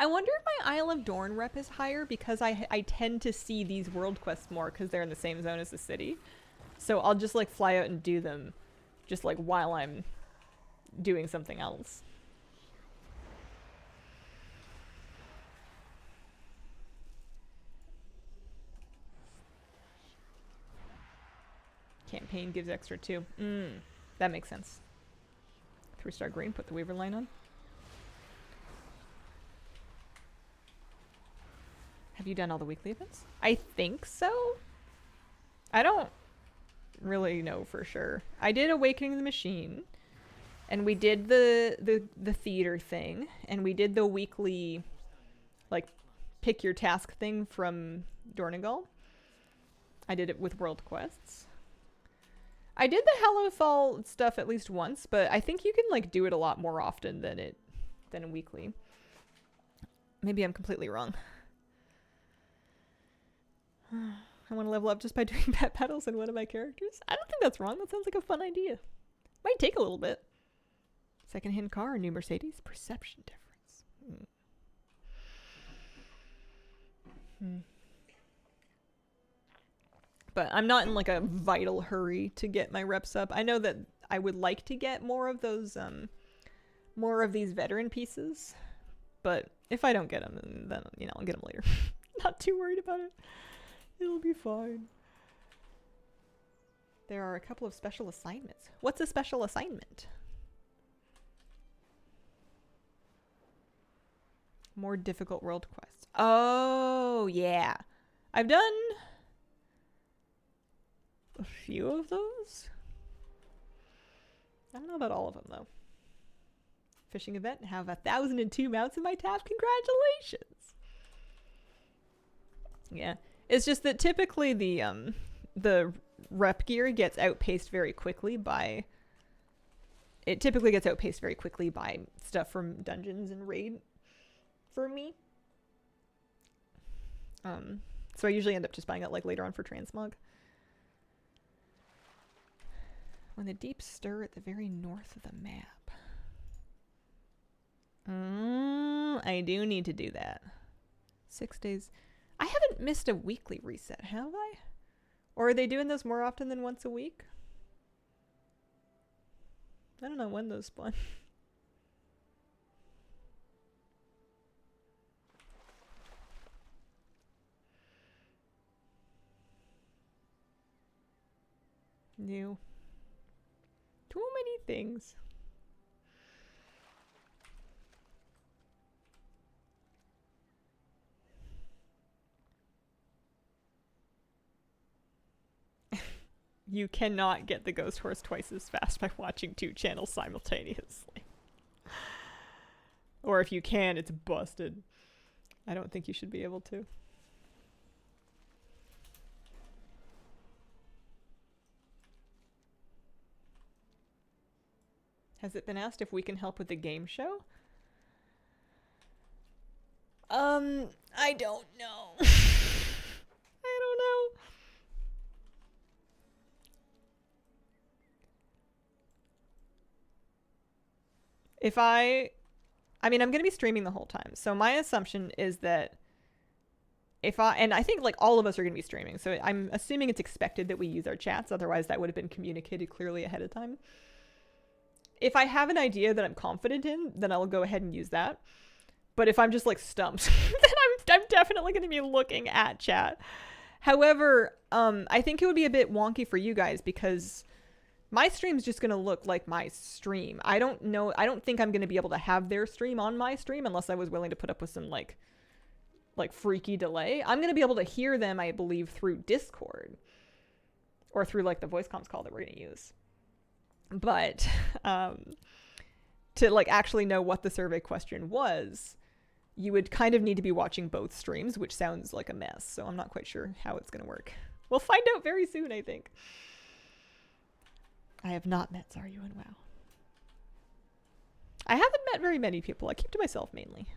I wonder if my Isle of Dorn rep is higher because I tend to see these world quests more because they're in the same zone as the city. So I'll just like fly out and do them just like while I'm doing something else. Campaign gives extra too. That makes sense. 3-star green, put the Weaver line on. Have you done all the weekly events? I think so. I don't really know for sure. I did Awakening the Machine, and we did the theater thing, and we did the weekly, like, pick your task thing from Dornigal. I did it with World Quests. I did the Hallowfall stuff at least once, but I think you can like do it a lot more often than weekly. Maybe I'm completely wrong. I want to level up just by doing pet battles in one of my characters. I don't think that's wrong. That sounds like a fun idea. Might take a little bit. Second-hand car, new Mercedes, perception difference. But I'm not in like a vital hurry to get my reps up. I know that I would like to get more of those, more of these veteran pieces. But if I don't get them, then you know, I'll get them later. Not too worried about it. It'll be fine. There are a couple of special assignments. What's a special assignment? More difficult world quests. Oh, yeah. I've done a few of those. I don't know about all of them, though. Fishing event. Have 1,002 mounts in my tab. Congratulations. Yeah. It's just that typically the rep gear gets outpaced very quickly by... It typically gets outpaced very quickly by stuff from dungeons and raid for me. So I usually end up just buying it like later on for transmog. When the deep stir at the very north of the map. I do need to do that. 6 days. I haven't missed a weekly reset, have I? Or are they doing those more often than once a week? I don't know when those spawn. New. Too many things. You cannot get the ghost horse twice as fast by watching 2 channels simultaneously. Or if you can, it's busted. I don't think you should be able to. Has it been asked if we can help with the game show? I don't know. I don't know. I mean, I'm going to be streaming the whole time. So my assumption is that and I think like all of us are going to be streaming. So I'm assuming it's expected that we use our chats. Otherwise that would have been communicated clearly ahead of time. If I have an idea that I'm confident in, then I'll go ahead and use that. But if I'm just like stumped, then I'm definitely going to be looking at chat. However, I think it would be a bit wonky for you guys because my stream's just going to look like my stream. I don't think I'm going to be able to have their stream on my stream unless I was willing to put up with some like freaky delay. I'm going to be able to hear them, I believe, through Discord or through like the voice comms call that we're going to use. But to like actually know what the survey question was, you would kind of need to be watching both streams, which sounds like a mess. So I'm not quite sure how it's going to work. We'll find out very soon, I think. I have not met Zaryu and WoW. I haven't met very many people. I keep to myself mainly.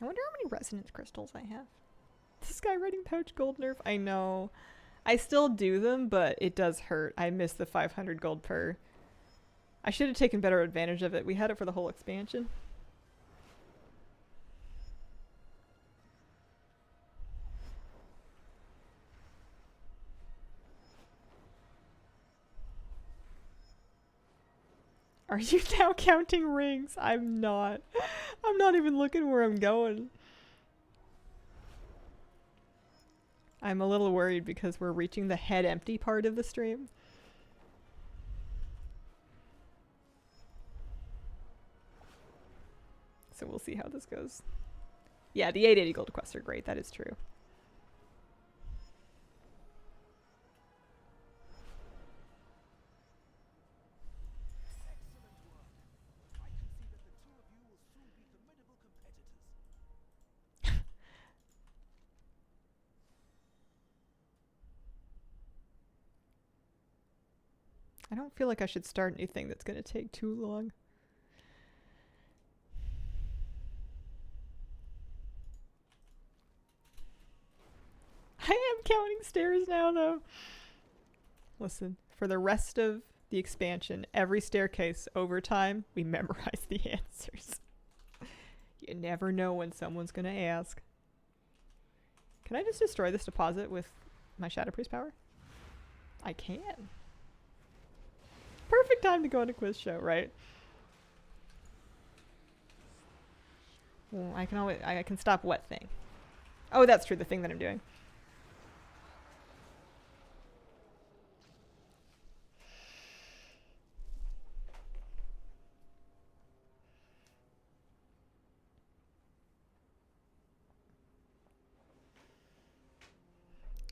I wonder how many resonance crystals I have. This guy writing pouch gold nerf. I know. I still do them, but it does hurt. I miss the 500 gold per. I should have taken better advantage of it. We had it for the whole expansion. Are you now counting rings? I'm not. I'm not even looking where I'm going. I'm a little worried because we're reaching the head empty part of the stream. So we'll see how this goes. Yeah, the 880 gold quests are great. That is true. I don't feel like I should start anything that's going to take too long. I am counting stairs now, though. Listen, for the rest of the expansion, every staircase over time, we memorize the answers. You never know when someone's going to ask. Can I just destroy this deposit with my Shadow Priest power? I can. Perfect time to go on a quiz show, right? Well, I can stop what thing? Oh, that's true, the thing that I'm doing.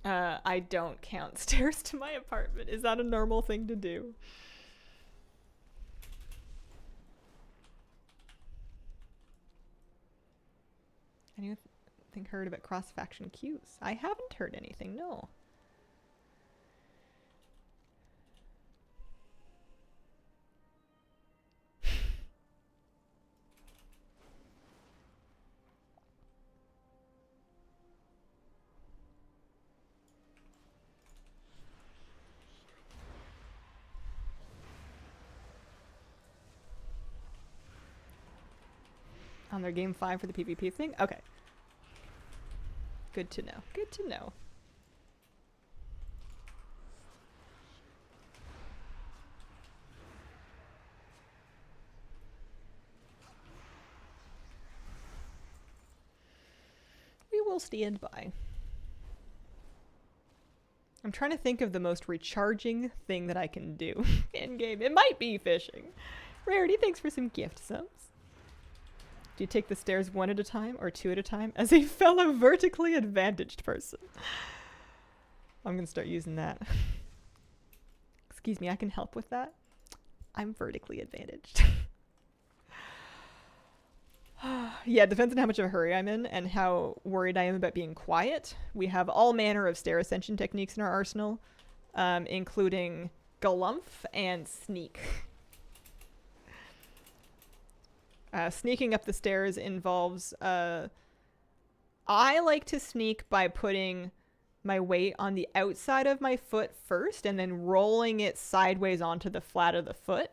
I don't count stairs to my apartment. Is that a normal thing to do? Anything heard about cross-faction queues? I haven't heard anything, no. On their game 5 for the PvP thing? Okay. Good to know. Good to know. We will stand by. I'm trying to think of the most recharging thing that I can do in game. It might be fishing. Rarity, thanks for some gift subs. Do you take the stairs one at a time or two at a time? As a fellow vertically advantaged person. I'm gonna start using that. Excuse me, I can help with that. I'm vertically advantaged. Yeah, it depends on how much of a hurry I'm in and how worried I am about being quiet. We have all manner of stair ascension techniques in our arsenal, including Galumph and Sneak. Sneaking up the stairs involves, I like to sneak by putting my weight on the outside of my foot first and then rolling it sideways onto the flat of the foot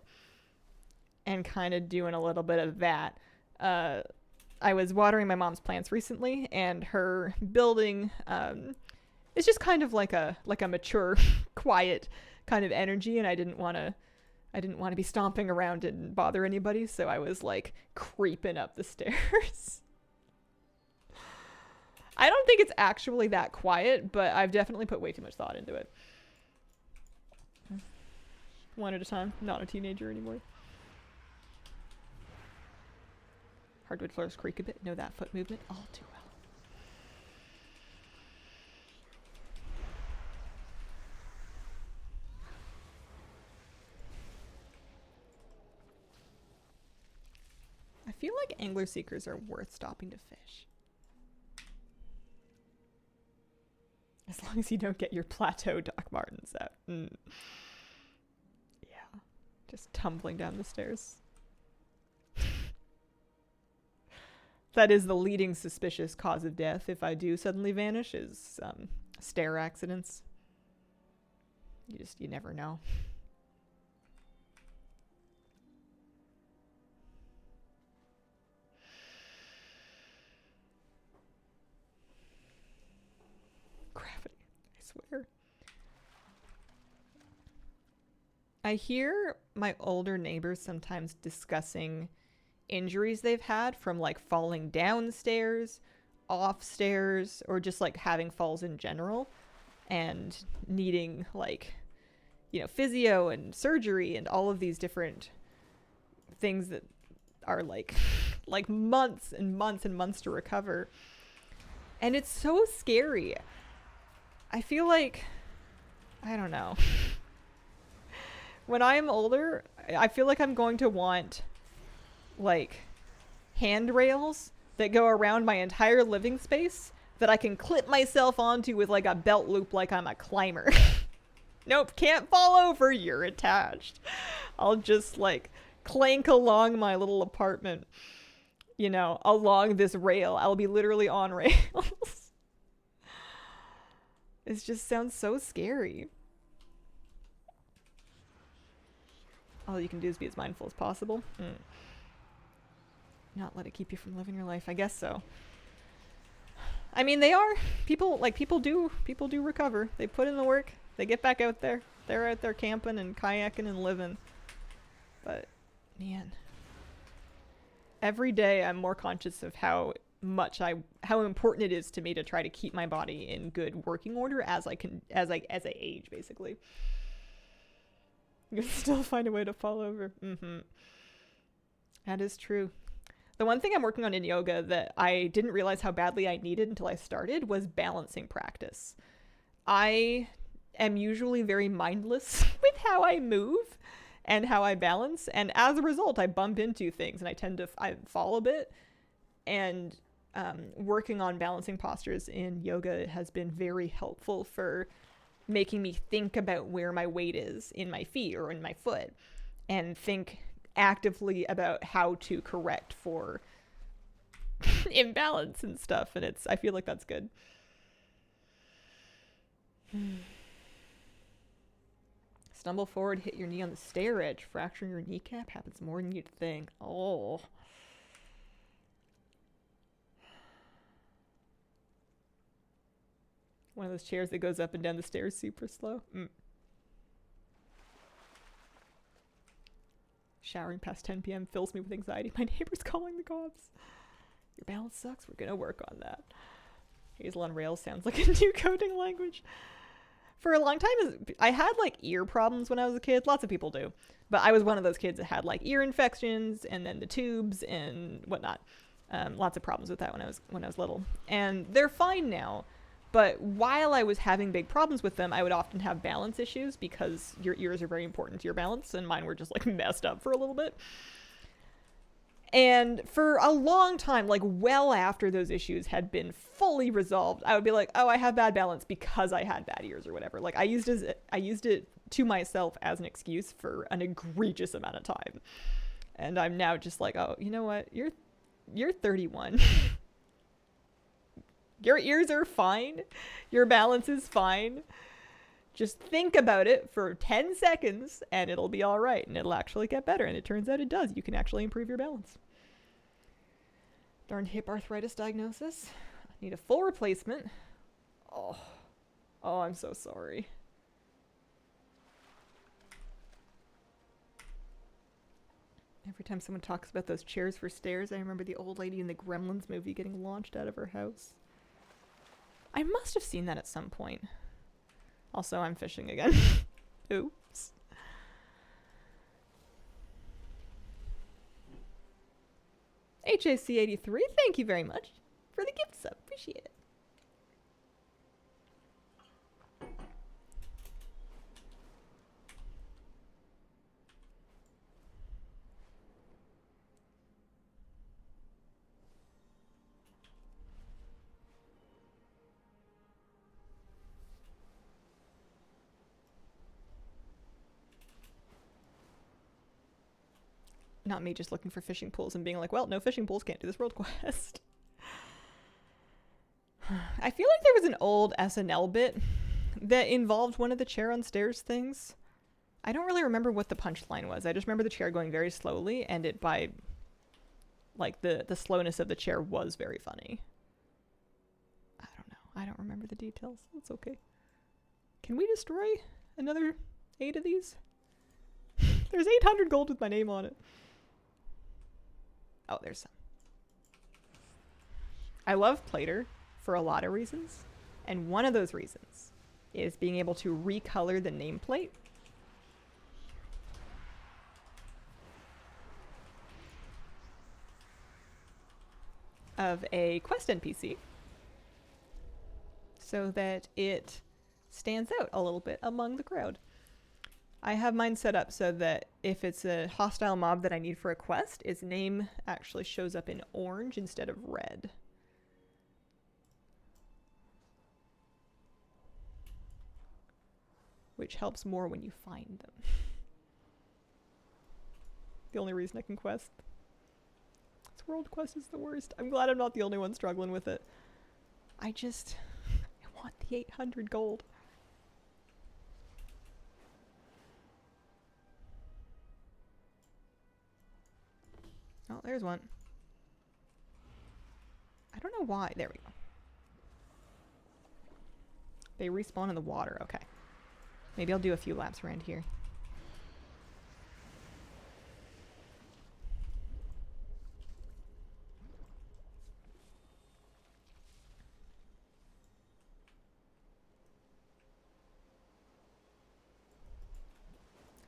and kind of doing a little bit of that. I was watering my mom's plants recently and her building, it's just kind of like a mature, quiet kind of energy, and I didn't want to be stomping around and bother anybody, so I was like creeping up the stairs. I don't think it's actually that quiet, but I've definitely put way too much thought into it. One at a time, not a teenager anymore. Hardwood floors creak a bit, know that foot movement all too well. I feel like angler seekers are worth stopping to fish. As long as you don't get your plateau Doc Martens out. Yeah. Just tumbling down the stairs. That is the leading suspicious cause of death if I do suddenly vanish is stair accidents. You never know. Gravity, I swear. I hear my older neighbors sometimes discussing injuries they've had from like falling downstairs, off stairs, or just like having falls in general and needing like, you know, physio and surgery and all of these different things that are like like months and months and months to recover. And it's so scary. I feel like, I don't know. When I'm older, I feel like I'm going to want like handrails that go around my entire living space that I can clip myself onto with like a belt loop like I'm a climber. Nope, can't fall over, you're attached. I'll just like clank along my little apartment, you know, along this rail. I'll be literally on rails. It just sounds so scary. All you can do is be as mindful as possible. Not let it keep you from living your life. I guess so. I mean, they are people do recover. They put in the work. They get back out there. They're out there camping and kayaking and living. But man, every day I'm more conscious of how important it is to me to try to keep my body in good working order as I age, basically. You can still find a way to fall over. That is true. The one thing I'm working on in yoga that I didn't realize how badly I needed until I started was balancing practice. I am usually very mindless with how I move and how I balance, and as a result, I bump into things and I fall a bit. And working on balancing postures in yoga has been very helpful for making me think about where my weight is in my feet or in my foot, and think actively about how to correct for imbalance and stuff. And I feel like that's good. Stumble forward, hit your knee on the stair edge, fracturing your kneecap happens more than you'd think. Oh. One of those chairs that goes up and down the stairs super slow. Showering past 10 p.m. fills me with anxiety. My neighbor's calling the cops. Your balance sucks. We're gonna work on that. Hazel on rails sounds like a new coding language. For a long time, I had like ear problems when I was a kid. Lots of people do. But I was one of those kids that had like ear infections and then the tubes and whatnot. Lots of problems with that when I was little. And they're fine now. But while I was having big problems with them, I would often have balance issues because your ears are very important to your balance, and mine were just like messed up for a little bit. And for a long time, like well after those issues had been fully resolved, I would be like, oh, I have bad balance because I had bad ears or whatever. Like I used it to myself as an excuse for an egregious amount of time. And I'm now just like, oh, you know what? You're 31. Your ears are fine. Your balance is fine. Just think about it for 10 seconds and it'll be all right and it'll actually get better. And it turns out it does. You can actually improve your balance. Darn hip arthritis diagnosis. I need a full replacement. Oh, I'm so sorry. Every time someone talks about those chairs for stairs, I remember the old lady in the Gremlins movie getting launched out of her house. I must have seen that at some point. Also, I'm fishing again. Oops. HAC83, thank you very much for the gift sub. Appreciate it. Not me just looking for fishing pools and being like, well, no fishing pools, can't do this world quest. I feel like there was an old SNL bit that involved one of the chair on stairs things. I don't really remember what the punchline was. I just remember the chair going very slowly, and it by like the slowness of the chair was very funny. I don't know. I don't remember the details. It's okay. Can we destroy another 8 of these? There's 800 gold with my name on it. Oh, there's some. I love Plater for a lot of reasons, and one of those reasons is being able to recolor the nameplate. Of a quest NPC so that it stands out a little bit among the crowd. I have mine set up so that if it's a hostile mob that I need for a quest, its name actually shows up in orange instead of red. Which helps more when you find them. The only reason I can quest. This world quest is the worst. I'm glad I'm not the only one struggling with it. I want the 800 gold. Oh, there's one. I don't know why. There we go. They respawn in the water. Okay. Maybe I'll do a few laps around here.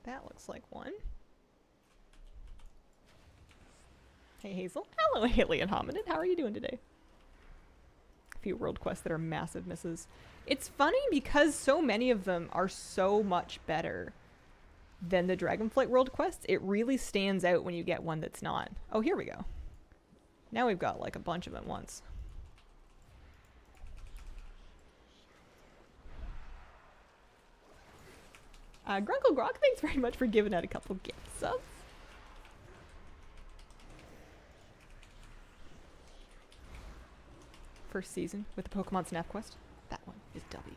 That looks like one. Hey Hazel. Hello Alien Hominid. How are you doing today? A few world quests that are massive misses. It's funny because so many of them are so much better than the Dragonflight world quests. It really stands out when you get one that's not. Oh, here we go. Now we've got like a bunch of them at once. Grunkle Grog, thanks very much for giving out a couple gift subs. First season with the Pokemon Snap Quest. That one is W.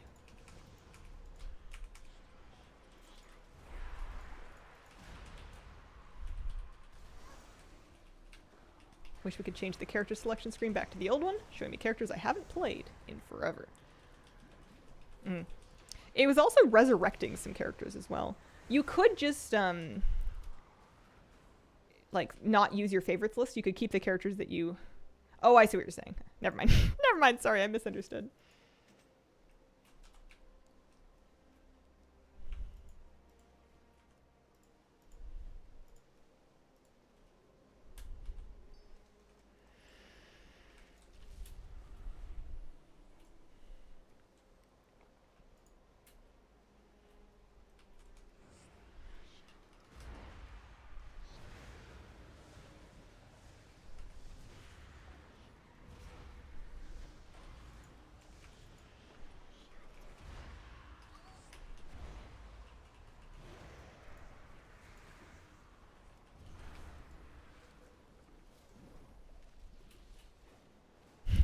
Wish we could change the character selection screen back to the old one, showing me characters I haven't played in forever. It was also resurrecting some characters as well. You could just, like, not use your favorites list. You could keep the characters that you... Oh, I see what you're saying. Never mind. Never mind. Sorry, I misunderstood.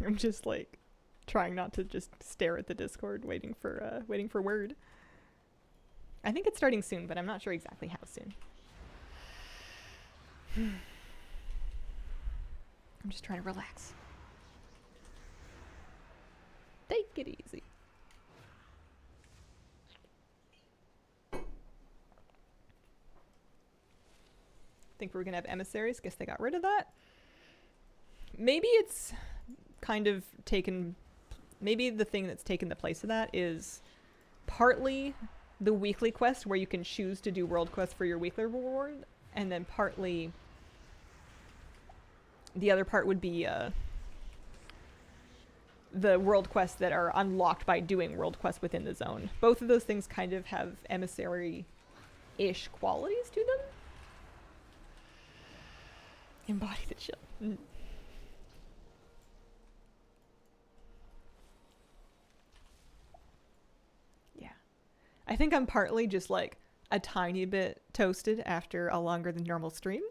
I'm just like trying not to just stare at the Discord, waiting for word. I think it's starting soon, but I'm not sure exactly how soon. I'm just trying to relax. Take it easy. Think we're gonna have emissaries. Guess they got rid of that. Maybe it's kind of taken, maybe the thing that's taken the place of that is partly the weekly quest where you can choose to do world quests for your weekly reward, and then partly the other part would be the world quests that are unlocked by doing world quests within the zone. Both of those things kind of have emissary-ish qualities to them. Embody the chill. I think I'm partly just like a tiny bit toasted after a longer than normal stream.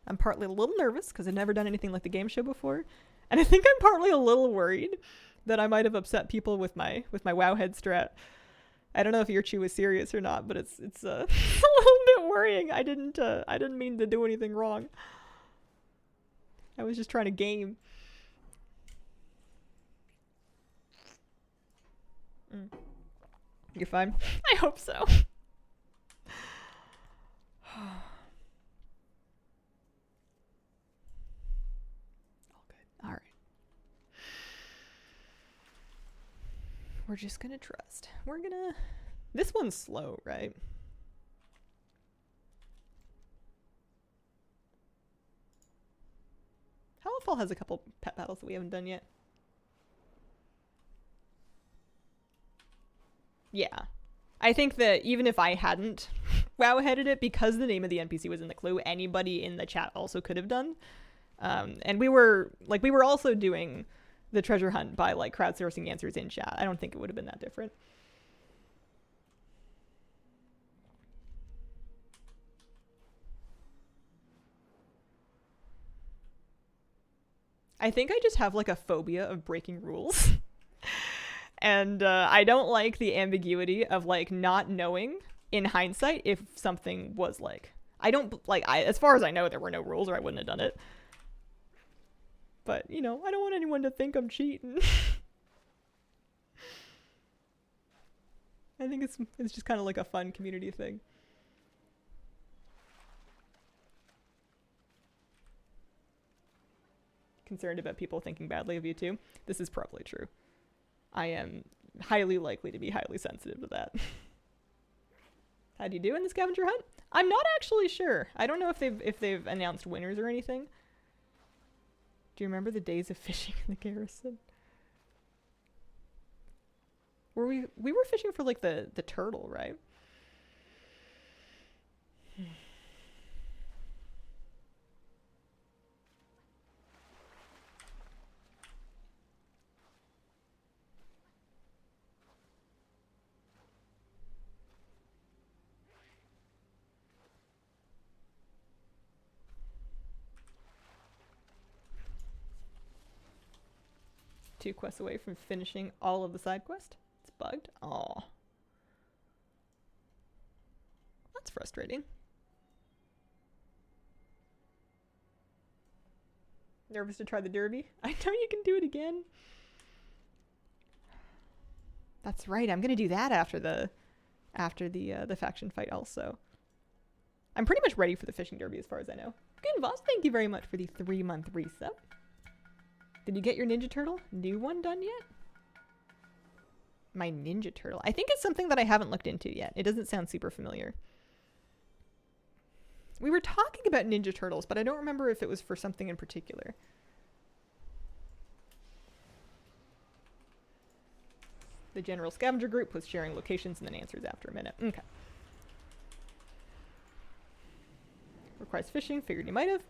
I'm partly a little nervous because I've never done anything like the game show before. And I think I'm partly a little worried that I might have upset people with my WoW head strat. I don't know if Yurchu was serious or not, but it's a little bit worrying. I didn't mean to do anything wrong. I was just trying to game. You're fine? I hope so. All good. All right. We're just gonna trust. We're gonna... This one's slow, right? Hallowfall has a couple pet battles that we haven't done yet. Yeah. I think that even if I hadn't WoW-headed it, because the name of the NPC was in the clue, anybody in the chat also could have done. And we were also doing the treasure hunt by like crowdsourcing answers in chat. I don't think it would have been that different. I think I just have like a phobia of breaking rules. And I don't like the ambiguity of like not knowing in hindsight if something was like, I don't like, as far as I know, there were no rules or I wouldn't have done it. But, you know, I don't want anyone to think I'm cheating. I think it's just kind of like a fun community thing. Concerned about people thinking badly of you too. This is probably true. I am highly likely to be highly sensitive to that. How do you do in the scavenger hunt? I'm not actually sure. I don't know if they've announced winners or anything. Do you remember the days of fishing in the garrison? We were fishing for like the turtle, right? Two quests away from finishing all of the side quest. It's bugged. Aw. That's frustrating. Nervous to try the derby? I know you can do it again. That's right. I'm gonna do that after the faction fight also. I'm pretty much ready for the fishing derby as far as I know. Good Voss, thank you very much for the 3-month resub. Did you get your Ninja Turtle? New one done yet? My Ninja Turtle. I think it's something that I haven't looked into yet. It doesn't sound super familiar. We were talking about Ninja Turtles, but I don't remember if it was for something in particular. The general scavenger group was sharing locations and then answers after a minute. Okay. Requires fishing. Figured you might have.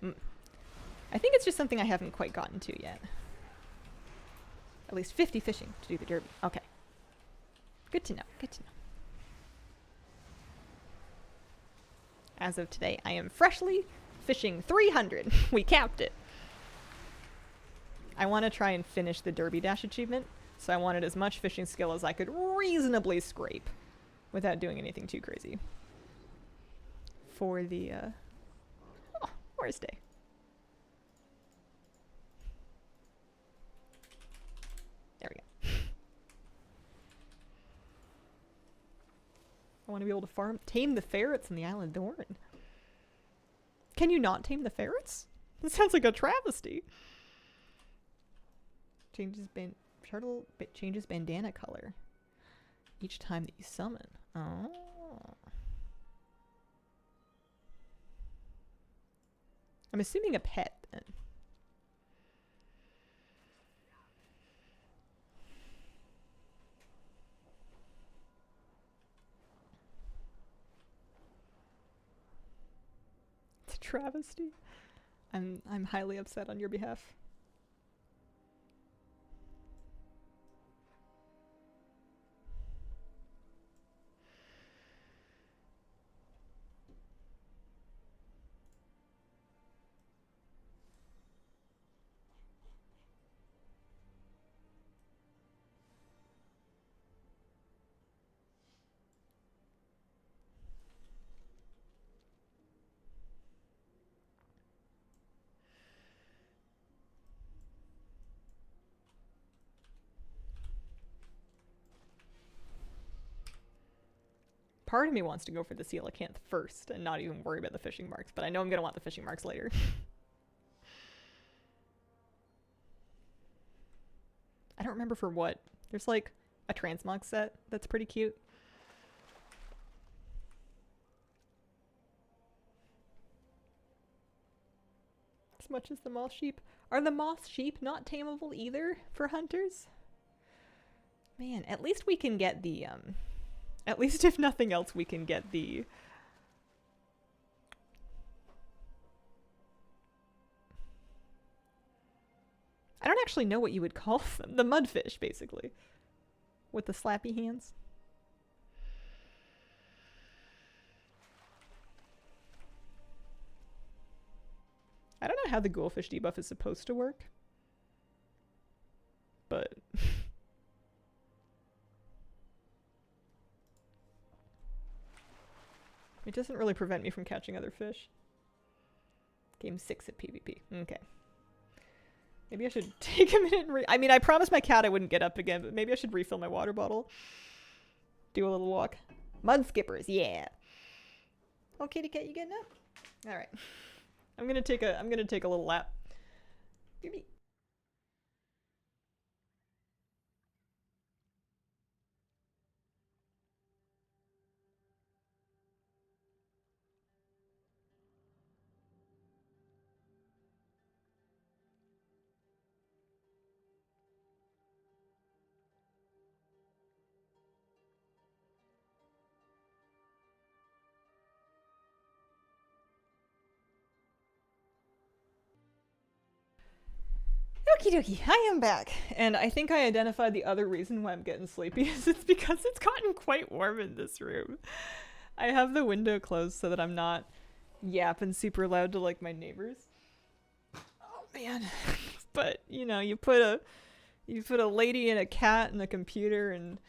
I think it's just something I haven't quite gotten to yet. At least 50 fishing to do the derby. Okay. Good to know. Good to know. As of today, I am freshly fishing 300. We capped it. I want to try and finish the Derby Dash achievement, so I wanted as much fishing skill as I could reasonably scrape without doing anything too crazy. For the, oh, where's Day? There we go. I want to be able to tame the ferrets in the Isle of Dorn. Can you not tame the ferrets? That sounds like a travesty. Turtle changes bandana color each time that you summon. Oh. I'm assuming a pet then. It's a travesty. I'm highly upset on your behalf. Part of me wants to go for the coelacanth first and not even worry about the fishing marks, but I know I'm going to want the fishing marks later. I don't remember for what. There's like a transmog set that's pretty cute. As much as the moth sheep. Are the moth sheep not tameable either for hunters? Man, at least we can get the, at least if nothing else, we can get the... I don't actually know what you would call them. The mudfish, basically. With the slappy hands. I don't know how the ghoulfish debuff is supposed to work. But... it doesn't really prevent me from catching other fish. Game 6 at PvP. Okay. Maybe I should take a minute and I mean, I promised my cat I wouldn't get up again, but maybe I should refill my water bottle. Do a little walk. Mud skippers, yeah. Oh, kitty cat, you getting up? All right. I'm gonna take a little lap. Doobie. Okie dokie, I am back. And I think I identified the other reason why I'm getting sleepy is it's because it's gotten quite warm in this room. I have the window closed so that I'm not yapping super loud to like my neighbors. Oh man. But you know, you put a lady and a cat and a computer and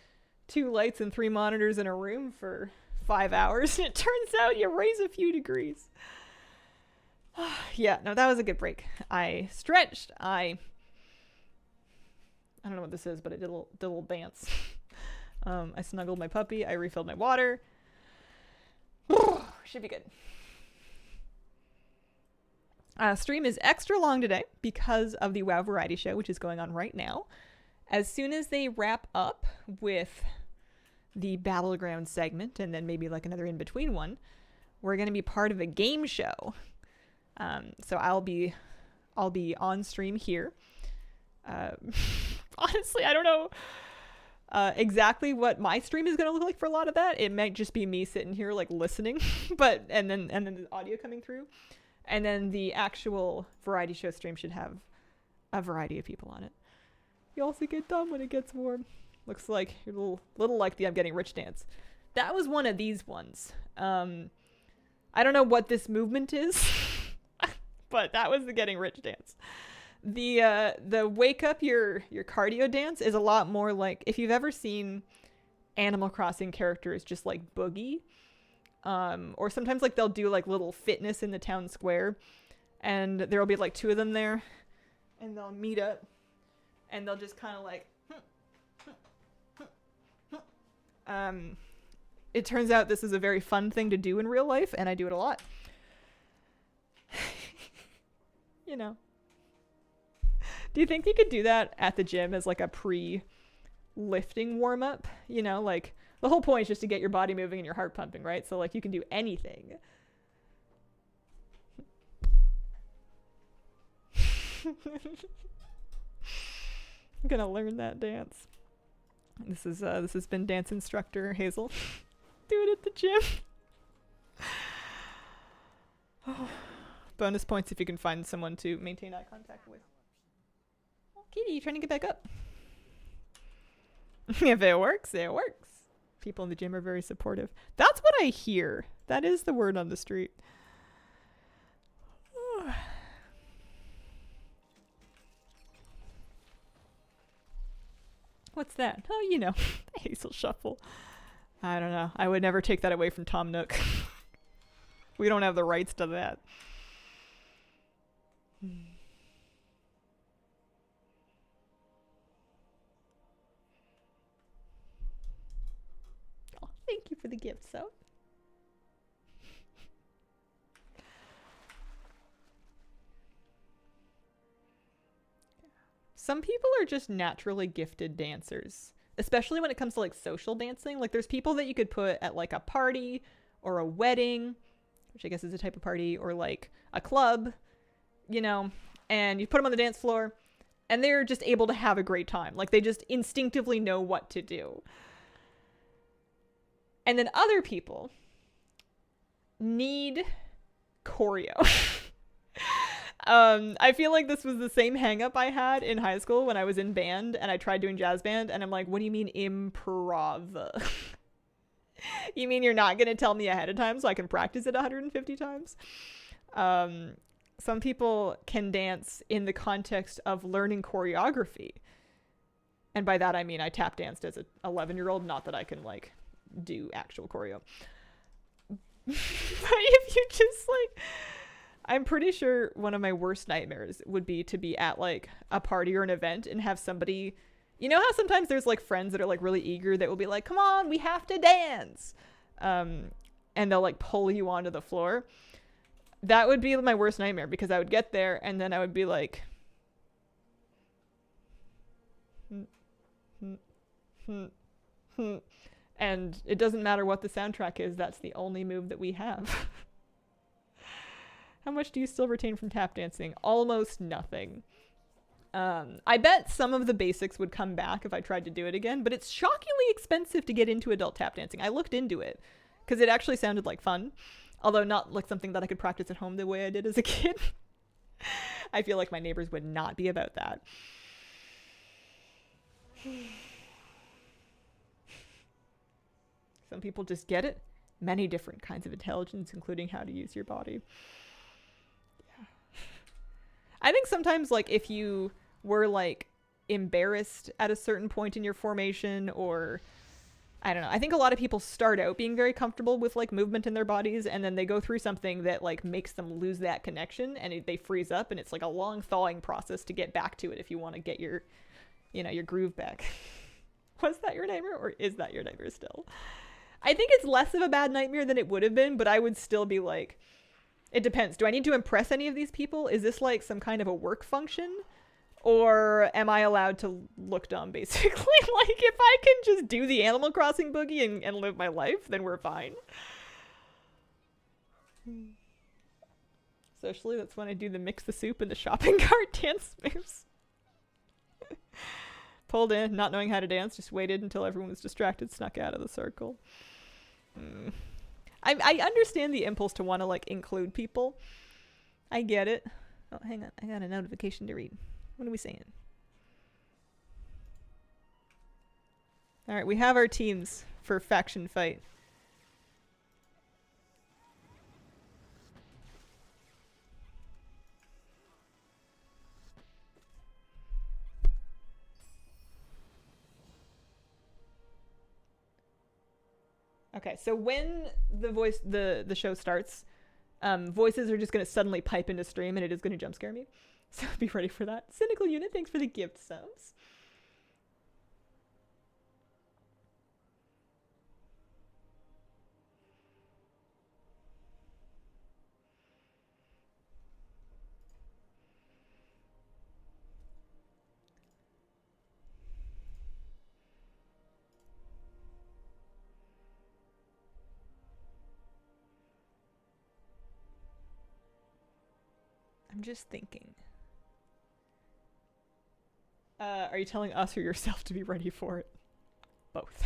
2 lights and 3 monitors in a room for 5 hours and it turns out you raise a few degrees. Yeah, no, that was a good break. I stretched. I don't know what this is, but I did a little dance. I snuggled my puppy. I refilled my water. Should be good. Stream is extra long today because of the WoW Variety Show, which is going on right now. As soon as they wrap up with the Battleground segment, and then maybe like another in-between one, we're going to be part of a game show. So I'll be on stream here. Honestly, I don't know exactly what my stream is going to look like for a lot of that. It might just be me sitting here like listening, and then the audio coming through. And then the actual variety show stream should have a variety of people on it. You also get done when it gets warm. Looks like you're little like the I'm Getting Rich dance. That was one of these ones. I don't know what this movement is, but that was the Getting Rich dance. The wake up your cardio dance is a lot more like if you've ever seen Animal Crossing characters just like boogie, or sometimes like they'll do like little fitness in the town square, and there'll be like 2 of them there, and they'll meet up, and they'll just kind of like. It turns out this is a very fun thing to do in real life, and I do it a lot. You know. Do you think you could do that at the gym as like a pre-lifting warm-up? You know, like the whole point is just to get your body moving and your heart pumping, right? So like you can do anything. I'm gonna learn that dance. This has been dance instructor Hazel. Do it at the gym. Bonus points if you can find someone to maintain eye contact with. Oh, Kitty, you trying to get back up? If it works, it works. People in the gym are very supportive. That's what I hear. That is the word on the street. What's that? Oh, you know, Hazel Shuffle. I don't know. I would never take that away from Tom Nook. We don't have the rights to that. Oh, thank Thank you for the gift, so. Some people are just naturally gifted dancers, especially when it comes to like social dancing. Like there's people that you could put at like a party or a wedding, which I guess is a type of party, or like a club, you know, and you put them on the dance floor and they're just able to have a great time. Like they just instinctively know what to do. And then other people need choreo. I feel like this was the same hang up I had in high school when I was in band and I tried doing jazz band, and I'm like, what do you mean improv? You mean you're not going to tell me ahead of time so I can practice it 150 times? Some people can dance in the context of learning choreography. And by that I mean I tap danced as an 11-year-old, not that I can like do actual choreo. But if you just like, I'm pretty sure one of my worst nightmares would be to be at like a party or an event and have somebody, you know how sometimes there's like friends that are like really eager that will be like, come on, we have to dance. And they'll like pull you onto the floor. That would be my worst nightmare, because I would get there and then I would be like, and it doesn't matter what the soundtrack is, that's the only move that we have. How much do you still retain from tap dancing? Almost nothing. I bet some of the basics would come back if I tried to do it again, but it's shockingly expensive to get into adult tap dancing. I looked into it because it actually sounded like fun, although not like something that I could practice at home the way I did as a kid. I feel like my neighbors would not be about that. Some people just get it. Many different kinds of intelligence, including how to use your body. Yeah. I think sometimes, like, if you were, like, embarrassed at a certain point in your formation, or, I don't know, I think a lot of people start out being very comfortable with, like, movement in their bodies, and then they go through something that, like, makes them lose that connection, and they freeze up, and it's, like, a long thawing process to get back to it if you want to get your, you know, your groove back. Was that your nightmare, or is that your nightmare still? I think it's less of a bad nightmare than it would have been, but I would still be like, it depends. Do I need to impress any of these people? Is this like some kind of a work function? Or am I allowed to look dumb, basically? Like, if I can just do the Animal Crossing boogie and live my life, then we're fine. Socially, that's when I do the mix the soup and the shopping cart dance moves. Pulled in, not knowing how to dance, just waited until everyone was distracted, snuck out of the circle. I understand the impulse to want to, like, include people. I get it. Oh, hang on. I got a notification to read. What are we saying? All right, we have our teams for faction fight. Okay, so when the show starts, voices are just going to suddenly pipe into stream, and it is going to jump scare me. So be ready for that. Cynical Unit, thanks for the gift subs. I'm just thinking. Are you telling us or yourself to be ready for it? Both.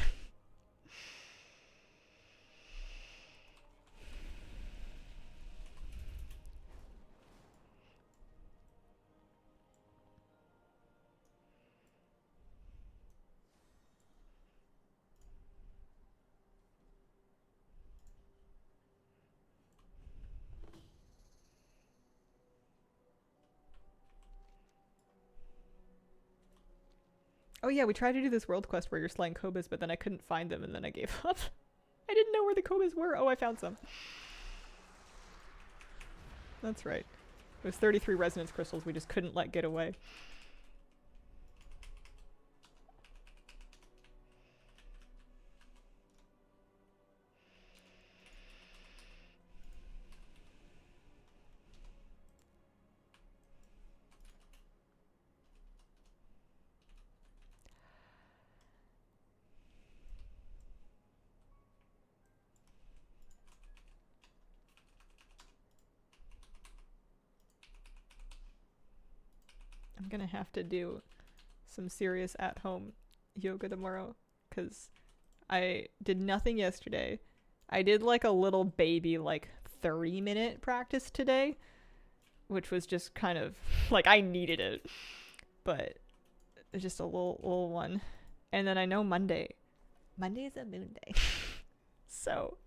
Oh yeah, we tried to do this world quest where you're slaying Kobas, but then I couldn't find them, and then I gave up. I didn't know where the Kobas were. Oh, I found some. That's right. It was 33 resonance crystals we just couldn't let get away. gonna have to do some serious at-home yoga tomorrow because I did nothing yesterday. I did like a little baby like 30-minute practice today, which was just kind of like I needed it, but just a little one. And then I know Monday is a moon day. So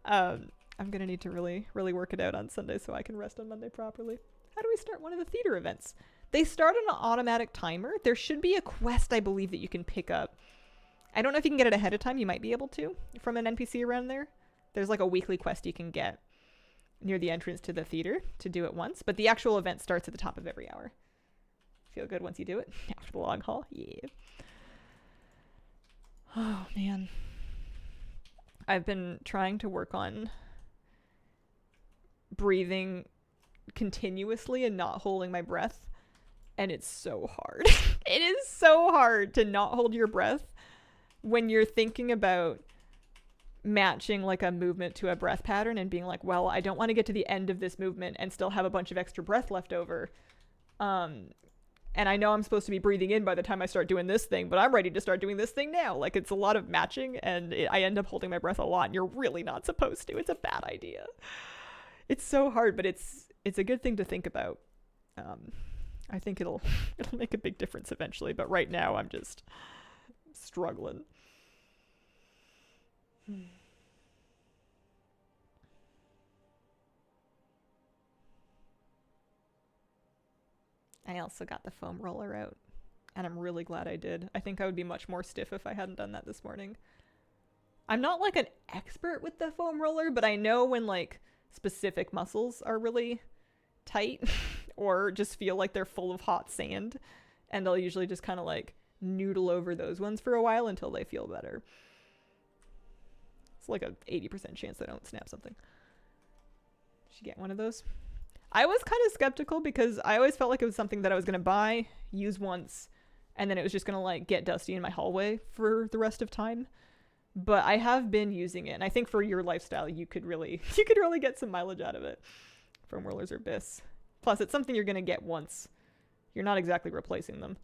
I'm gonna need to really work it out on Sunday so I can rest on Monday properly. How do we start one of the theater events? They start on an automatic timer. There should be a quest, I believe, that you can pick up. I don't know if you can get it ahead of time. You might be able to from an NPC around there. There's like a weekly quest you can get near the entrance to the theater to do it once, but the actual event starts at the top of every hour. Feel good once you do it after the log haul. Yeah. Oh man. I've been trying to work on breathing continuously and not holding my breath, and it's so hard. It is so hard to not hold your breath when you're thinking about matching like a movement to a breath pattern and being like, well, I don't want to get to the end of this movement and still have a bunch of extra breath left over. And I know I'm supposed to be breathing in by the time I start doing this thing, but I'm ready to start doing this thing now. Like, it's a lot of matching, and I end up holding my breath a lot, and you're really not supposed to. It's a bad idea. It's so hard, but it's a good thing to think about. I think it'll make a big difference eventually, but right now I'm just struggling. I also got the foam roller out, and I'm really glad I did. I think I would be much more stiff if I hadn't done that this morning. I'm not like an expert with the foam roller, but I know when like specific muscles are really tight or just feel like they're full of hot sand, and I'll usually just kind of like noodle over those ones for a while until they feel better. It's like a 80% chance I don't snap something. Should get one of those. I was kind of skeptical because I always felt like it was something that I was going to buy, use once, and then it was just going to like get dusty in my hallway for the rest of time. But I have been using it, and I think for your lifestyle, you could really get some mileage out of it. Foam rollers are bis. Plus, it's something you're going to get once. You're not exactly replacing them.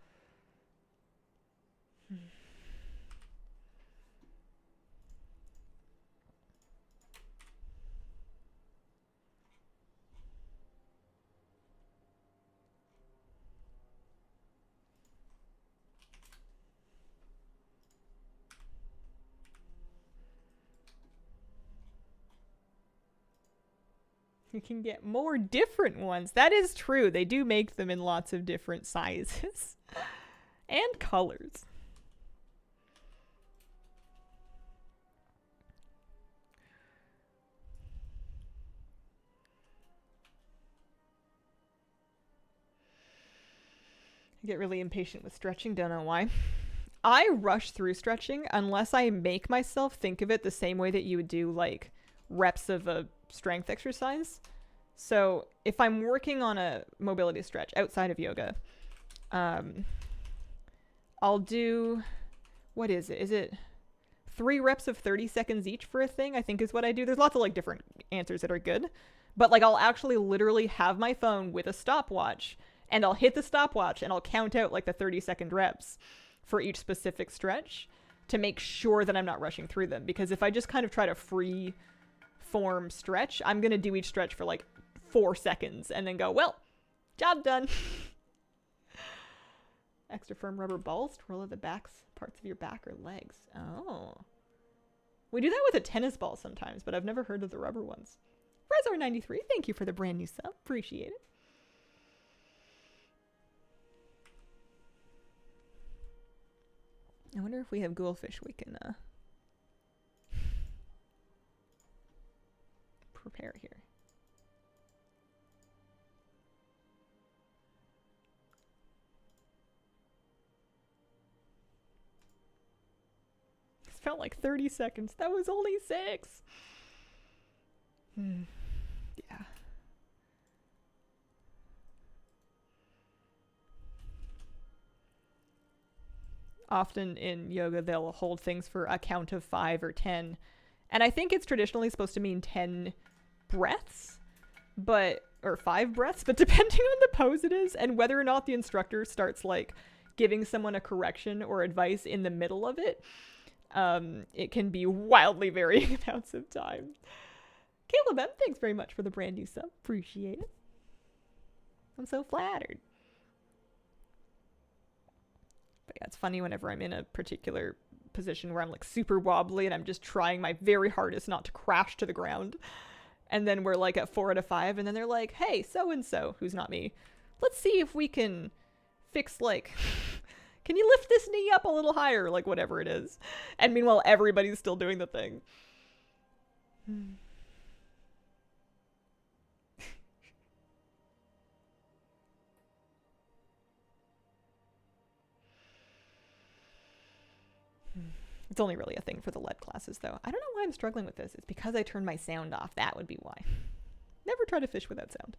You can get more different ones. That is true. They do make them in lots of different sizes and colors. I get really impatient with stretching, don't know why. I rush through stretching unless I make myself think of it the same way that you would do like reps of a strength exercise. So if I'm working on a mobility stretch outside of yoga, I'll do, what is it? Is it 3 reps of 30 seconds each for a thing? I think is what I do. There's lots of like different answers that are good, but like I'll actually literally have my phone with a stopwatch, and I'll hit the stopwatch and I'll count out like the 30-second reps for each specific stretch to make sure that I'm not rushing through them. Because if I just kind of try to free form stretch, I'm going to do each stretch for like 4 seconds and then go, well, job done. Extra firm rubber balls to roll out the parts of your back or legs. Oh. We do that with a tennis ball sometimes, but I've never heard of the rubber ones. Rezor93, thank you for the brand new sub. Appreciate it. I wonder if we have ghoulfish we can prepare here. This felt like 30 seconds. That was only 6. Yeah. Often in yoga, they'll hold things for a count of 5 or 10. And I think it's traditionally supposed to mean 10 breaths. or 5 breaths, but depending on the pose it is and whether or not the instructor starts like giving someone a correction or advice in the middle of it, it can be wildly varying amounts of time. Caleb M, thanks very much for the brand new sub. Appreciate it. I'm so flattered. But yeah, it's funny whenever I'm in a particular position where I'm like super wobbly and I'm just trying my very hardest not to crash to the ground. And then we're like at 4 out of 5 and then they're like, hey, so-and-so, who's not me, let's see if we can fix like, can you lift this knee up a little higher? Like whatever it is. And meanwhile, everybody's still doing the thing. It's only really a thing for the lead classes, though. I don't know why I'm struggling with this. It's because I turned my sound off. That would be why. Never try to fish without sound.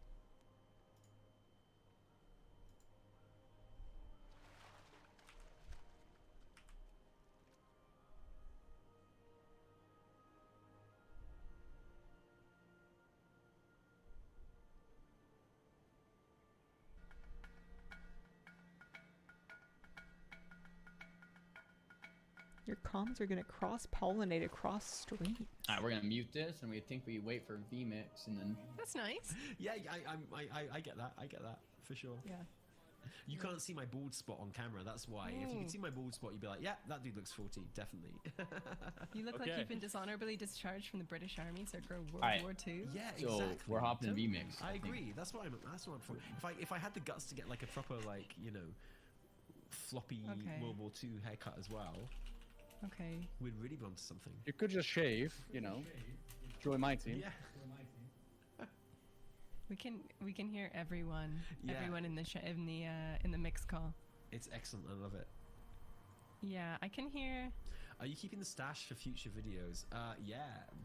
Your comms are gonna cross-pollinate across streams. Alright, we're gonna mute this, and we think we wait for VMix, and then. That's nice. Yeah, I get that. I get that for sure. Yeah. You can't see my bald spot on camera. That's why. If you could see my bald spot, you'd be like, yeah, that dude looks 40, definitely. You look like Okay. you've been dishonorably discharged from the British Army, so go World Alright. War II. Yeah, So, exactly. we're hopping in Totally. VMix, I I think. agree. That's what I'm for. If I had the guts to get like a proper like floppy Okay. World War II haircut as well, Okay. we'd really be onto something. You could just shave, join my team. Yeah. We can hear everyone. Yeah. Everyone in the mix call. It's excellent. I love it. Yeah, I can hear. Are you keeping the stash for future videos? Yeah,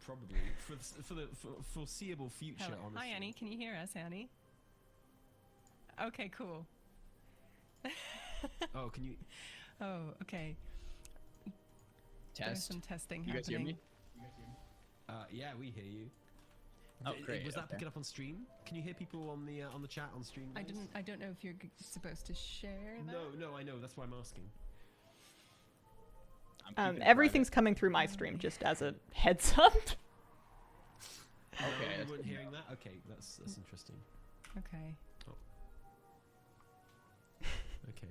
probably for the foreseeable future. Hello. Honestly. Hi, Annie. Can you hear us, Annie? Okay, cool. Oh, can you? Oh, okay. There's Test. some testing You guys hear happening. me? Yeah, we hear you. Oh, great, Was that okay. picking up on stream? Can you hear people on the chat on stream? I guys? didn't. I don't know if you're supposed to share that. No, I know. That's why I'm asking. I'm keeping it Everything's coming through my stream, just as a heads up. private. Okay. You that's weren't good. hearing that? Okay, that's interesting. Okay. Okay.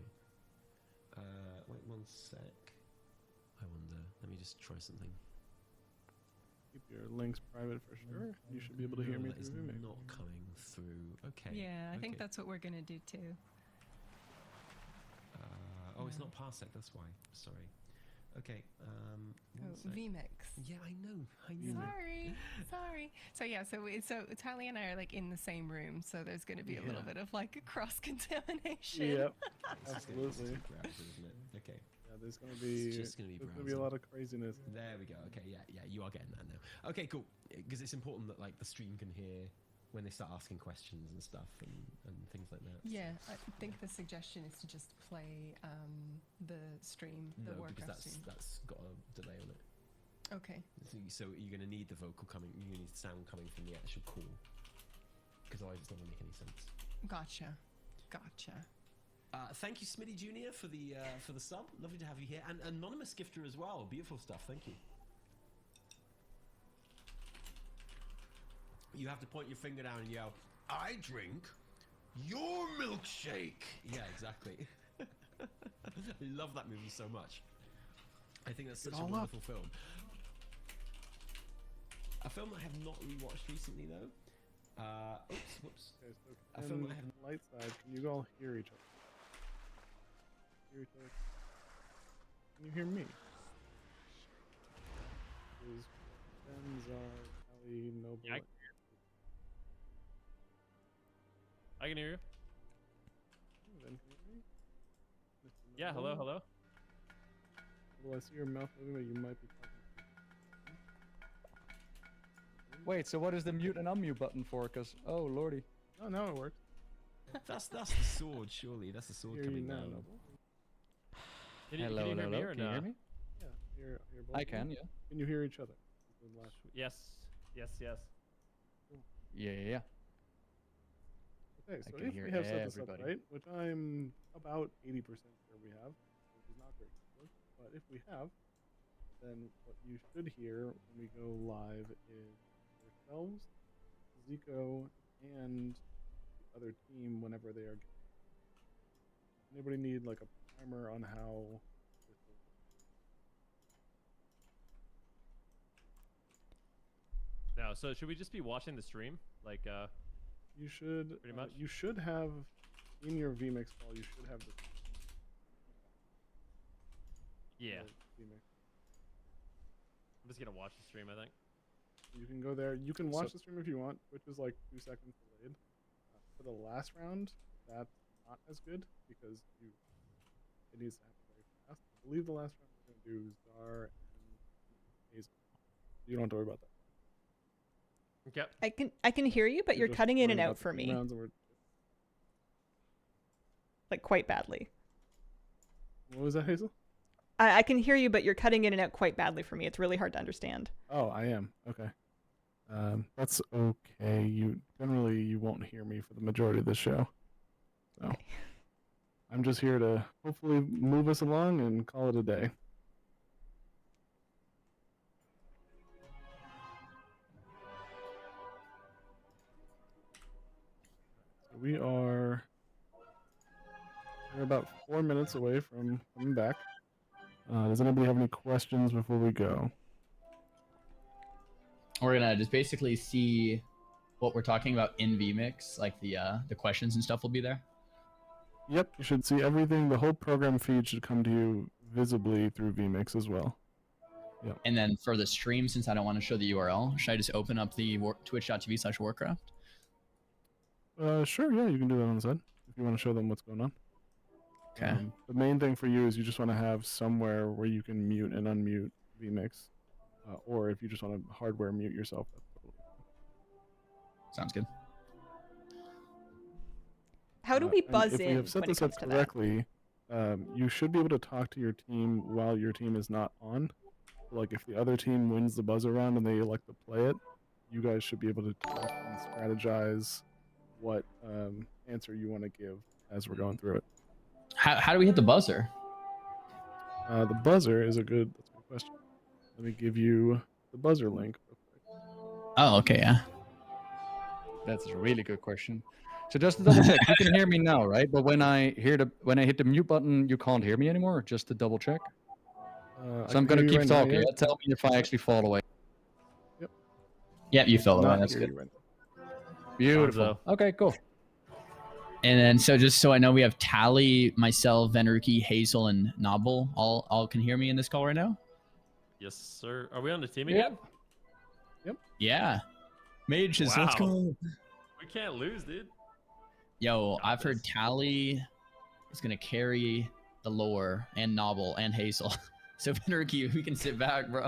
Wait 1 sec. I wonder. Let me just try something. Keep your links private for sure. You should be able to hear me that is through VMix. not coming through. Okay. Yeah, I think okay. that's what we're gonna do too. Oh, it's not Parsec. That's why. Sorry. Okay. Oh, 1 sec. VMix. Yeah, I know. Sorry. So yeah, so Tali and I are like in the same room, so there's going to be a little Yeah. bit of like a cross contamination. Yep, It's just gonna absolutely. be browser, isn't it? Okay. Yeah, there's gonna be just gonna be there's gonna be a lot of craziness. There we go. Okay, yeah, you are getting that now. Okay, cool. Because it's important that like the stream can hear when they start asking questions and stuff and things like that. Yeah, I think the suggestion is to just play the stream, the No, Warcraft because stream. that's got a delay on it. Okay. So you're gonna need the vocal coming. You're gonna need sound coming from the actual call. Because otherwise, it's not gonna make any sense. Gotcha. Thank you, Smitty Junior, for the sub. Lovely to have you here, and anonymous gifter as well. Beautiful stuff. Thank you. You have to point your finger down and yell, "I drink your milkshake." Yeah, exactly. I love that movie so much. I think that's such a wonderful film. A film I have not rewatched recently though. Whoops. Okay, so I feel can I have- light side, can you all hear each other? Hear each other? Can you hear me? Is Benzar, Ali, Noble? Yeah, I can hear you. Then can you hear me? Mr. Yeah, hello, Noble? hello. Well, I see your mouth moving, but you might be talking. Wait, so what is the mute and unmute button for? Cause oh lordy. Oh, now it works. That's the sword, surely. That's the sword Hear you coming now, down. Noble. Can you, Hello, can you hear hello, me hello. or Can you not? hear me? Yeah, hear both I of you? can, yeah. Can you hear each other? This is the last week. Yes, yes, yes. Yeah. Okay, I so can if hear we have set this up everybody. right, which I'm about 80% sure we have, which is not very good, but if we have, then what you should hear when we go live is yourselves, Zico, and the other team whenever they are. Anybody need like a primer on how this will work? No, so should we just be watching the stream? Like, You should Pretty much. you should have in your vmix file. You should have the yeah. vmix. I'm just gonna watch the stream, I think. You can go there. You can watch So- the stream if you want, which is like 2 seconds delayed. For the last round, that's not as good because it needs to happen very fast. I believe the last round we're gonna do Zar and Hazel. You don't have to worry about that. Okay. I can hear you, but We're you're just cutting in worried and about out the for team me, rounds and like quite badly. what was that, Hazel? I can hear you, but you're cutting in and out quite badly for me. It's really hard to understand. Oh, I am. Okay. That's okay. You won't hear me for the majority of the show. So Okay. I'm just here to hopefully move us along and call it a day. So we're about 4 minutes away from coming back. Does anybody have any questions before we go? We're gonna just basically see what we're talking about in vmix, like the questions and stuff will be there. Yep, you should see everything. The whole program feed should come to you visibly through vmix as well. And then for the stream, since I don't want to show the URL, should I just open up the twitch.tv/warcraft? Sure, yeah, you can do that on the side if you want to show them what's going on. Okay. The main thing for you is you just want to have somewhere where you can mute and unmute vmix, or if you just want to hardware mute yourself, that's totally fine. Sounds good. How do we And buzz if we in have set when it this up comes to that? correctly, you should be able to talk to your team while your team is not on. Like if the other team wins the buzzer round and they elect to play it, you guys should be able to talk and strategize what answer you want to give as we're going through it. How do we hit the buzzer? The buzzer is that's a good question. Let me give you the buzzer link real quick. Oh, okay, yeah. That's a really good question. So just to double check, you can hear me now, right? But when I hit the mute button, you can't hear me anymore. Just to double check. I So I'm can gonna hear you keep right now, talking. yeah. Yeah? Tell me if I actually fall away. Yeah, you fell away. Not That's hear good. you right now. Beautiful. Okay, cool. And then, so just so I know, we have Tally, myself, Venruki, Hazel, and Nobble. All can hear me in this call right now? Yes, sir. Are we on the team Yeah. again? Yeah. Mages, let's Wow. go. We can't lose, dude. Yo, Got I've heard this. Tally is going to carry the lore, and Nobble, and Hazel. So, Venruki, we can sit back, bro.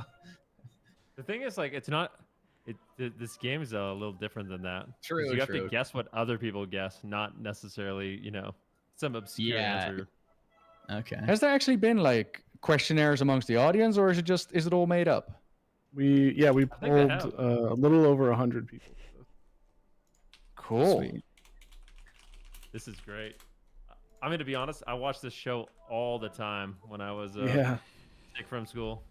The thing is, like, it's not. This game is a little different than that. 'Cause True, You have true. to guess what other people guess, not necessarily, some obscure Yeah. answer. Okay. Has there actually been like questionnaires amongst the audience, or is it all made up? We think they pulled have. a little over 100 people. for this. Cool. Sweet. This is great. I'm going to be honest. I watched this show all the time when I was Yeah. sick from school.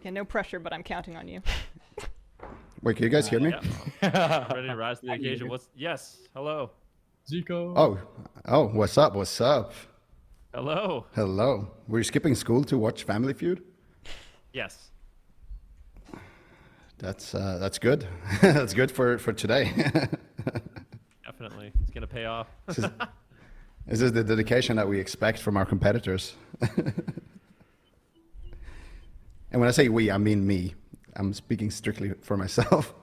Yeah, no pressure, but I'm counting on you. Wait, can you guys hear me? Yeah, I'm ready to rise to the occasion. Yes. Hello. Zico. Oh, what's up? What's up? Hello. Hello. Were you skipping school to watch Family Feud? Yes. That's good. That's good for today. Definitely. It's going to pay off. This is the dedication that we expect from our competitors. And when I say we, I mean me. I'm speaking strictly for myself.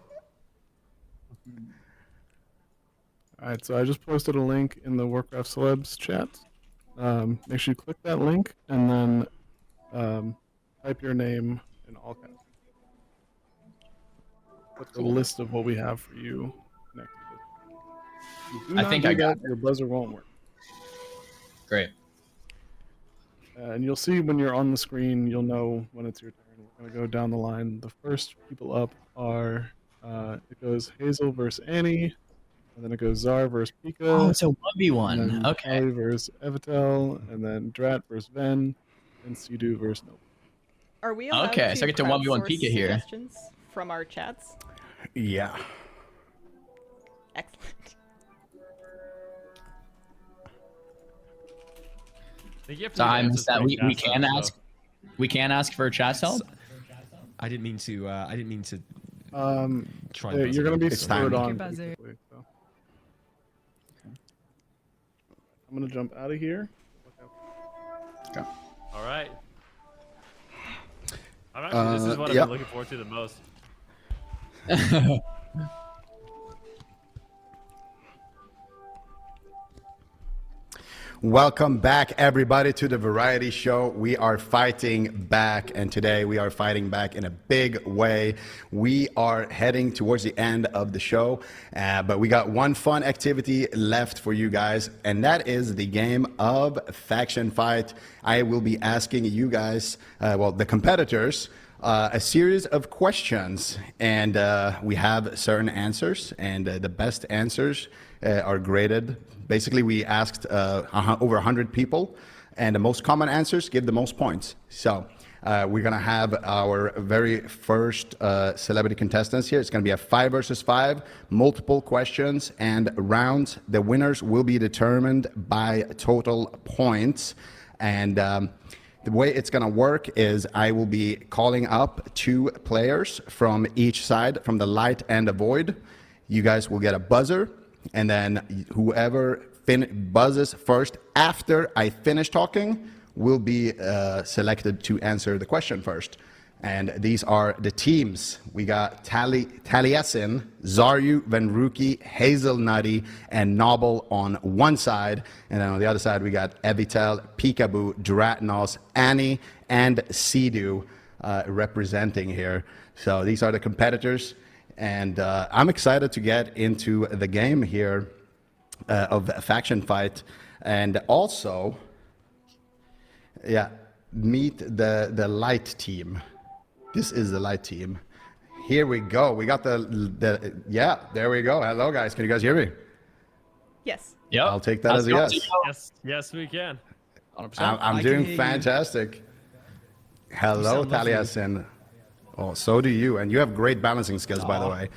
All right, so I just posted a link in the Warcraft Celebs chat. Make sure you click that link and then type your name in all caps. That's a list of what we have for you next. If you do I not think do I got that, your buzzer won't work. Great. And you'll see when you're on the screen, you'll know when it's your turn. We're going to go down the line. The first people up are, it goes Hazel versus Annie, and then it goes Zar versus Pika. Oh, it's a and 1v1. then Okay. Tali versus Evitel, and then Drat versus Ven, and Sidu versus Noble. Are we allowed Okay, to so I get to 1v1 crowdsource Pika here. suggestions from our chats? Yeah. Excellent. I think you have to So leave I answers missed that. for We chat can stuff, ask. We can ask for chat help. I didn't mean to. I didn't mean to. Try Yeah, and you're gonna be It's spurred time. on. Your buzzer. basically, so. I'm gonna jump out of here. So. All right. This is what I've yep. been looking forward to the most. Welcome back, everybody, to the variety show. We are fighting back, and today we are fighting back in a big way. We are heading towards the end of the show, but we got one fun activity left for you guys, and that is the game of Faction Fight. I will be asking you guys, the competitors, a series of questions, and we have certain answers, and the best answers are graded. Basically, we asked over 100 people, and the most common answers give the most points. So we're going to have our very first celebrity contestants here. It's going to be a 5 versus 5, multiple questions and rounds. The winners will be determined by total points. And the way it's going to work is I will be calling up 2 players from each side, from the light and the void. You guys will get a buzzer. And then whoever buzzes first after I finish talking will be selected to answer the question first. And these are the teams. We got Taliesin, Zaryu, Venruki, Hazelnutty, and Noble on one side. And then on the other side, we got Evitel, Peekaboo, Dratnos, Annie, and Sidu representing here. So these are the competitors. And I'm excited to get into the game here of Faction Fight. And also, meet the light team. This is the light team. Here we go. We got there we go. Hello, guys. Can you guys hear me? Yes. Yep. I'll take that as a yes. Yes, we can. 100%. I'm doing fantastic. Hello, Taliesin. Oh, so do you. And you have great balancing skills, by the way.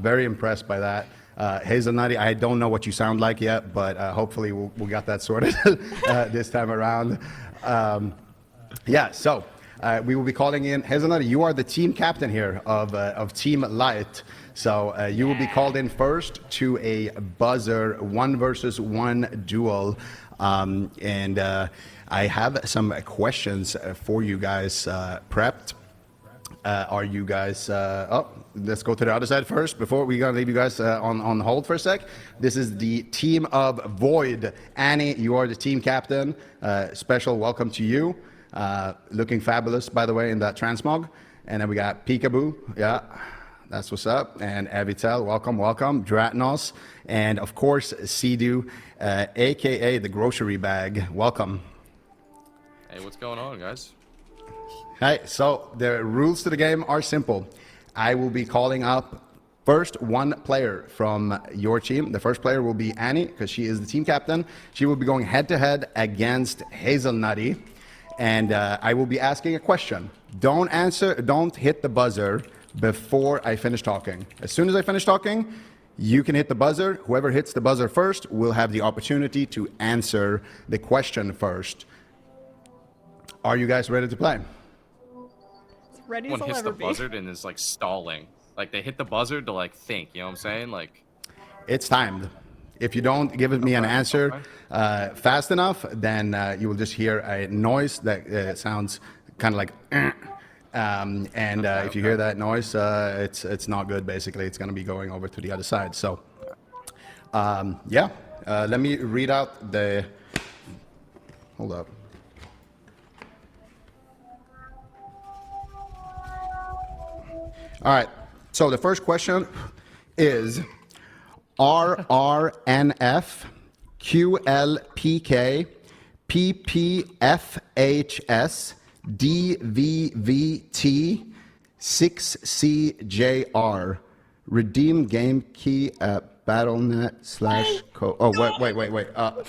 Very impressed by that. Hazelnutty, I don't know what you sound like yet, but hopefully we got that sorted this time around. So we will be calling in Hazelnutty. You are the team captain here of Team Light. So you will be called in first to a buzzer 1 versus 1 duel. I have some questions for you guys prepped. Are you guys, let's go to the other side first before we're going to leave you guys on hold for a sec. This is the team of Void. Annie, you are the team captain. Special welcome to you. Looking fabulous, by the way, in that transmog. And then we got Peekaboo. Yeah, that's what's up. And Evitel, welcome. Dratnos. And of course, Sidu, AKA the grocery bag. Welcome. Hey, what's going on, guys? Hey, so the rules to the game are simple. I will be calling up first 1 player from your team. The first player will be Annie, because she is the team captain. She will be going head-to-head against Hazelnutty. And I will be asking a question. Don't hit the buzzer before I finish talking. As soon as I finish talking, you can hit the buzzer. Whoever hits the buzzer first will have the opportunity to answer the question first. Are you guys ready to play? Ready as Someone I'll hits ever the be. buzzard and is like stalling. Like they hit the buzzer to like think, you know what I'm saying? Like It's timed. If you don't give me an answer fast enough, then you will just hear a noise that sounds kind of like if you hear that noise, it's not good. Basically, it's going to be going over to the other side. So let me read out the hold up. All right, so the first question is RRNF, QLPK, PPFHS, DVVT, 6CJR. Redeem game key Battle.net/co. Oh, wait. No,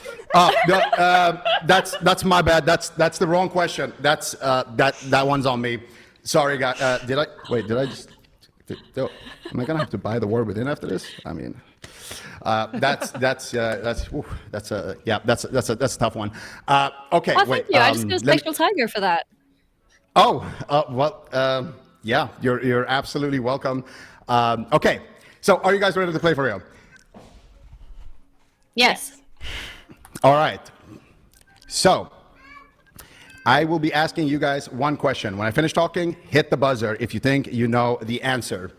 that's my bad. That's the wrong question. That's that one's on me. Sorry, guys. Did I just? Am I gonna have to buy the word within after this? I mean, that's a tough one. Okay, Oh, wait. thank you. I just got a special tiger for that. Oh, yeah. You're absolutely welcome. Okay, so are you guys ready to play for real? Yes. All right. So, I will be asking you guys one question. When I finish talking, hit the buzzer if you think you know the answer.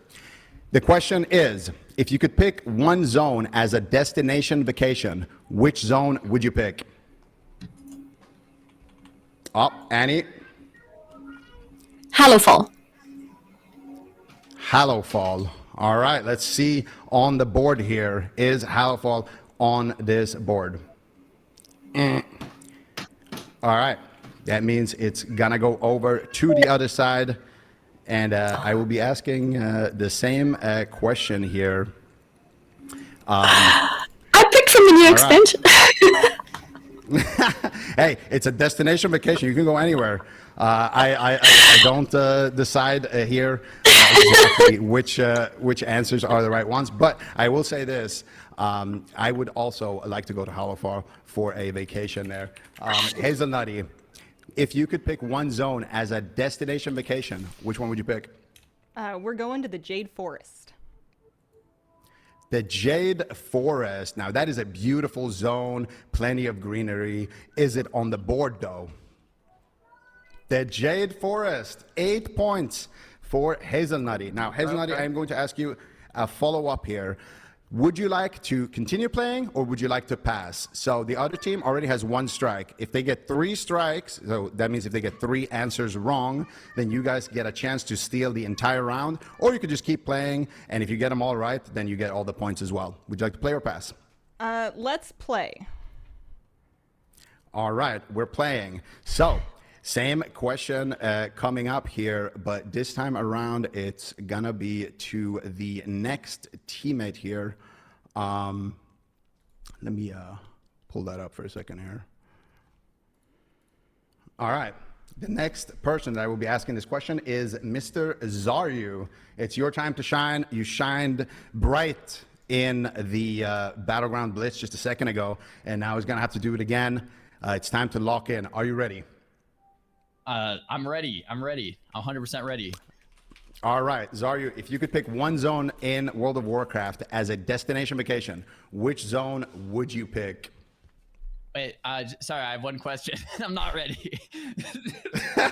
The question is, if you could pick one zone as a destination vacation, which zone would you pick? Oh, Annie? Hallowfall. Hallowfall. All right, let's see on the board here. Is Hallowfall on this board? All right, that means it's gonna go over to the other side, and I will be asking the same question here. I picked from the new expansion. Hey, it's a destination vacation. You can go anywhere. I don't decide here exactly which answers are the right ones, but I will say this. I would also like to go to Hallowfall for a vacation there. Hazelnutty, if you could pick one zone as a destination vacation, which one would you pick? We're going to the Jade Forest. The Jade Forest. Now, that is a beautiful zone, plenty of greenery. Is it on the board, though? The Jade Forest, 8 points for Hazelnutty. Now, Hazelnutty, I'm going to ask you a follow-up here. Would you like to continue playing, or would you like to pass? So the other team already has 1 strike. If they get 3 strikes, so that means if they get 3 answers wrong, then you guys get a chance to steal the entire round, or you could just keep playing, and if you get them all right, then you get all the points as well. Would you like to play or pass? Let's play. All right, we're playing. So, same question coming up here, but this time around it's gonna be to the next teammate here. Let me pull that up for a second here. All right, the next person that I will be asking this question is Mr. Zaryu. It's your time to shine. You shined bright in the Battleground Blitz just a second ago, and now he's gonna have to do it again. It's time to lock in. Are you ready? I'm ready. I'm 100% ready. All right, Zaryu, if you could pick one zone in World of Warcraft as a destination vacation, which zone would you pick? Wait, sorry, I have one question. I'm not ready. Do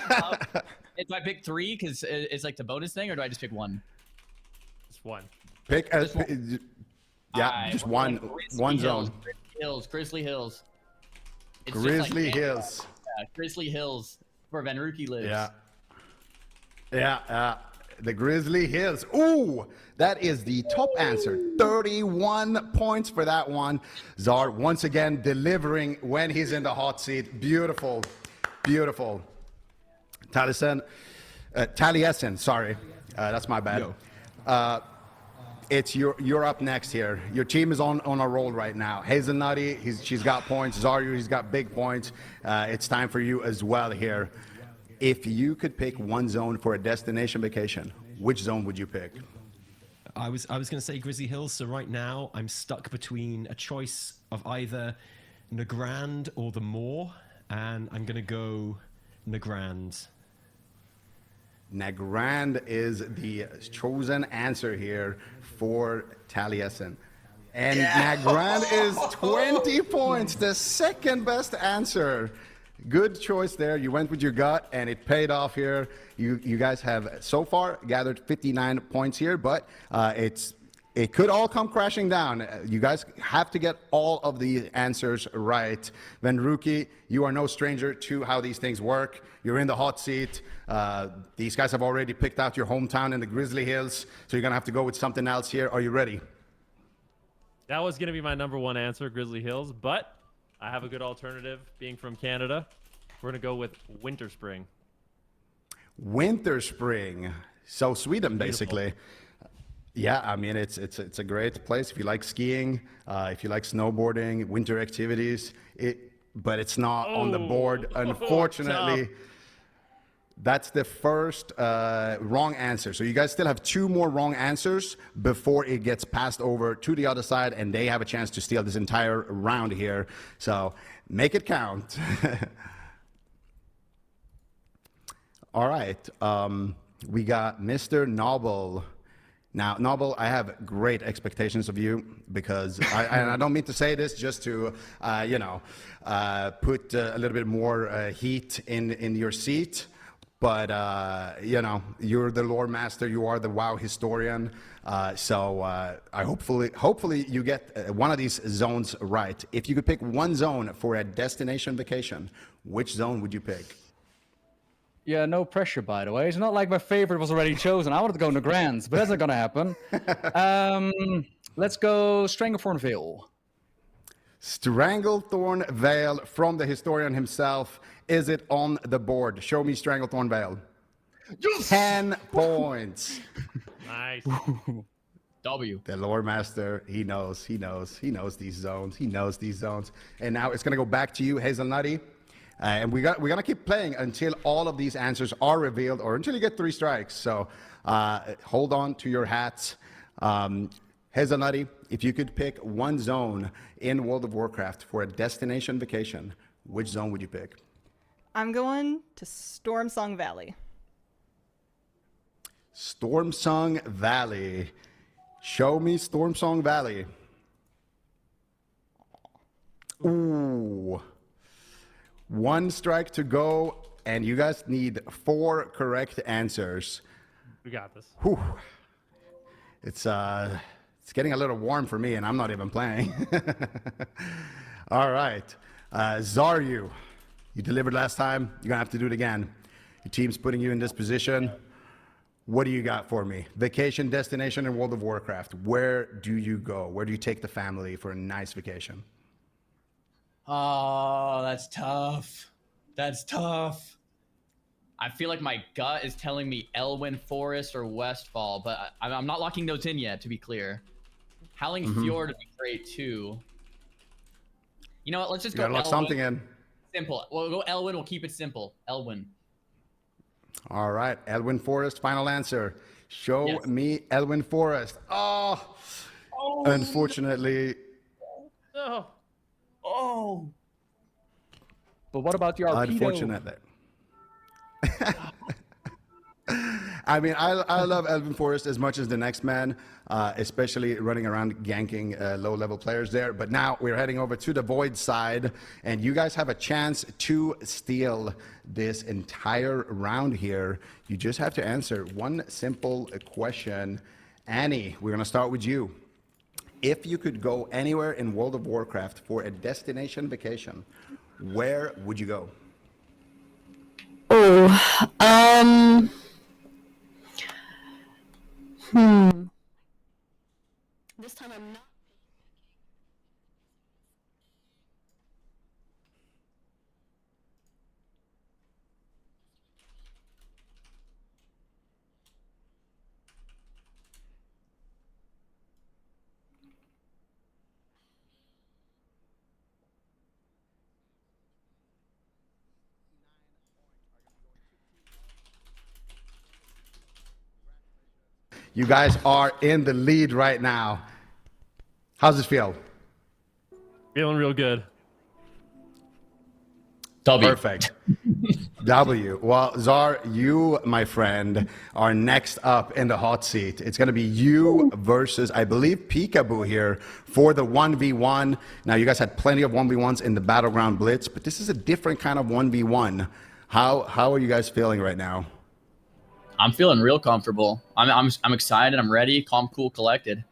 I pick 3 because it's like the bonus thing, or do I just pick 1? Just 1. Pick Just yeah, just one zone. Grizzly Hills. It's just Grizzly Hills. Yeah, Grizzly Hills, where Venruki lives. Yeah, the Grizzly Hills. Ooh, that is the top answer. 31 points for that one. Zar once again delivering when he's in the hot seat. Beautiful, beautiful. Taliesin, sorry, that's my bad. It's you're up next here. Your team is on a roll right now. Hazelnutty, she's got points. Zaryu, he's got big points. It's time for you as well here. If you could pick one zone for a destination vacation, which zone would you pick? I was going to say Grizzly Hills. So right now I'm stuck between a choice of either Nagrand or the Moor, and I'm going to go Nagrand. Nagrand is the chosen answer here for Taliesin. And Nagrand is 20 points, the second best answer. Good choice there. You went with your gut, and it paid off here. You guys have so far gathered 59 points here, but it could all come crashing down. You guys have to get all of the answers right. Venruki, you are no stranger to how these things work. You're in the hot seat. These guys have already picked out your hometown in the Grizzly Hills, so you're going to have to go with something else here. Are you ready? That was going to be my number 1 answer, Grizzly Hills, but I have a good alternative being from Canada. We're going to go with Winter Spring. Winter Spring. So Sweden, basically. Yeah, I mean it's a great place if you like skiing, if you like snowboarding, winter activities. But it's not on the board, unfortunately. That's the first wrong answer. So you guys still have 2 more wrong answers before it gets passed over to the other side, and they have a chance to steal this entire round here. So make it count. All right, we got Mr. Noble. Now, Noble, I have great expectations of you because and I don't mean to say this just to, put a little bit more heat in your seat. But, you're the lore master. You are the WoW historian. So I hopefully you get one of these zones right. If you could pick one zone for a destination vacation, which zone would you pick? Yeah, no pressure, by the way. It's not like my favorite was already chosen. I wanted to go into Grands, but that's not going to happen. Let's go Stranglethorn Vale. Stranglethorn Vale from the historian himself. Is it on the board? Show me Stranglethorn Vale. Yes! 10 points. Nice. W. The lore master, he knows these zones. He knows these zones. And now it's going to go back to you, Hazelnutty. And we're gonna keep playing until all of these answers are revealed, or until you get 3 strikes. So hold on to your hats. Hazelnutty, if you could pick one zone in World of Warcraft for a destination vacation, which zone would you pick? I'm going to Stormsong Valley. Stormsong Valley. Show me Stormsong Valley. Ooh. 1 strike to go, and you guys need 4 correct answers. We got this. Whew. It's getting a little warm for me, and I'm not even playing. All right. Zaryu, you delivered last time. You're going to have to do it again. Your team's putting you in this position. What do you got for me? Vacation destination in World of Warcraft. Where do you go? Where do you take the family for a nice vacation? Oh, that's tough. That's tough. I feel like my gut is telling me Elwyn Forest or Westfall, but I'm not locking those in yet, to be clear. Howling Fjord would be great, too. You know what? Let's just go lock Elwyn. something in. Simple. We'll go Elwyn. We'll keep it simple. Elwyn. All right. Elwyn Forest, final answer. Show me Elwyn Forest. Oh. Unfortunately. Oh. Oh. But what about the Arpedo? Unfortunately. I mean, I love Elwyn Forest as much as the next man, especially running around ganking low-level players there. But now we're heading over to the Void side, and you guys have a chance to steal this entire round here. You just have to answer one simple question. Annie, we're going to start with you. If you could go anywhere in World of Warcraft for a destination vacation, where would you go? This time I'm not. You guys are in the lead right now. How's this feel? Feeling real good. W. Perfect. W. Well, Zar, you, my friend, are next up in the hot seat. It's going to be you versus, I believe, Peekaboo here for the 1v1. Now, you guys had plenty of 1v1s in the Battleground Blitz, but this is a different kind of 1v1. How are you guys feeling right now? I'm feeling real comfortable. I'm excited. I'm ready. Calm, cool, collected.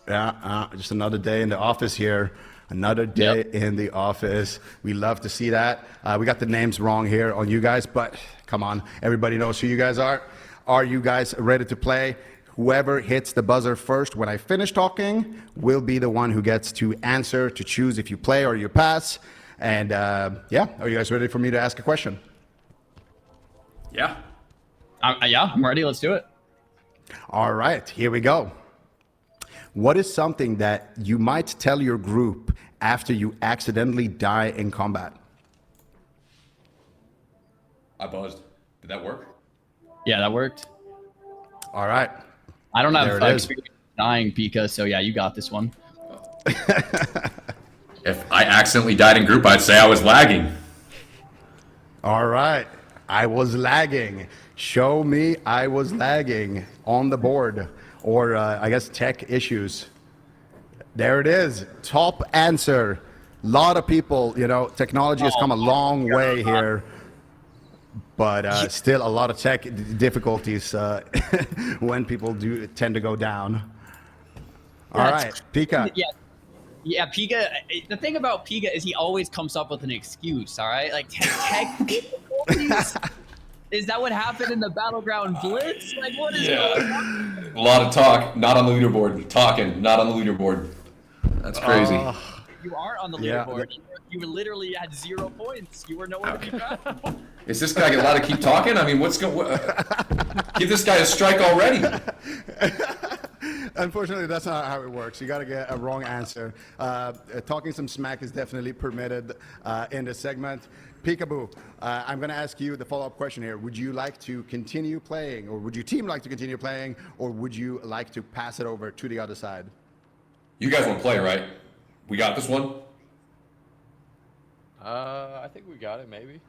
Yeah, just another day in the office here. Another day in the office. We love to see that. We got the names wrong here on you guys, but come on. Everybody knows who you guys are. Are you guys ready to play? Whoever hits the buzzer first when I finish talking will be the one who gets to answer, to choose if you play or you pass. And yeah, are you guys ready for me to ask a question? Yeah. Yeah, I'm ready. Let's do it. All right, here we go. What is something that you might tell your group after you accidentally die in combat? I buzzed. Did that work? Yeah, that worked. All right. I don't There have it is. experience dying, Pika, so yeah, you got this one. If I accidentally died in group, I'd say I was lagging. All right. I was lagging. Show me I was lagging on the board. Or I guess tech issues. There it is. Top answer. Lot of people, you know, technology has come a long way here. But still a lot of tech difficulties when people do tend to go down. All right, Pika. Yeah, Pika. The thing about Pika is he always comes up with an excuse. All right, like tech difficulties. Is that what happened in the Battleground Blitz? Like, what is going on? A lot of talk, not on the leaderboard. Talking, not on the leaderboard. That's crazy. You are on the Yeah. leaderboard. You were literally at 0 points. You were nowhere to be found. Is this guy allowed to keep talking? I mean, what's going? Give this guy a strike already. Unfortunately, that's not how it works. You got to get a wrong answer. Talking some smack is definitely permitted in this segment. Peekaboo, I'm going to ask you the follow-up question here. Would you like to continue playing, or would your team like to continue playing, or would you like to pass it over to the other side? You guys want to play, right? We got this one. I think we got it, maybe.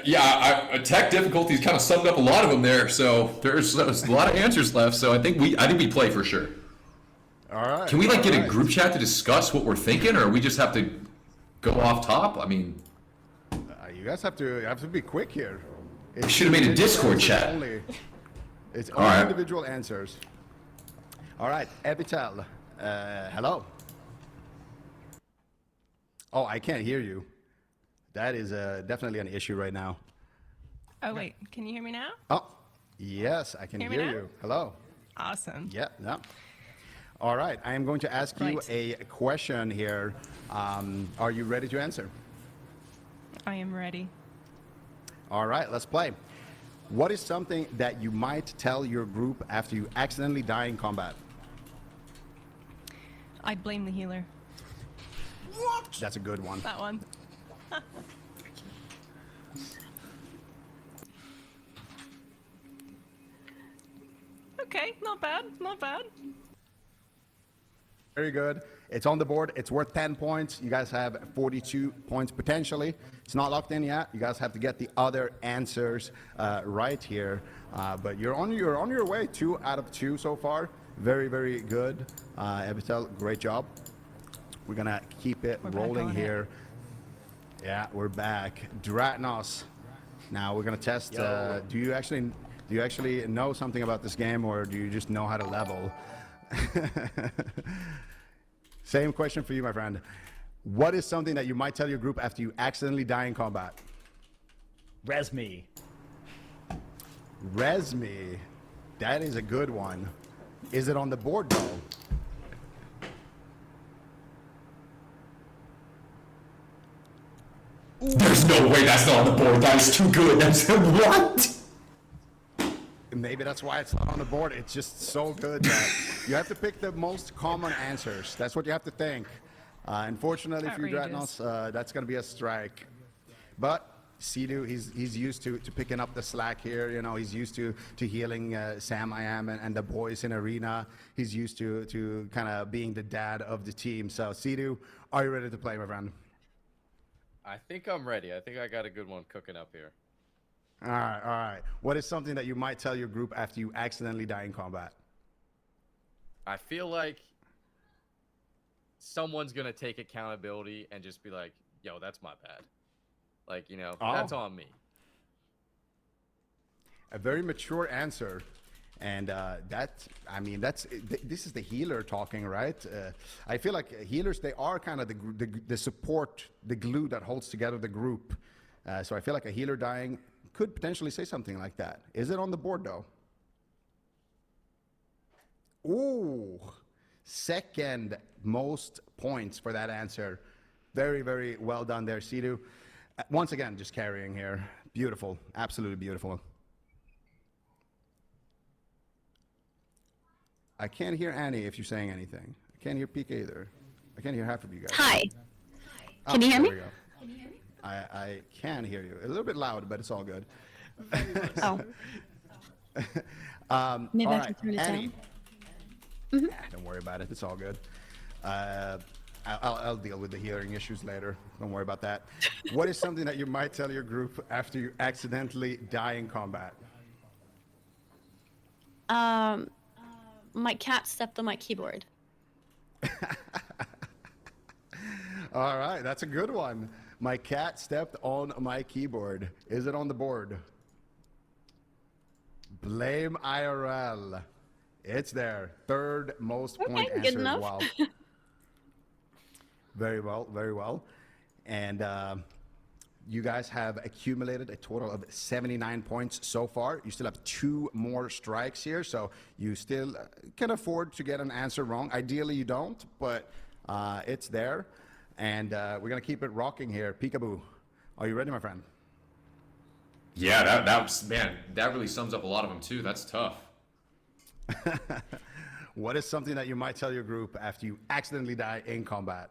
Yeah, tech difficulties kind of summed up a lot of them there. So there's a lot of answers left. So I think we play for sure. All right. Can we like get a group chat to discuss what we're thinking, or we just have to go off top? I mean, you guys have to be quick here. We should have made a Discord chat. It's All only right. individual answers. All right, Evital, hello. Oh, I can't hear you. That is definitely an issue right now. Oh wait, can you hear me now? Oh, yes, I can Hear me hear now? you. Hello. Awesome. Yeah, yeah. All right, I am going to ask you a question here. Are you ready to answer? I am ready. All right, let's play. What is something that you might tell your group after you accidentally die in combat? I'd blame the healer. That's a good one. That one. Okay, not bad, not bad. Very good. It's on the board. It's worth 10 points. You guys have 42 points potentially. It's not locked in yet. You guys have to get the other answers right here. But you're on your way. 2 out of 2 so far. Very, very good. Evitel, great job. We're gonna keep it rolling here. Yeah, we're back. Dratnos. Now we're gonna test. Do you actually know something about this game, or do you just know how to level? Same question for you, my friend. What is something that you might tell your group after you accidentally die in combat? Res me. Res me. That is a good one. Is it on the board though? There's no way that's not on the board. That is too good. That's what? Maybe that's why it's not on the board. It's just so good that you have to pick the most common answers. That's what you have to think. Unfortunately for you, Dratnos, that's going to be a strike. But Sidu, he's used to picking up the slack here. You know, he's used to healing Sam I Am and the boys in Arena. He's used to kind of being the dad of the team. So Sidu, are you ready to play, my friend? I think I'm ready. I think I got a good one cooking up here. All right, all right. What is something that you might tell your group after you accidentally die in combat? I feel like someone's gonna take accountability and just be like, "Yo, that's my bad." Like, you know, that's on me. A very mature answer. And this is the healer talking, right? I feel like healers, they are kind of the support, the glue that holds together the group. So I feel like a healer dying could potentially say something like that. Is it on the board though? Ooh, second most points for that answer. Very, very well done there, Sidu. Once again, just carrying here. Beautiful, absolutely beautiful. I can't hear Annie if you're saying anything. I can't hear PK either. I can't hear half of you guys. Hi. Oh, Can you hear me? there we go. I can hear you. A little bit loud, but it's all good. Oh. Maybe all I right, can turn it Annie. down. Don't worry about it. It's all good. I'll deal with the hearing issues later. Don't worry about that. What is something that you might tell your group after you accidentally die in combat? My cat stepped on my keyboard. All right, that's a good one. My cat stepped on my keyboard. Is it on the board? Blame IRL. It's there. Third most point good answer enough. as well. Very well, very well. And you guys have accumulated a total of 79 points so far. You still have 2 more strikes here, so you still can afford to get an answer wrong. Ideally, you don't, but it's there. And we're going to keep it rocking here. Peekaboo, are you ready, my friend? Yeah, that really sums up a lot of them too. That's tough. What is something that you might tell your group after you accidentally die in combat?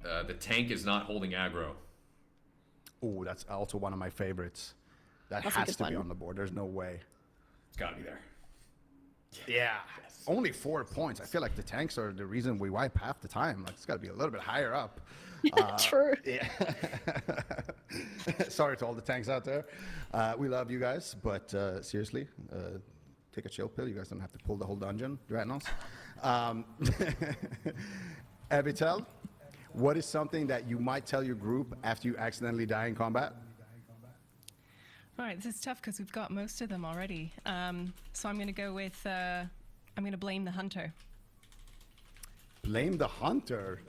The tank is not holding aggro. Oh, that's also one of my favorites. That That's a has good to be one. on the board. There's no way. It's got to be there. Yeah. Only 4 points. I feel like the tanks are the reason we wipe half the time. Like, it's got to be a little bit higher up. True. Yeah. Sorry to all the tanks out there. We love you guys, but seriously, take a chill pill. You guys don't have to pull the whole dungeon, Dratnos. Avitel, what is something that you might tell your group after you accidentally die in combat? Right, this is tough because we've got most of them already. So I'm going to go with, I'm going to blame the hunter. Blame the hunter.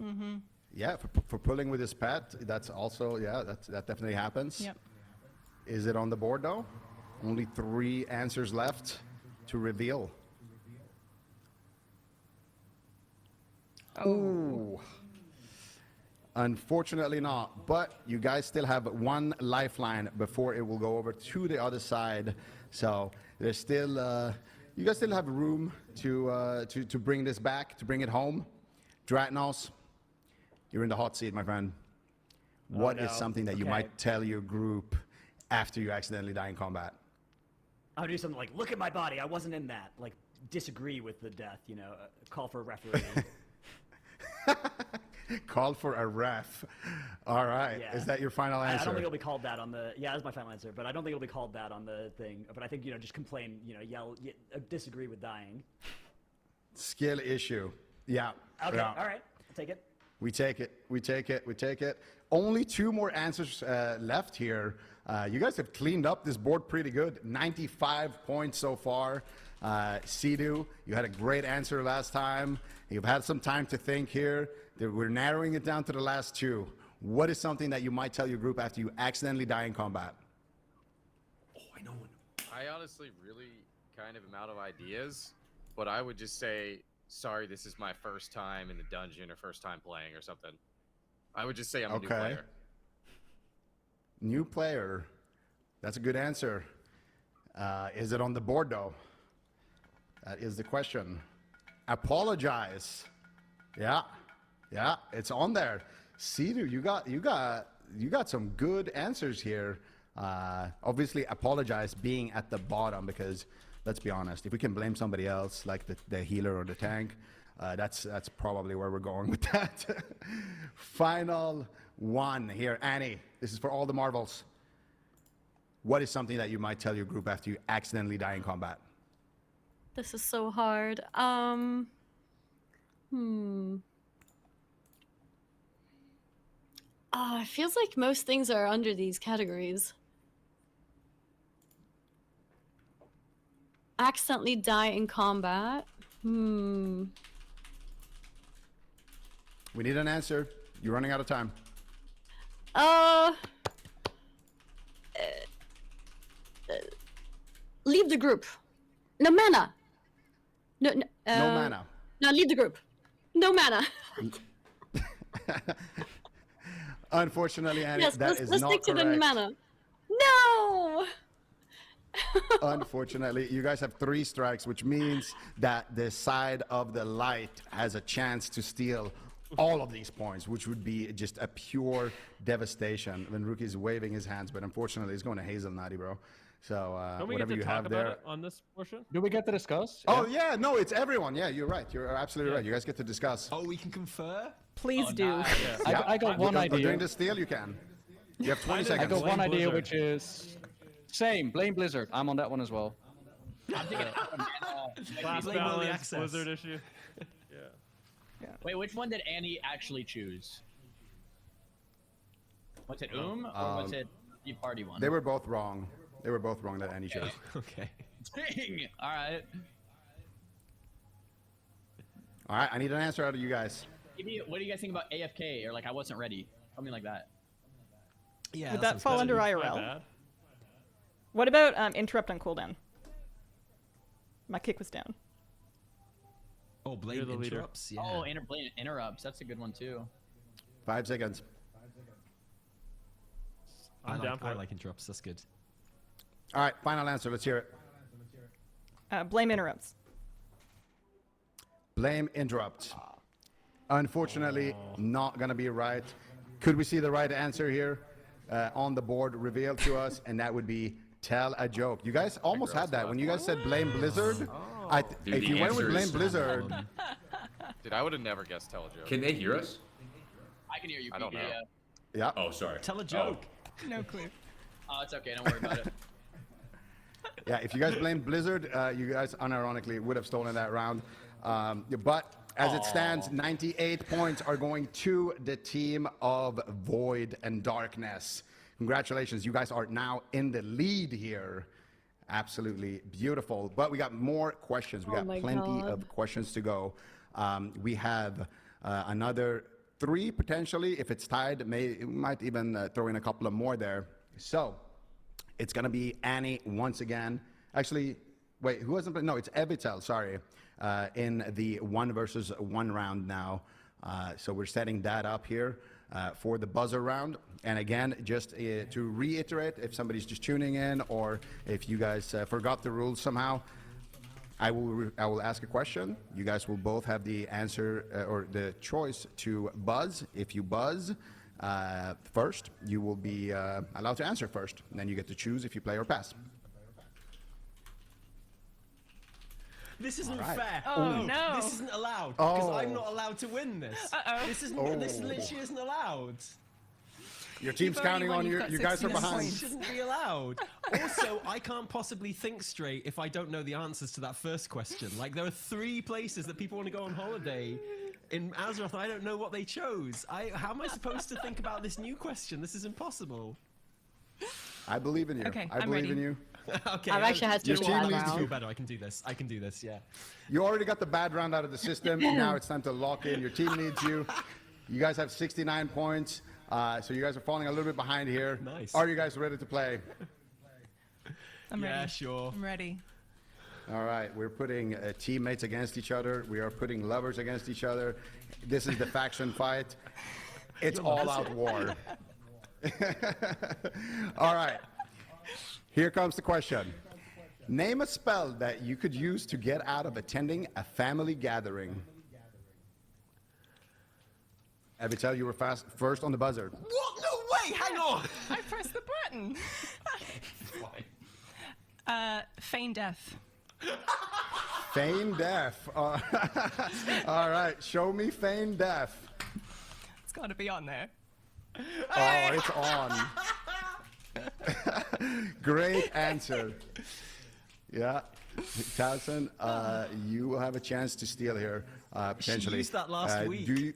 Mm-hmm. Yeah, for pulling with his pet. That's also, yeah, that definitely happens. Yep. Is it on the board though? Only 3 answers left to reveal. Oh. Unfortunately not, but you guys still have 1 lifeline before it will go over to the other side. So there's still, you guys still have room to bring this back, to bring it home. Dratnos, you're in the hot seat, my friend. What is no. something that you Okay. might tell your group after you accidentally die in combat? I would do something like, look at my body, I wasn't in that. Like, disagree with the death, you know, call for a referee. Call for a ref. All right. Yeah. Is that your final I answer? don't think it'll be called that on the, yeah, that's my final answer, but I don't think it'll be called that on the thing. But I think, you know, just complain, you know, disagree with dying. Skill issue. Yeah. Okay, Yeah. all right, I'll take it. We take it. We take it. We take it. Only 2 more answers left here. You guys have cleaned up this board pretty good. 95 points so far. Sidu, you had a great answer last time. You've had some time to think here. We're narrowing it down to the last 2. What is something that you might tell your group after you accidentally die in combat? Oh, I know one. I honestly really kind of am out of ideas, but I would just say, sorry, this is my first time in the dungeon or first time playing or something. I would just say I'm a new player. New player. That's a good answer. Is it on the board though? That is the question. Apologize. Yeah. Yeah, it's on there. Sidu, you got some good answers here. Obviously, apologize being at the bottom because, let's be honest, if we can blame somebody else, like the healer or the tank, that's probably where we're going with that. Final one here, Annie. This is for all the marbles. What is something that you might tell your group after you accidentally die in combat? This is so hard. It feels like most things are under these categories. Accidentally die in combat. We need an answer. You're running out of time. Leave the group. No mana. No mana. No, leave the group. No mana. Unfortunately, Annie, Yes, that let's is stick not to the correct. mana. No. Unfortunately, you guys have 3 strikes, which means that the side of the light has a chance to steal all of these points, which would be just a pure devastation. When Rookie's waving his hands, but unfortunately, it's going to Hazelnutty, bro. So Don't we whatever get to you talk have about there. it on this portion? Do we get to discuss? Oh yeah, no, it's everyone. Yeah, you're right. You're absolutely right. You guys get to discuss. Oh, we can confer? Please do. Yeah. I got one idea. During the steal, you can. You have 20 I seconds. got one Blame idea, Blizzard. which is same. Blame Blizzard. I'm on that one as well. I'm thinking. Class Blame all the balance, access. Blizzard issue. Wait, which one did Annie actually choose? Was it or was it the party one? They were both wrong. They were both wrong that Annie chose. Okay. Dang. All right. All right, I need an answer out of you guys. Maybe, what do you guys think about AFK or like I wasn't ready? Something like that. Yeah. Would that sounds fall good. under Not IRL? bad. What about interrupt on cooldown? My kick was down. Oh, blame You're the leader. interrupts. Yeah. Oh, interrupts. That's a good one too. 5 seconds. I'm down for I it. like interrupts. That's good. All right, final answer. Let's hear it. Blame interrupts. Blame interrupt. Unfortunately, not going to be right. Could we see the right answer here on the board revealed to us? And that would be tell a joke. You guys almost had that. When you guys said blame Blizzard, Dude, if the you went with answer blame is- Blizzard, Dude, I would have never guessed tell a joke. Can they hear us? I can hear you. I don't PB, know. yeah. Oh, sorry. Tell a joke. No clue. Oh, it's okay. Don't worry about it. Yeah, if you guys blamed Blizzard, you guys unironically would have stolen that round. But as it stands, 98 points are going to the team of Void and Darkness. Congratulations, you guys are now in the lead here. Absolutely beautiful. But we got more questions. We got plenty of questions to go. We have another 3 potentially. If it's tied, we might even throw in a couple of more there. So it's going to be Annie once again. Actually, wait, who hasn't played? No, it's Evitel, sorry, in the 1 versus 1 round now. So we're setting that up here for the buzzer round. And again, just to reiterate, if somebody's just tuning in or if you guys forgot the rules somehow, I will ask a question. You guys will both have the answer or the choice to buzz. If you buzz first, you will be allowed to answer first. And then you get to choose if you play or pass. This isn't right. fair. Oh, no. This isn't allowed because I'm Oh. not allowed to win this. Uh-oh. This isn't. Oh. This literally isn't allowed. Your team's You've already counting won, on you've you. got You guys are 69 behind. This shouldn't be allowed. Also, I can't possibly think straight if I don't know the answers to that first question. Like, there are 3 places that people want to go on holiday in Azeroth. I don't know what they chose. How am I supposed to think about this new question? This is impossible. I believe in you. Okay, I I'm believe ready. in you. I've Okay. actually had to Your do team that needs I feel round. better. I can do this. I can do this. Yeah. You already got the bad round out of the system. Now it's time to lock in. Your team needs you. You guys have 69 points. So you guys are falling a little bit behind here. Nice. Are you guys ready to play? I'm Yeah, ready. sure. I'm ready. All right, we're putting teammates against each other. We are putting lovers against each other. This is the faction fight. It's all out war. All right, here comes the question. Name a spell that you could use to get out of attending a family gathering. Abitel, you were first on the buzzer. What? No way! Hang on. I pressed the button. Feign death. Feign death. All right, show me feign death. It's got to be on there. Oh, it's on. Great answer. Yeah. Towson, you will have a chance to steal here, potentially. used that last week. Do you...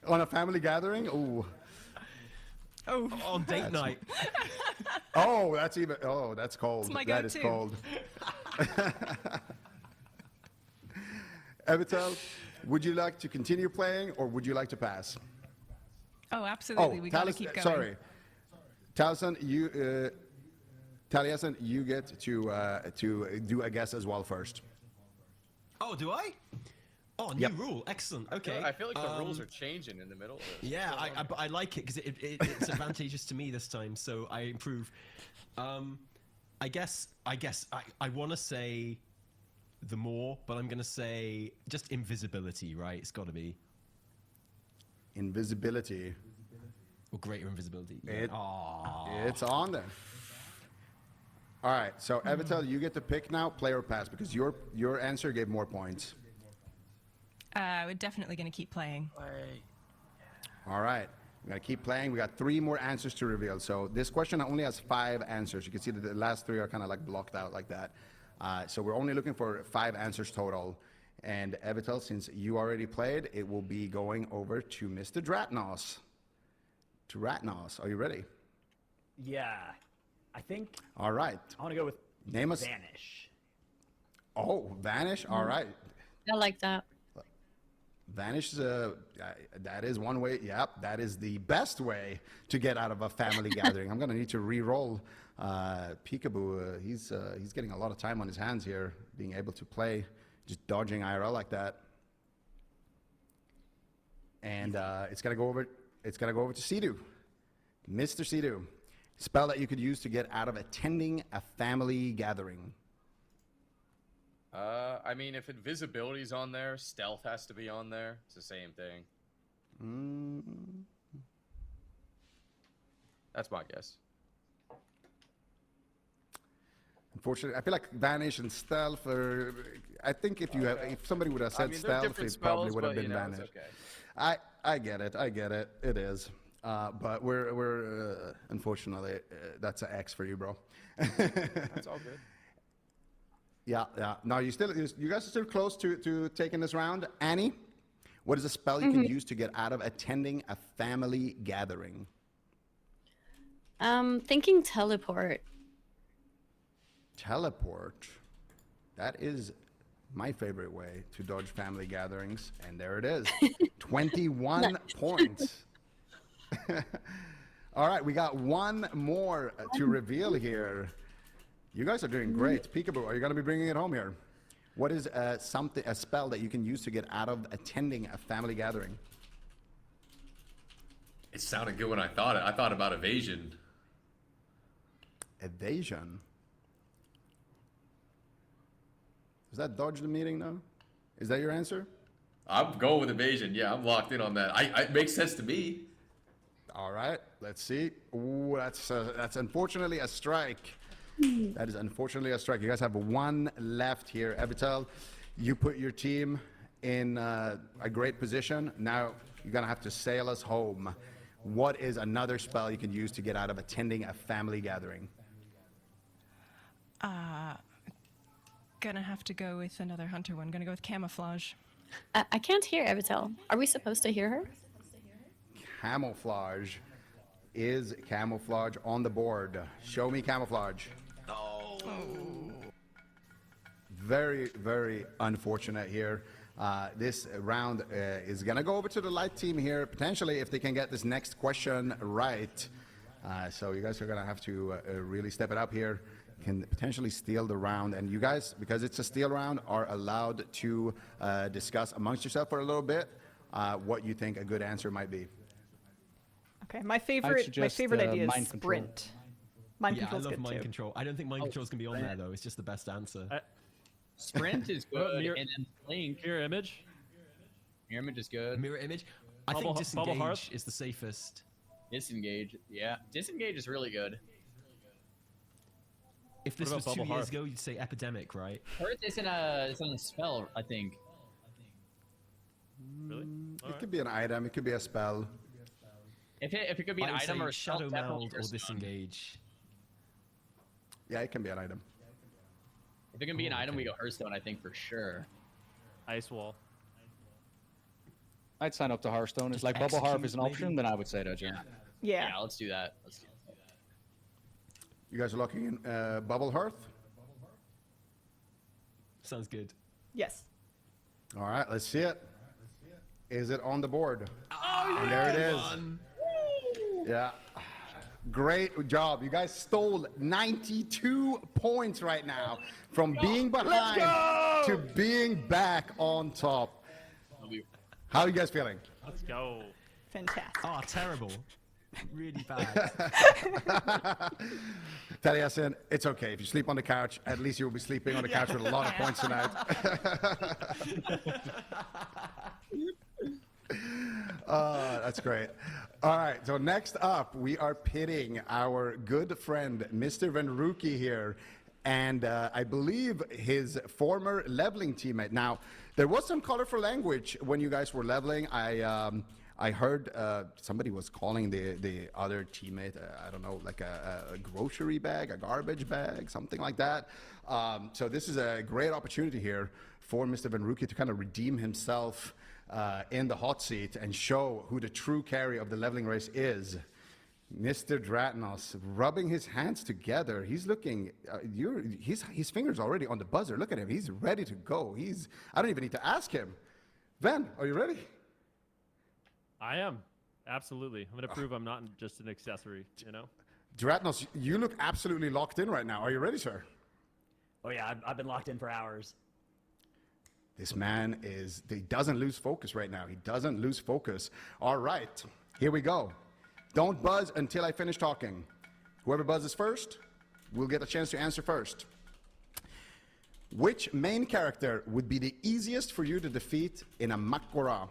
On a family gathering? Ooh. Oh. On date night. Oh, that's even. Oh, that's cold. It's my That is go-to. cold. Evitel, would you like to continue playing or would you like to pass? Oh, absolutely. We got to Talis- keep going. Sorry. Taliesin, Taliesin, you get to do a guess as well first. Oh, do I? Oh, new Yep. rule. Excellent. Okay. I feel like the rules are changing in the middle of this. Yeah, I like it because it's advantageous to me this time, so I improve. I guess I want to say the more, but I'm gonna say just invisibility, right? It's got to be Invisibility. or greater invisibility. It- Aw. It's on there. All right, so Evitel, you get to pick now, play or pass, because your answer gave more points. We're definitely going to keep playing. All right, we gotta keep playing. We got 3 more answers to reveal. So this question only has 5 answers. You can see that the last 3 are kind of like blocked out like that. So we're only looking for 5 answers total. And Evitel, since you already played, it will be going over to Mr. Dratnos. To Ratnos, are you ready? Yeah, I think All right. I want to go with Name us. Vanish. Oh, Vanish. All right. I like that. Vanish, that is one way. Yep, that is the best way to get out of a family gathering. I'm gonna need to re-roll Peekaboo. He's getting a lot of time on his hands here, being able to play, just dodging IRL like that. And it's gonna go over. It's gonna go over to Sidu, Mr. Sidu. Spell that you could use to get out of attending a family gathering. I mean, if invisibility's on there, stealth has to be on there. It's the same thing. That's my guess. Unfortunately, I feel like Vanish and Stealth are. I think if somebody would have said mean, they're Stealth, different it probably spells, would have but, been you know, it's Vanish. okay. I get it. I get it. It is. But we're unfortunately that's an X for you, bro. That's all good. Yeah. No, you guys are still close to taking this round. Annie, what is a spell you can use to get out of attending a family gathering? Thinking teleport. Teleport. That is my favorite way to dodge family gatherings, and there it is. 21 points. All right, we got one more to reveal here. You guys are doing great. Peekaboo, are you going to be bringing it home here? What is a spell that you can use to get out of attending a family gathering? It sounded good when I thought it. I thought about evasion. Evasion? Does that dodge the meeting, though? Is that your answer? I'm going with evasion. Yeah, I'm locked in on that. It makes sense to me. All right, let's see. Ooh, that's unfortunately a strike. That is unfortunately a strike. You guys have one left here. Evitel, you put your team in a great position. Now you're gonna have to sail us home. What is another spell you can use to get out of attending a family gathering? Gonna have to go with another hunter one. Gonna go with camouflage. I can't hear Evitel. Are we supposed to hear her? Camouflage. Is camouflage on the board? Show me camouflage. Oh. Very, very unfortunate here. This round is going to go over to the light team here, potentially, if they can get this next question right. So you guys are going to have to really step it up here. Can potentially steal the round. And you guys, because it's a steal round, are allowed to discuss amongst yourself for a little bit what you think a good answer might be. Okay, my favorite idea is sprint. Mind Yeah, I control's love good mind too. control. I don't think mind control's gonna be on there though. It's just the best answer. Sprint is good, Mirror- and then Blink. Mirror image. Mirror image is good. Mirror image. I Bubble- think bubble hearth? disengage is the safest. Disengage, yeah. Disengage is really good. If this What was about 2 bubble years hearth? ago, you'd say epidemic, right? Earth isn't a spell, I think. Really? It could be an item. It could be a spell. If it could be an I'd item say or a spell, shadow definitely meld or Hearthstone. disengage. Yeah, it can be an item. If it can be an item, we go Hearthstone, I think, for sure. Ice wall. I'd sign up to Hearthstone. It's Just like Bubble Harp is an execute, option, then I would say that, yeah. Yeah. Yeah, let's do that. Let's do that. You guys are locking in Bubble Hearth? Sounds good. Yes. All right, let's see it. Is it on the board? Oh, And there it is. Yeah. Great job. You guys stole 92 points right now from being behind to being back on top. How are you guys feeling? Let's go. Fantastic. Oh, terrible. Really bad. Taliesin, it's okay. If you sleep on the couch, at least you'll be sleeping on the couch with a lot of points tonight. That's great. All right, so next up, we are pitting our good friend, Mr. Venruki here, and I believe his former leveling teammate. Now, there was some colorful language when you guys were leveling. I heard somebody was calling the other teammate, I don't know, like a grocery bag, a garbage bag, something like that. So this is a great opportunity here for Mr. Venruki to kind of redeem himself in the hot seat and show who the true carry of the leveling race is. Mr. Dratnos rubbing his hands together. He's looking, his fingers already on the buzzer. Look at him. He's ready to go. I don't even need to ask him. Ven, are you ready? I am. Absolutely. I'm going to prove I'm not just an accessory, you know? Dratnos, you look absolutely locked in right now. Are you ready, sir? Oh yeah, I've been locked in for hours. This man he doesn't lose focus right now. He doesn't lose focus. All right, here we go. Don't buzz until I finish talking. Whoever buzzes first will get a chance to answer first. Which main character would be the easiest for you to defeat in a Mak'gora?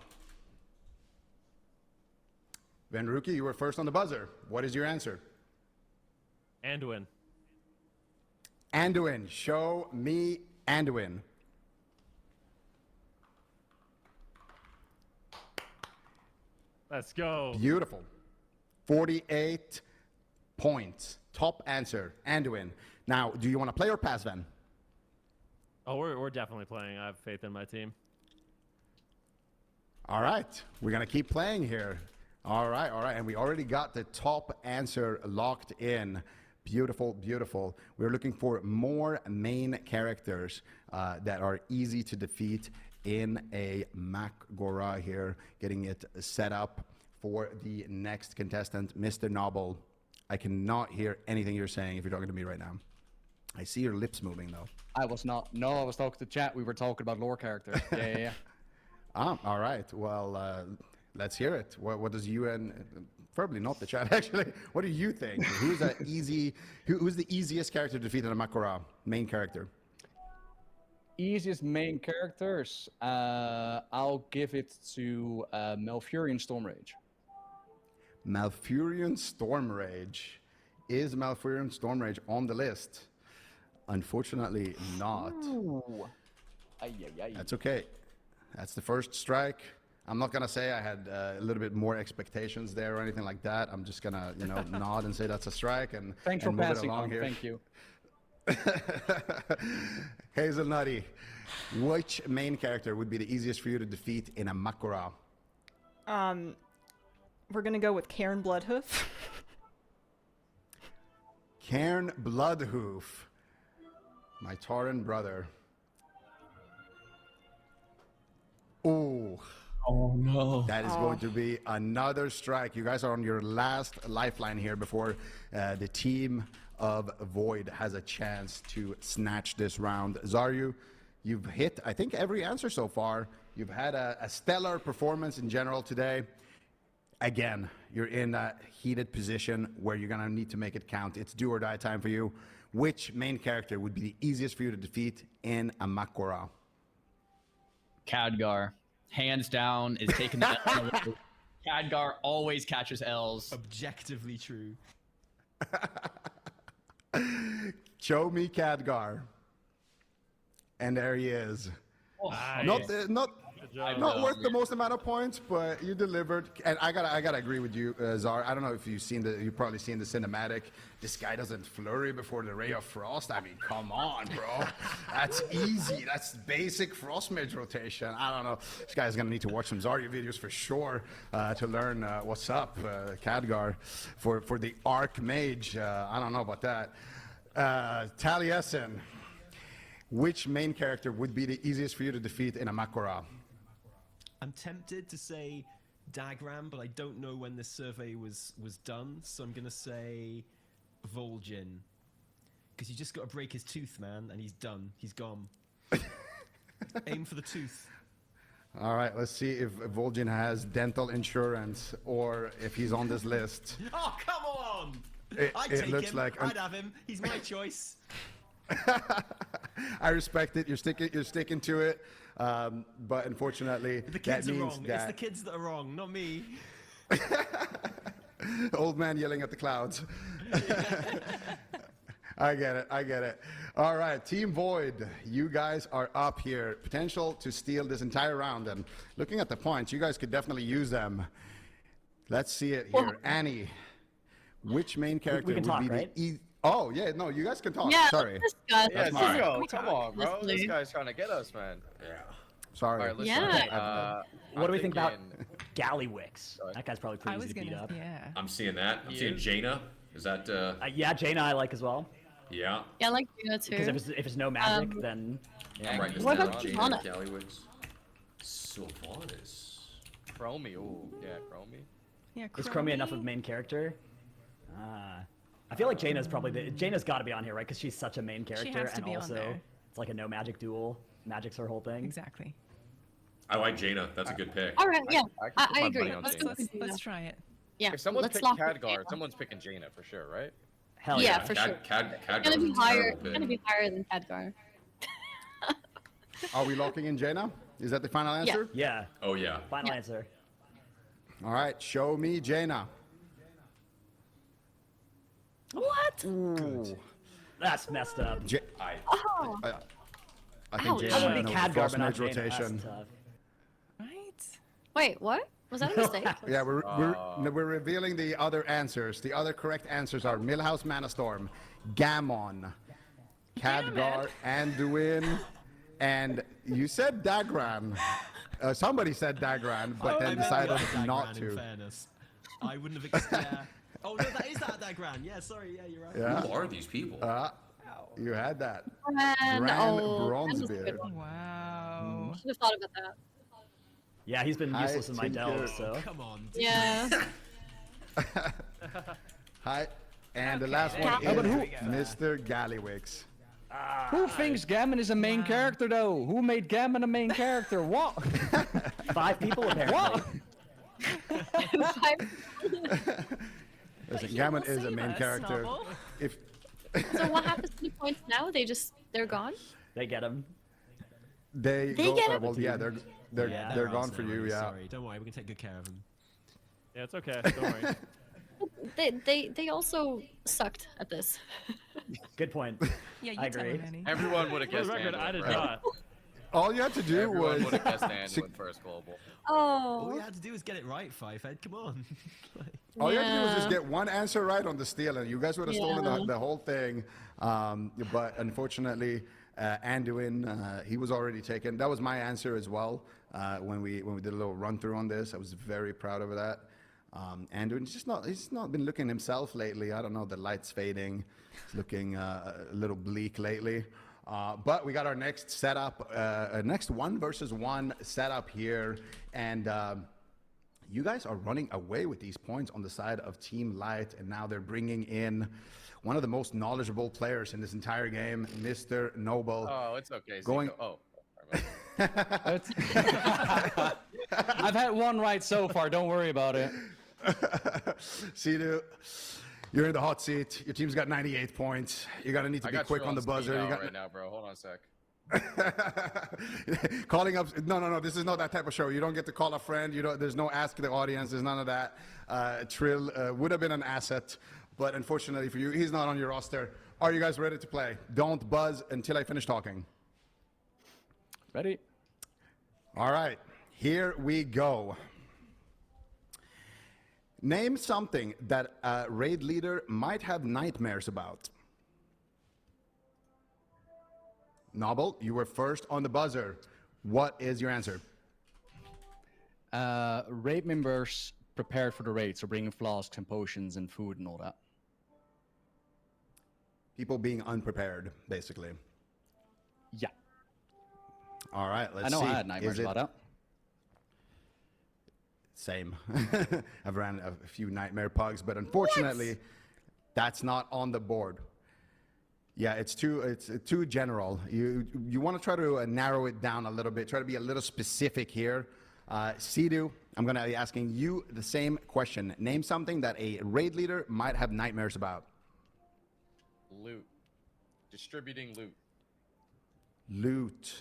Venruki, you were first on the buzzer. What is your answer? Anduin. Anduin. Show me Anduin. Let's go. Beautiful. 48 points. Top answer. Anduin. Now, do you want to play or pass, Ven? Oh, we're definitely playing. I have faith in my team. All right. We're going to keep playing here. All right. And we already got the top answer locked in. Beautiful, beautiful. We're looking for more main characters that are easy to defeat in a Mak'gora here. Getting it set up for the next contestant, Mr. Noble. I cannot hear anything you're saying if you're talking to me right now. I see your lips moving, though. I was not. No, I was talking to chat. We were talking about lore characters. Yeah. All right. Well, let's hear it. What does you and probably not the chat actually? What do you think? Who's the easiest character to defeat in a Mak'gora? Main character. Easiest main characters. I'll give it to Malfurion Stormrage. Malfurion Stormrage. Is Malfurion Stormrage on the list? Unfortunately, not. Ooh. That's okay. That's the first strike. I'm not gonna say I had a little bit more expectations there or anything like that. I'm just gonna, nod and say that's a strike and Thanks and for move it passing along on. here. Thank you. Hazelnutty, which main character would be the easiest for you to defeat in a Mak'gora? We're gonna go with Cairn Bloodhoof. Cairn Bloodhoof, my Tauren brother. Ooh. Oh no. That is going to be another strike. You guys are on your last lifeline here before the team of Void has a chance to snatch this round. Zaryu, you've hit, I think, every answer so far. You've had a stellar performance in general today. Again, you're in a heated position where you're going to need to make it count. It's do or die time for you. Which main character would be the easiest for you to defeat in a Mak'gora? Khadgar, hands down, is taking the L. Khadgar always catches L's. Objectively true. Show me Khadgar. And there he is. Nice. Not worth the most amount of points, but you delivered. And I gotta agree with you, Zar. I don't know if you've probably seen the cinematic. This guy doesn't flurry before the Ray of Frost. I mean, come on, bro. That's easy. That's basic Frost Mage rotation. I don't know. This guy's gonna need to watch some Zarya videos for sure to learn what's up, Khadgar, for the Arc Mage. I don't know about that. Taliesin, which main character would be the easiest for you to defeat in a Mak'gora? I'm tempted to say Dagram, but I don't know when this survey was done, so I'm gonna say Vol'jin. Because you just gotta break his tooth, man, and he's done. He's gone. Aim for the tooth. All right, let's see if Vol'jin has dental insurance or if he's on this list. Oh, come on! I'd It take looks him. like I'd have him. He's my choice. I respect it. You're sticking to it. But unfortunately, The kids that are means wrong. It's that the kids that are wrong, not me. old man yelling at the clouds. I get it. All right, Team Void, you guys are up here. Potential to steal this entire round. And looking at the points, you guys could definitely use them. Let's see it here. Annie, which main character can would talk, be right? Oh, yeah, no, you guys can talk. Yeah, Sorry. let's discuss. Yeah, That's mine. Zuko, come on, bro. This Honestly. guy's trying to get us, man. Yeah. Sorry. All right, listen. Yeah. What do we think about thinking- Gallywix? That guy's probably pretty I was easy to beat gonna, up. yeah. I'm seeing that. I'm He seeing is? Jaina. Is that? Yeah, Jaina I like as well. Yeah. Yeah, I like Gina Because too. if it's no magic, then I'm yeah. writing this What down. about Jaina, Sylvanas? Gallywix, Sylvanas. Chromie. Ooh, yeah, Chromie. Yeah, Is Chromie enough of main character? I feel like Jaina's probably Jaina's got to be on here, right? Because she's such a main character, has to and be on also there. it's like a no magic duel. Magic's her whole thing. Exactly. I like Jaina. That's a good pick. All right, yeah, I can put I my agree. money on Let's, Jaina. let's, Let's try it. yeah, If someone let's picked lock it Khadgar, in. someone's picking Jaina for sure, right? Hell Yeah, yeah. for sure. Khadgar It's gonna be was a higher. terrible It's gonna be pick. higher than Khadgar. Are we locking in Jaina? Is that the final answer? Yeah. Oh yeah. Final Yeah. answer. All right, show me Jaina. What? Ooh. That's messed up. I Oh, I think Ouch. Jaina That would be knows Khadgar, frost but not merge Jaina. That's rotation. tough. Right? wait, what? Was that a mistake? Yeah, we're revealing the other answers. The other correct answers are Millhouse Manastorm, Gammon, Khadgar, Anduin, and you said Dagran. Somebody said Dagran, but then I meant decided the other not Dagran, to. In fairness, I wouldn't have. Yeah. Oh no, that is that Dagran. Yeah, sorry. Yeah, you're right. Yeah. Who are these people? You had that. And, Gran oh, that was a good Bronzebeard. one. Wow. Should have thought about that. Yeah, he's been Hi, useless in my Tinker. delve, so. Come on. Yeah. Hi. And the last Yeah. one Oh, but is who- Mr. Gallywix. Who thinks Gammon is a main character though? Who made Gammon a main character? What? 5 people apparently. What? Listen, he Gammon will is a save main us, character. Noble. If So what happens to the points now? They're gone? They get him. they They go, get it. well, yeah, they're Yeah, they're ours gone now, for you, I'm yeah. Sorry, don't worry. We can take good care of him. Yeah, it's okay. Don't worry. They also sucked at this. Good point. Yeah, you I tell agree. him, Annie. Everyone would have For the guessed record, Anduin, I did right? not. All you had to do Everyone was would have guessed Anduin first global. All Oh. we had to do was get it right, Fivehead. Come on. Like, all you had to do was just Yeah. get one answer right on the steal, and you guys would have stolen Yeah. the whole thing. But unfortunately, Anduin, he was already taken. That was my answer as well. When we did a little run through on this, I was very proud of that. Anduin, he's not been looking himself lately. I don't know, the light's fading. It's looking a little bleak lately. But we got our next setup, next 1 versus 1 setup here, and you guys are running away with these points on the side of Team Light, and now they're bringing in one of the most knowledgeable players in this entire game, Mr. Noble. Oh, it's okay. Zico. Going- Oh. sorry, my bad. I've had one right so far. Don't worry about it. Sidu, you're in the hot seat. Your team's got 98 points. You're gonna need to I be got quick you on the speed buzzer. dial You got right now, bro. Hold on a sec. calling up. No. This is not that type of show. You don't get to call a friend. You don't. There's no ask the audience. There's none of that. Trill would have been an asset, but unfortunately for you, he's not on your roster. Are you guys ready to play? Don't buzz until I finish talking. Ready? All right, here we go. Name something that a raid leader might have nightmares about. Noble, you were first on the buzzer. What is your answer? Raid members prepared for the raid, so bringing flasks and potions and food and all that. People being unprepared, basically. Yeah. All right, let's I know see. I had nightmares Is it- about that. Same. I've ran a few nightmare pugs, but unfortunately, that's not on the board. Yeah, it's too general. You want to try to narrow it down a little bit. Try to be a little specific here. Sidu, I'm going to be asking you the same question. Name something that a raid leader might have nightmares about. Loot. Distributing loot.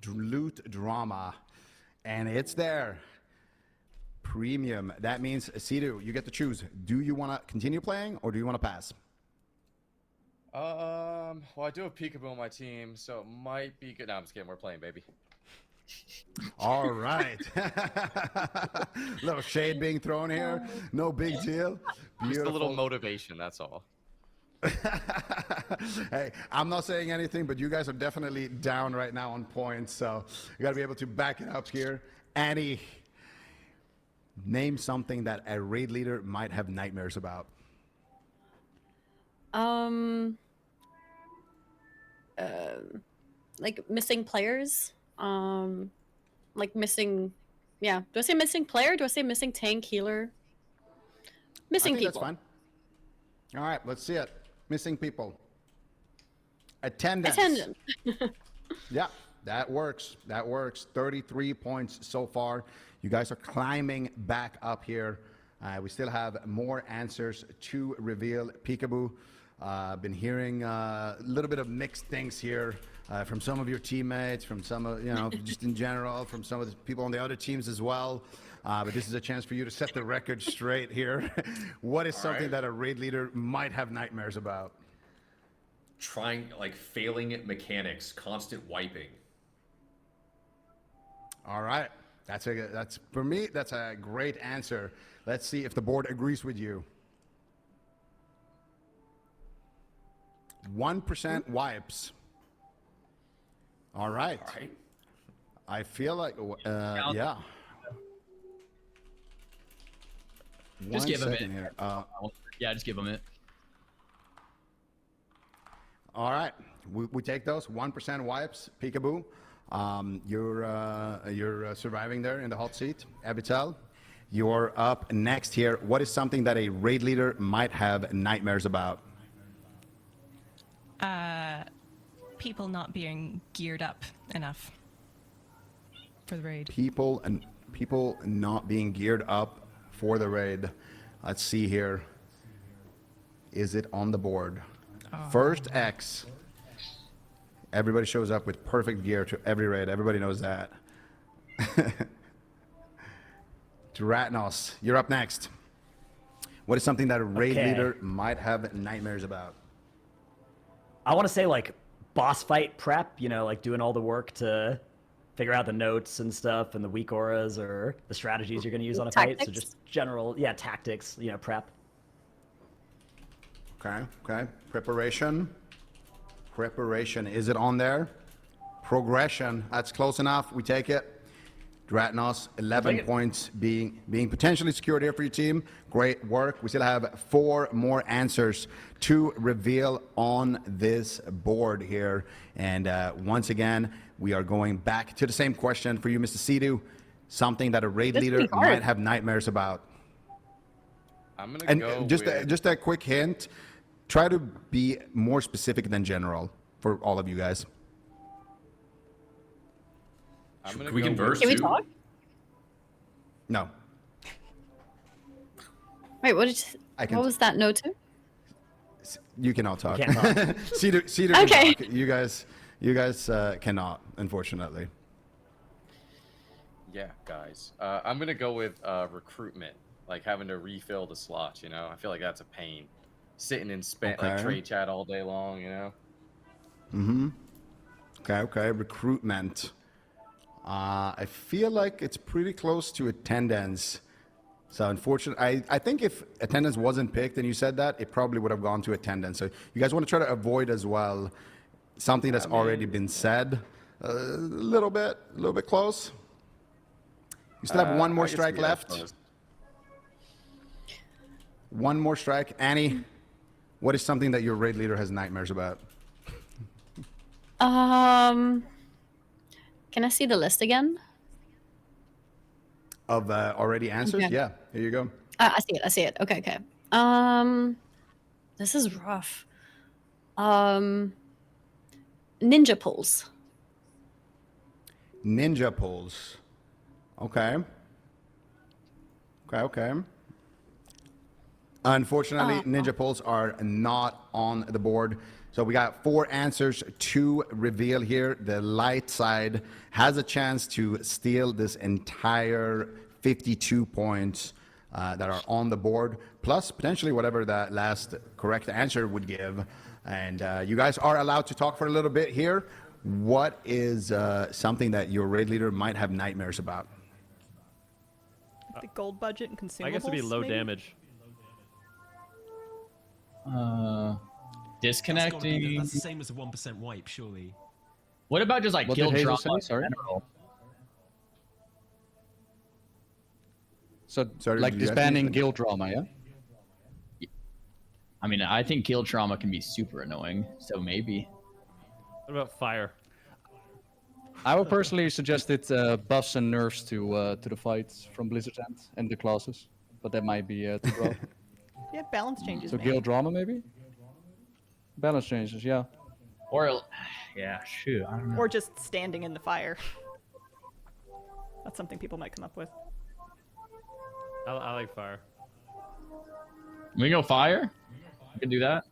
Loot drama, and it's there. Premium. That means Sidu, you get to choose. Do you want to continue playing or do you want to pass? Well, I do have Peekaboo on my team, so it might be good. No, I'm just kidding. We're playing, baby. All right. Little shade being thrown here. No big deal. Beautiful. Just a little motivation, that's all. Hey, I'm not saying anything, but you guys are definitely down right now on points, so you got to be able to back it up here. Annie, name something that a raid leader might have nightmares about. Like missing players. Like missing. Yeah. Do I say missing player? Do I say missing tank healer? Missing I think people. That's fine. All right, let's see it. Missing people. Attendance. Yeah, that works. That works. 33 points so far. You guys are climbing back up here. We still have more answers to reveal. Peekaboo, been hearing a little bit of mixed things here from some of your teammates, from some of, just in general, from some of the people on the other teams as well. But this is a chance for you to set the record straight here. What is something that a raid leader might have nightmares about? Failing at mechanics, constant wiping. All right. That's for me, that's a great answer. Let's see if the board agrees with you. 1% wipes. All right. I feel like, yeah. Just give him it. Here. Yeah, just give him it. All right, we take those 1% wipes. Peekaboo, you're surviving there in the hot seat. Abital, you're up next here. What is something that a raid leader might have nightmares about? People not being geared up enough for the raid. People not being geared up for the raid. Let's see here. Is it on the board? First X. Everybody shows up with perfect gear to every raid. Everybody knows that. Duratnos, you're up next. What is something that a raid leader might have nightmares about? I want to say like boss fight prep, like doing all the work to figure out the notes and stuff and the weak auras or the strategies you're going to use on a fight. So just general, tactics, prep. Okay. Preparation. Is it on there? Progression. That's close enough. We take it. Duratnos, 11 points being potentially secured here for your team. Great work. We still have 4 more answers to reveal on this board here. And once again, we are going back to the same question for you, Mr. Sidu. Something that a raid leader might have nightmares about. I'm gonna go just a quick hint. Try to be more specific than general for all of you guys. Can we converse? Can we talk? No. Wait, what was that no to? You cannot talk. You can't talk. Cedar can talk. You guys cannot, unfortunately. Yeah, guys. I'm gonna go with recruitment, like having to refill the slots. I feel like that's a pain. Sitting in like trade chat all day long. Okay. Recruitment. I feel like it's pretty close to attendance. So unfortunately, I think if attendance wasn't picked and you said that, it probably would have gone to attendance. So you guys want to try to avoid as well something that's already been said. A little bit close. You still have one more strike left. One more strike. Annie, what is something that your raid leader has nightmares about? Can I see the list again? Of already answers? Okay. Yeah, here you go. I see it. Okay. This is rough. Ninja pulls. Ninja pulls. Okay. Okay. Unfortunately, ninja pulls are not on the board. So we got 4 answers to reveal here. The light side has a chance to steal this entire 52 points that are on the board, plus potentially whatever that last correct answer would give. And you guys are allowed to talk for a little bit here. What is something that your raid leader might have nightmares about? The gold budget and consumables. I guess it'd be low maybe? damage. Disconnecting. That's the same as a 1% wipe, surely. What about just like What kill did Hazel drama say? Sorry? in general? So, Sorry, like did you guys disbanding say guild drama, yeah? I mean, I think kill trauma can be super annoying, so maybe. What about fire? I would personally suggest it buffs and nerfs to the fights from Blizzard's end and the classes, but that might be too broad. Yeah, balance changes. So man. guild drama maybe? Balance changes, yeah. Or, yeah, shoot, I don't know. Or just standing in the fire. That's something people might come up with. I like fire. We can go fire? We can do that.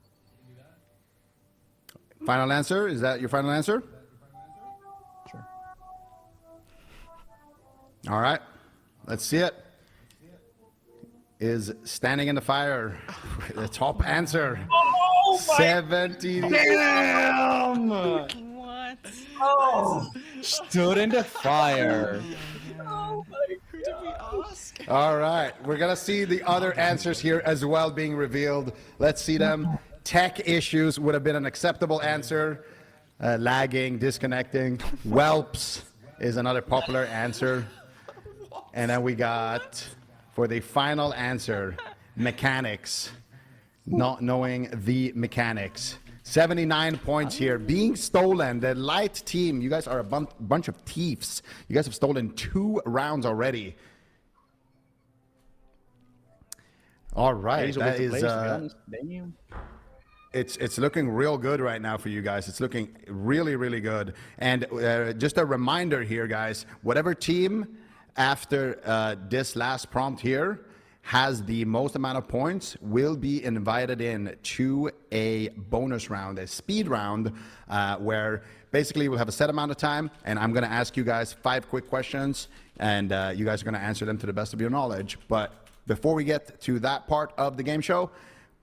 Final answer? Is that your final answer? Sure. All right. Let's see it. Is standing in the fire the top answer? Oh my 70. Damn! What? Oh! Stood in the fire. Oh my, who did we ask? All right. We're going to see the other answers here as well being revealed. Let's see them. Tech issues would have been an acceptable answer. Lagging, disconnecting. Whelps is another popular answer. And then we got, for the final answer, mechanics. Not knowing the mechanics. 79 points here. Being stolen. The light team, you guys are a bunch of thieves. You guys have stolen 2 rounds already. All right. Hazel That with the is... plays, to be honest. Damn. It's looking real good right now for you guys. It's looking really, really good. And just a reminder here, guys, whatever team after this last prompt here has the most amount of points will be invited in to a bonus round, a speed round, where basically we'll have a set amount of time, and I'm going to ask you guys 5 quick questions, and you guys are going to answer them to the best of your knowledge. But before we get to that part of the game show,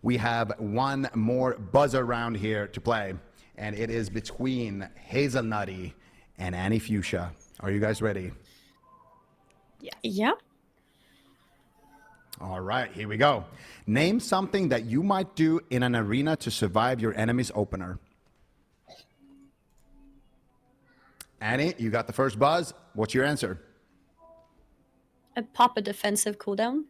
we have one more buzzer round here to play, and it is between Hazelnutty and Annie Fuchsia. Are you guys ready? Yeah. Yeah. All right, here we go. Name something that you might do in an arena to survive your enemy's opener. Annie, you got the first buzz. What's your answer? Pop a defensive cooldown.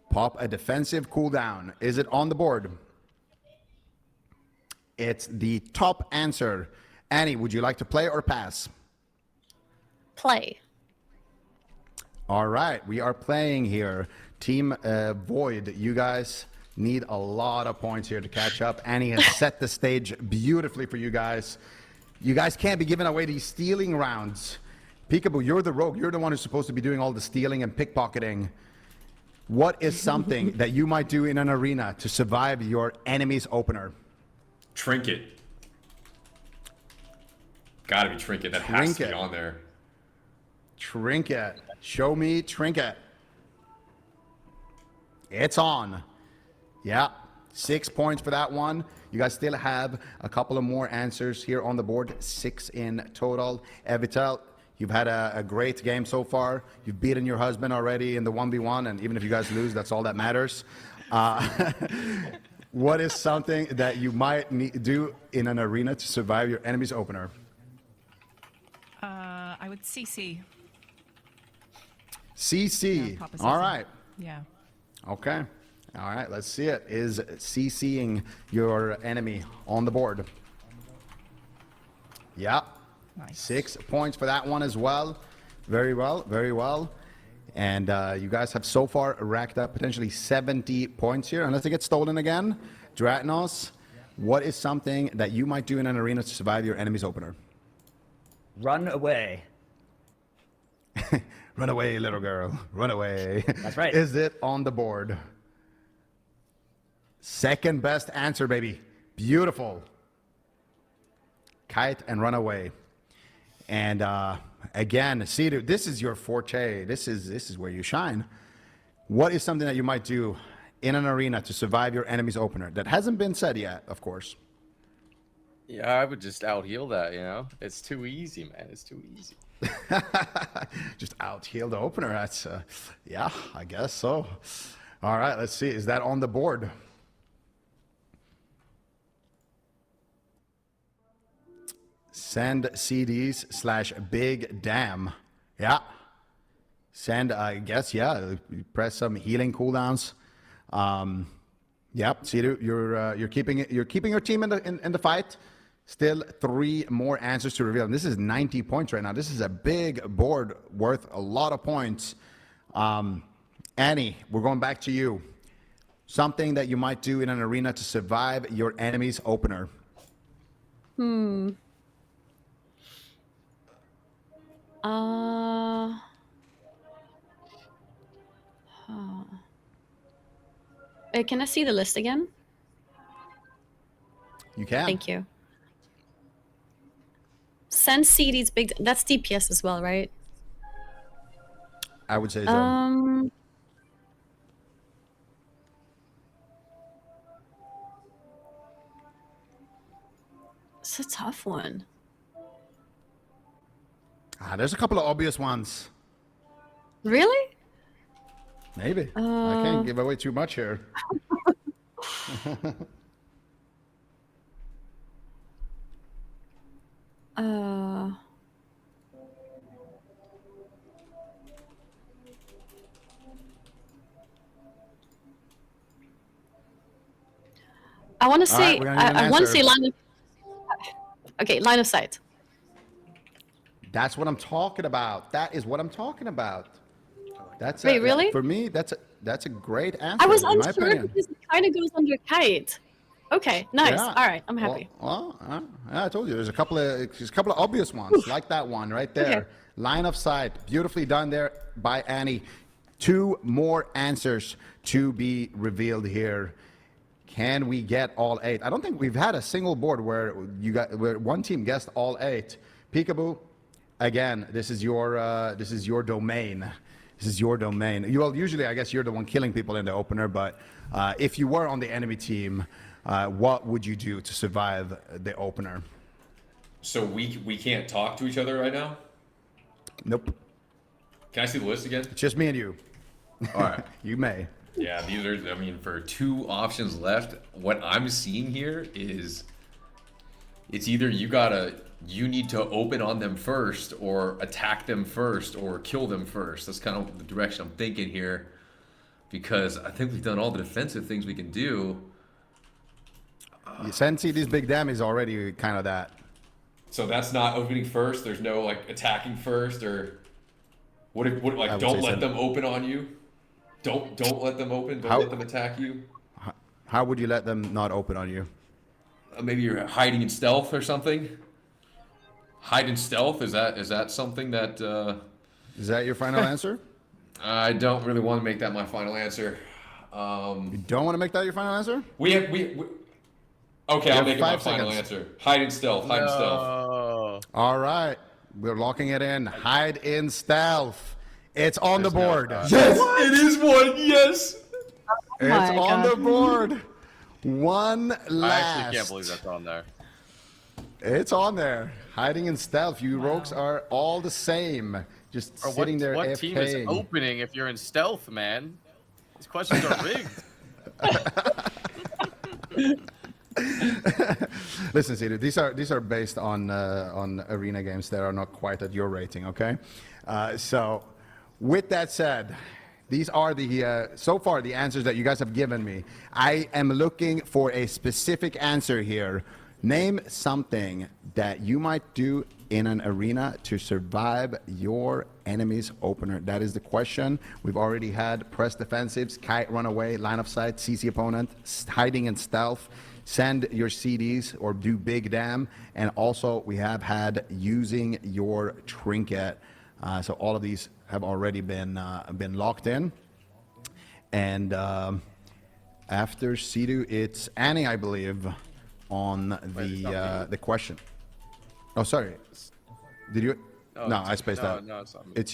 Pop a defensive cooldown. Is it on the board? It's the top answer. Annie, would you like to play or pass? Play. All right, we are playing here. Team Void, you guys need a lot of points here to catch up. Annie has set the stage beautifully for you guys. You guys can't be giving away these stealing rounds. Peekaboo, you're the rogue. You're the one who's supposed to be doing all the stealing and pickpocketing. What is something that you might do in an arena to survive your enemy's opener? Trinket. Gotta be Trinket. That has to be on there. Trinket. Show me Trinket. It's on. Yeah. 6 points for that one. You guys still have a couple of more answers here on the board. 6 in total. Evitel, you've had a great game so far. You've beaten your husband already in the 1v1, and even if you guys lose, that's all that matters. What is something that you might do in an arena to survive your enemy's opener? I would CC. CC. Yeah, pop a All CC. right. Yeah. Okay. All right. Let's see it. Is CCing your enemy on the board? Yeah. Nice. 6 points for that one as well. Very well. Very well. And you guys have so far racked up potentially 70 points here. Unless it gets stolen again. Dratnos, What is something that you might do in an arena to survive your enemy's opener? Run away. Run away, little girl. Run away. That's right. Is it on the board? Second best answer, baby. Beautiful. Kite and run away. And again, see, dude, this is your forte. This is where you shine. What is something that you might do in an arena to survive your enemy's opener? That hasn't been said yet, of course. Yeah, I would just out heal that. You know, it's too easy, man. It's too easy. Just out heal the opener. That's yeah, I guess so. All right, let's see. Is that on the board? Send CDs/big damn. Yeah. Send, I guess, yeah. You press some healing cooldowns. Yep. See, you're keeping it. You're keeping your team in the fight. Still 3 more answers to reveal. And this is 90 points right now. This is a big board worth a lot of points. Annie, we're going back to you. Something that you might do in an arena to survive your enemy's opener. Wait, can I see the list again? You can. Thank you. Send CDs big. That's DPS as well, right? I would say so. It's a tough one. There's a couple of obvious ones. Really? Maybe. I can't give away too much here. I want to All right, say. we're gonna need an I want to answer. say line of. Okay, line of sight. That's what I'm talking about. That is what I'm talking about. That's Wait, really? For me, that's a great answer. I was in my unsure opinion. because it kind of goes under kite. Okay, nice. Yeah. All right, I'm happy. Yeah, I told you there's a couple of obvious ones like that one right there. Okay. Line of sight, beautifully done there by Annie. 2 more answers to be revealed here. Can we get all 8? I don't think we've had a single board where one team guessed all 8. Peekaboo, again, this is your domain. This is your domain. Usually, I guess you're the one killing people in the opener, but if you were on the enemy team, what would you do to survive the opener? So we can't talk to each other right now? Nope. Can I see the list again? It's just me and you. All right. You may. Yeah, these are, I mean, for 2 options left, what I'm seeing here is it's either you need to open on them first or attack them first or kill them first. That's kind of the direction I'm thinking here, because I think we've done all the defensive things we can do. Sensi, this big dam is already kind of that. So that's not opening first. There's no like attacking first, or what if like don't let them open on you? Don't let them open. Don't let them attack you. How would you let them not open on you? Maybe you're hiding in stealth or something. Hide in stealth, is that something that is that your final answer? I don't really want to make that my final answer. You don't want to make that your final answer? Okay, I'll make it my final answer. Hide in stealth. Hide in stealth. All right, we're locking it in. Hide in stealth. It's on the board. Yes, it is one. Yes. It's on the board. One last. I actually can't believe that's on there. It's on there. Hiding in stealth. You rogues are all the same. Just sitting there What AFK. team is opening if you're in stealth, man? These questions are rigged. Listen, Cedar, these are based on arena games that are not quite at your rating, okay? So, with that said, these are the so far the answers that you guys have given me. I am looking for a specific answer here. Name something that you might do in an arena to survive your enemy's opener. That is the question. We've already had press defensives, kite run away, line of sight, CC opponent, hiding in stealth. send your CDs or do Big Damn. And also, we have had using your trinket. So all of these have already been locked in. And after Sidu, it's Annie, I believe, on the question. Oh, sorry. Did you? No, I spaced out. No, it's not me.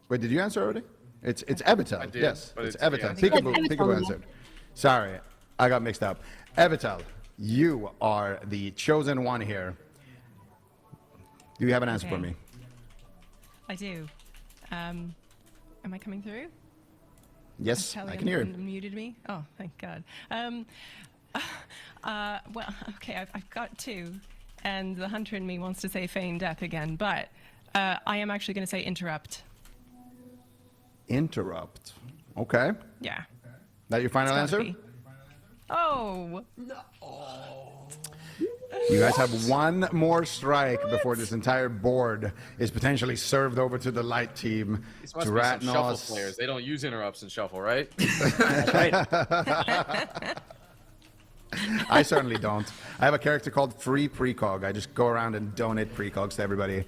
Wait, did you answer already? It's Evitel. I did, Yes, but it's it's Evitel. Evitel. Peekaboo answered. Sorry, I got mixed up. Evitel, you are the chosen one here. Do you have an answer for Okay. me? I do. Am I coming through? Yes, Kelly I can hear you. Muted me. Oh, thank God. Well, okay, I've got two, and the hunter in me wants to say feign death again, but I am actually going to say interrupt. Interrupt. Okay. Yeah. That your final It's gotta answer? be. Oh. You guys have one more strike before this entire board is potentially served over to the light team. These must be some shuffle players. They don't use interrupts in shuffle, right? That's right. I certainly don't. I have a character called Free Precog. I just go around and donate precogs to everybody.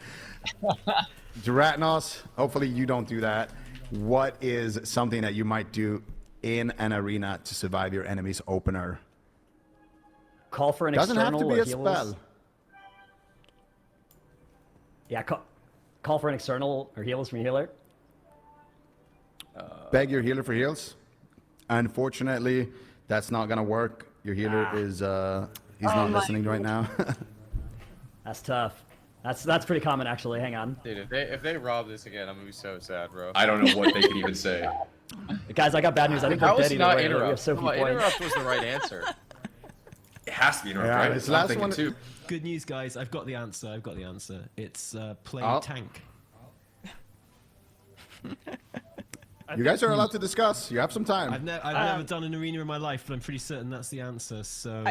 Duratnos, hopefully you don't do that. What is something that you might do in an arena to survive your enemy's opener? Call for an Doesn't have external to be or a heals. spell. Yeah, call for an external or heals from your healer. Beg your healer for heals. Unfortunately, that's not gonna work. Your healer is he's not listening right now. That's tough. That's pretty common actually. Hang on. Dude, if they rob this again, I'm gonna be so sad, bro. I don't know what they could even say. Guys, I got bad news. I think they're How dead is either not way. We have interrupt? so Come few on, points. interrupt was the right answer. It has to be interrupt, Yeah, right? this I'm last thinking one- too. Good news, guys. I've got the answer. It's play Oh. tank. You guys are allowed to discuss. You have some time. I've never done an arena in my life, but I'm pretty certain that's the answer. So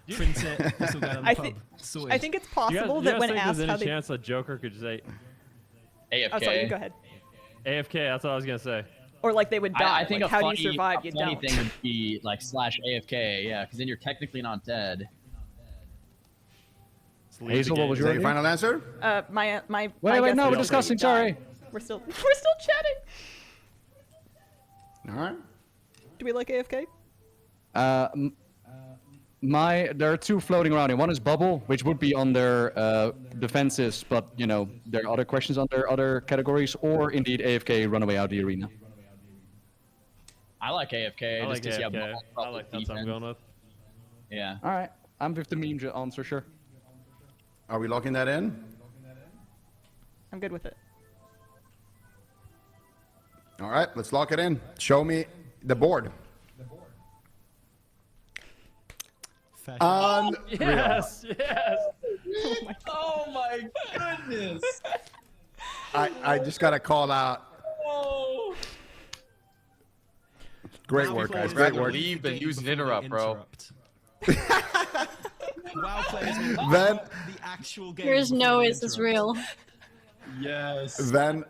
print it. This will go down the I pub. think Sorted. I think it's Do you guys, possible do you that guys when think asked there's how any they chance that Joker could say AFK. Oh, sorry, you go ahead. AFK? That's what I was gonna say. Or like they would die. I think like, a how funny, do you survive? a You funny don't. thing would be like /AFK, yeah, because then you're technically not dead. Hazel, what was Is that your your final answer? My Wait, guess no, is we're that discussing. they die. Sorry. We're still chatting. All right. Do we like AFK? There are two floating around here. One is bubble, which would be on their defenses, but you know there are other questions on their other categories, or indeed AFK, run away out of the arena. I like AFK. I like just because you have AFK. multiple I like that's what I'm defense. going with. Yeah. All right, I'm with the meme answer, sure. Are we locking that in? I'm good with it. All right, let's lock it in. Show me the board. Fashion. Yes, yes. Oh my goodness. I just got to call out. Great work, guys. I'd Great rather work. leave than use an interrupt, bro. WoW players will Then- the actual game. There's before no they is this interrupt. real. Yes. Then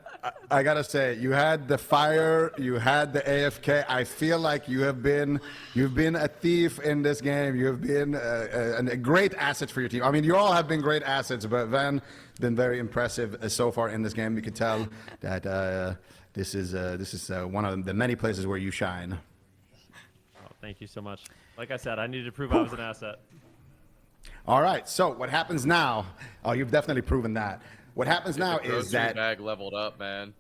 I gotta say, you had the fire, you had the AFK. I feel like you've been a thief in this game. You've been a great asset for your team. I mean, you all have been great assets, but Van been very impressive so far in this game. You can tell that this is one of the many places where you shine. Oh, thank you so much. Like I said, I needed to prove I was an asset. All right, so what happens now? Oh, you've definitely proven that. What happens now The is grocery that bag leveled up, man.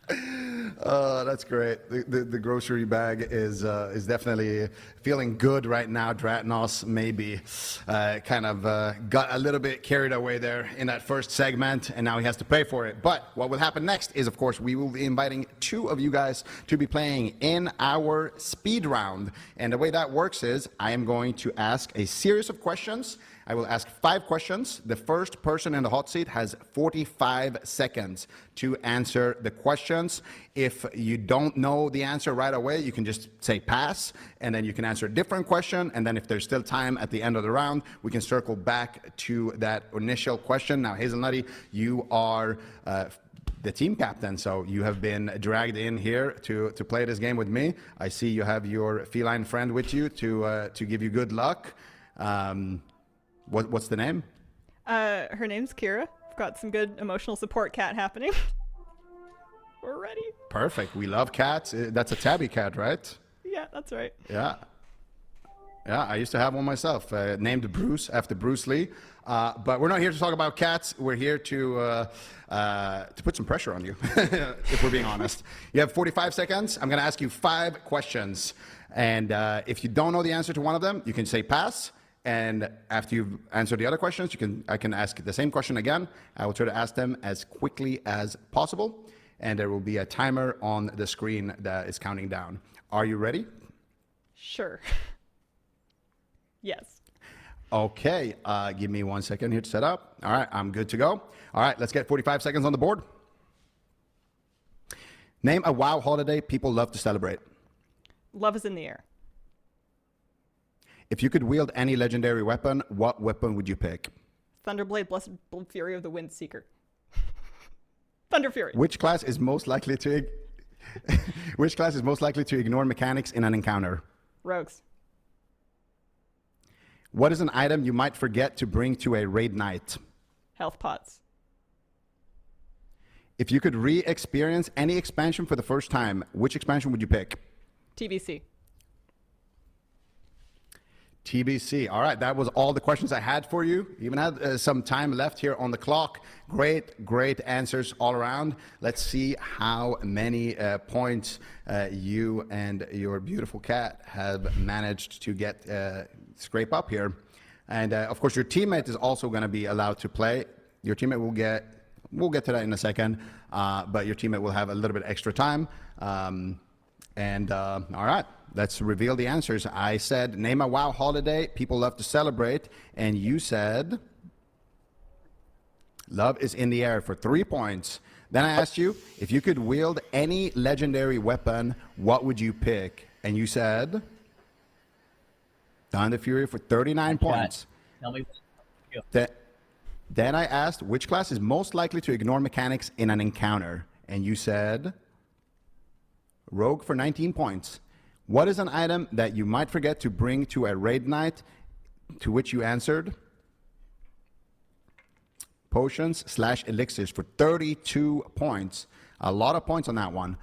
that's great. The grocery bag is definitely feeling good right now. Dratnos maybe kind of got a little bit carried away there in that first segment, and now he has to pay for it. But what will happen next is, of course, we will be inviting two of you guys to be playing in our speed round. And the way that works is I am going to ask a series of questions. I will ask 5 questions. The first person in the hot seat has 45 seconds to answer the questions. If you don't know the answer right away, you can just say pass, and then you can answer a different question. And then if there's still time at the end of the round, we can circle back to that initial question. Now, Hazelnutty, you are the team captain. So you have been dragged in here to play this game with me. I see you have your feline friend with you to give you good luck. What's the name? Her name's Kira. I've got some good emotional support cat happening. We're ready. Perfect. We love cats. That's a tabby cat, right? Yeah, that's right. Yeah. Yeah, I used to have one myself, named Bruce after Bruce Lee. But we're not here to talk about cats. We're here to put some pressure on you, if we're being honest. You have 45 seconds. I'm going to ask you 5 questions. And if you don't know the answer to one of them, you can say pass. And after you've answered the other questions, I can ask the same question again. I will try to ask them as quickly as possible. And there will be a timer on the screen that is counting down. Are you ready? Sure. Yes. Okay, give me 1 second here to set up. All right, I'm good to go. All right, let's get 45 seconds on the board. Name a WoW holiday people love to celebrate. Love is in the air. If you could wield any legendary weapon, what weapon would you pick? Thunderblade, Blessed Fury of the Windseeker. Thunder Fury. Which class is most likely to ignore mechanics in an encounter? Rogues. What is an item you might forget to bring to a raid night? Health pots. If you could re-experience any expansion for the first time, which expansion would you pick? TBC. TBC. All right, that was all the questions I had for you. You even had some time left here on the clock. Great answers all around. Let's see how many points you and your beautiful cat have managed to get scrape up here. And of course, your teammate is also going to be allowed to play. Your teammate will get. We'll get to that in a second, but your teammate will have a little bit extra time. All right, let's reveal the answers. I said, name a WoW holiday people love to celebrate, and you said, love is in the air for 3 points. Then I asked you, if you could wield any legendary weapon, what would you pick? And you said, Thunder Fury for 39 points. Tell me. Then I asked, which class is most likely to ignore mechanics in an encounter? And you said, Rogue for 19 points. What is an item that you might forget to bring to a raid night? To which you answered, Potions/elixirs for 32 points. A lot of points on that one.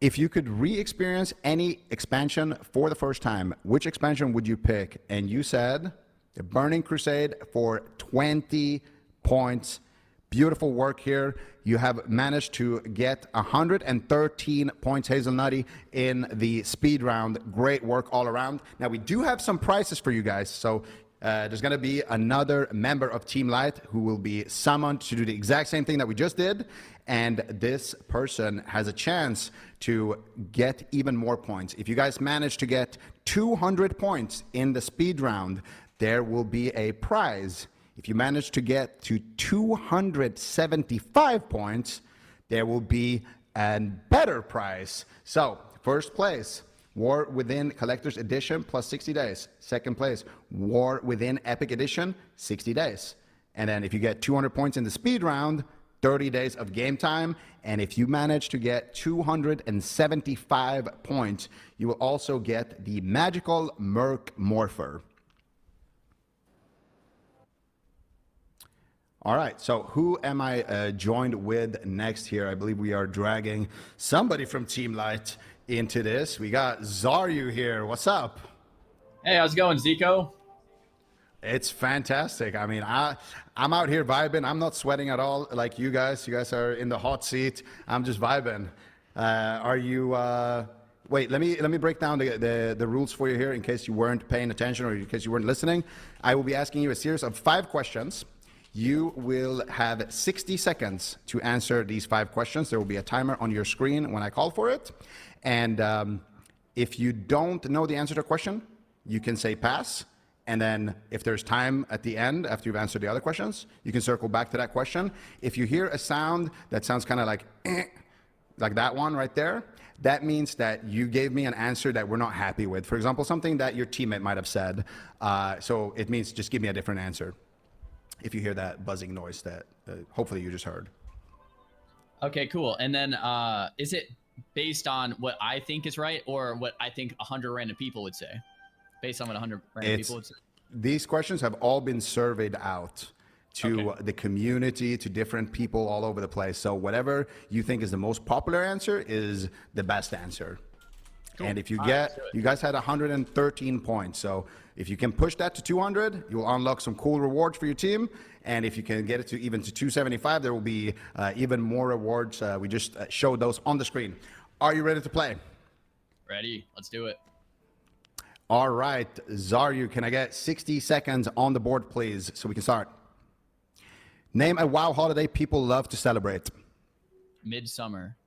If you could re-experience any expansion for the first time, which expansion would you pick? And you said, the Burning Crusade for 20 points. Beautiful work here. You have managed to get 113 points, Hazelnutty, in the speed round. Great work all around. Now, we do have some prizes for you guys. So there's going to be another member of Team Light who will be summoned to do the exact same thing that we just did. And this person has a chance to get even more points. If you guys manage to get 200 points in the speed round, there will be a prize. If you manage to get to 275 points, there will be a better prize. So, first place, War Within Collector's Edition plus 60 days. Second place, War Within Epic Edition, 60 days. And then if you get 200 points in the speed round, 30 days of game time. And if you manage to get 275 points, you will also get the Magical Merc Morpher. All right, so who am I joined with next here? I believe we are dragging somebody from Team Light into this. We got Zaryu here. What's up? Hey, how's it going, Zico? It's fantastic. I mean, I'm out here vibing. I'm not sweating at all like you guys. You guys are in the hot seat. I'm just vibing. Are you... Wait, let me break down the rules for you here in case you weren't paying attention or in case you weren't listening. I will be asking you a series of 5 questions. You will have 60 seconds to answer these 5 questions. There will be a timer on your screen when I call for it. And if you don't know the answer to a question, you can say pass. And then if there's time at the end, after you've answered the other questions, you can circle back to that question. If you hear a sound that sounds kind of like that one right there, that means that you gave me an answer that we're not happy with. For example, something that your teammate might have said. So it means just give me a different answer. If you hear that buzzing noise that hopefully you just heard. Okay, cool. And then is it based on what I think is right or what I think 100 random people would say? Based on what 100 random people would say? These questions have all been surveyed out to the community, to different people all over the place. So whatever you think is the most popular answer is the best answer. Cool. And if you you guys had 113 points. So if you can push that to 200, you'll unlock some cool rewards for your team. And if you can get it to even to 275, there will be even more rewards. We just showed those on the screen. Are you ready to play? Ready. Let's do it. All right, Zaryu, can I get 60 seconds on the board, please, so we can start? Name a WoW holiday people love to celebrate. Midsummer.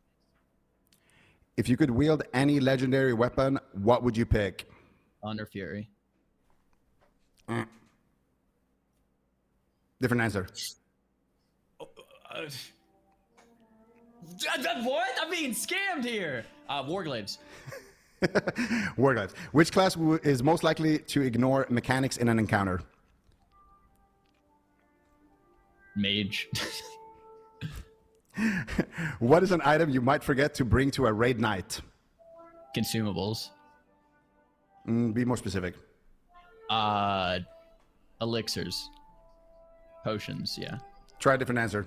If you could wield any legendary weapon, what would you pick? Thunder Fury. Different answer. What? I'm being scammed here. Warglaives. Warglaives. Which class is most likely to ignore mechanics in an encounter? Mage. What is an item you might forget to bring to a raid night? Consumables. Be more specific. Elixirs. Potions, yeah. Try a different answer.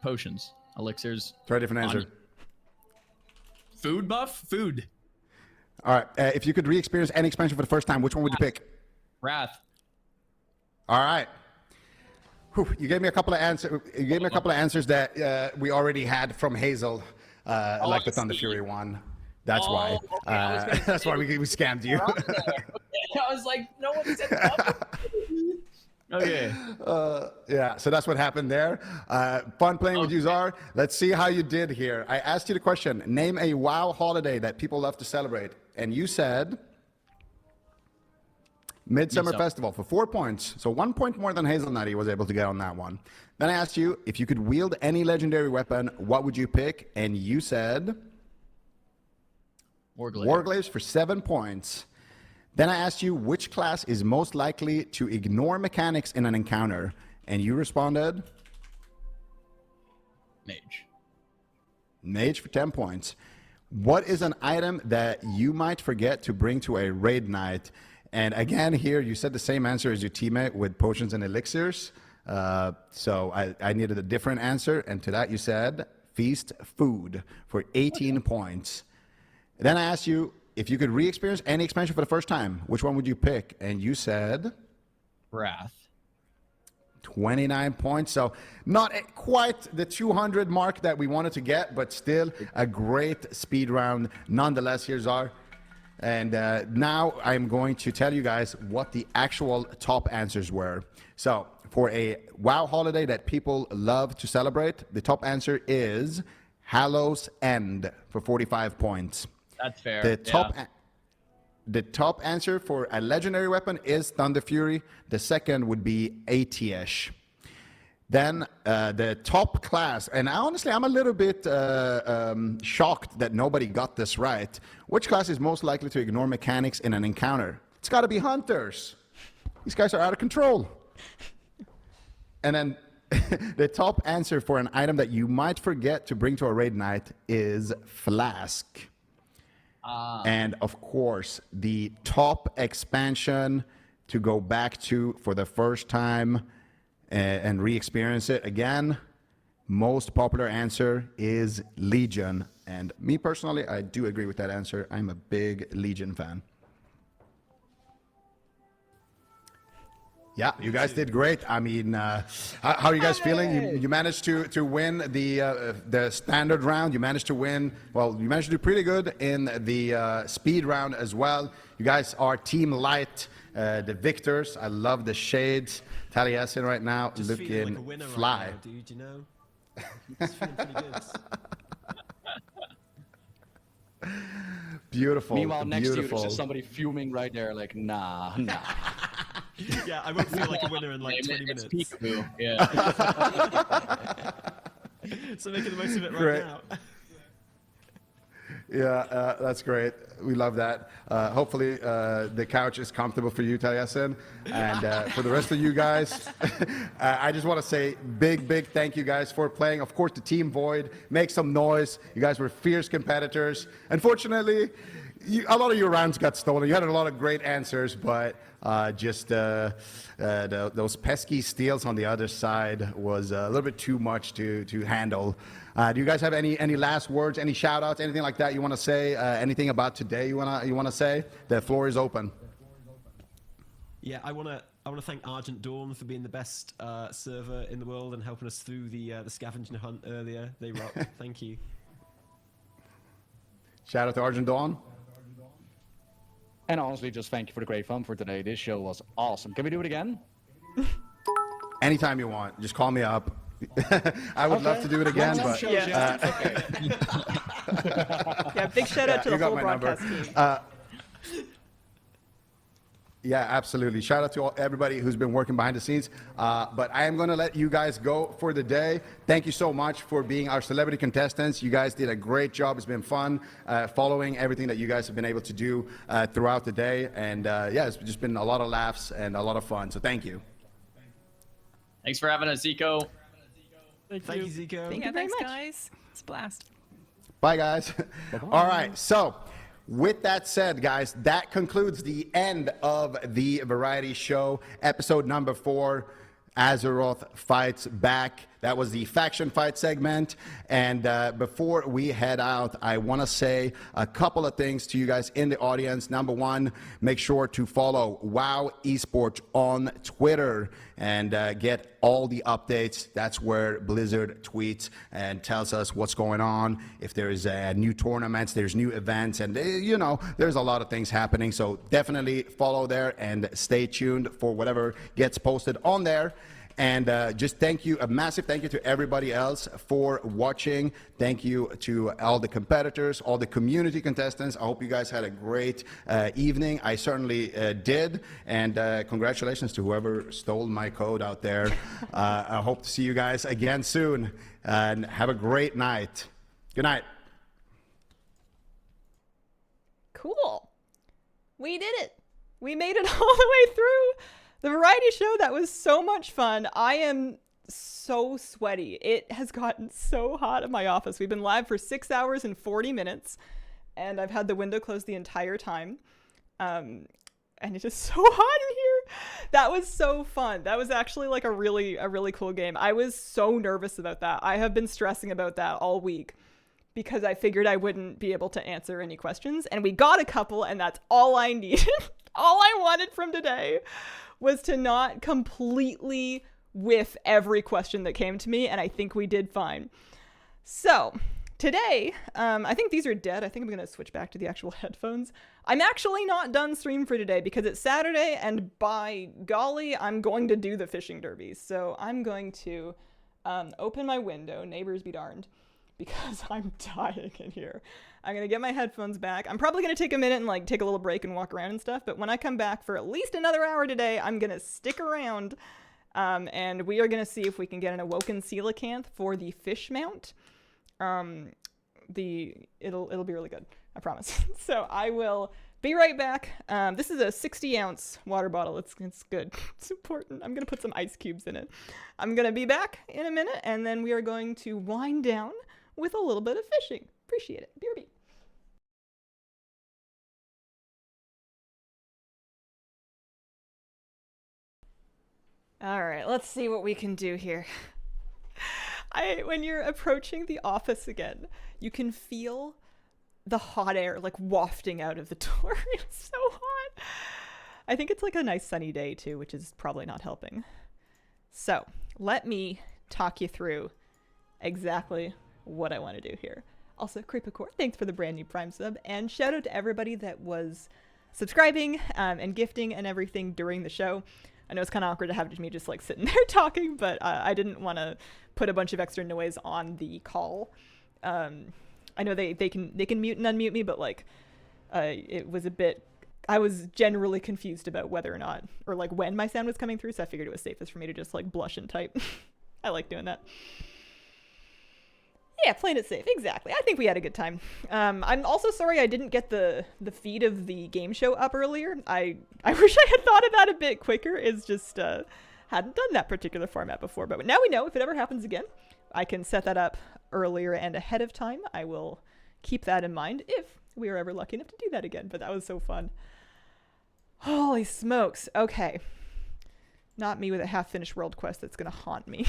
Potions. Elixirs. Try a different answer. Food buff? Food. All right. If you could re-experience any expansion for the first time, which one would you pick? Wrath. All right. Whew, you gave me a couple of answers. You gave me a couple of answers that we already had from Hazel, like the Thunder Fury one. That's why. Okay, that's why we scammed you. I was like, no one said that. Okay. Yeah, so that's what happened there. Fun playing with you, Zar. Let's see how you did here. I asked you the question, name a WoW holiday that people love to celebrate. And you said Midsummer Festival for 4 points. So 1 point more than Hazelnutty was able to get on that one. Then I asked you, if you could wield any legendary weapon, what would you pick? And you said Warglaives for 7 points. Then I asked you which class is most likely to ignore mechanics in an encounter, and you responded Mage. Mage for 10 points. What is an item that you might forget to bring to a raid night? And again, here you said the same answer as your teammate with potions and elixirs. So I needed a different answer, and to that you said feast food for 18 points. Then I asked you, if you could re-experience any expansion for the first time, which one would you pick? And you said Wrath. 29 points. So not quite the 200 mark that we wanted to get, but still a great speed round. Nonetheless, here's our. And now I'm going to tell you guys what the actual top answers were. So for a WoW holiday that people love to celebrate, the top answer is Hallows End for 45 points. That's fair. The top answer for a legendary weapon is Thunder Fury. The second would be ATS. Then the top class, and honestly, I'm a little bit shocked that nobody got this right. Which class is most likely to ignore mechanics in an encounter? It's got to be Hunters. These guys are out of control. And then the top answer for an item that you might forget to bring to a raid night is Flask. And of course, the top expansion to go back to for the first time and re-experience it again, most popular answer is Legion. And me personally, I do agree with that answer. I'm a big Legion fan. Yeah, you guys did great. I mean, how are you guys feeling? You managed to win the standard round. You managed to win. Well, you managed to do pretty good in the speed round as well. You guys are Team Light, the victors. I love the shades. Taliesin right now Just looking like a winner fly. right now, dude, you know? Just feeling pretty good. Beautiful. Meanwhile, next to you, beautiful. there's just somebody fuming right there, like, nah. Yeah, I won't feel like a winner in like 20 minutes. Peekaboo. Yeah. So making the most of it right Great. now. Yeah, that's great. We love that. Hopefully, the couch is comfortable for you, Taliesin. And for the rest of you guys, I just want to say big thank you guys for playing. Of course, the Team Void, make some noise. You guys were fierce competitors. Unfortunately, a lot of your rounds got stolen. You had a lot of great answers, but those pesky steals on the other side was a little bit too much to handle. Do you guys have any last words, any shout outs, anything like that you want to say? Anything about today you want to say? The floor is open. Yeah, I want to thank Argent Dawn for being the best server in the world and helping us through the scavenger hunt earlier. They rock. Thank you. Shout out to Argent Dawn. And honestly, just thank you for the great fun for today. This show was awesome. Can we do it again? Anytime you want. Just call me up. I would love to do it again, but yeah, big shout out to the whole broadcast team. Yeah, absolutely. Shout out to everybody who's been working behind the scenes. But I am going to let you guys go for the day. Thank you so much for being our celebrity contestants. You guys did a great job. It's been fun following everything that you guys have been able to do throughout the day. And yeah, it's just been a lot of laughs and a lot of fun. So thank you. Thanks for having us, Zico. Thank you, Zico. Thank you very much, guys. It's a blast. Bye, guys. All right. So with that said, guys, that concludes the end of the variety show, episode number 4. Azeroth Fights Back. That was the faction fight segment. And before we head out, I want to say a couple of things to you guys in the audience. Number one, make sure to follow WoW Esports on Twitter and get all the updates. That's where Blizzard tweets and tells us what's going on. If there's new tournaments, there's new events, and you know, there's a lot of things happening. So definitely follow there and stay tuned for whatever gets posted on there. And just thank you, a massive thank you to everybody else for watching. Thank you to all the competitors, all the community contestants. I hope you guys had a great evening. I certainly did. And congratulations to whoever stole my code out there. I hope to see you guys again soon. And have a great night. Good night. Cool. We did it. We made it all the way through the variety show. That was so much fun. I am so sweaty. It has gotten so hot in my office. We've been live for 6 hours and 40 minutes, and I've had the window closed the entire time. And it's just so hot in here. That was so fun. That was actually like a really cool game. I was so nervous about that. I have been stressing about that all week because I figured I wouldn't be able to answer any questions, and we got a couple, and that's all I needed. All I wanted from today was to not completely whiff every question that came to me, and I think we did fine. So today, I think these are dead. I think I'm gonna switch back to the actual headphones. I'm actually not done stream for today because it's Saturday, and by golly, I'm going to do the fishing derby. So I'm going to open my window, neighbors be darned, because I'm dying in here. I'm gonna get my headphones back. I'm probably gonna take a minute and like take a little break and walk around and stuff, but when I come back for at least another hour today, I'm gonna stick around, and we are gonna see if we can get an Awoken Coelacanth for the fish mount. It'll be really good, I promise. So I will be right back. This is a 60-ounce water bottle. It's good. It's important. I'm gonna put some ice cubes in it. I'm gonna be back in a minute, and then we are going to wind down with a little bit of fishing. Appreciate it. BRB. All right, let's see what we can do here. When you're approaching the office again, you can feel the hot air like wafting out of the door. It's so hot. I think it's like a nice sunny day too, which is probably not helping. So let me talk you through exactly what I want to do here. Also, Creepacore, thanks for the brand new Prime sub, and shout out to everybody that was subscribing and gifting and everything during the show. I know it's kind of awkward to have me just like sitting there talking, but I didn't want to put a bunch of extra noise on the call. I know they can mute and unmute me, but like it was a bit. I was generally confused about whether or not, or like when my sound was coming through, so I figured it was safest for me to just like blush and type. I like doing that. Yeah, playing it safe. Exactly. I think we had a good time. I'm also sorry I didn't get the feed of the game show up earlier. I wish I had thought of that a bit quicker. It's just hadn't done that particular format before. But now we know if it ever happens again, I can set that up earlier and ahead of time. I will keep that in mind if we are ever lucky enough to do that again. But that was so fun. Holy smokes. Okay. Not me with a half-finished world quest that's going to haunt me.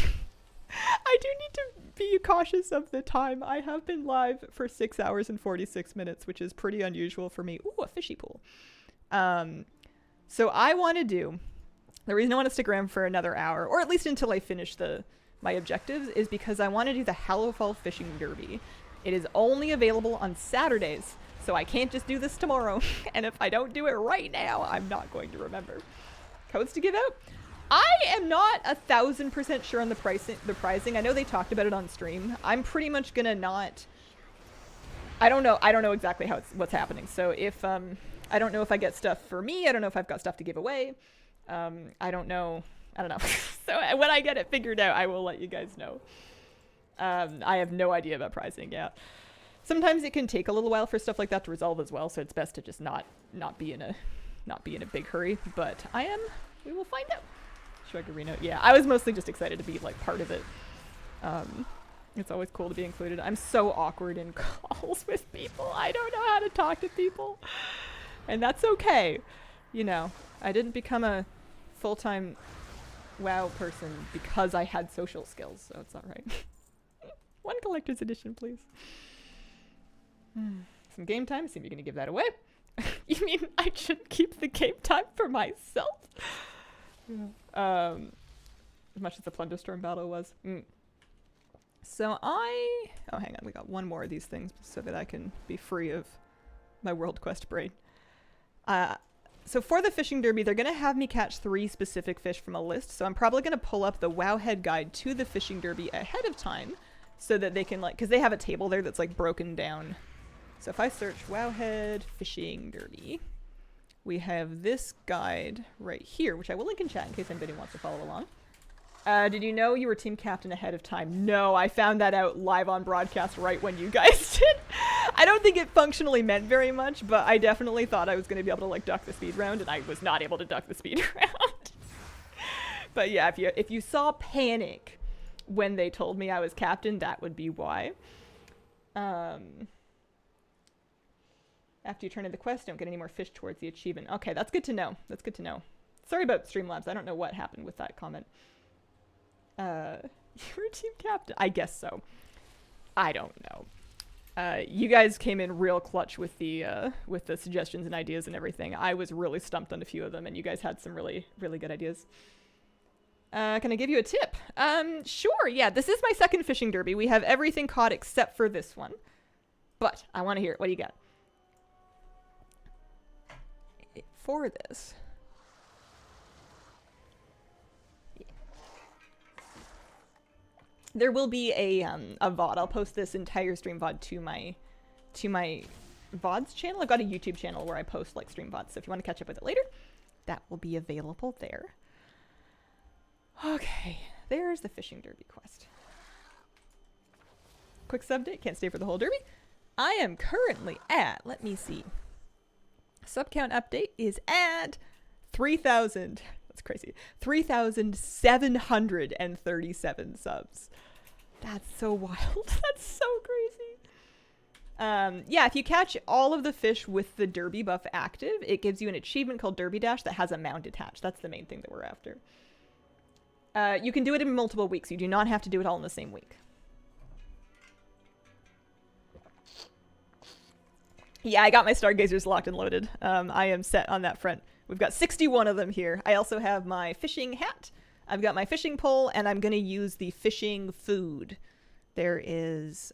I do need to be cautious of the time. I have been live for 6 hours and 46 minutes, which is pretty unusual for me. Ooh, a fishy pool. So I want to do, the reason I want to stick around for another hour, or at least until I finish my objectives, is because I want to do the Hallowfall Fishing Derby. It is only available on Saturdays, so I can't just do this tomorrow. And if I don't do it right now, I'm not going to remember. Codes to give out? I am not 1,000% sure on the pricing. I know they talked about it on stream. I'm pretty much gonna not. I don't know exactly what's happening. So if I don't know if I get stuff for me. I don't know if I've got stuff to give away. I don't know. So when I get it figured out, I will let you guys know. I have no idea about pricing. Yeah. Sometimes it can take a little while for stuff like that to resolve as well. So it's best to just not be in a big hurry. But we will find out. Shruggerino. Yeah, I was mostly just excited to be like part of it. It's always cool to be included. I'm so awkward in calls with people. I don't know how to talk to people. And that's okay. You know, I didn't become a full-time WoW person because I had social skills, so it's alright. One collector's edition, please. Some game time. Seem you're gonna give that away. You mean I should keep the game time for myself? As much as the Plunderstorm battle was. So oh, hang on, we got one more of these things so that I can be free of my World Quest brain. So for the fishing derby, they're gonna have me catch 3 specific fish from a list. So I'm probably gonna pull up the Wowhead guide to the fishing derby ahead of time, so that they can because they have a table there that's like broken down. So if I search Wowhead fishing derby. We have this guide right here, which I will link in chat in case anybody wants to follow along. Did you know you were team captain ahead of time? No, I found that out live on broadcast right when you guys did. I don't think it functionally meant very much, but I definitely thought I was going to be able to like duck the speed round, and I was not able to duck the speed round. But yeah, if you saw panic when they told me I was captain, that would be why. After you turn in the quest, don't get any more fish towards the achievement. Okay, that's good to know. That's good to know. Sorry about Streamlabs. I don't know what happened with that comment. You were team captain? I guess so. I don't know. You guys came in real clutch with the suggestions and ideas and everything. I was really stumped on a few of them, and you guys had some really, really good ideas. Can I give you a tip? Sure, yeah. This is my second fishing derby. We have everything caught except for this one. But I want to hear it. What do you got? For this. Yeah. There will be a VOD. I'll post this entire stream VOD to my VODs channel. I've got a YouTube channel where I post like stream VODs, so if you want to catch up with it later, that will be available there. Okay, there's the fishing derby quest. Quick update, can't stay for the whole derby. I am currently at, let me see. Sub count update is at 3,000. That's crazy. 3,737 subs. That's so wild. That's so crazy. Yeah, if you catch all of the fish with the derby buff active, it gives you an achievement called Derby Dash that has a mount attached. That's the main thing that we're after. You can do it in multiple weeks. You do not have to do it all in the same week. Yeah, I got my stargazers locked and loaded. I am set on that front. We've got 61 of them here. I also have my fishing hat. I've got my fishing pole, and I'm going to use the fishing food. There is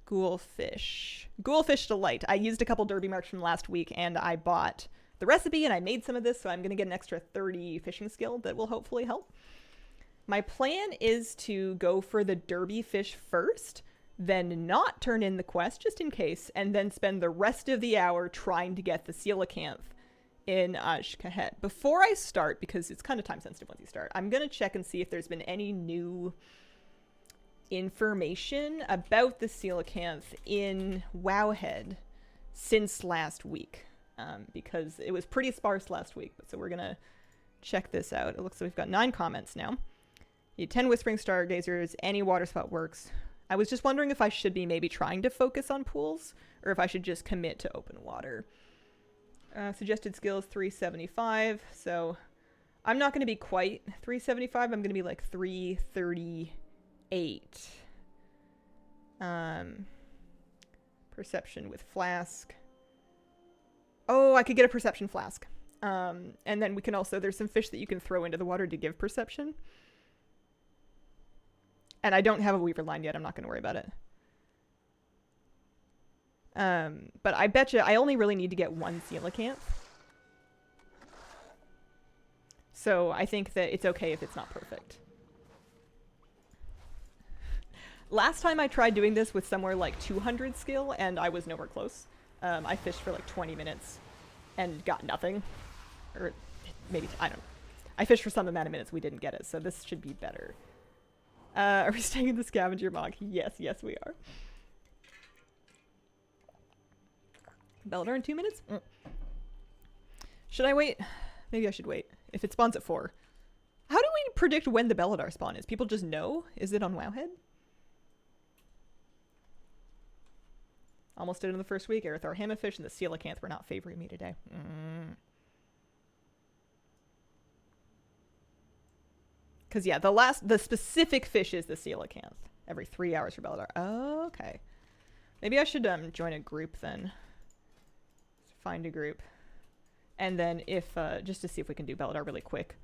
Ghoulfish. Ghoulfish Delight. I used a couple derby marks from last week, and I bought the recipe, and I made some of this, so I'm going to get an extra 30 fishing skill that will hopefully help. My plan is to go for the derby fish first, then not turn in the quest just in case, and then spend the rest of the hour trying to get the coelacanth in Azj-Kahet. Before I start, because it's kind of time sensitive once you start, I'm going to check and see if there's been any new information about the coelacanth in Wowhead since last week, because it was pretty sparse last week. So we're gonna check this out. It looks like we've got 9 comments now. You 10 Whispering Stargazers, any water spot works. I was just wondering if I should be maybe trying to focus on pools, or if I should just commit to open water. Suggested skills 375, so I'm not going to be quite 375. I'm going to be like 338. Perception with flask. Oh, I could get a perception flask. And then we can also, there's some fish that you can throw into the water to give perception. And I don't have a weaver line yet. I'm not going to worry about it. But I bet you I only really need to get 1 coelacanth. So I think that it's okay if it's not perfect. Last time I tried doing this with somewhere like 200 skill, and I was nowhere close. I fished for like 20 minutes and got nothing. Or maybe, I don't know. I fished for some amount of minutes, we didn't get it, so this should be better. Are we staying in the scavenger bog? Yes, yes we are. Bellator in 2 minutes? Should I wait? Maybe I should wait. If it spawns at 4. How do we predict when the Bellator spawn is? People just know? Is it on Wowhead? Almost did it in the first week. Aerithar Hammerfish and the coelacanth were not favoring me today. Because yeah, the specific fish is the coelacanth. Every 3 hours for Bellator. Oh, okay. Maybe I should join a group then. Find a group. And then if, just to see if we can do Bellator really quick.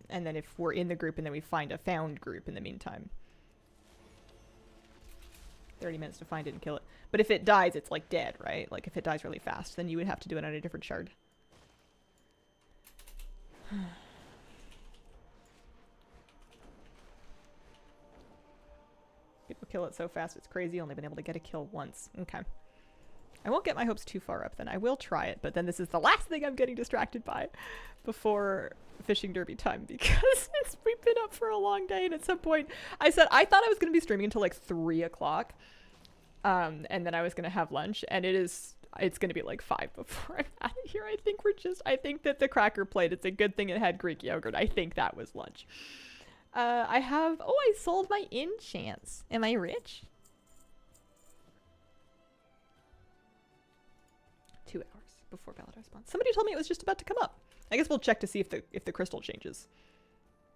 And then if we're in the group and then we find a found group in the meantime. 30 minutes to find it and kill it. But if it dies, it's like dead, right? Like if it dies really fast, then you would have to do it on a different shard. People kill it so fast, it's crazy. Only been able to get a kill once. Okay. I won't get my hopes too far up then. I will try it, but then this is the last thing I'm getting distracted by before fishing derby time, because we've been up for a long day, and at some point I said I thought I was going to be streaming until like 3 o'clock, and then I was going to have lunch, and it's going to be like 5 before I'm out of here. I think that the cracker plate, it's a good thing it had Greek yogurt. I think that was lunch. I sold my enchants. Am I rich? 2 hours before Bellator spawns. Somebody told me it was just about to come up. I guess we'll check to see if the crystal changes.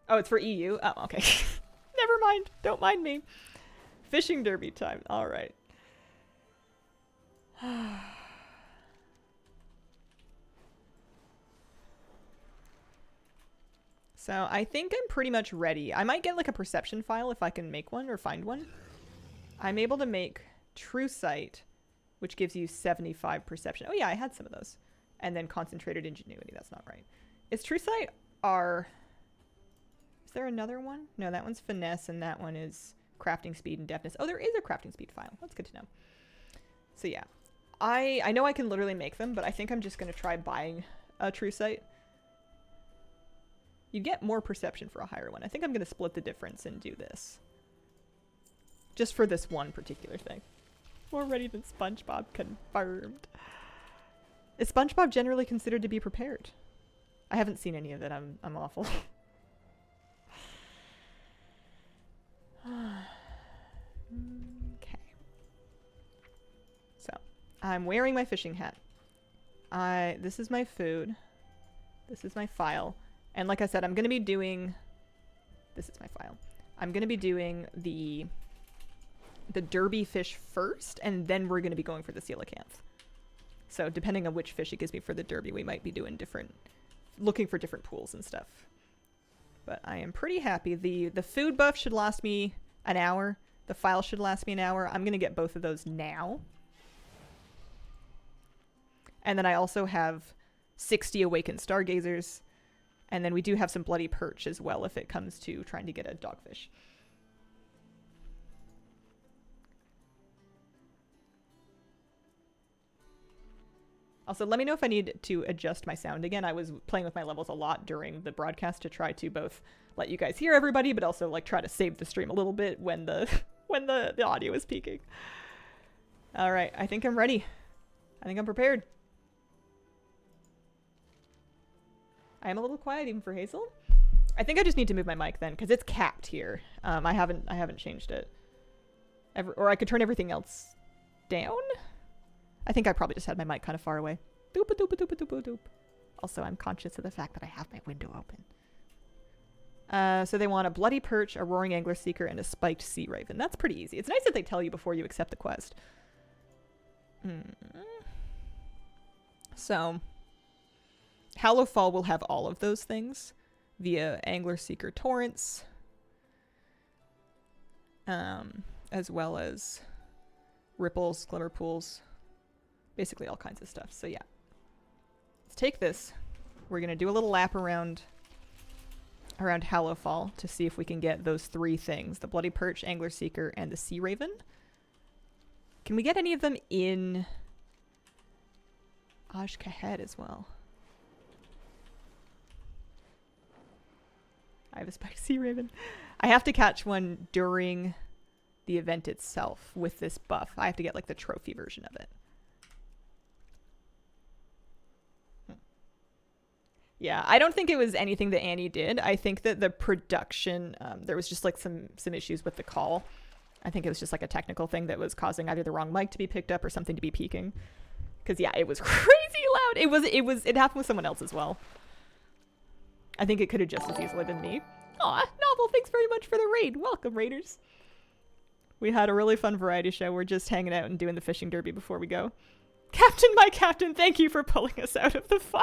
Oh, it's for EU? Oh, okay. Never mind. Don't mind me. Fishing derby time. All right. So I think I'm pretty much ready. I might get like a perception file if I can make one or find one. I'm able to make True Sight, which gives you 75 perception. Oh yeah, I had some of those. And then Concentrated Ingenuity. That's not right. Is True Sight R... Is there another one? No, that one's Finesse, and that one is Crafting Speed and Deftness. Oh, there is a Crafting Speed file. That's good to know. So yeah. I know I can literally make them, but I think I'm just going to try buying a True Sight. You get more perception for a higher one. I think I'm going to split the difference and do this. Just for this one particular thing. More ready than SpongeBob, confirmed. Is SpongeBob generally considered to be prepared? I haven't seen any of it. I'm awful. Okay. So, I'm wearing my fishing hat. This is my food. This is my file. And like I said, I'm going to be doing... This is my file. I'm going to be doing the derby fish first, and then we're going to be going for the coelacanth. So depending on which fish it gives me for the derby, we might be doing looking for different pools and stuff. But I am pretty happy. The food buff should last me an hour. The file should last me an hour. I'm going to get both of those now. And then I also have 60 awakened stargazers. And then we do have some bloody perch as well if it comes to trying to get a dogfish. Also, let me know if I need to adjust my sound again. I was playing with my levels a lot during the broadcast to try to both let you guys hear everybody, but also like try to save the stream a little bit when the when the audio is peaking. All right, I think I'm ready. I think I'm prepared. I am a little quiet even for Hazel. I think I just need to move my mic then, because it's capped here. I haven't changed it. Or I could turn everything else down. I think I probably just had my mic kind of far away. Doop a doop a doop a doop a doop. Also, I'm conscious of the fact that I have my window open. So they want a bloody perch, a roaring angler seeker, and a spiked sea raven. That's pretty easy. It's nice that they tell you before you accept the quest. So, Hallowfall will have all of those things via angler seeker torrents, as well as ripples, glimmer pools. Basically all kinds of stuff. So yeah. Let's take this. We're going to do a little lap around Hallowfall to see if we can get those 3 things. The Bloody Perch, Angler Seeker, and the Sea Raven. Can we get any of them in Aj-Kahed as well? I have a spiked Sea Raven. I have to catch one during the event itself with this buff. I have to get like the trophy version of it. Yeah, I don't think it was anything that Annie did. I think that the production, there was just like some issues with the call. I think it was just like a technical thing that was causing either the wrong mic to be picked up or something to be peaking. Because yeah, it was crazy loud. It happened with someone else as well. I think it could have just as easily been me. Aw, Novel, thanks very much for the raid. Welcome, raiders. We had a really fun variety show. We're just hanging out and doing the fishing derby before we go. Captain, my captain, thank you for pulling us out of the fire.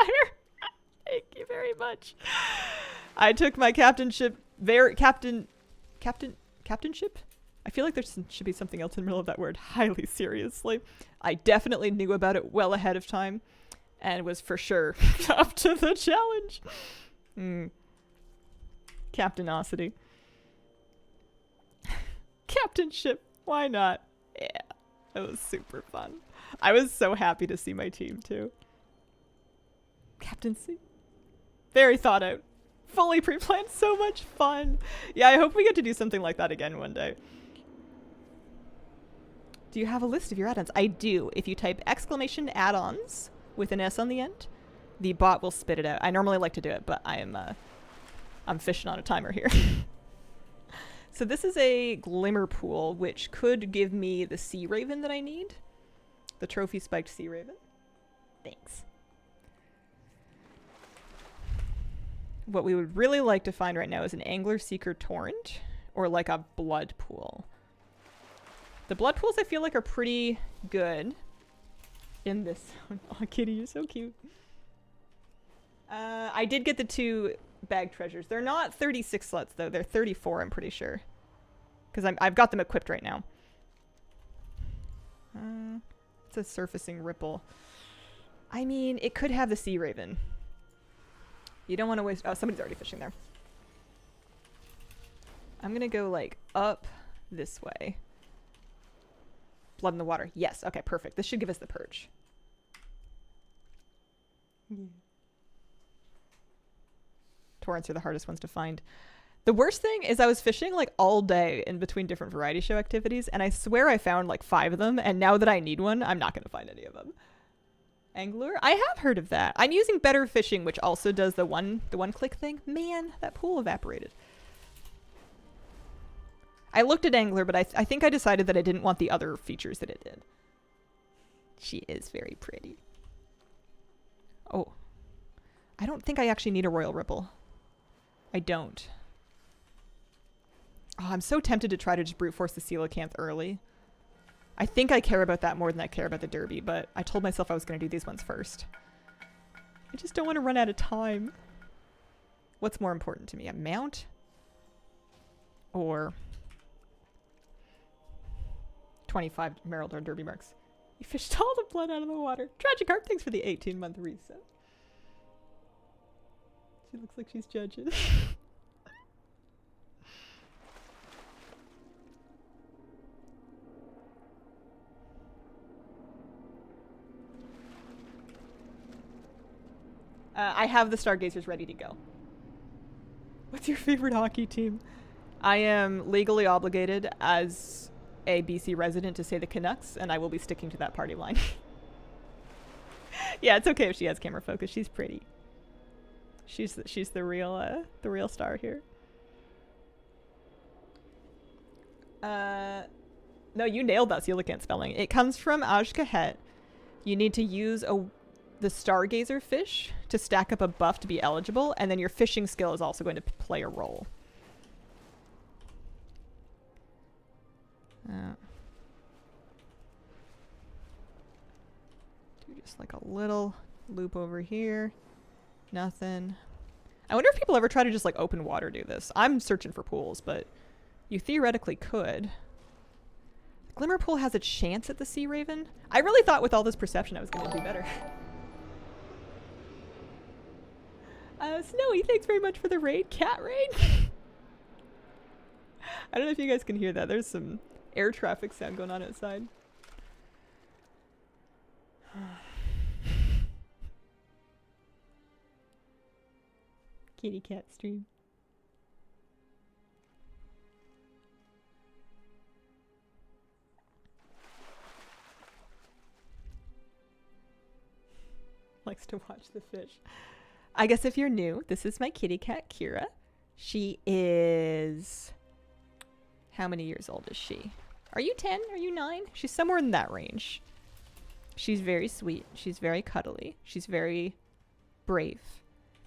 Thank you very much. I took my captainship captainship? I feel like there should be something else in the middle of that word highly seriously. I definitely knew about it well ahead of time and was for sure up to the challenge. Captainosity. Captainship. Why not? Yeah. That was super fun. I was so happy to see my team too. Captaincy. Very thought out. Fully pre-planned. So much fun. Yeah, I hope we get to do something like that again one day. Do you have a list of your add-ons? I do. If you type exclamation add-ons with an S on the end, the bot will spit it out. I normally like to do it, but I'm fishing on a timer here. So this is a Glimmer Pool, which could give me the Sea Raven that I need. The Trophy Spiked Sea Raven. Thanks. What we would really like to find right now is an Angler Seeker Torrent or like a Blood Pool. The Blood Pools I feel like are pretty good in this. Oh, Kitty, you're so cute. I did get the 2 bag treasures. They're not 36 slots though. They're 34, I'm pretty sure. Because I've got them equipped right now. It's a surfacing ripple. I mean, it could have the Sea Raven. You don't want to waste... Oh, somebody's already fishing there. I'm going to go, like, up this way. Blood in the water. Yes. Okay, perfect. This should give us the perch. Yeah. Torrents are the hardest ones to find. The worst thing is I was fishing, like, all day in between different variety show activities, and I swear I found, like, 5 of them, and now that I need one, I'm not going to find any of them. Angler? I have heard of that. I'm using Better Fishing, which also does the one-click thing. Man, that pool evaporated. I looked at Angler, but I think I decided that I didn't want the other features that it did. She is very pretty. Oh. I don't think I actually need a Royal Ripple. I don't. Oh, I'm so tempted to try to just brute force the coelacanth early. I think I care about that more than I care about the derby, but I told myself I was going to do these ones first. I just don't want to run out of time. What's more important to me, a mount? Or 25 Meraldor derby marks? You fished all the blood out of the water. Tragikarp, thanks for the 18-month reset. She looks like she's judging. I have the Stargazers ready to go. What's your favorite hockey team? I am legally obligated as a BC resident to say the Canucks, and I will be sticking to that party line. Yeah, it's okay if she has camera focus. She's pretty. She's the real star here. No, you nailed that coelacanth spelling. It comes from Ajkahet. You need to use the Stargazer fish to stack up a buff to be eligible, and then your fishing skill is also going to play a role. Do just like a little loop over here. Nothing. I wonder if people ever try to just like open water do this. I'm searching for pools, but you theoretically could. Glimmer Pool has a chance at the Sea Raven. I really thought with all this perception I was going to do better. Snowy, thanks very much for the raid. Cat raid? I don't know if you guys can hear that. There's some air traffic sound going on outside. Kitty cat stream. Likes to watch the fish. I guess if you're new, this is my kitty cat, Kira. She is... How many years old is she? Are you 10? Are you 9? She's somewhere in that range. She's very sweet. She's very cuddly. She's very brave.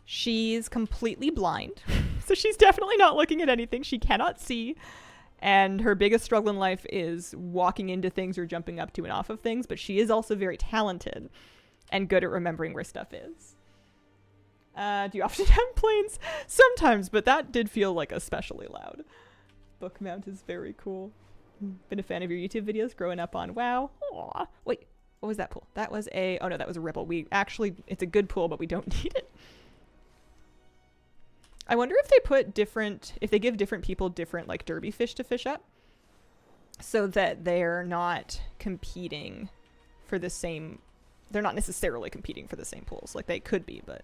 She's completely blind. So she's definitely not looking at anything. She cannot see. And her biggest struggle in life is walking into things or jumping up to and off of things. But she is also very talented and good at remembering where stuff is. Do you often have planes? Sometimes, but that did feel like especially loud. Book mount is very cool. Been a fan of your YouTube videos growing up on WoW. Aww. Wait, what was that pool? That was a... Oh no, that was a Ripple. We actually... It's a good pool, but we don't need it. I wonder if they put different... If they give different people different, like, derby fish to fish up. So that they're not competing for the same... They're not necessarily competing for the same pools. Like, they could be, but...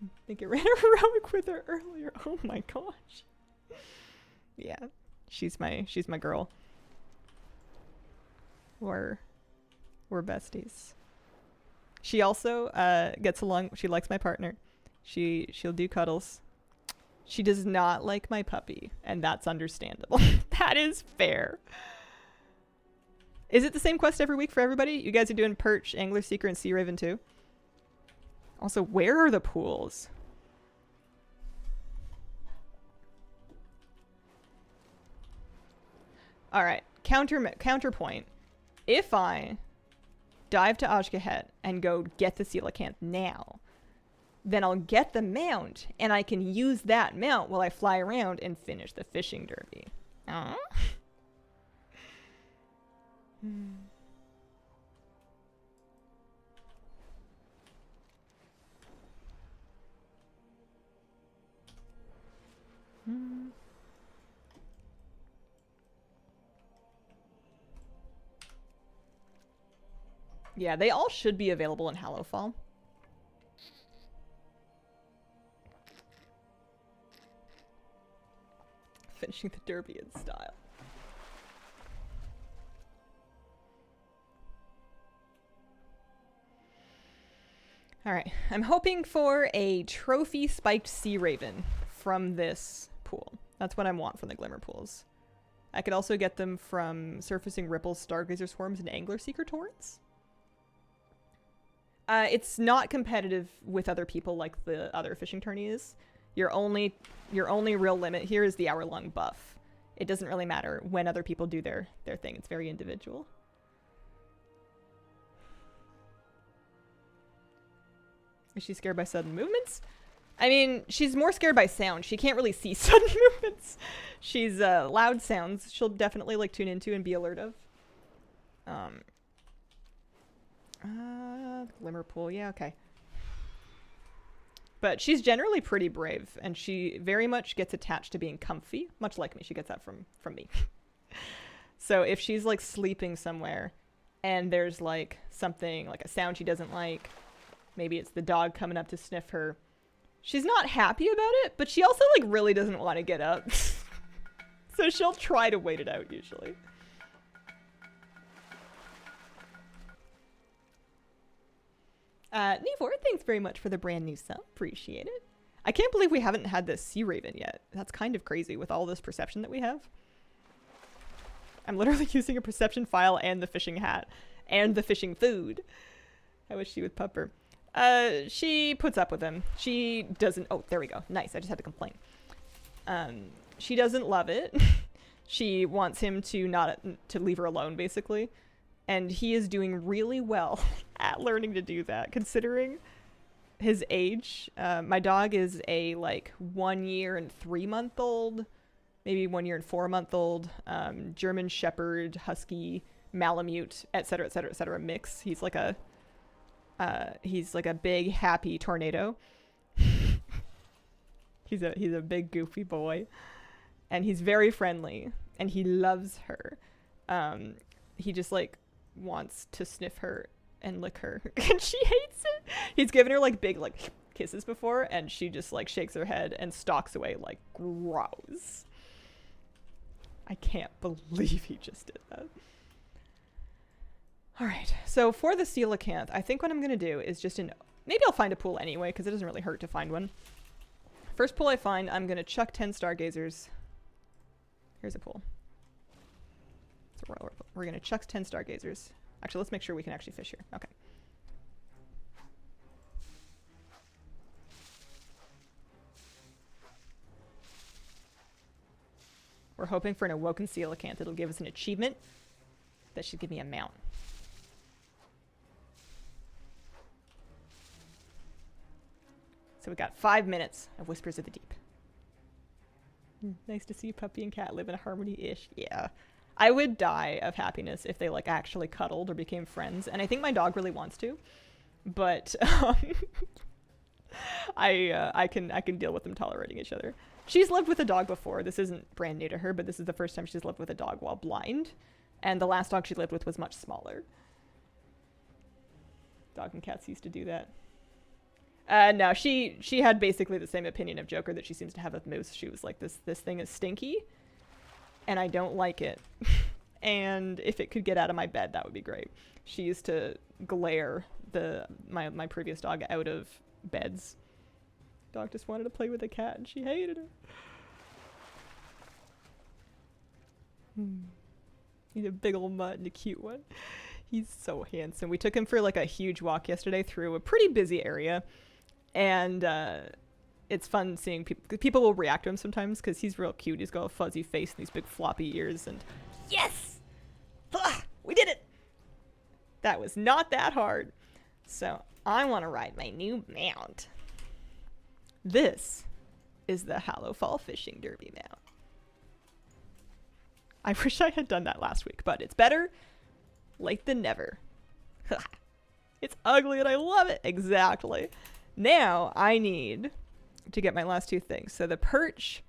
I think it ran a heroic with her earlier. Oh my gosh. Yeah. She's my girl. We're besties. She also gets along. She likes my partner. She'll do cuddles. She does not like my puppy, and that's understandable. That is fair. Is it the same quest every week for everybody? You guys are doing Perch, Angler Seeker, and Sea Raven too? Also, where are the pools? Alright, counterpoint. If I dive to Ajkahet and go get the coelacanth now, then I'll get the mount, and I can use that mount while I fly around and finish the fishing derby. Yeah, they all should be available in Hallowfall. Finishing the derby in style. Alright, I'm hoping for a trophy spiked Sea Raven from this pool. That's what I want from the Glimmer pools. I could also get them from Surfacing Ripples, Stargazer Swarms, and Angler Seeker Torrents. It's not competitive with other people like the other fishing tourney is. Your only real limit here is the hour-long buff. It doesn't really matter when other people do their thing. It's very individual. Is she scared by sudden movements? I mean, she's more scared by sound. She can't really see sudden movements. She's loud sounds. She'll definitely like tune into and be alert of. Glimmer pool. Yeah, okay. But she's generally pretty brave, and she very much gets attached to being comfy, much like me. She gets that from me. So if she's like sleeping somewhere and there's like something like a sound she doesn't like, Maybe it's the dog coming up to sniff her. She's not happy about it, but she also like really doesn't want to get up. So she'll try to wait it out usually. Nevor, thanks very much for the brand new sub. Appreciate it. I can't believe we haven't had this Sea Raven yet. That's kind of crazy with all this perception that we have. I'm literally using a perception file and the fishing hat and the fishing food. I wish she would pup her. She puts up with him. She doesn't. Oh, there we go. Nice. I just had to complain. She doesn't love it. She wants him to leave her alone, basically. And he is doing really well at learning to do that, considering his age. My dog is a like 1 year and 3 month old, maybe 1 year and 4 month old, German Shepherd, Husky, Malamute, etc., etc., etc. mix. He's like a big happy tornado. He's a big goofy boy, and he's very friendly, and he loves her. He just like wants to sniff her and lick her, and she hates it. He's given her like big like kisses before, and she just like shakes her head and stalks away like gross. I can't believe he just did that. All right, so for the coelacanth, I think what I'm gonna do is just maybe I'll find a pool anyway, because it doesn't really hurt to find one. First pool I find, I'm gonna chuck 10 stargazers. Here's a pool. We're gonna chuck 10 stargazers. Actually, let's make sure we can actually fish here. Okay. We're hoping for an awoken coelacanth. It'll give us an achievement. That should give me a mount. So we got 5 minutes of Whispers of the Deep. Nice to see puppy and cat live in harmony-ish. Yeah. I would die of happiness if they like actually cuddled or became friends, and I think my dog really wants to, but I can deal with them tolerating each other. She's lived with a dog before. This isn't brand new to her, but this is the first time she's lived with a dog while blind, and the last dog she lived with was much smaller. Dog and cats used to do that. No, she had basically the same opinion of Joker that she seems to have with Moose. She was like, this thing is stinky, and I don't like it. And if it could get out of my bed, that would be great. She used to glare my previous dog out of beds. Dog just wanted to play with the cat, and she hated it. He's a big old mutt and a cute one. He's so handsome. We took him for like a huge walk yesterday through a pretty busy area. And it's fun seeing people will react to him sometimes because he's real cute. He's got a fuzzy face and these big floppy ears, and yes, we did it. That was not that hard. So I want to ride my new mount. This is the Hallow Fall Fishing Derby mount. I wish I had done that last week, but it's better late than never. It's ugly and I love it. Exactly. Now I need to get my last two things. So the perch.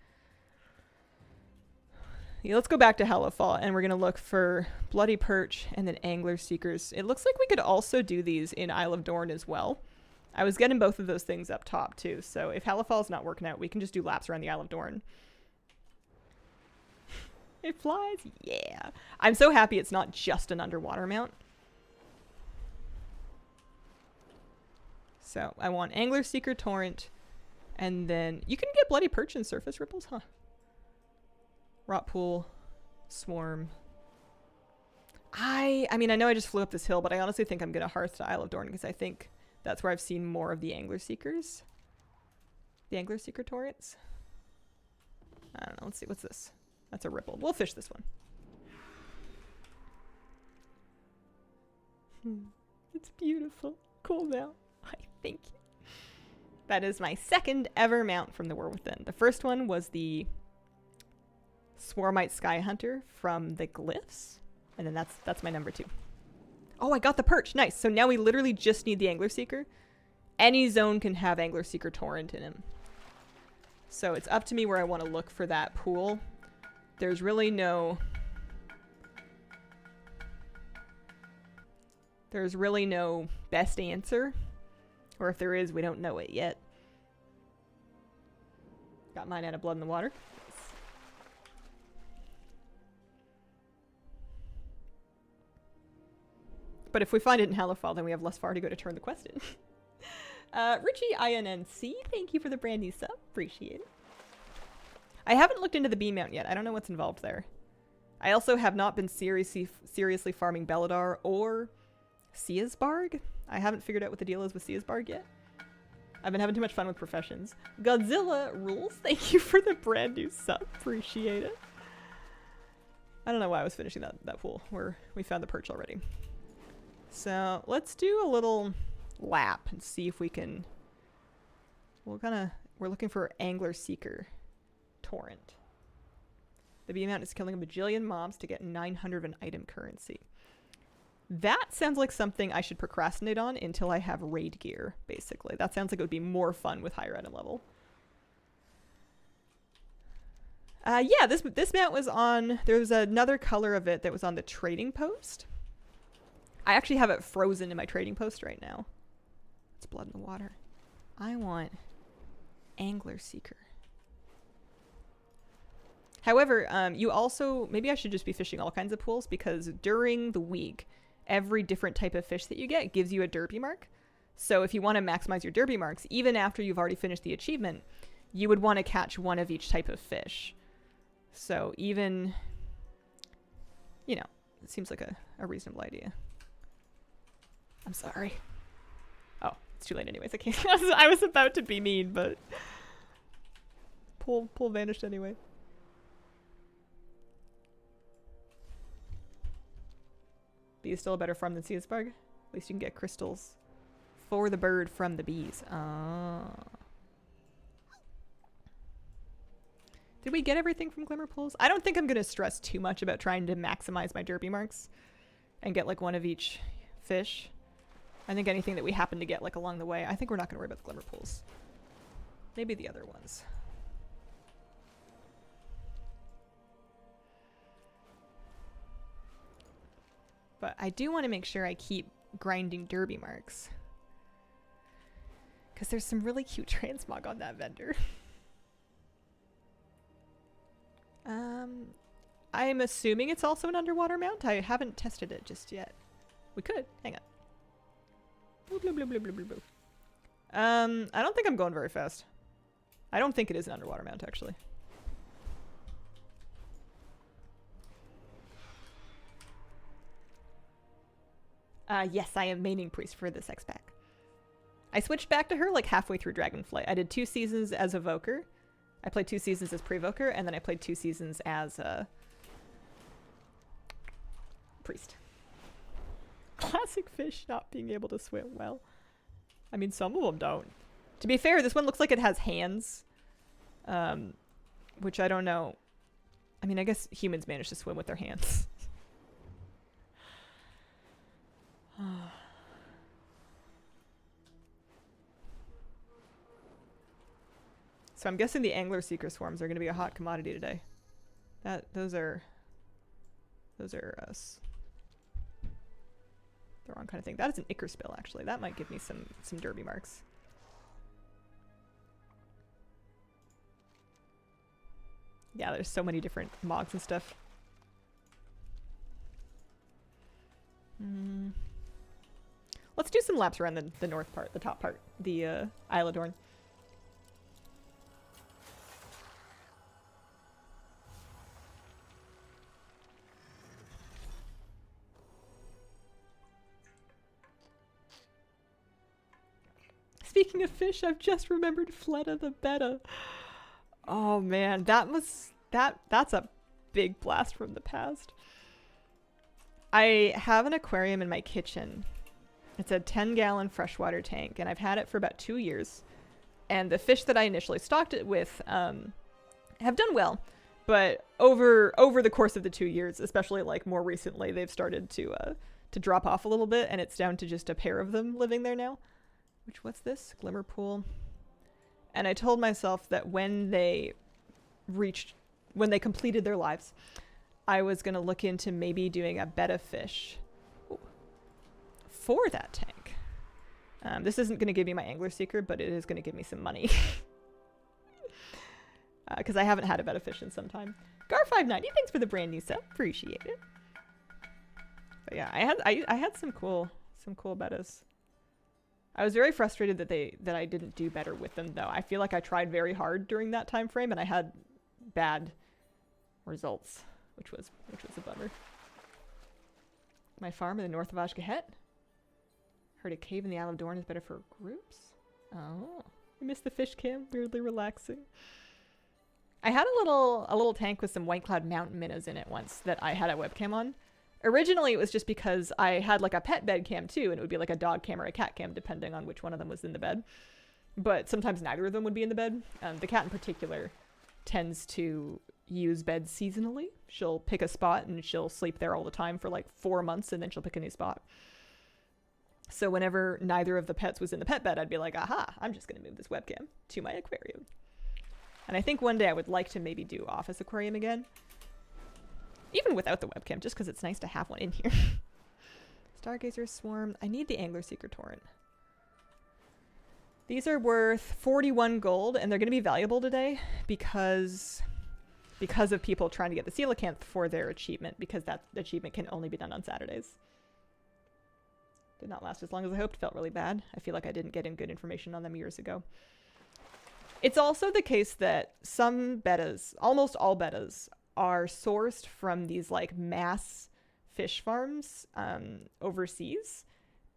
Yeah, let's go back to Hallow Fall, and we're going to look for bloody perch and then angler seekers. It looks like we could also do these in Isle of Dorn as well. I was getting both of those things up top too. So if Hallow Fall's not working out, we can just do laps around the Isle of Dorn. It flies. Yeah. I'm so happy it's not just an underwater mount. So I want Angler Seeker Torrent, and then you can get bloody perch and surface ripples, huh? Rot Pool, Swarm. I mean, I know I just flew up this hill, but I honestly think I'm going to Hearth to Isle of Dorn because I think that's where I've seen more of the Angler Seekers. The Angler Seeker Torrents. I don't know. Let's see. What's this? That's a ripple. We'll fish this one. It's beautiful. Cool mount. Thank you. That is my second ever mount from the War Within. The first one was the Swarmite Sky Hunter from the Glyphs. And then that's my number 2. Oh, I got the perch. Nice. So now we literally just need the Angler Seeker. Any zone can have Angler Seeker Torrent in him. So it's up to me where I want to look for that pool. There's really no best answer. Or if there is, we don't know it yet. Got mine out of blood in the water. But if we find it in Halifal, then we have less far to go to turn the quest in. Richie INNC, thank you for the brand new sub. Appreciate it. I haven't looked into the bee mount yet. I don't know what's involved there. I also have not been seriously farming Belladar or Seasbarg. I haven't figured out what the deal is with Seasbarg yet. I've been having too much fun with professions. Godzilla rules, thank you for the brand new sub. Appreciate it. I don't know why I was finishing that pool where we found the perch already. So let's do a little lap and see if we can. We're looking for Angler Seeker Torrent. The bee mount is killing a bajillion mobs to get 900 of an item currency. That sounds like something I should procrastinate on until I have raid gear, basically. That sounds like it would be more fun with higher item level. Yeah, this mount was on. There was another color of it that was on the trading post. I actually have it frozen in my trading post right now. It's blood in the water. I want Angler Seeker. However, you also, maybe I should just be fishing all kinds of pools, because during the week, every different type of fish that you get gives you a derby mark. So if you want to maximize your derby marks, even after you've already finished the achievement, you would want to catch one of each type of fish. So even, you know, it seems like a reasonable idea. I'm sorry. Oh, it's too late anyways. I was about to be mean, but pool vanished anyway. Bee is still a better farm than Seasbarg. At least you can get crystals for the bird from the bees. Did we get everything from Glimmer Pools? I don't think I'm going to stress too much about trying to maximize my derby marks and get like one of each fish. I think anything that we happen to get like along the way, I think we're not going to worry about the Glimmer Pools. Maybe the other ones. But I do want to make sure I keep grinding derby marks, because there's some really cute transmog on that vendor. I'm assuming it's also an underwater mount. I haven't tested it just yet. We could. Hang on. Bloop, bloop, bloop, bloop, bloop, bloop. I don't think I'm going very fast. I don't think it is an underwater mount, actually. Yes, I am maining Priest for this X-Pack. I switched back to her like halfway through Dragonflight. I did 2 seasons as Evoker. I played 2 seasons as Pre-Voker, and then I played 2 seasons as Priest. Classic fish not being able to swim well. I mean, some of them don't. To be fair, this one looks like it has hands. Which I don't know. I mean, I guess humans manage to swim with their hands. So I'm guessing the Angler Seeker swarms are going to be a hot commodity today. Those are us. The wrong kind of thing. That is an Ichor Spill, actually. That might give me some derby marks. Yeah, there's so many different mogs and stuff. Let's do some laps around the north part, the top part, the Isle of Dorn. Speaking of fish, I've just remembered Fleta the Betta. Oh man, that's a big blast from the past. I have an aquarium in my kitchen. It's a 10-gallon freshwater tank, and I've had it for about 2 years. And the fish that I initially stocked it with have done well, but over the course of the 2 years, especially like more recently, they've started to drop off a little bit, and it's down to just a pair of them living there now. What's this? Glimmer Pool. And I told myself that when they completed their lives, I was going to look into maybe doing a betta fish for that tank. This isn't going to give me my Angler Seeker, but it is going to give me some money. Because I haven't had a betta fish in some time. Gar590, thanks for the brand new sub. Appreciate it. But yeah, I had some cool bettas. I was very frustrated that I didn't do better with them though. I feel like I tried very hard during that time frame and I had bad results, which was a bummer. My farm in the north of Ashgahet. Heard a cave in the Isle of Dorn is better for groups. Oh, I missed the fish cam. Weirdly relaxing. I had a little tank with some White Cloud Mountain minnows in it once that I had a webcam on. Originally, it was just because I had like a pet bed cam too, and it would be like a dog cam or a cat cam, depending on which one of them was in the bed. But sometimes neither of them would be in the bed. The cat in particular tends to use beds seasonally. She'll pick a spot and she'll sleep there all the time for like 4 months, and then she'll pick a new spot. So whenever neither of the pets was in the pet bed, I'd be like, aha, I'm just going to move this webcam to my aquarium. And I think one day I would like to maybe do office aquarium again. Even without the webcam, just because it's nice to have one in here. Stargazer Swarm. I need the Angler Seeker Torrent. These are worth 41 gold, and they're going to be valuable today because of people trying to get the coelacanth for their achievement, because that achievement can only be done on Saturdays. Did not last as long as I hoped. Felt really bad. I feel like I didn't get in good information on them years ago. It's also the case that some bettas, almost all bettas, are sourced from these like mass fish farms overseas.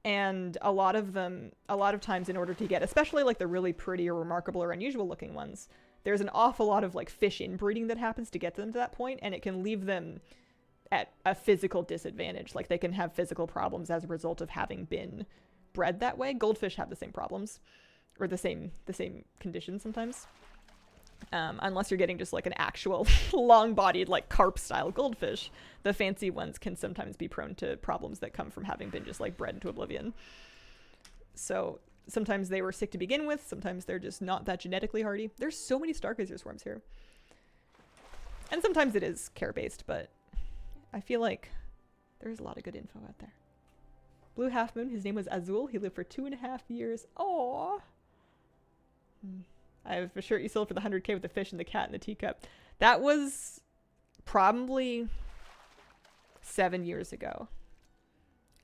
And a lot of times in order to get, especially like the really pretty or remarkable or unusual looking ones, there's an awful lot of like fish inbreeding that happens to get them to that point, and it can leave them at a physical disadvantage. Like they can have physical problems as a result of having been bred that way. Goldfish have the same problems, or the same conditions sometimes. Unless you're getting just like an actual long-bodied like carp style goldfish, the fancy ones can sometimes be prone to problems that come from having been just like bred into oblivion. So sometimes they were sick to begin with, sometimes they're just not that genetically hardy. There's so many Stargazer swarms here. And sometimes it is care-based, but I feel like there's a lot of good info out there. Blue Half Moon, his name was Azul. He lived for 2.5 years. Aww. I have a shirt you sold for the 100k with the fish and the cat and the teacup. That was probably 7 years ago.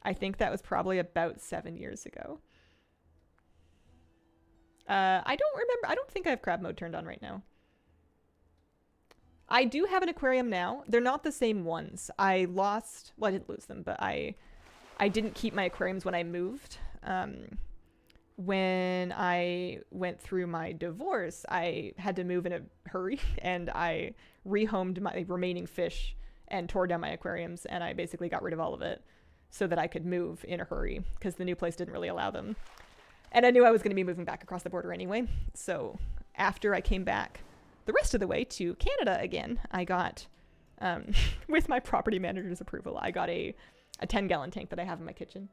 I think that was probably about 7 years ago. I don't remember. I don't think I have crab mode turned on right now. I do have an aquarium now. They're not the same ones. I lost, well, I didn't lose them, but I didn't keep my aquariums when I moved. When I went through my divorce, I had to move in a hurry, and I rehomed my remaining fish and tore down my aquariums, and I basically got rid of all of it so that I could move in a hurry, because the new place didn't really allow them. And I knew I was going to be moving back across the border anyway, so after I came back the rest of the way to Canada again, I got, with my property manager's approval, I got a 10-gallon tank that I have in my kitchen.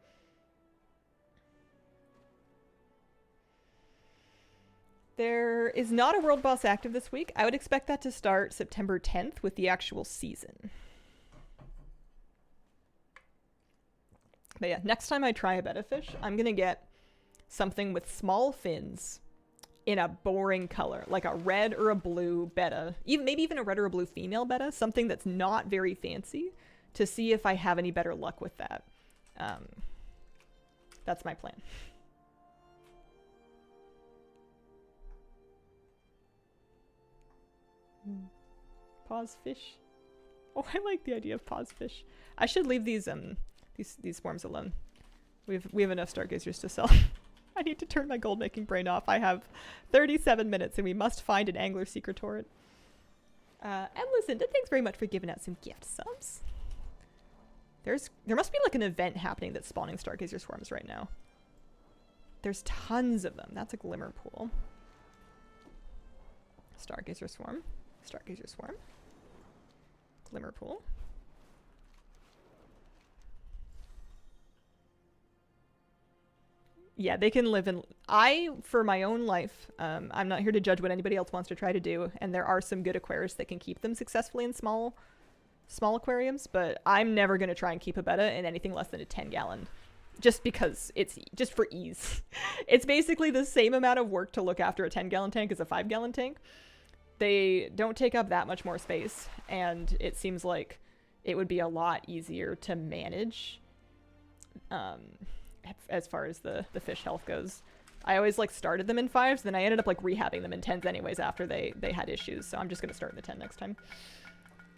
There is not a World Boss active this week. I would expect that to start September 10th with the actual season. But yeah, next time I try a betta fish, I'm going to get something with small fins in a boring color, like a red or a blue betta, maybe even a red or a blue female betta, something that's not very fancy, to see if I have any better luck with that. That's my plan. Pause fish. Oh, I like the idea of pause fish. I should leave these swarms alone. We have enough stargazers to sell. I need to turn my gold making brain off. I have 37 minutes and we must find an Angler Seeker Torrent. And listen, thanks very much for giving out some gift subs. There must be like an event happening that's spawning stargazer swarms right now. There's tons of them. That's a glimmer pool. Stargazer swarm. Stargazer swarm. Glimmer pool. Yeah, they can live in... for my own life, I'm not here to judge what anybody else wants to try to do, and there are some good aquarists that can keep them successfully in small aquariums, but I'm never going to try and keep a betta in anything less than a 10-gallon just because it's just for ease. It's basically the same amount of work to look after a 10-gallon tank as a 5-gallon tank. They don't take up that much more space, and it seems like it would be a lot easier to manage as far as the fish health goes. I always like started them in 5s, then I ended up like rehabbing them in 10s anyways after they had issues, so I'm just going to start in the 10 next time.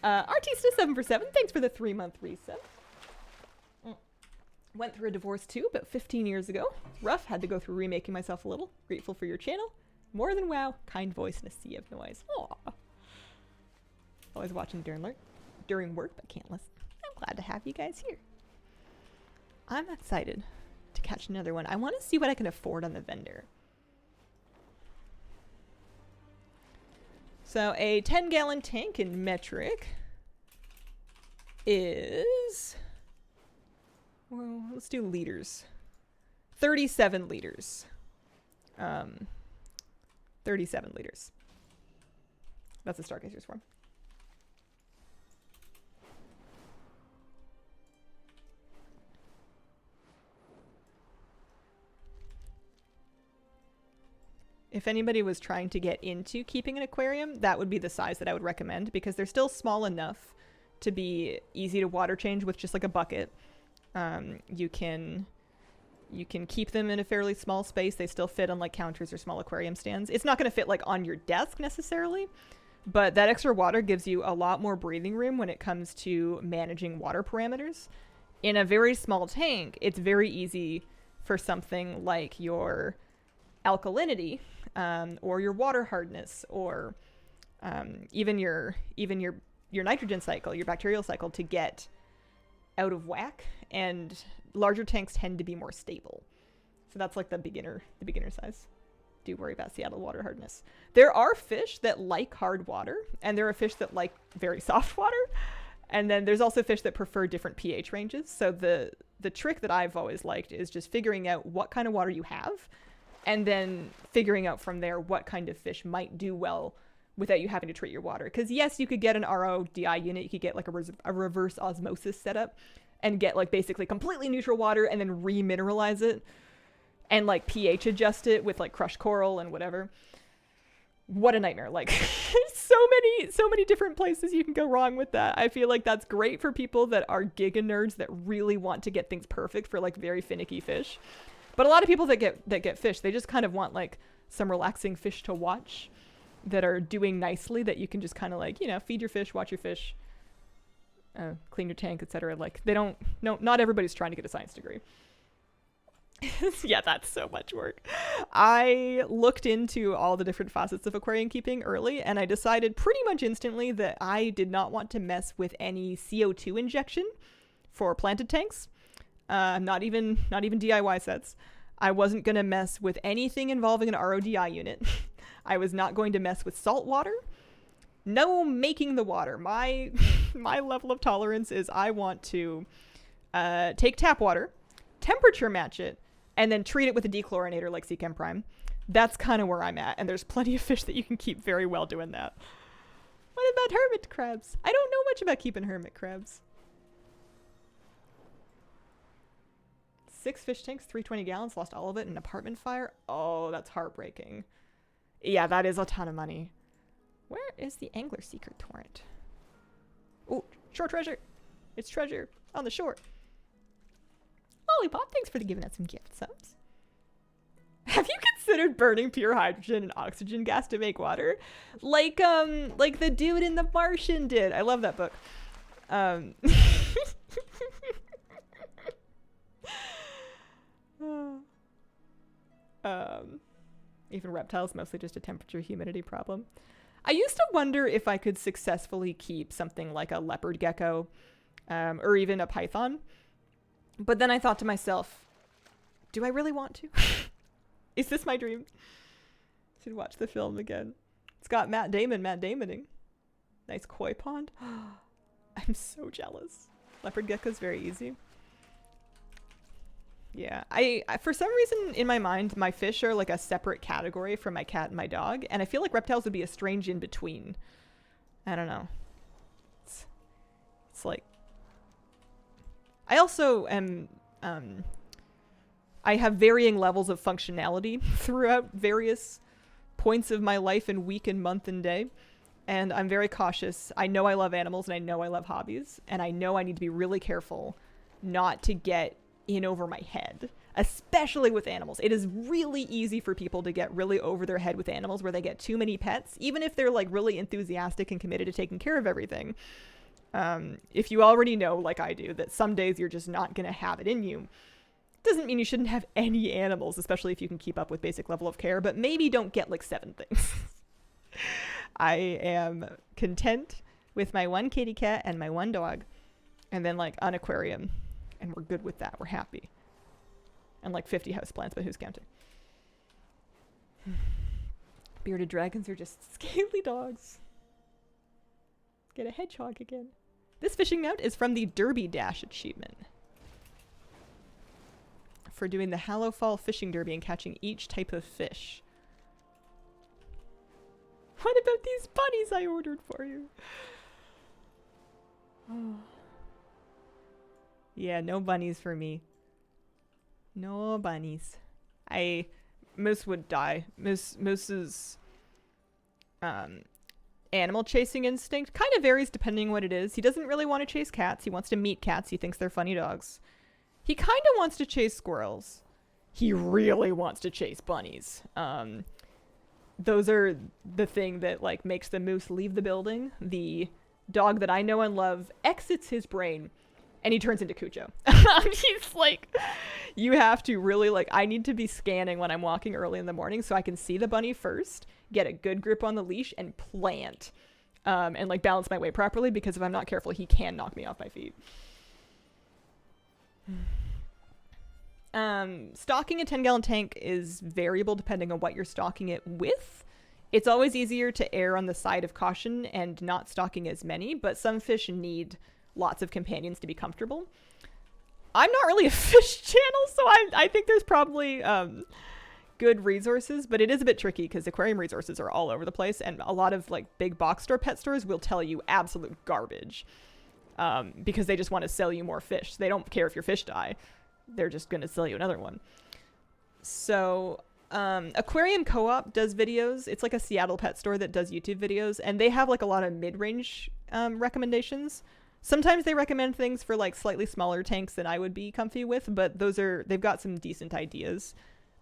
Artista 7 for 7, thanks for the 3-month reset. Went through a divorce too, about 15 years ago. It's rough, had to go through remaking myself a little. Grateful for your channel. More than wow, kind voice and a sea of noise. Aww. Always watching during work, but can't listen. I'm glad to have you guys here. I'm excited to catch another one. I want to see what I can afford on the vendor. So a 10-gallon tank in metric is, well, let's do liters. 37 liters. 37 liters. That's a Stargazer's form. If anybody was trying to get into keeping an aquarium, that would be the size that I would recommend, because they're still small enough to be easy to water change with just like a bucket. You can keep them in a fairly small space. They still fit on like counters or small aquarium stands. It's not going to fit like on your desk necessarily, but that extra water gives you a lot more breathing room when it comes to managing water parameters. In a very small tank, it's very easy for something like your alkalinity, or your water hardness, or even your nitrogen cycle, your bacterial cycle, to get out of whack, and larger tanks tend to be more stable. So that's like the beginner size. Do worry about Seattle water hardness. There are fish that like hard water, and there are fish that like very soft water, and then there's also fish that prefer different pH ranges. So the trick that I've always liked is just figuring out what kind of water you have, and then figuring out from there what kind of fish might do well without you having to treat your water. Because yes, you could get an RODI unit, you could get like a reverse osmosis setup and get like basically completely neutral water and then remineralize it and like pH adjust it with like crushed coral and whatever. What a nightmare. Like so many different places you can go wrong with that. I feel like that's great for people that are giga nerds that really want to get things perfect for like very finicky fish. But a lot of people that get fish, they just kind of want like some relaxing fish to watch that are doing nicely, that you can just kind of like, you know, feed your fish, watch your fish, clean your tank, etc. Like they don't, no, not everybody's trying to get a science degree. Yeah, that's so much work. I looked into all the different facets of aquarium keeping early, and I decided pretty much instantly that I did not want to mess with any CO2 injection for planted tanks. Not even DIY sets. I wasn't going to mess with anything involving an RODI unit. I was not going to mess with salt water. No making the water. My level of tolerance is I want to take tap water, temperature match it, and then treat it with a dechlorinator like Seachem Prime. That's kind of where I'm at, and there's plenty of fish that you can keep very well doing that. What about hermit crabs? I don't know much about keeping hermit crabs. 6 fish tanks, 320 gallons, lost all of it in an apartment fire. Oh, that's heartbreaking. Yeah, that is a ton of money. Where is the Angler Seeker torrent? Oh, shore treasure. It's treasure on the shore. Lollipop, thanks for giving us some gift subs. Have you considered burning pure hydrogen and oxygen gas to make water? Like the dude in The Martian did. I love that book. Even reptiles, mostly just a temperature humidity problem. I used to wonder if I could successfully keep something like a leopard gecko, or even a python. But then I thought to myself, do I really want to? Is this my dream? Should watch the film again. It's got Matt Damoning. Nice koi pond. I'm so jealous. Leopard gecko's very easy. Yeah, I for some reason in my mind, my fish are like a separate category from my cat and my dog, and I feel like reptiles would be a strange in between. I don't know. It's like, I also am I have varying levels of functionality throughout various points of my life and week and month and day. And I'm very cautious. I know I love animals and I know I love hobbies. And I know I need to be really careful not to get in over my head, especially with animals. It is really easy for people to get really over their head with animals where they get too many pets, even if they're like really enthusiastic and committed to taking care of everything. If you already know, like I do, that some days you're just not going to have it in you, doesn't mean you shouldn't have any animals, especially if you can keep up with basic level of care, but maybe don't get like 7 things. I am content with my 1 kitty cat and my 1 dog, and then like an aquarium, and we're good with that. We're happy. And like 50 houseplants, but who's counting? Bearded dragons are just scaly dogs. Get a hedgehog again. This fishing mount is from the Derby Dash achievement for doing the Hallowfall Fishing Derby and catching each type of fish. What about these bunnies I ordered for you? Oh. Yeah, no bunnies for me. No bunnies. Moose would die. Moose's animal chasing instinct kind of varies depending what it is. He doesn't really want to chase cats. He wants to meet cats. He thinks they're funny dogs. He kind of wants to chase squirrels. He really wants to chase bunnies. Those are the thing that like makes the moose leave the building. The dog that I know and love exits his brain and he turns into Cujo. He's like, you have to really like, I need to be scanning when I'm walking early in the morning so I can see the bunny first, get a good grip on the leash and plant, and like balance my weight properly, because if I'm not careful, he can knock me off my feet. Stocking a 10-gallon tank is variable depending on what you're stocking it with. It's always easier to err on the side of caution and not stocking as many, but some fish need lots of companions to be comfortable. I'm not really a fish channel, so I think there's probably good resources, but it is a bit tricky because aquarium resources are all over the place, and a lot of like big box store pet stores will tell you absolute garbage because they just want to sell you more fish. They don't care if your fish die. They're just going to sell you another one. So Aquarium Co-op does videos. It's like a Seattle pet store that does YouTube videos, and they have like a lot of mid-range recommendations. Sometimes they recommend things for like slightly smaller tanks than I would be comfy with, but they've got some decent ideas,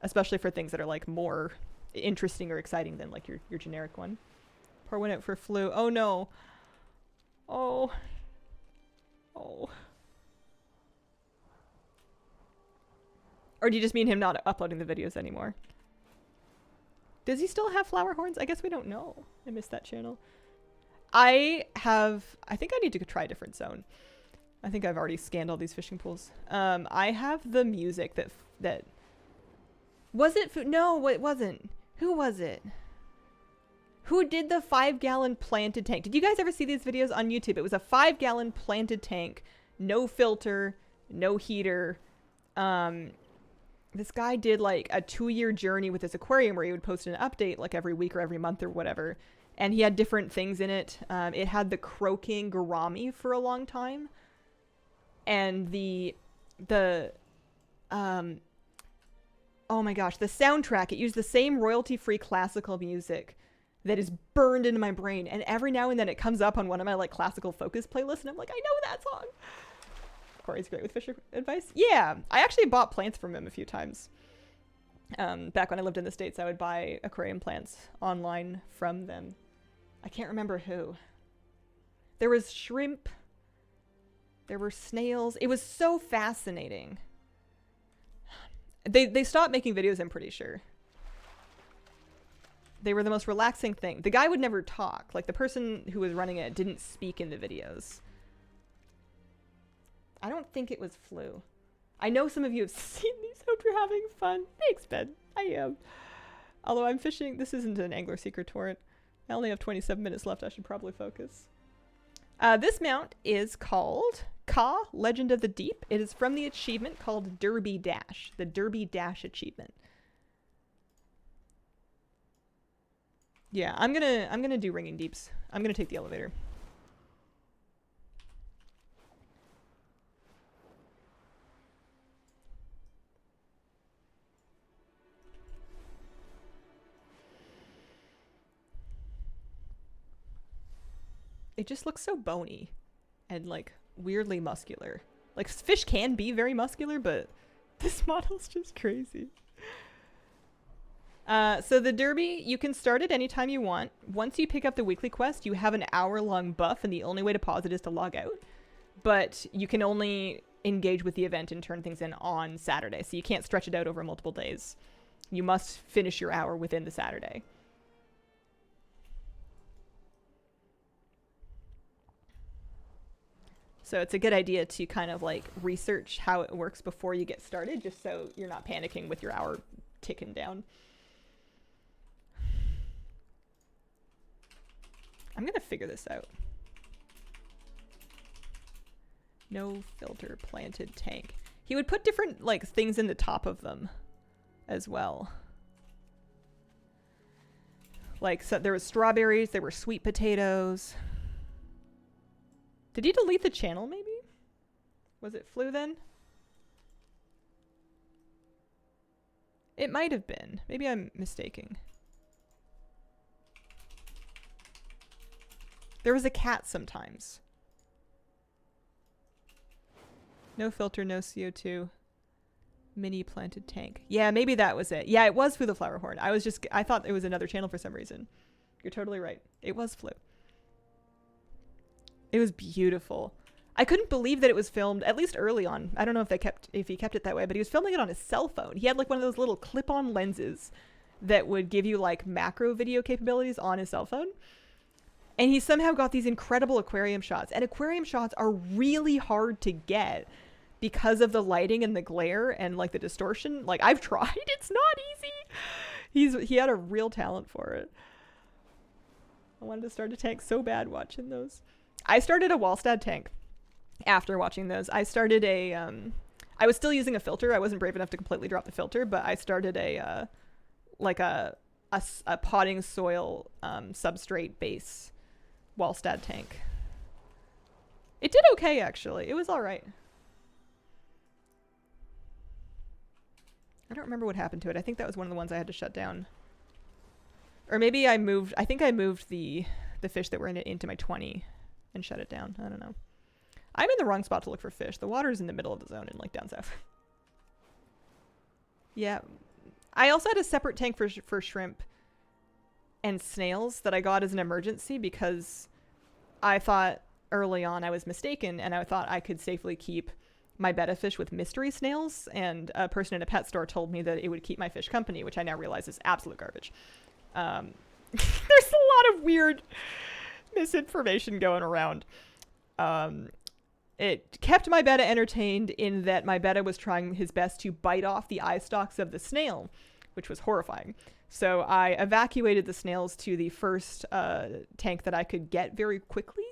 especially for things that are like more interesting or exciting than like your generic one. Pour one out for flu. Oh no. Oh. Or do you just mean him not uploading the videos anymore? Does he still have flower horns? I guess we don't know. I missed that channel. I think I need to try a different zone. I think I've already scanned all these fishing pools. I have the music that was it? No, it wasn't. Who was it? Who did the 5-gallon planted tank? Did you guys ever see these videos on YouTube? It was a 5-gallon planted tank, no filter, no heater. This guy did like a 2-year journey with his aquarium where he would post an update like every week or every month or whatever. And he had different things in it. It had the croaking gourami for a long time. And oh my gosh, the soundtrack, it used the same royalty-free classical music that is burned into my brain. And every now and then it comes up on one of my like classical focus playlists and I'm like, I know that song. Corey's great with fish advice. Yeah, I actually bought plants from him a few times. Back when I lived in the States, I would buy aquarium plants online from them. I can't remember who. There was shrimp. There were snails. It was so fascinating. They stopped making videos, I'm pretty sure. They were the most relaxing thing. The guy would never talk. Like, the person who was running it didn't speak in the videos. I don't think it was flu. I know some of you have seen these. Hope you're having fun. Thanks, Ben. I am. Although I'm fishing. This isn't an Angler Seeker torrent. I only have 27 minutes left. I should probably focus. This mount is called Ka, Legend of the Deep. It is from the achievement called Derby Dash. The Derby Dash achievement. Yeah, I'm gonna do Ringing Deeps. I'm gonna take the elevator. it just looks so bony and like weirdly muscular. Like fish can be very muscular, but this model's just crazy. So the derby, you can start it anytime you want. Once you pick up the weekly quest, you have an hour-long buff, and the only way to pause it is to log out. But you can only engage with the event and turn things in on Saturday, so you can't stretch it out over multiple days. You must finish your hour within the Saturday. So it's a good idea to kind of like research how it works before you get started, just so you're not panicking with your hour ticking down. I'm gonna figure this out. No filter planted tank. He would put different like things in the top of them as well. Like, so there was strawberries, there were sweet potatoes. Did he delete the channel maybe? Was it Flu then? It might have been. Maybe I'm mistaking. There was a cat sometimes. No filter, no CO2. Mini planted tank. Yeah, maybe that was it. Yeah, it was Flu the Flower Horn. I thought it was another channel for some reason. You're totally right. It was Flu. It was beautiful. I couldn't believe that it was filmed, at least early on. I don't know if he kept it that way, but he was filming it on his cell phone. He had like one of those little clip-on lenses that would give you like macro video capabilities on his cell phone. And he somehow got these incredible aquarium shots. And aquarium shots are really hard to get because of the lighting and the glare and like the distortion. Like, I've tried, it's not easy. He had a real talent for it. I wanted to start a tank so bad watching those. I started a Wallstad tank after watching those. I started a I was still using a filter. I wasn't brave enough to completely drop the filter, but I started a potting soil substrate base Wallstad tank. It did okay, actually. It was all right. I don't remember what happened to it. I think that was one of the ones I had to shut down. Or maybe I think I moved the fish that were in it into my 20 and shut it down. I don't know. I'm in the wrong spot to look for fish. The water's in the middle of the zone and like down south. Yeah. I also had a separate tank for shrimp and snails that I got as an emergency because I thought early on I was mistaken and I thought I could safely keep my betta fish with mystery snails, and a person in a pet store told me that it would keep my fish company, which I now realize is absolute garbage. There's a lot of weird misinformation going around. It kept my betta entertained in that my betta was trying his best to bite off the eye stalks of the snail, which was horrifying. So I evacuated the snails to the first tank that I could get very quickly,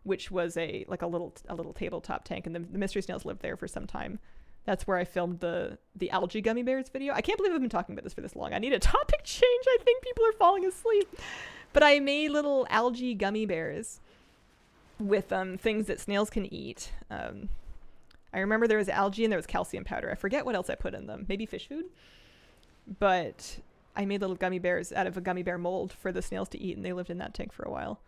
which was a little tabletop tank, and the mystery snails lived there for some time. That's where I filmed the algae gummy bears video. I can't believe I've been talking about this for this long. I need a topic change. I think people are falling asleep. But I made little algae gummy bears with things that snails can eat. I remember there was algae and there was calcium powder. I forget what else I put in them. Maybe fish food? But I made little gummy bears out of a gummy bear mold for the snails to eat, and they lived in that tank for a while.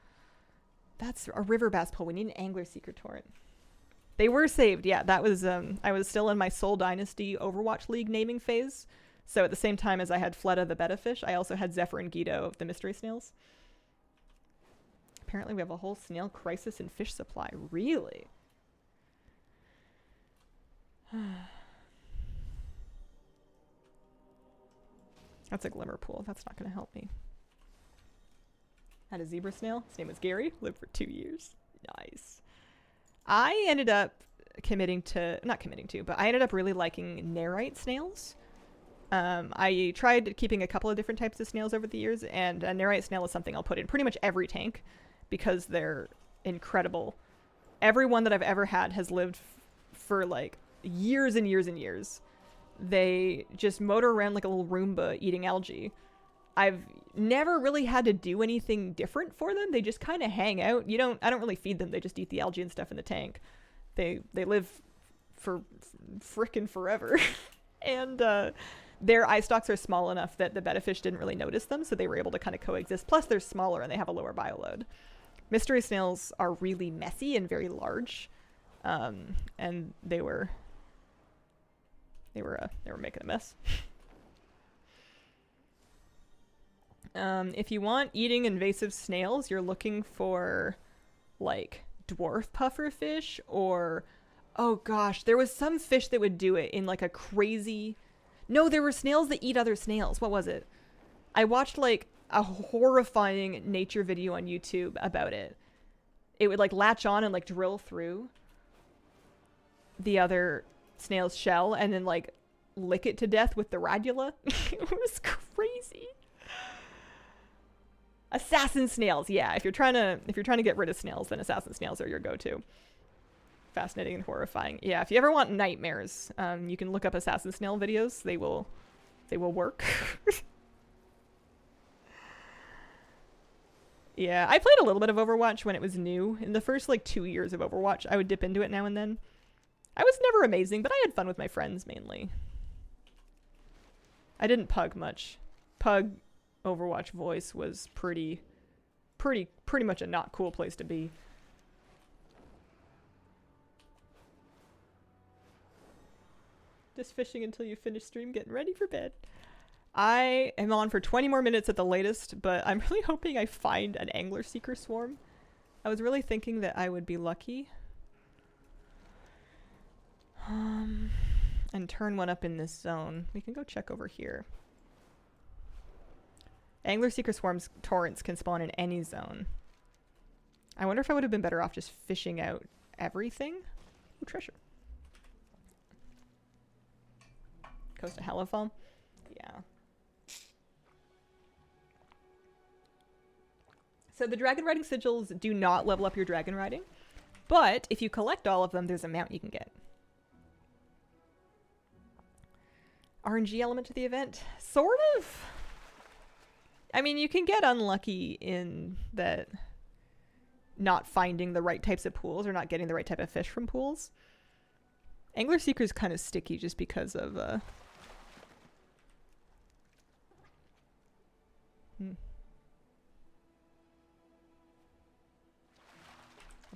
That's a river bass pool. We need an angler secret torrent. They were saved. Yeah, that was, I was still in my Soul Dynasty Overwatch League naming phase. So at the same time as I had Fleta the betta fish, I also had Zephyr and Guido of the mystery snails. Apparently we have a whole snail crisis in fish supply. Really? That's a glimmer pool. That's not going to help me. Had a zebra snail. His name was Gary. Lived for 2 years. Nice. I ended up I ended up really liking Nerite snails. I tried keeping a couple of different types of snails over the years, and a Nerite snail is something I'll put in pretty much every tank because they're incredible. Every one that I've ever had has lived for like years and years and years. They just motor around like a little Roomba eating algae. I've never really had to do anything different for them. They just kind of hang out. I don't really feed them. They just eat the algae and stuff in the tank. They live for frickin' forever. And their eye stalks are small enough that the betta fish didn't really notice them, so they were able to kind of coexist. Plus, they're smaller and they have a lower bioload. Mystery snails are really messy and very large, and they were making a mess. If you want eating invasive snails, you're looking for like dwarf pufferfish or, oh gosh, there was some fish that would do it in like a crazy. No, there were snails that eat other snails. What was it? I watched like a horrifying nature video on YouTube about it. It would like latch on and like drill through the other snail's shell and then like lick it to death with the radula. It was crazy. Assassin snails, yeah. If you're trying to get rid of snails, then assassin snails are your go-to. Fascinating and horrifying. Yeah, if you ever want nightmares, you can look up assassin snail videos. They will work. Yeah, I played a little bit of Overwatch when it was new. In the first like 2 years of Overwatch, I would dip into it now and then. I was never amazing, but I had fun with my friends mainly. I didn't pug much. Pug Overwatch voice was pretty much a not cool place to be. Just fishing until you finish stream, getting ready for bed. I am on for 20 more minutes at the latest, but I'm really hoping I find an Angler Seeker Swarm. I was really thinking that I would be lucky. And turn one up in this zone. We can go check over here. Angler Seeker Swarm's torrents can spawn in any zone. I wonder if I would have been better off just fishing out everything. Ooh, treasure. Coast of Hellafall? Yeah. So the dragon riding sigils do not level up your dragon riding, but if you collect all of them, there's a mount you can get. RNG element to the event? Sort of. I mean, you can get unlucky in that not finding the right types of pools or not getting the right type of fish from pools. Angler Seeker is kind of sticky just because of I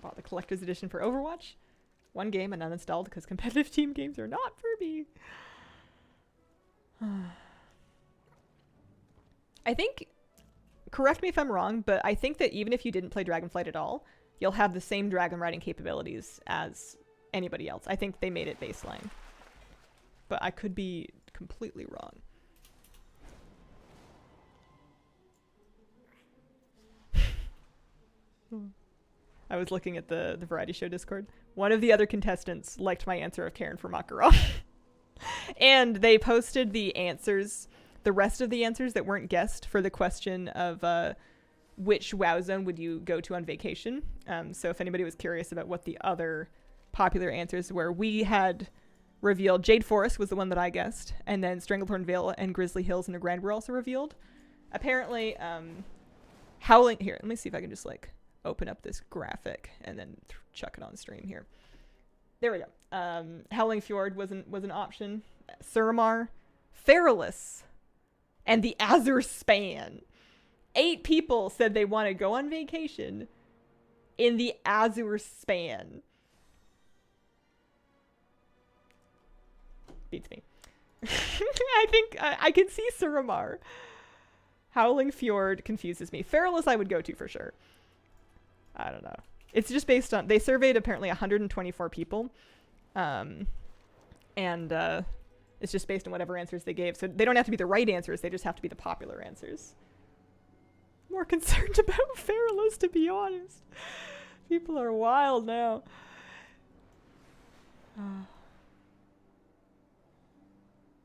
bought the collector's edition for Overwatch. One game and uninstalled because competitive team games are not for me. I think, correct me if I'm wrong, but I think that even if you didn't play Dragonflight at all, you'll have the same dragon riding capabilities as anybody else. I think they made it baseline. But I could be completely wrong. I was looking at the variety show Discord. One of the other contestants liked my answer of Karen for Makarov. And they posted the answers, the rest of the answers that weren't guessed for the question of which WoW zone would you go to on vacation. So if anybody was curious about what the other popular answers were, we had revealed Jade Forest was the one that I guessed, and then Stranglethorn Vale and Grizzly Hills and Nagrand were also revealed. Apparently, Howling... Here, let me see if I can just, like, open up this graphic and then chuck it on stream here. There we go. Howling Fjord was an option. Suramar, Feralus, and the Azure Span. 8 people said they want to go on vacation in the Azure Span. Beats me. I think I can see Suramar. Howling Fjord confuses me. Feralus I would go to for sure. I don't know. It's just based on... They surveyed apparently 124 people. And it's just based on whatever answers they gave. So they don't have to be the right answers. They just have to be the popular answers. More concerned about Feralus, to be honest. People are wild now.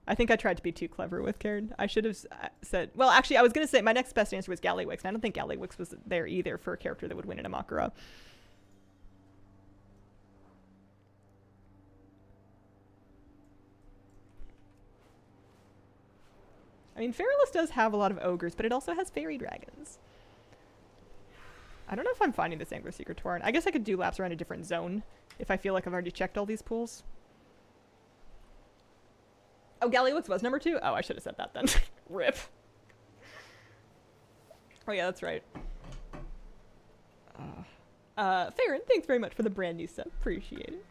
I think I tried to be too clever with Karen. I should have said... Well, actually, I was going to say my next best answer was Gallywix, and I don't think Gallywix was there either for a character that would win in Amakura. I mean, Feralus does have a lot of ogres, but it also has fairy dragons. I don't know if I'm finding this Angler Seeker Torrent. I guess I could do laps around a different zone if I feel like I've already checked all these pools. Oh, Gallywix was number 2? Oh, I should have said that then. RIP. Oh yeah, that's right. Farron, thanks very much for the brand new sub. Appreciate it.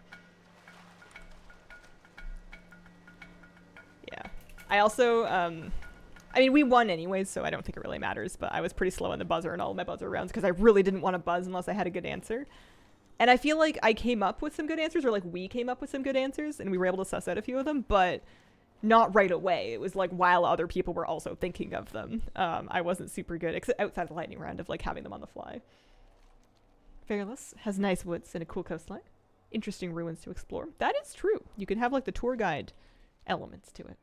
Yeah. I also, I mean, we won anyways, so I don't think it really matters, but I was pretty slow on the buzzer in all of my buzzer rounds because I really didn't want to buzz unless I had a good answer. And I feel like I came up with some good answers, or like we came up with some good answers, and we were able to suss out a few of them, but not right away. It was like while other people were also thinking of them. I wasn't super good, except outside the lightning round of like having them on the fly. Fearless has nice woods and a cool coastline. Interesting ruins to explore. That is true. You can have like the tour guide elements to it.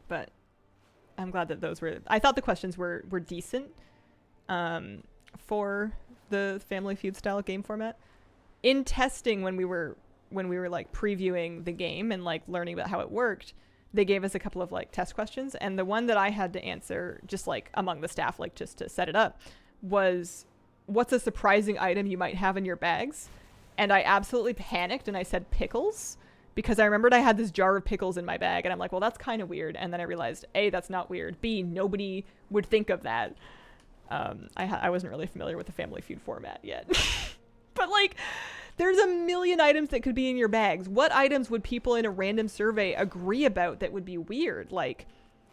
But I'm glad that those were... I thought the questions were decent for the Family Feud style game format. In testing, when we were like previewing the game and like learning about how it worked, they gave us a couple of like test questions, and the one that I had to answer just like among the staff, like just to set it up, was what's a surprising item you might have in your bags? And I absolutely panicked and I said pickles, because I remembered I had this jar of pickles in my bag, and I'm like, well, that's kind of weird. And then I realized, A, that's not weird. B, nobody would think of that. I wasn't really familiar with the Family Feud format yet. But like, there's a million items that could be in your bags. What items would people in a random survey agree about that would be weird? Like,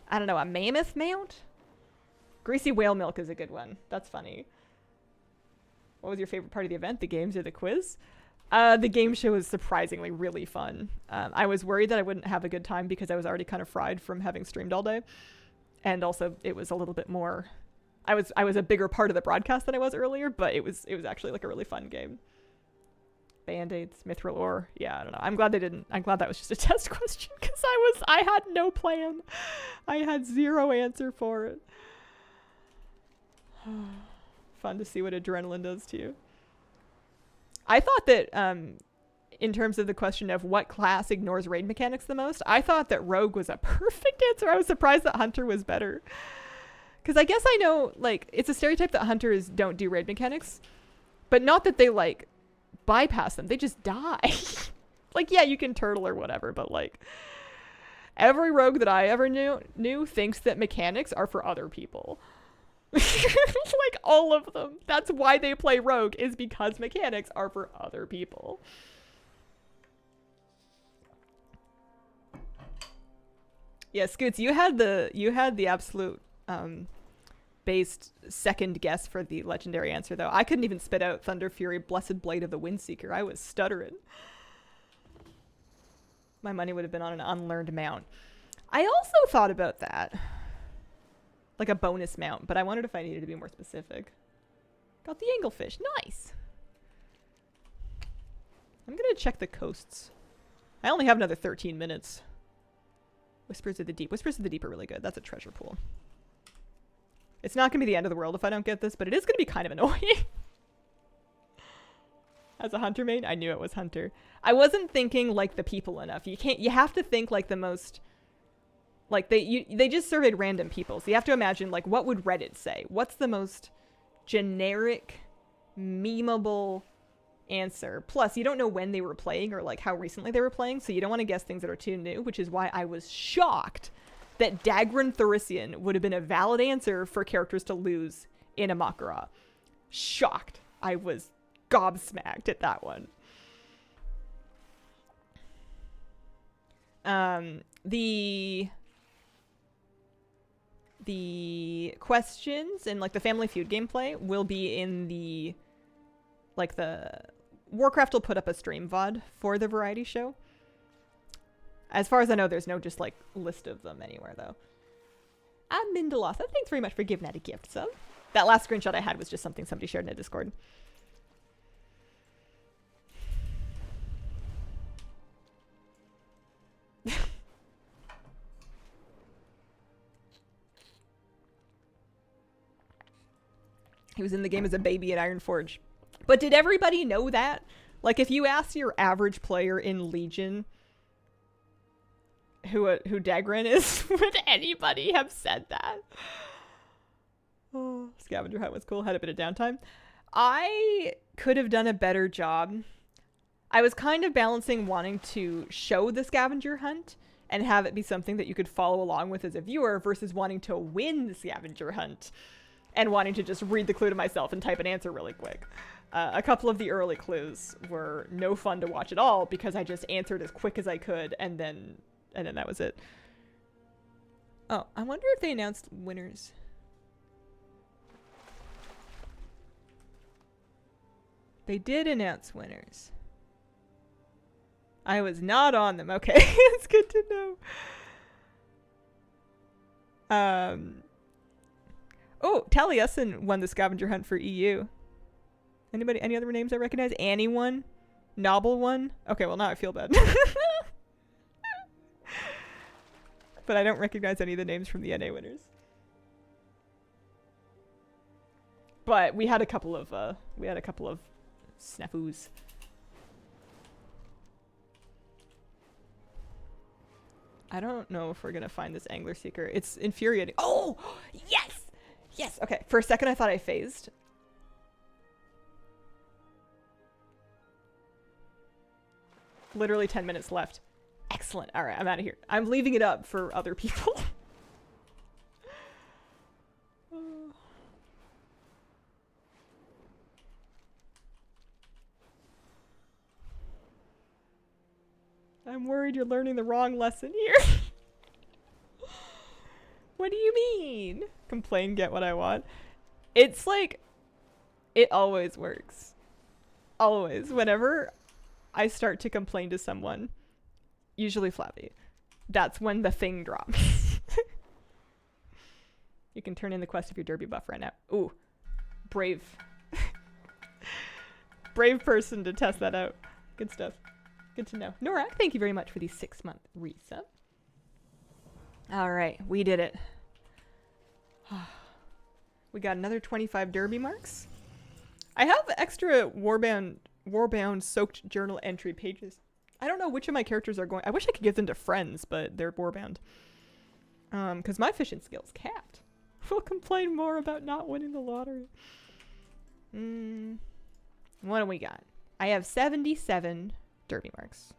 I don't know, a mammoth mount? Greasy whale milk is a good one. That's funny. What was your favorite part of the event? The games or the quiz? The game show was surprisingly really fun. I was worried that I wouldn't have a good time because I was already kind of fried from having streamed all day. And also it was a little bit more... I was a bigger part of the broadcast than I was earlier, but it was actually like a really fun game. Band-Aids, mithril ore. Yeah, I don't know. I'm glad that was just a test question, because I had no plan. I had zero answer for it. Fun to see what adrenaline does to you. I thought that in terms of the question of what class ignores raid mechanics the most, I thought that Rogue was a perfect answer. I was surprised that Hunter was better. Because I guess I know, like, it's a stereotype that Hunters don't do raid mechanics, but not that they, like, bypass them. They just die. Like, yeah, you can turtle or whatever, but, like, every rogue that I ever knew thinks that mechanics are for other people. Like, all of them. That's why they play rogue, is because mechanics are for other people. Yeah, Scoots, you had the absolute based second guess for the legendary answer, though. I couldn't even spit out Thunder Fury, Blessed Blade of the Windseeker. I was stuttering. My money would have been on an unlearned mount. I also thought about that. Like a bonus mount, but I wondered if I needed to be more specific. Got the anglefish. Nice. I'm gonna check the coasts. I only have another 13 minutes. Whispers of the Deep. Whispers of the Deep are really good. That's a treasure pool. It's not going to be the end of the world if I don't get this, but it is going to be kind of annoying. As a Hunter main, I knew it was Hunter. I wasn't thinking like the people enough. You have to think like the most, like they just surveyed random people. So you have to imagine like, what would Reddit say? What's the most generic, memeable answer? Plus, you don't know when they were playing or like how recently they were playing, so you don't want to guess things that are too new, which is why I was shocked that Dagran Thurician would have been a valid answer for characters to lose in a Makara. Shocked. I was gobsmacked at that one. The questions and like the Family Feud gameplay will be in the Warcraft will put up a stream VOD for the variety show. As far as I know, there's no just like list of them anywhere though. I'm Mindelotha. Thanks very much for giving that a gift, sub. That last screenshot I had was just something somebody shared in a Discord. He was in the game as a baby at Ironforge. But did everybody know that? Like, if you ask your average player in Legion who Dagran is, would anybody have said that? Oh, scavenger hunt was cool. Had a bit of downtime. I could have done a better job. I was kind of balancing wanting to show the scavenger hunt and have it be something that you could follow along with as a viewer versus wanting to win the scavenger hunt and wanting to just read the clue to myself and type an answer really quick. A couple of the early clues were no fun to watch at all because I just answered as quick as I could and then that was it. Oh, I wonder if they announced winners. They did announce winners. I was not on them. Okay, it's good to know. Oh, Taliesin won the scavenger hunt for EU. Anybody? Any other names I recognize? Annie won. Nobble won. Okay, well now I feel bad. But I don't recognize any of the names from the NA winners. But we had a couple of snafus. I don't know if we're gonna find this angler seeker. It's infuriating. Oh, yes, yes. Okay, for a second I thought I phased. Literally 10 minutes left. Excellent. All right, I'm out of here. I'm leaving it up for other people. I'm worried you're learning the wrong lesson here. What do you mean? Complain, get what I want. It's like, it always works. Always. Whenever I start to complain to someone, usually Flappy, that's when the thing drops. You can turn in the quest if you're derby buff right now. Ooh, brave. Brave person to test that out. Good stuff. Good to know. Nora, thank you very much for the 6-month resub. All right, we did it. We got another 25 derby marks. I have extra Warbound soaked journal entry pages. I don't know which of my characters are going. I wish I could give them to friends, but they're Warbound. Because my fishing skill's capped. We'll complain more about not winning the lottery. What do we got? I have 77 derby marks.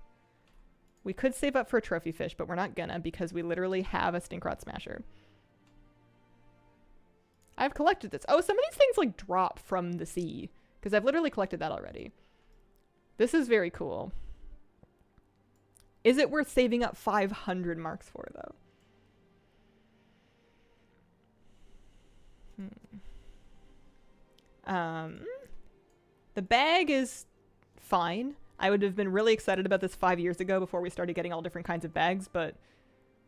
We could save up for a trophy fish, but we're not gonna because we literally have a Stinkrot Smasher. I've collected this. Oh, some of these things like drop from the sea because I've literally collected that already. This is very cool. Is it worth saving up 500 marks for though? The bag is fine. I would have been really excited about this 5 years ago before we started getting all different kinds of bags, but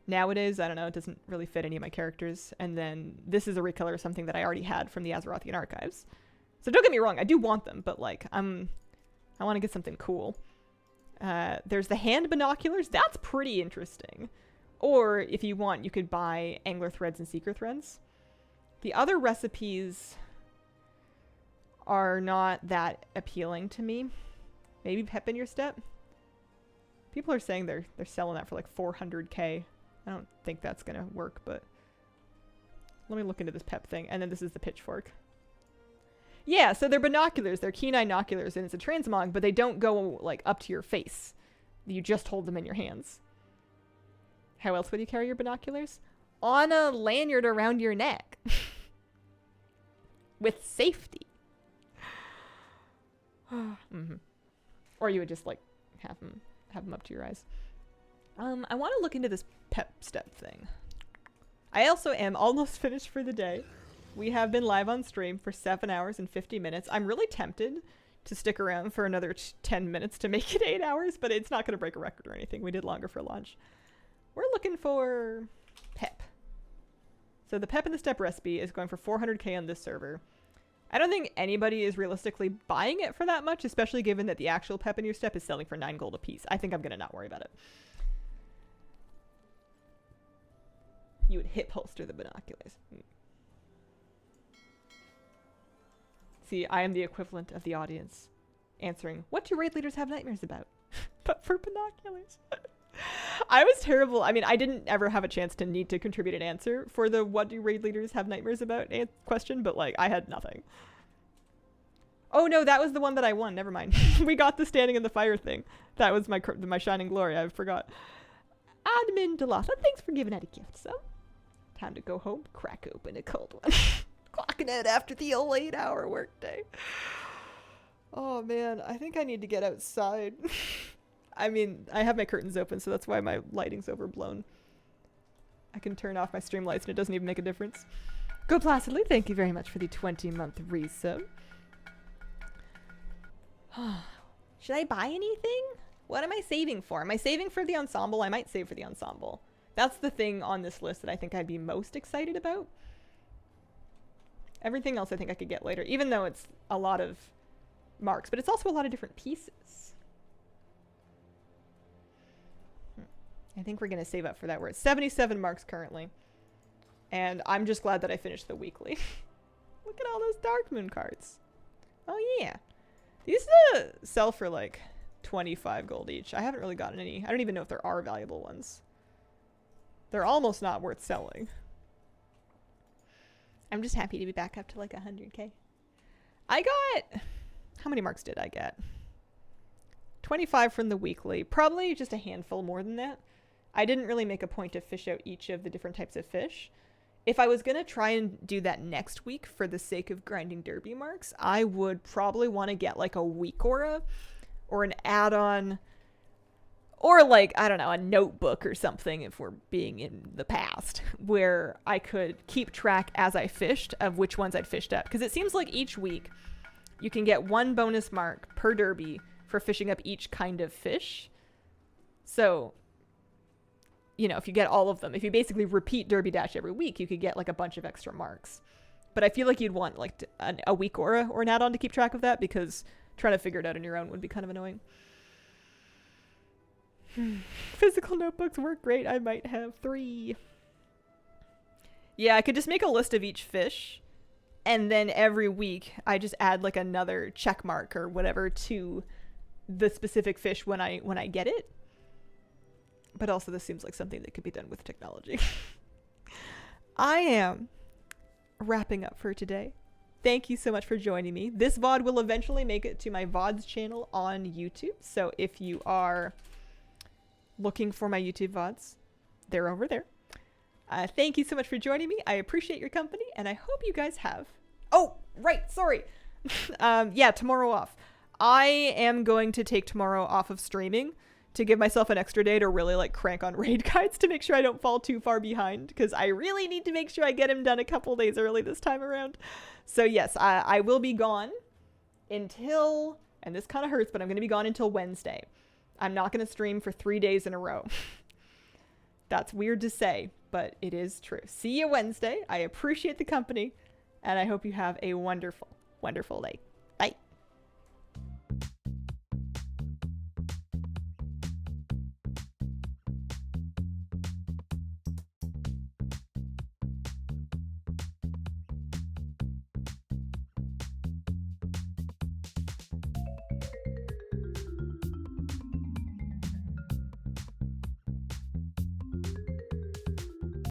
nowadays, I don't know, it doesn't really fit any of my characters. And then this is a recolor of something that I already had from the Azerothian archives. So don't get me wrong, I do want them, but like, I want to get something cool. There's the hand binoculars. That's pretty interesting. Or if you want, you could buy angler threads and seeker threads. The other recipes are not that appealing to me. Maybe Pep in your step. People are saying they're selling that for like 400k. I don't think that's gonna work, but let me look into this Pep thing. And then this is the pitchfork. Yeah, so they're binoculars. They're keen eye binoculars, and it's a transmog, but they don't go like up to your face. You just hold them in your hands. How else would you carry your binoculars? On a lanyard around your neck. With safety. Or you would just like have them up to your eyes. I want to look into this Pep step thing. I also am almost finished for the day. We have been live on stream for 7 hours and 50 minutes. I'm really tempted to stick around for another 10 minutes to make it 8 hours, but it's not going to break a record or anything. We did longer for launch. We're looking for Pep. So the Pep in the Step recipe is going for 400k on this server. I don't think anybody is realistically buying it for that much, especially given that the actual Pep in your step is selling for 9 gold a piece. I think I'm going to not worry about it. You would hip holster the binoculars. See, I am the equivalent of the audience answering, what do raid leaders have nightmares about? But for binoculars. I was terrible. I mean, I didn't ever have a chance to need to contribute an answer for the what do raid leaders have nightmares about question, but like I had nothing. Oh no, that was the one that I won. Never mind. We got the standing in the fire thing. That was my shining glory. I forgot. Admin Delata, thanks for giving out a gift sub. Time to go home, crack open a cold one. Clocking out after the old 8-hour workday. Oh man, I think I need to get outside. I mean, I have my curtains open, so that's why my lighting's overblown. I can turn off my stream lights and it doesn't even make a difference. Go Placidly, thank you very much for the 20-month resub. Should I buy anything? What am I saving for? Am I saving for the ensemble? I might save for the ensemble. That's the thing on this list that I think I'd be most excited about. Everything else I think I could get later, even though it's a lot of marks, but it's also a lot of different pieces. I think we're going to save up for that. We're at 77 marks currently. And I'm just glad that I finished the weekly. Look at all those Dark Moon cards. Oh yeah. These sell for like 25 gold each. I haven't really gotten any. I don't even know if there are valuable ones. They're almost not worth selling. I'm just happy to be back up to like 100k. I got... How many marks did I get? 25 from the weekly. Probably just a handful more than that. I didn't really make a point to fish out each of the different types of fish. If I was going to try and do that next week for the sake of grinding derby marks, I would probably want to get like a week aura or an add-on or like, I don't know, a notebook or something if we're being in the past where I could keep track as I fished of which ones I'd fished up. Because it seems like each week you can get 1 bonus mark per derby for fishing up each kind of fish. So, you know, if you get all of them, if you basically repeat Derby Dash every week, you could get like a bunch of extra marks. But I feel like you'd want like a week aura or an add-on to keep track of that because trying to figure it out on your own would be kind of annoying. Physical notebooks work great. I might have 3. Yeah, I could just make a list of each fish and then every week I just add like another check mark or whatever to the specific fish when I get it. But also this seems like something that could be done with technology. I am wrapping up for today. Thank you so much for joining me. This VOD will eventually make it to my VODs channel on YouTube. So if you are looking for my YouTube VODs, they're over there. Thank you so much for joining me. I appreciate your company and I hope you guys have... Oh, right. Sorry. Yeah, tomorrow off. I am going to take tomorrow off of streaming to give myself an extra day to really like crank on raid guides to make sure I don't fall too far behind because I really need to make sure I get him done a couple days early this time around. So yes, I will be gone until, and this kind of hurts, but I'm going to be gone until Wednesday. I'm not going to stream for 3 days in a row. That's weird to say, but it is true. See you Wednesday. I appreciate the company and I hope you have a wonderful, wonderful day.